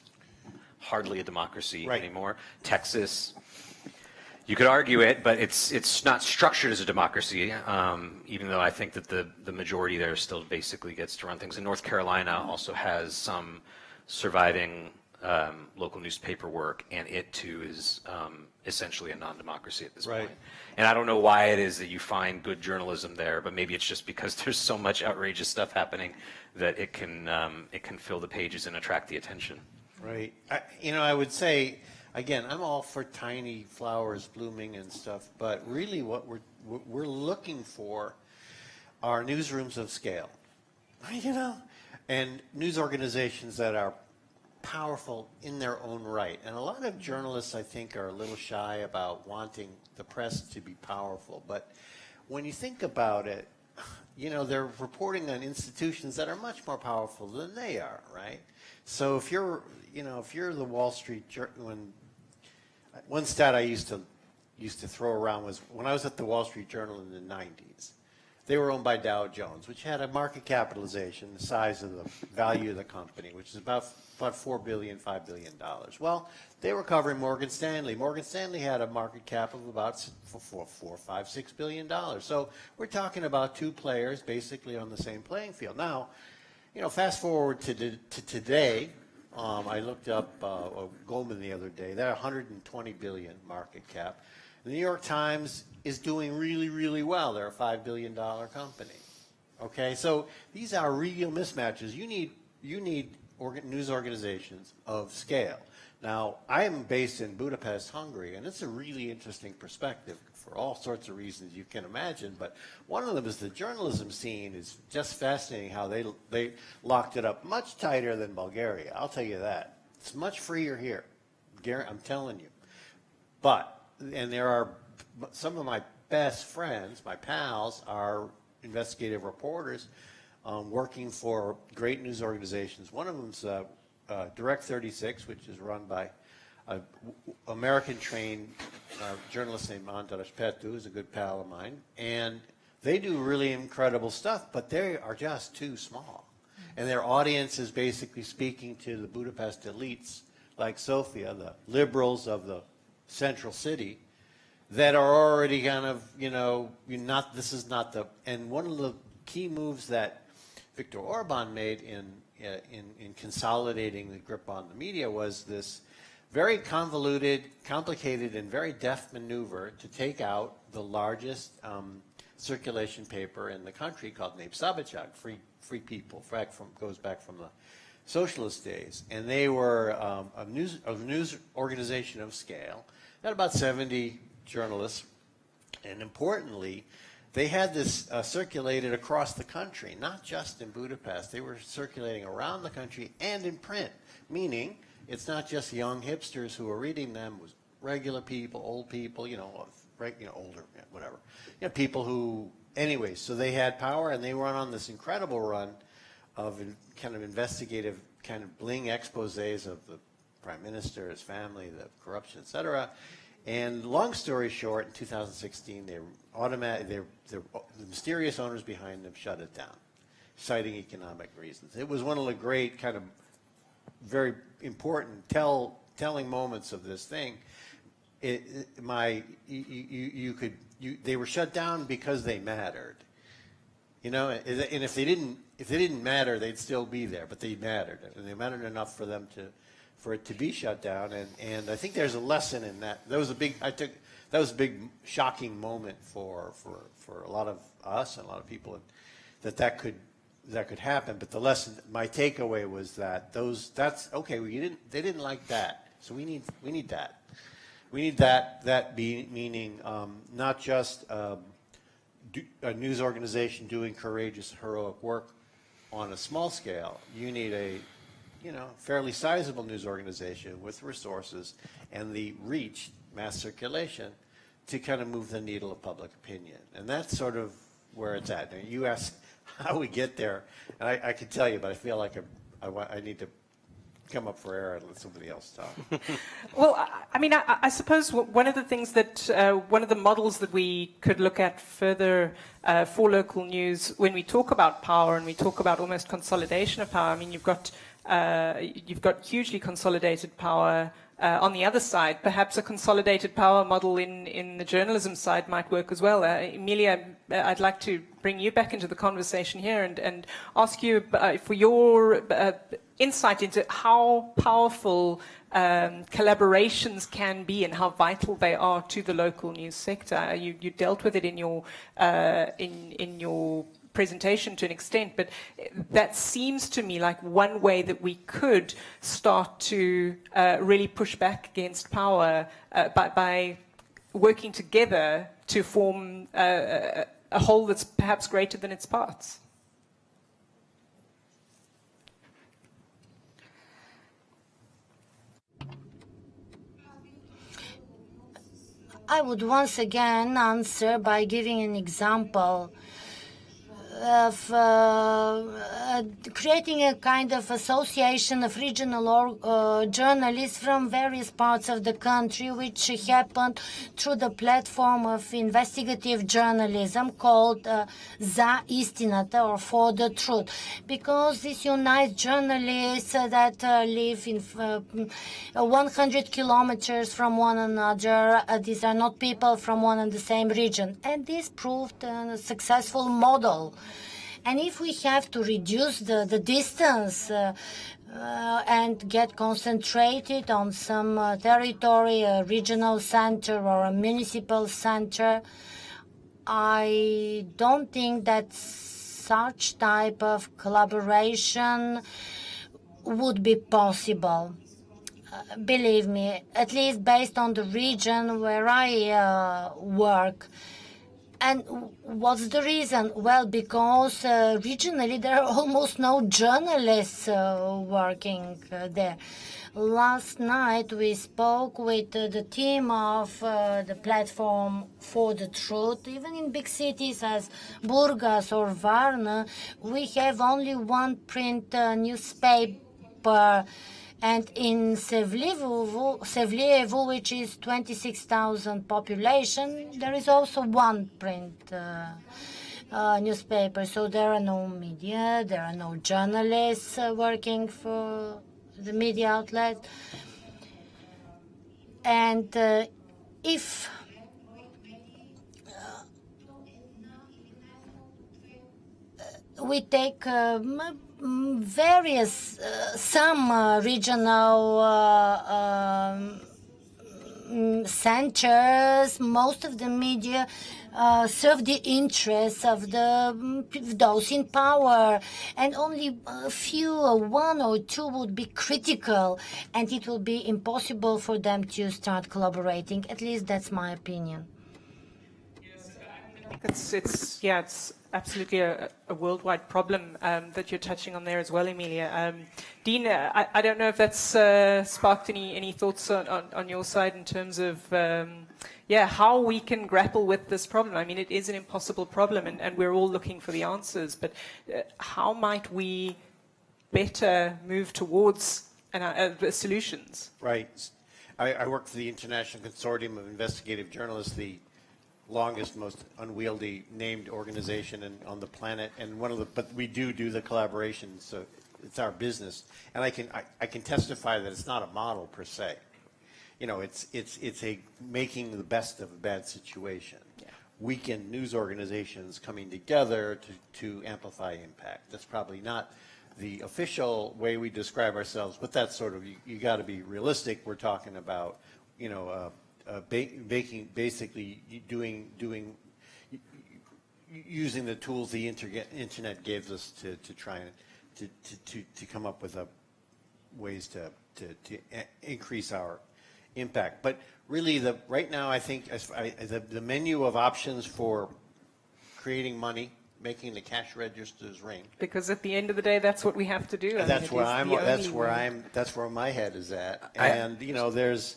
hardly a democracy anymore. Texas, You could argue it, but it's not structured as a democracy, even though I think that the majority there still basically gets to run things. And North Carolina also has some surviving local newspaper work, and it too is essentially a non-democracy at this point. And I don't know why it is that you find good journalism there, but maybe it's just because there's so much outrageous stuff happening that it can fill the pages and attract the attention. Right. I would say, again, I'm all for tiny flowers blooming and stuff, but really what we're looking for are newsrooms of scale, and news organizations that are powerful in their own right. And a lot of journalists, I think, are a little shy about wanting the press to be powerful. But when you think about it, they're reporting on institutions that are much more powerful than they are, right? So if you're the Wall Street, one stat I used to throw around was when I was at the Wall Street Journal in the 90s, they were owned by Dow Jones, which had a market capitalization, the size of the value of the company, which is about $4 billion, $5 billion. Well, they were covering Morgan Stanley. Morgan Stanley had a market cap of about $4, $5, $6 billion. So we're talking about two players basically on the same playing field. Now, fast forward to today. I looked up Goldman the other day. They're 120 billion market cap. The New York Times is doing really, really well. They're a $5 billion company. Okay, so these are real mismatches. You need news organizations of scale. Now, I am based in Budapest, Hungary, and it's a really interesting perspective for all sorts of reasons you can imagine. But one of them is the journalism scene is just fascinating how they locked it up much tighter than Bulgaria. I'll tell you that. It's much freer here. I'm telling you. And there are some of my best friends, my pals, are investigative reporters working for great news organizations. One of them's Direct 36, which is run by an American-trained journalist named Andras Petu, who's a good pal of mine. And they do really incredible stuff, but they are just too small. And their audience is basically speaking to the Budapest elites like Sofia, the liberals of the central city, that are already kind of, this is not the, and one of the key moves that Viktor Orban made in consolidating the grip on the media was this very convoluted, complicated, and very deft maneuver to take out the largest circulation paper in the country called Neb Sabachak, Free People, goes back from the socialist days. And they were a news organization of scale. They had about 70 journalists, and importantly, they had this circulated across the country, not just in Budapest. They were circulating around the country and in print, meaning it's not just young hipsters who are reading them, it was regular people, old people, older, whatever. People who, anyway, so they had power, and they went on this incredible run of kind of investigative, kind of bling exposés of the prime minister, his family, the corruption, etc. And long story short, in 2016, the mysterious owners behind them shut it down, citing economic reasons. It was one of the great kind of very important telling moments of this thing. They were shut down because they mattered, and if they didn't matter, they'd still be there, but they mattered, and they mattered enough for it to be shut down, and I think there's a lesson in that. That was a big shocking moment for a lot of us and a lot of people that could happen. But the lesson, my takeaway was that's okay. They didn't like that, so we need that. We need that meaning not just a news organization doing courageous, heroic work on a small scale. You need a fairly sizable news organization with resources and the reach, mass circulation, to kind of move the needle of public opinion. And that's sort of where it's at. Now, you ask how we get there, and I could tell you, but I feel like I need to come up for air and let somebody else talk. Well, I suppose one of the things one of the models that we could look at further for local news when we talk about power and we talk about almost consolidation of power, you've got hugely consolidated power on the other side, perhaps a consolidated power model in the journalism side might work as well. Emilia, I'd like to bring you back into the conversation here and ask you for your insight into how powerful collaborations can be and how vital they are to the local news sector. You dealt with it in your presentation to an extent, but that seems to me like one way that we could start to really push back against power by working together to form a whole that's perhaps greater than its parts. I would once again answer by giving an example of creating a kind of association of regional journalists from various parts of the country, which happened through the platform of investigative journalism called Za Istinata, or For the Truth, because this unites journalists that live in 100 kilometers from one another. These are not people from one and the same region, and this proved a successful model. And if we have to reduce the distance and get concentrated on some territory, a regional center or a municipal center, I don't think that such type of collaboration would be possible. Believe me, at least based on the region where I work. And what's the reason? Well, because regionally there are almost no journalists working there. Last night we spoke with the team of the platform For the Truth. Even in big cities as Burgas or Varna, we have only one print newspaper. And in Sevlievo, which is 26,000 population, there is also one print newspaper. So there are no media, there are no journalists working for the media outlet. And if we take various, some regional centers, most of the media serve the interests of those in power, and only a few, one or two would be critical, and it will be impossible for them to start collaborating. At least that's my opinion. It's absolutely a worldwide problem that you're touching on there as well, Emilia. Dean, I don't know if that's sparked any thoughts on your side in terms of how we can grapple with this problem. I mean, it is an impossible problem, and we're all looking for the answers, but how might we better move towards solutions? Right. I work for the International Consortium of Investigative Journalists, the longest, most unwieldy named organization on the planet, and but we do the collaboration, so it's our business, and I can testify that it's not a model per se. You know, it's a making the best of a bad situation. Yeah. Weekend news organizations coming together to amplify impact. That's probably not the official way we describe ourselves, but that's sort of, you got to be realistic. We're talking about, you know, basically using the tools the internet gives us to try to come up with ways to increase our impact. But really, right now, I think the menu of options for creating money, making the cash registers ring. Because at the end of the day, that's what we have to do. That's where my head is at. And you know, there's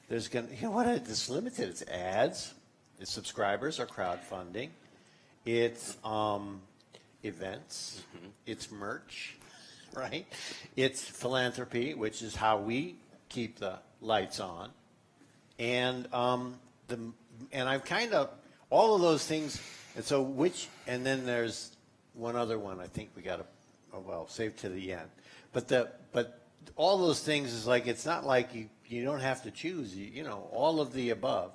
going to, you know what, it's limited. It's ads, it's subscribers or crowdfunding, it's events, it's merch, right? It's philanthropy, which is how we keep the lights on. And I've kind of, all of those things, and so and then there's one other one I think we got to, save to the end. But all those things is like, it's not like you don't have to choose, you know, all of the above.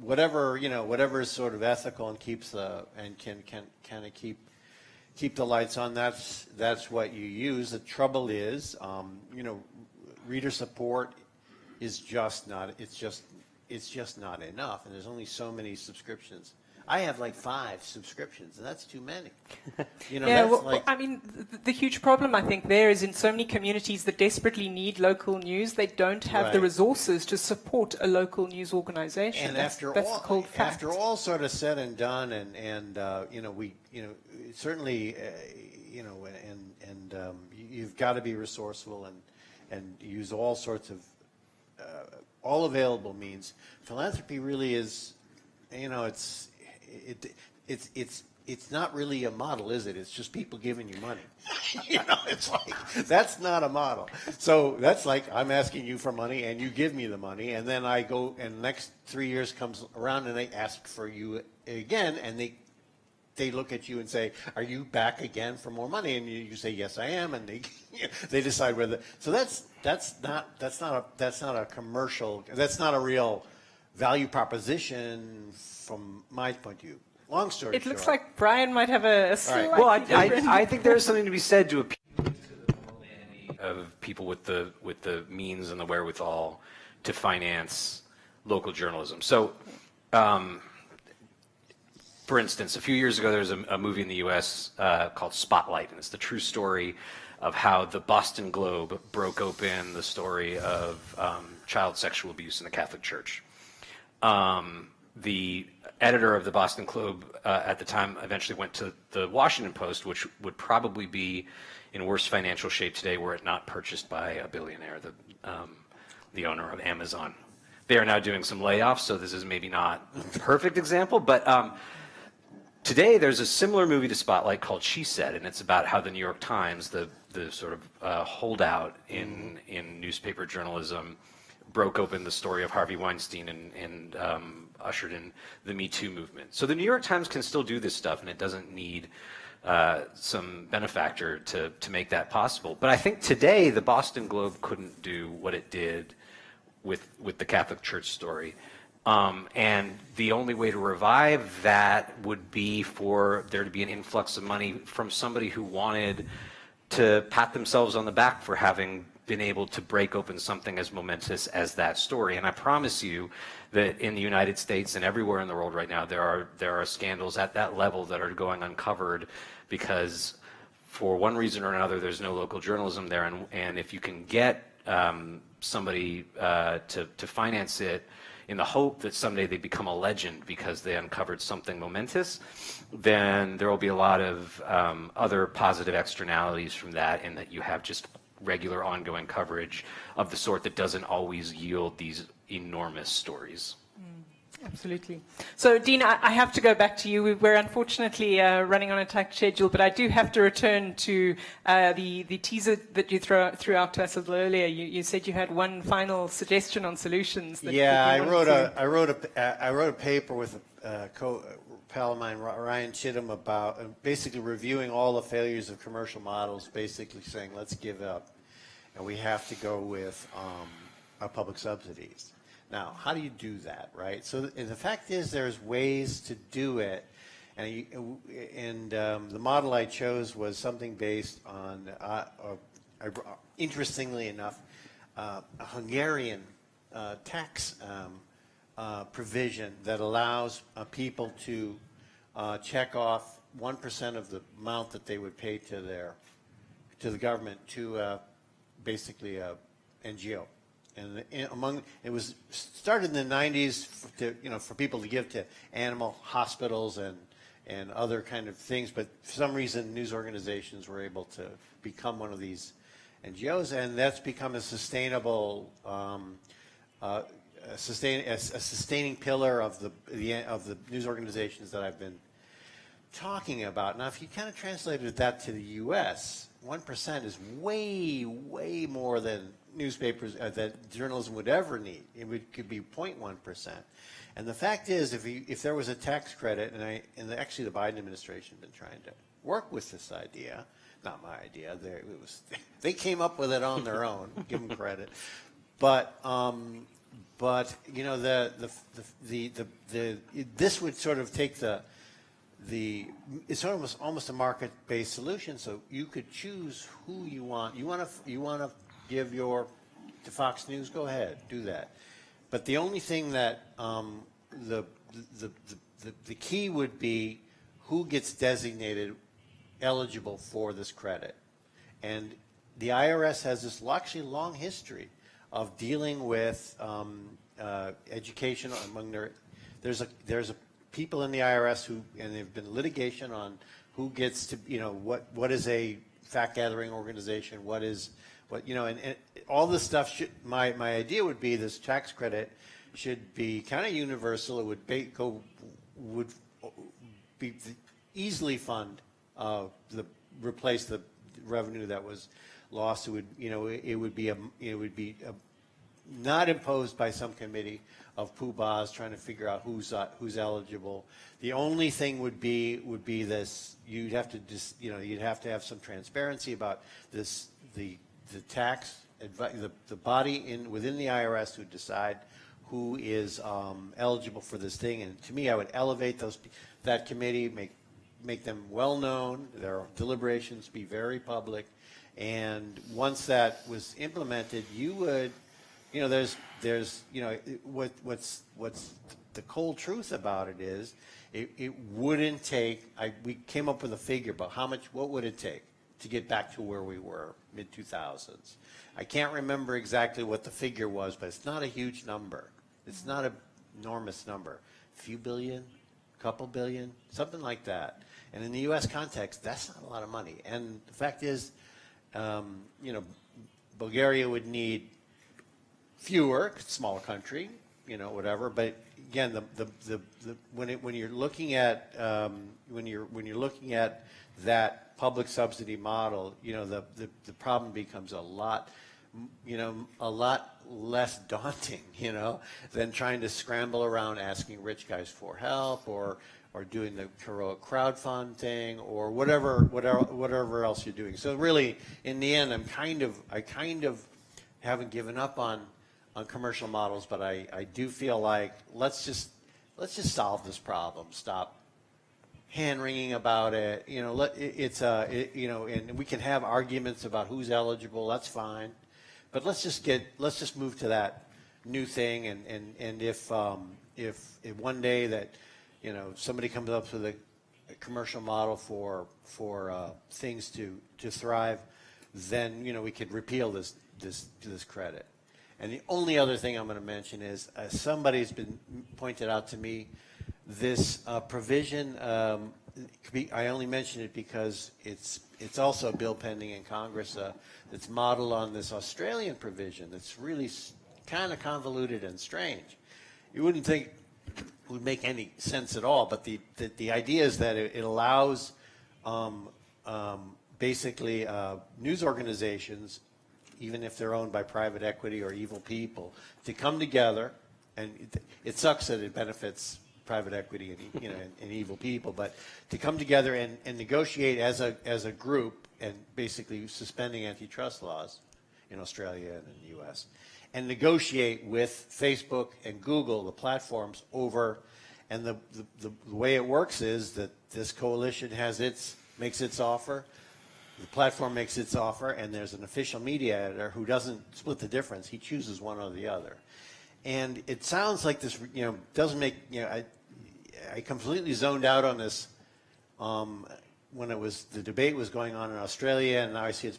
Whatever, you know, whatever is sort of ethical and keeps and can kind of keep the lights on, that's what you use. The trouble is, you know, reader support is just not, it's just not enough, and there's only so many subscriptions. I have like 5 subscriptions, and that's too many. You know, yeah, that's well, like, I mean, the huge problem I think there is in so many communities that desperately need local news, they don't have the Right. resources to support a local news organization. and that's after the all, cold fact. after all sort of said and done, and you know, certainly, you know, and you've got to be resourceful and use all sorts of all available means. Philanthropy really is, you know, it's not really a model, is it? It's just people giving you money. You know, it's like, that's not a model. So that's like, I'm asking you for money and you give me the money, and then I go, and the next 3 years comes around and they ask for you again, and they look at you and say, are you back again for more money? And you say, yes, I am, and they decide whether. So that's not a commercial, that's not a real value proposition from my point of view. Long story short. It looks like Brian might have a slightly Well, different... I think there's something to be said to appeal to the humanity of people with the means and the wherewithal to finance local journalism. So, for instance, a few years ago, there was a movie in the U.S. Called Spotlight, and it's the true story of how the Boston Globe broke open the story of child sexual abuse in the Catholic Church. The editor of the Boston Globe at the time eventually went to the Washington Post, which would probably be in worse financial shape today were it not purchased by a billionaire, the owner of Amazon. They are now doing some layoffs, so this is maybe not a perfect example, but today there's a similar movie to Spotlight called She Said, and it's about how the New York Times, the sort of holdout in newspaper journalism, broke open the story of Harvey Weinstein and ushered in the Me Too movement. So the New York Times can still do this stuff, and it doesn't need some benefactor to make that possible. But I think today the Boston Globe couldn't do what it did with the Catholic Church story. And the only way to revive that would be for there to be an influx of money from somebody who wanted to pat themselves on the back for having been able to break open something as momentous as that story. And I promise you that in the United States and everywhere in the world right now, there are scandals at that level that are going uncovered because for one reason or another, there's no local journalism there. And if you can get somebody to finance it in the hope that someday they become a legend because they uncovered something momentous, then there will be a lot of other positive externalities from that, and that you have just regular ongoing coverage of the sort that doesn't always yield these enormous stories. Absolutely. So, Dean, I have to go back to you. We're unfortunately running on a tight schedule, but I do have to return to the teaser that you threw out to us a little earlier. You said you had one final suggestion on solutions. I wrote a paper with a pal of mine, Ryan Chittum, about basically reviewing all the failures of commercial models, basically saying let's give up, and we have to go with public subsidies. Now, how do you do that, right? So the fact is there's ways to do it, and the model I chose was something based on, interestingly enough, a Hungarian tax provision that allows people to check off 1% of the amount that they would pay to the government to basically a NGO. And it was started in the 90s for people to give to animal hospitals and other kind of things, but for some reason news organizations were able to become one of these NGOs, and that's become a sustainable sustaining pillar of the news organizations that I've been talking about. Now, if you kind of translated that to the U.S., 1% is way, way more than newspapers that journalism would ever need. It could be 0.1%. And the fact is, if there was a tax credit, and actually the Biden administration has been trying to work with this idea, not my idea. They came up with it on their own. Give them credit. But you know, this would sort of take it's almost a market-based solution. So you could choose who you want. You want to give to Fox News? Go ahead, do that. But the only thing that the key would be who gets designated eligible for this credit. And the IRS has this actually long history of dealing with education among there's people in the IRS and there've been litigation on who gets to, you know, what is a fact-gathering organization, and all this stuff my idea would be this tax credit should be kind of universal. It would easily fund replace the revenue that was lost. It would be not imposed by some committee of poobahs trying to figure out who's eligible. The only thing would be this: you'd have to have some transparency about this, the tax the body within the IRS who decide who is eligible for this thing. And to me, I would elevate that committee, make them well known, their deliberations be very public, and once that was implemented, you would, there's what's the cold truth about it is it wouldn't take. We came up with a figure about what would it take to get back to where we were mid-2000s. I can't remember exactly what the figure was, but it's not a huge number. It's not an enormous number. A few billion, a couple billion, something like that. And in the U.S. context, that's not a lot of money. And the fact is, Bulgaria would need fewer, smaller country, whatever. But again, when you're looking at that public subsidy model, the problem becomes a lot less daunting, than trying to scramble around asking rich guys for help or doing the heroic crowdfund thing or whatever else you're doing. So really, in the end, I kind of haven't given up on commercial models, but I do feel like let's just solve this problem. Stop hand-wringing about it. And we can have arguments about who's eligible. That's fine, but let's just move to that new thing. And if one day that somebody comes up with a commercial model for things to thrive, then we could repeal this credit. And the only other thing I'm going to mention is somebody's been pointed out to me. This provision, I only mention it because it's also a bill pending in Congress that's modeled on this Australian provision that's really kind of convoluted and strange. You wouldn't think it would make any sense at all, but the idea is that it allows basically news organizations, even if they're owned by private equity or evil people, to come together, and it sucks that it benefits private equity and evil people, but to come together and negotiate as a group, and basically suspending antitrust laws in Australia and in the U.S., and negotiate with Facebook and Google, the platforms, over, and the way it works is that this coalition makes its offer, the platform makes its offer, and there's an official media editor who doesn't split the difference. He chooses one or the other. And it sounds like this, doesn't make, I completely zoned out on this when the debate was going on in Australia, and now I see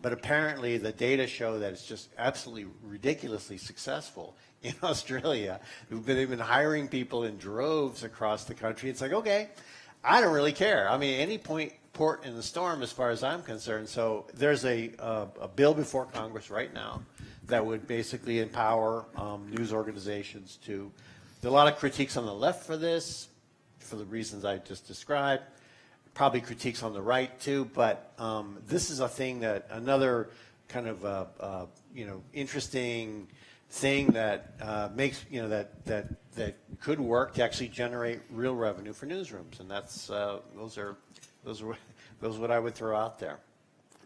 but apparently the data show that it's just absolutely ridiculously successful in Australia. They've been hiring people in droves across the country. It's like, okay, I don't really care. I mean, any port in the storm as far as I'm concerned. So there's a bill before Congress right now that would basically empower news organizations to. There are a lot of critiques on the left for this, for the reasons I just described. Probably critiques on the right too, but this is a thing that another kind of interesting thing that makes that could work to actually generate real revenue for newsrooms, and that's those are what I would throw out there.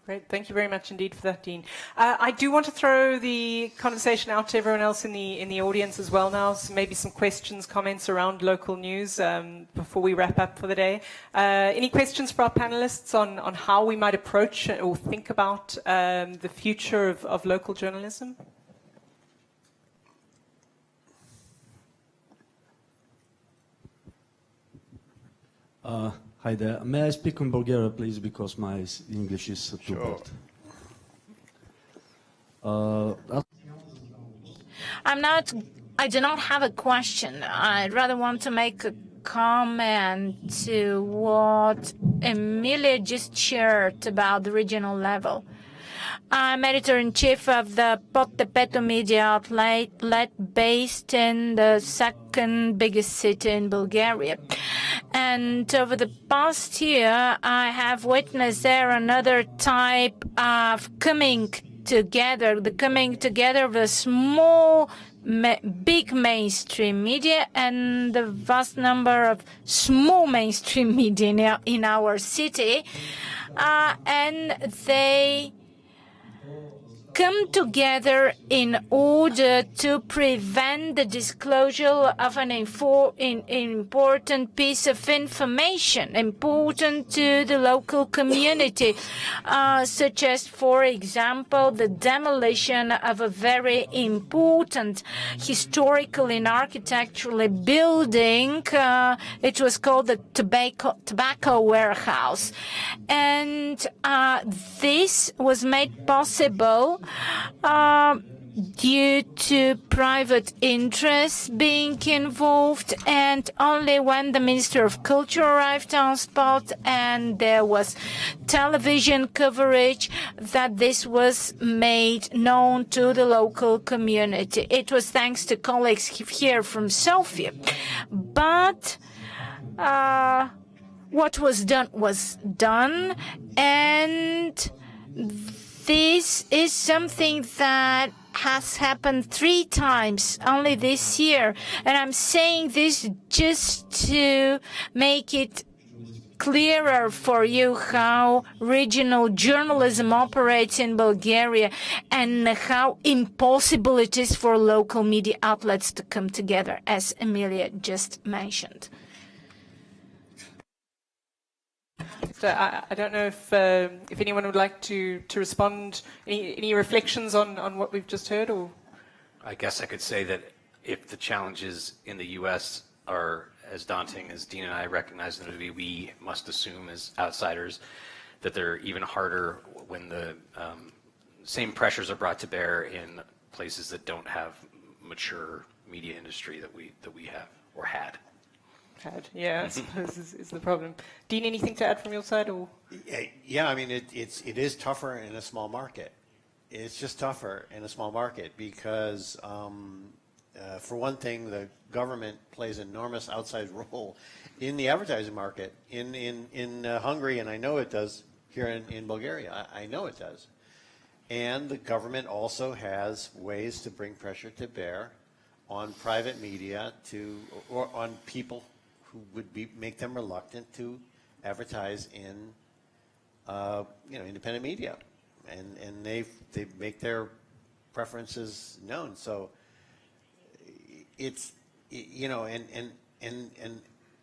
Great. Thank you very much indeed for that, Dean. I do want to throw the conversation out to everyone else in the audience as well now. So maybe some questions, comments around local news before we wrap up for the day. Any questions for our panelists on how we might approach or think about the future of local journalism? Hi there. May I speak in Bulgaria, please, because my English is too bad. I do not have a question. I rather want to make a comment to what Emilia just shared about the regional level. I'm editor-in-chief of the Pottepeto media outlet based in the second biggest city in Bulgaria. And over the past year, I have witnessed there another type of coming together, the coming together of a small, big mainstream media and the vast number of small mainstream media in our city. And they come together in order to prevent the disclosure of an important piece of information, important to the local community, such as, for example, the demolition of a very important historical and architecturally building. It was called the tobacco warehouse. And this was made possible due to private interests being involved, and only when the Minister of Culture arrived on spot and there was television coverage that this was made known to the local community. It was thanks to colleagues here from Sofia. But what was done, and this is something that has happened 3 times only this year. And I'm saying this just to make it clearer for you how regional journalism operates in Bulgaria and how impossible it is for local media outlets to come together, as Emilia just mentioned. So I don't know if anyone would like to respond. Any reflections on what we've just heard, or? I guess I could say that if the challenges in the U.S. are as daunting as Dean and I recognize them to be, we must assume as outsiders that they're even harder when the same pressures are brought to bear in places that don't have mature media industry that we have or had. Yeah, I suppose is the problem. Dean, anything to add from your side, or? Yeah, I mean, it is tougher in a small market. It's just tougher in a small market because, for one thing, the government plays an enormous outsized role in the advertising market in Hungary, and I know it does here in Bulgaria. I know it does. And the government also has ways to bring pressure to bear on private media or on people who would make them reluctant to advertise in independent media, and they make their preferences known. So it's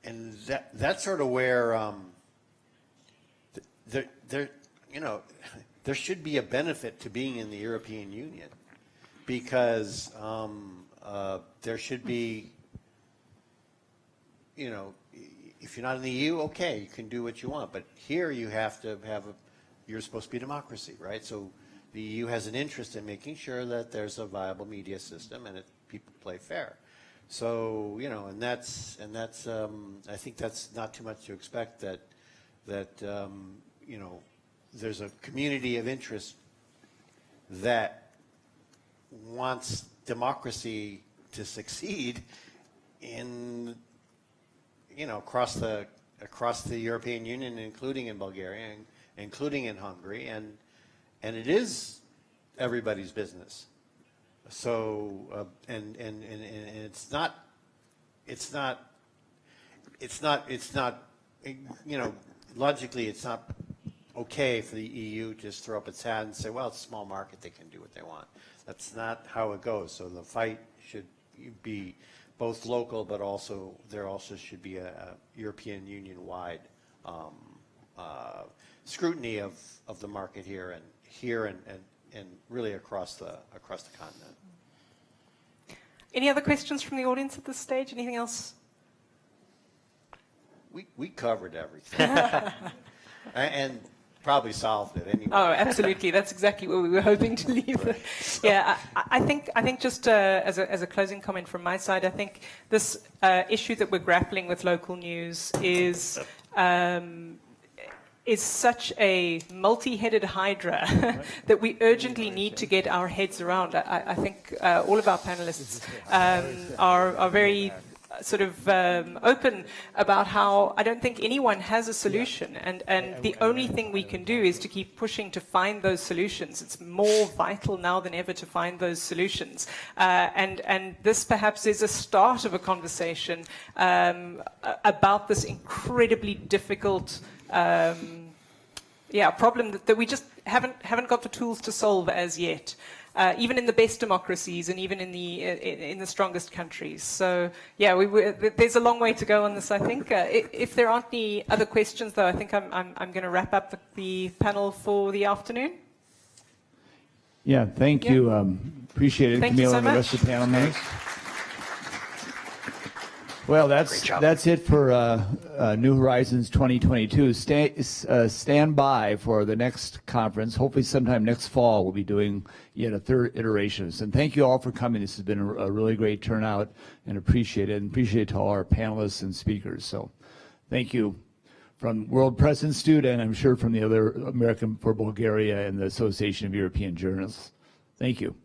and that's sort of where there should be a benefit to being in the European Union, because there should be, if you're not in the EU, okay, you can do what you want. But here you have to you're supposed to be a democracy, right? So the EU has an interest in making sure that there's a viable media system and people play fair. So, and that's I think that's not too much to expect that there's a community of interest that wants democracy to succeed in across the European Union, including in Bulgaria, including in Hungary, and it is everybody's business. So and it's not logically it's not okay for the EU to just throw up its hat and say, well, it's a small market, they can do what they want. That's not how it goes. So the fight should be both local, but also there also should be a European Union-wide scrutiny of the market here and really across the continent. Any other questions from the audience at this stage? Anything else? We covered everything. And probably solved it anyway. Oh, absolutely. That's exactly where we were hoping to leave it. Yeah, I think just as a closing comment from my side, I think this issue that we're grappling with local news is such a multi-headed hydra that we urgently need to get our heads around. I think all of our panelists are very sort of open about how I don't think anyone has a solution, and the only thing we can do is to keep pushing to find those solutions. It's more vital now than ever to find those solutions, and this perhaps is a start of a conversation about this incredibly difficult problem that we just haven't got the tools to solve as yet. Even in the best democracies and even in the strongest countries. So, yeah, there's a long way to go on this, I think. If there aren't any other questions, though, I think I'm going to wrap up the panel for the afternoon. Yeah, thank you. Appreciate it, Thank Camille, you so and the rest of the panel members. Well, that's it for New Horizons 2022. Stand by for the next conference. Hopefully sometime next fall we'll be doing yet a third iteration. And thank you all for coming. This has been a really great turnout, and appreciate it. And appreciate to all our panelists and speakers. So thank you from World Press Institute, and I'm sure from the other American for Bulgaria and the Association of European Journalists. Thank you.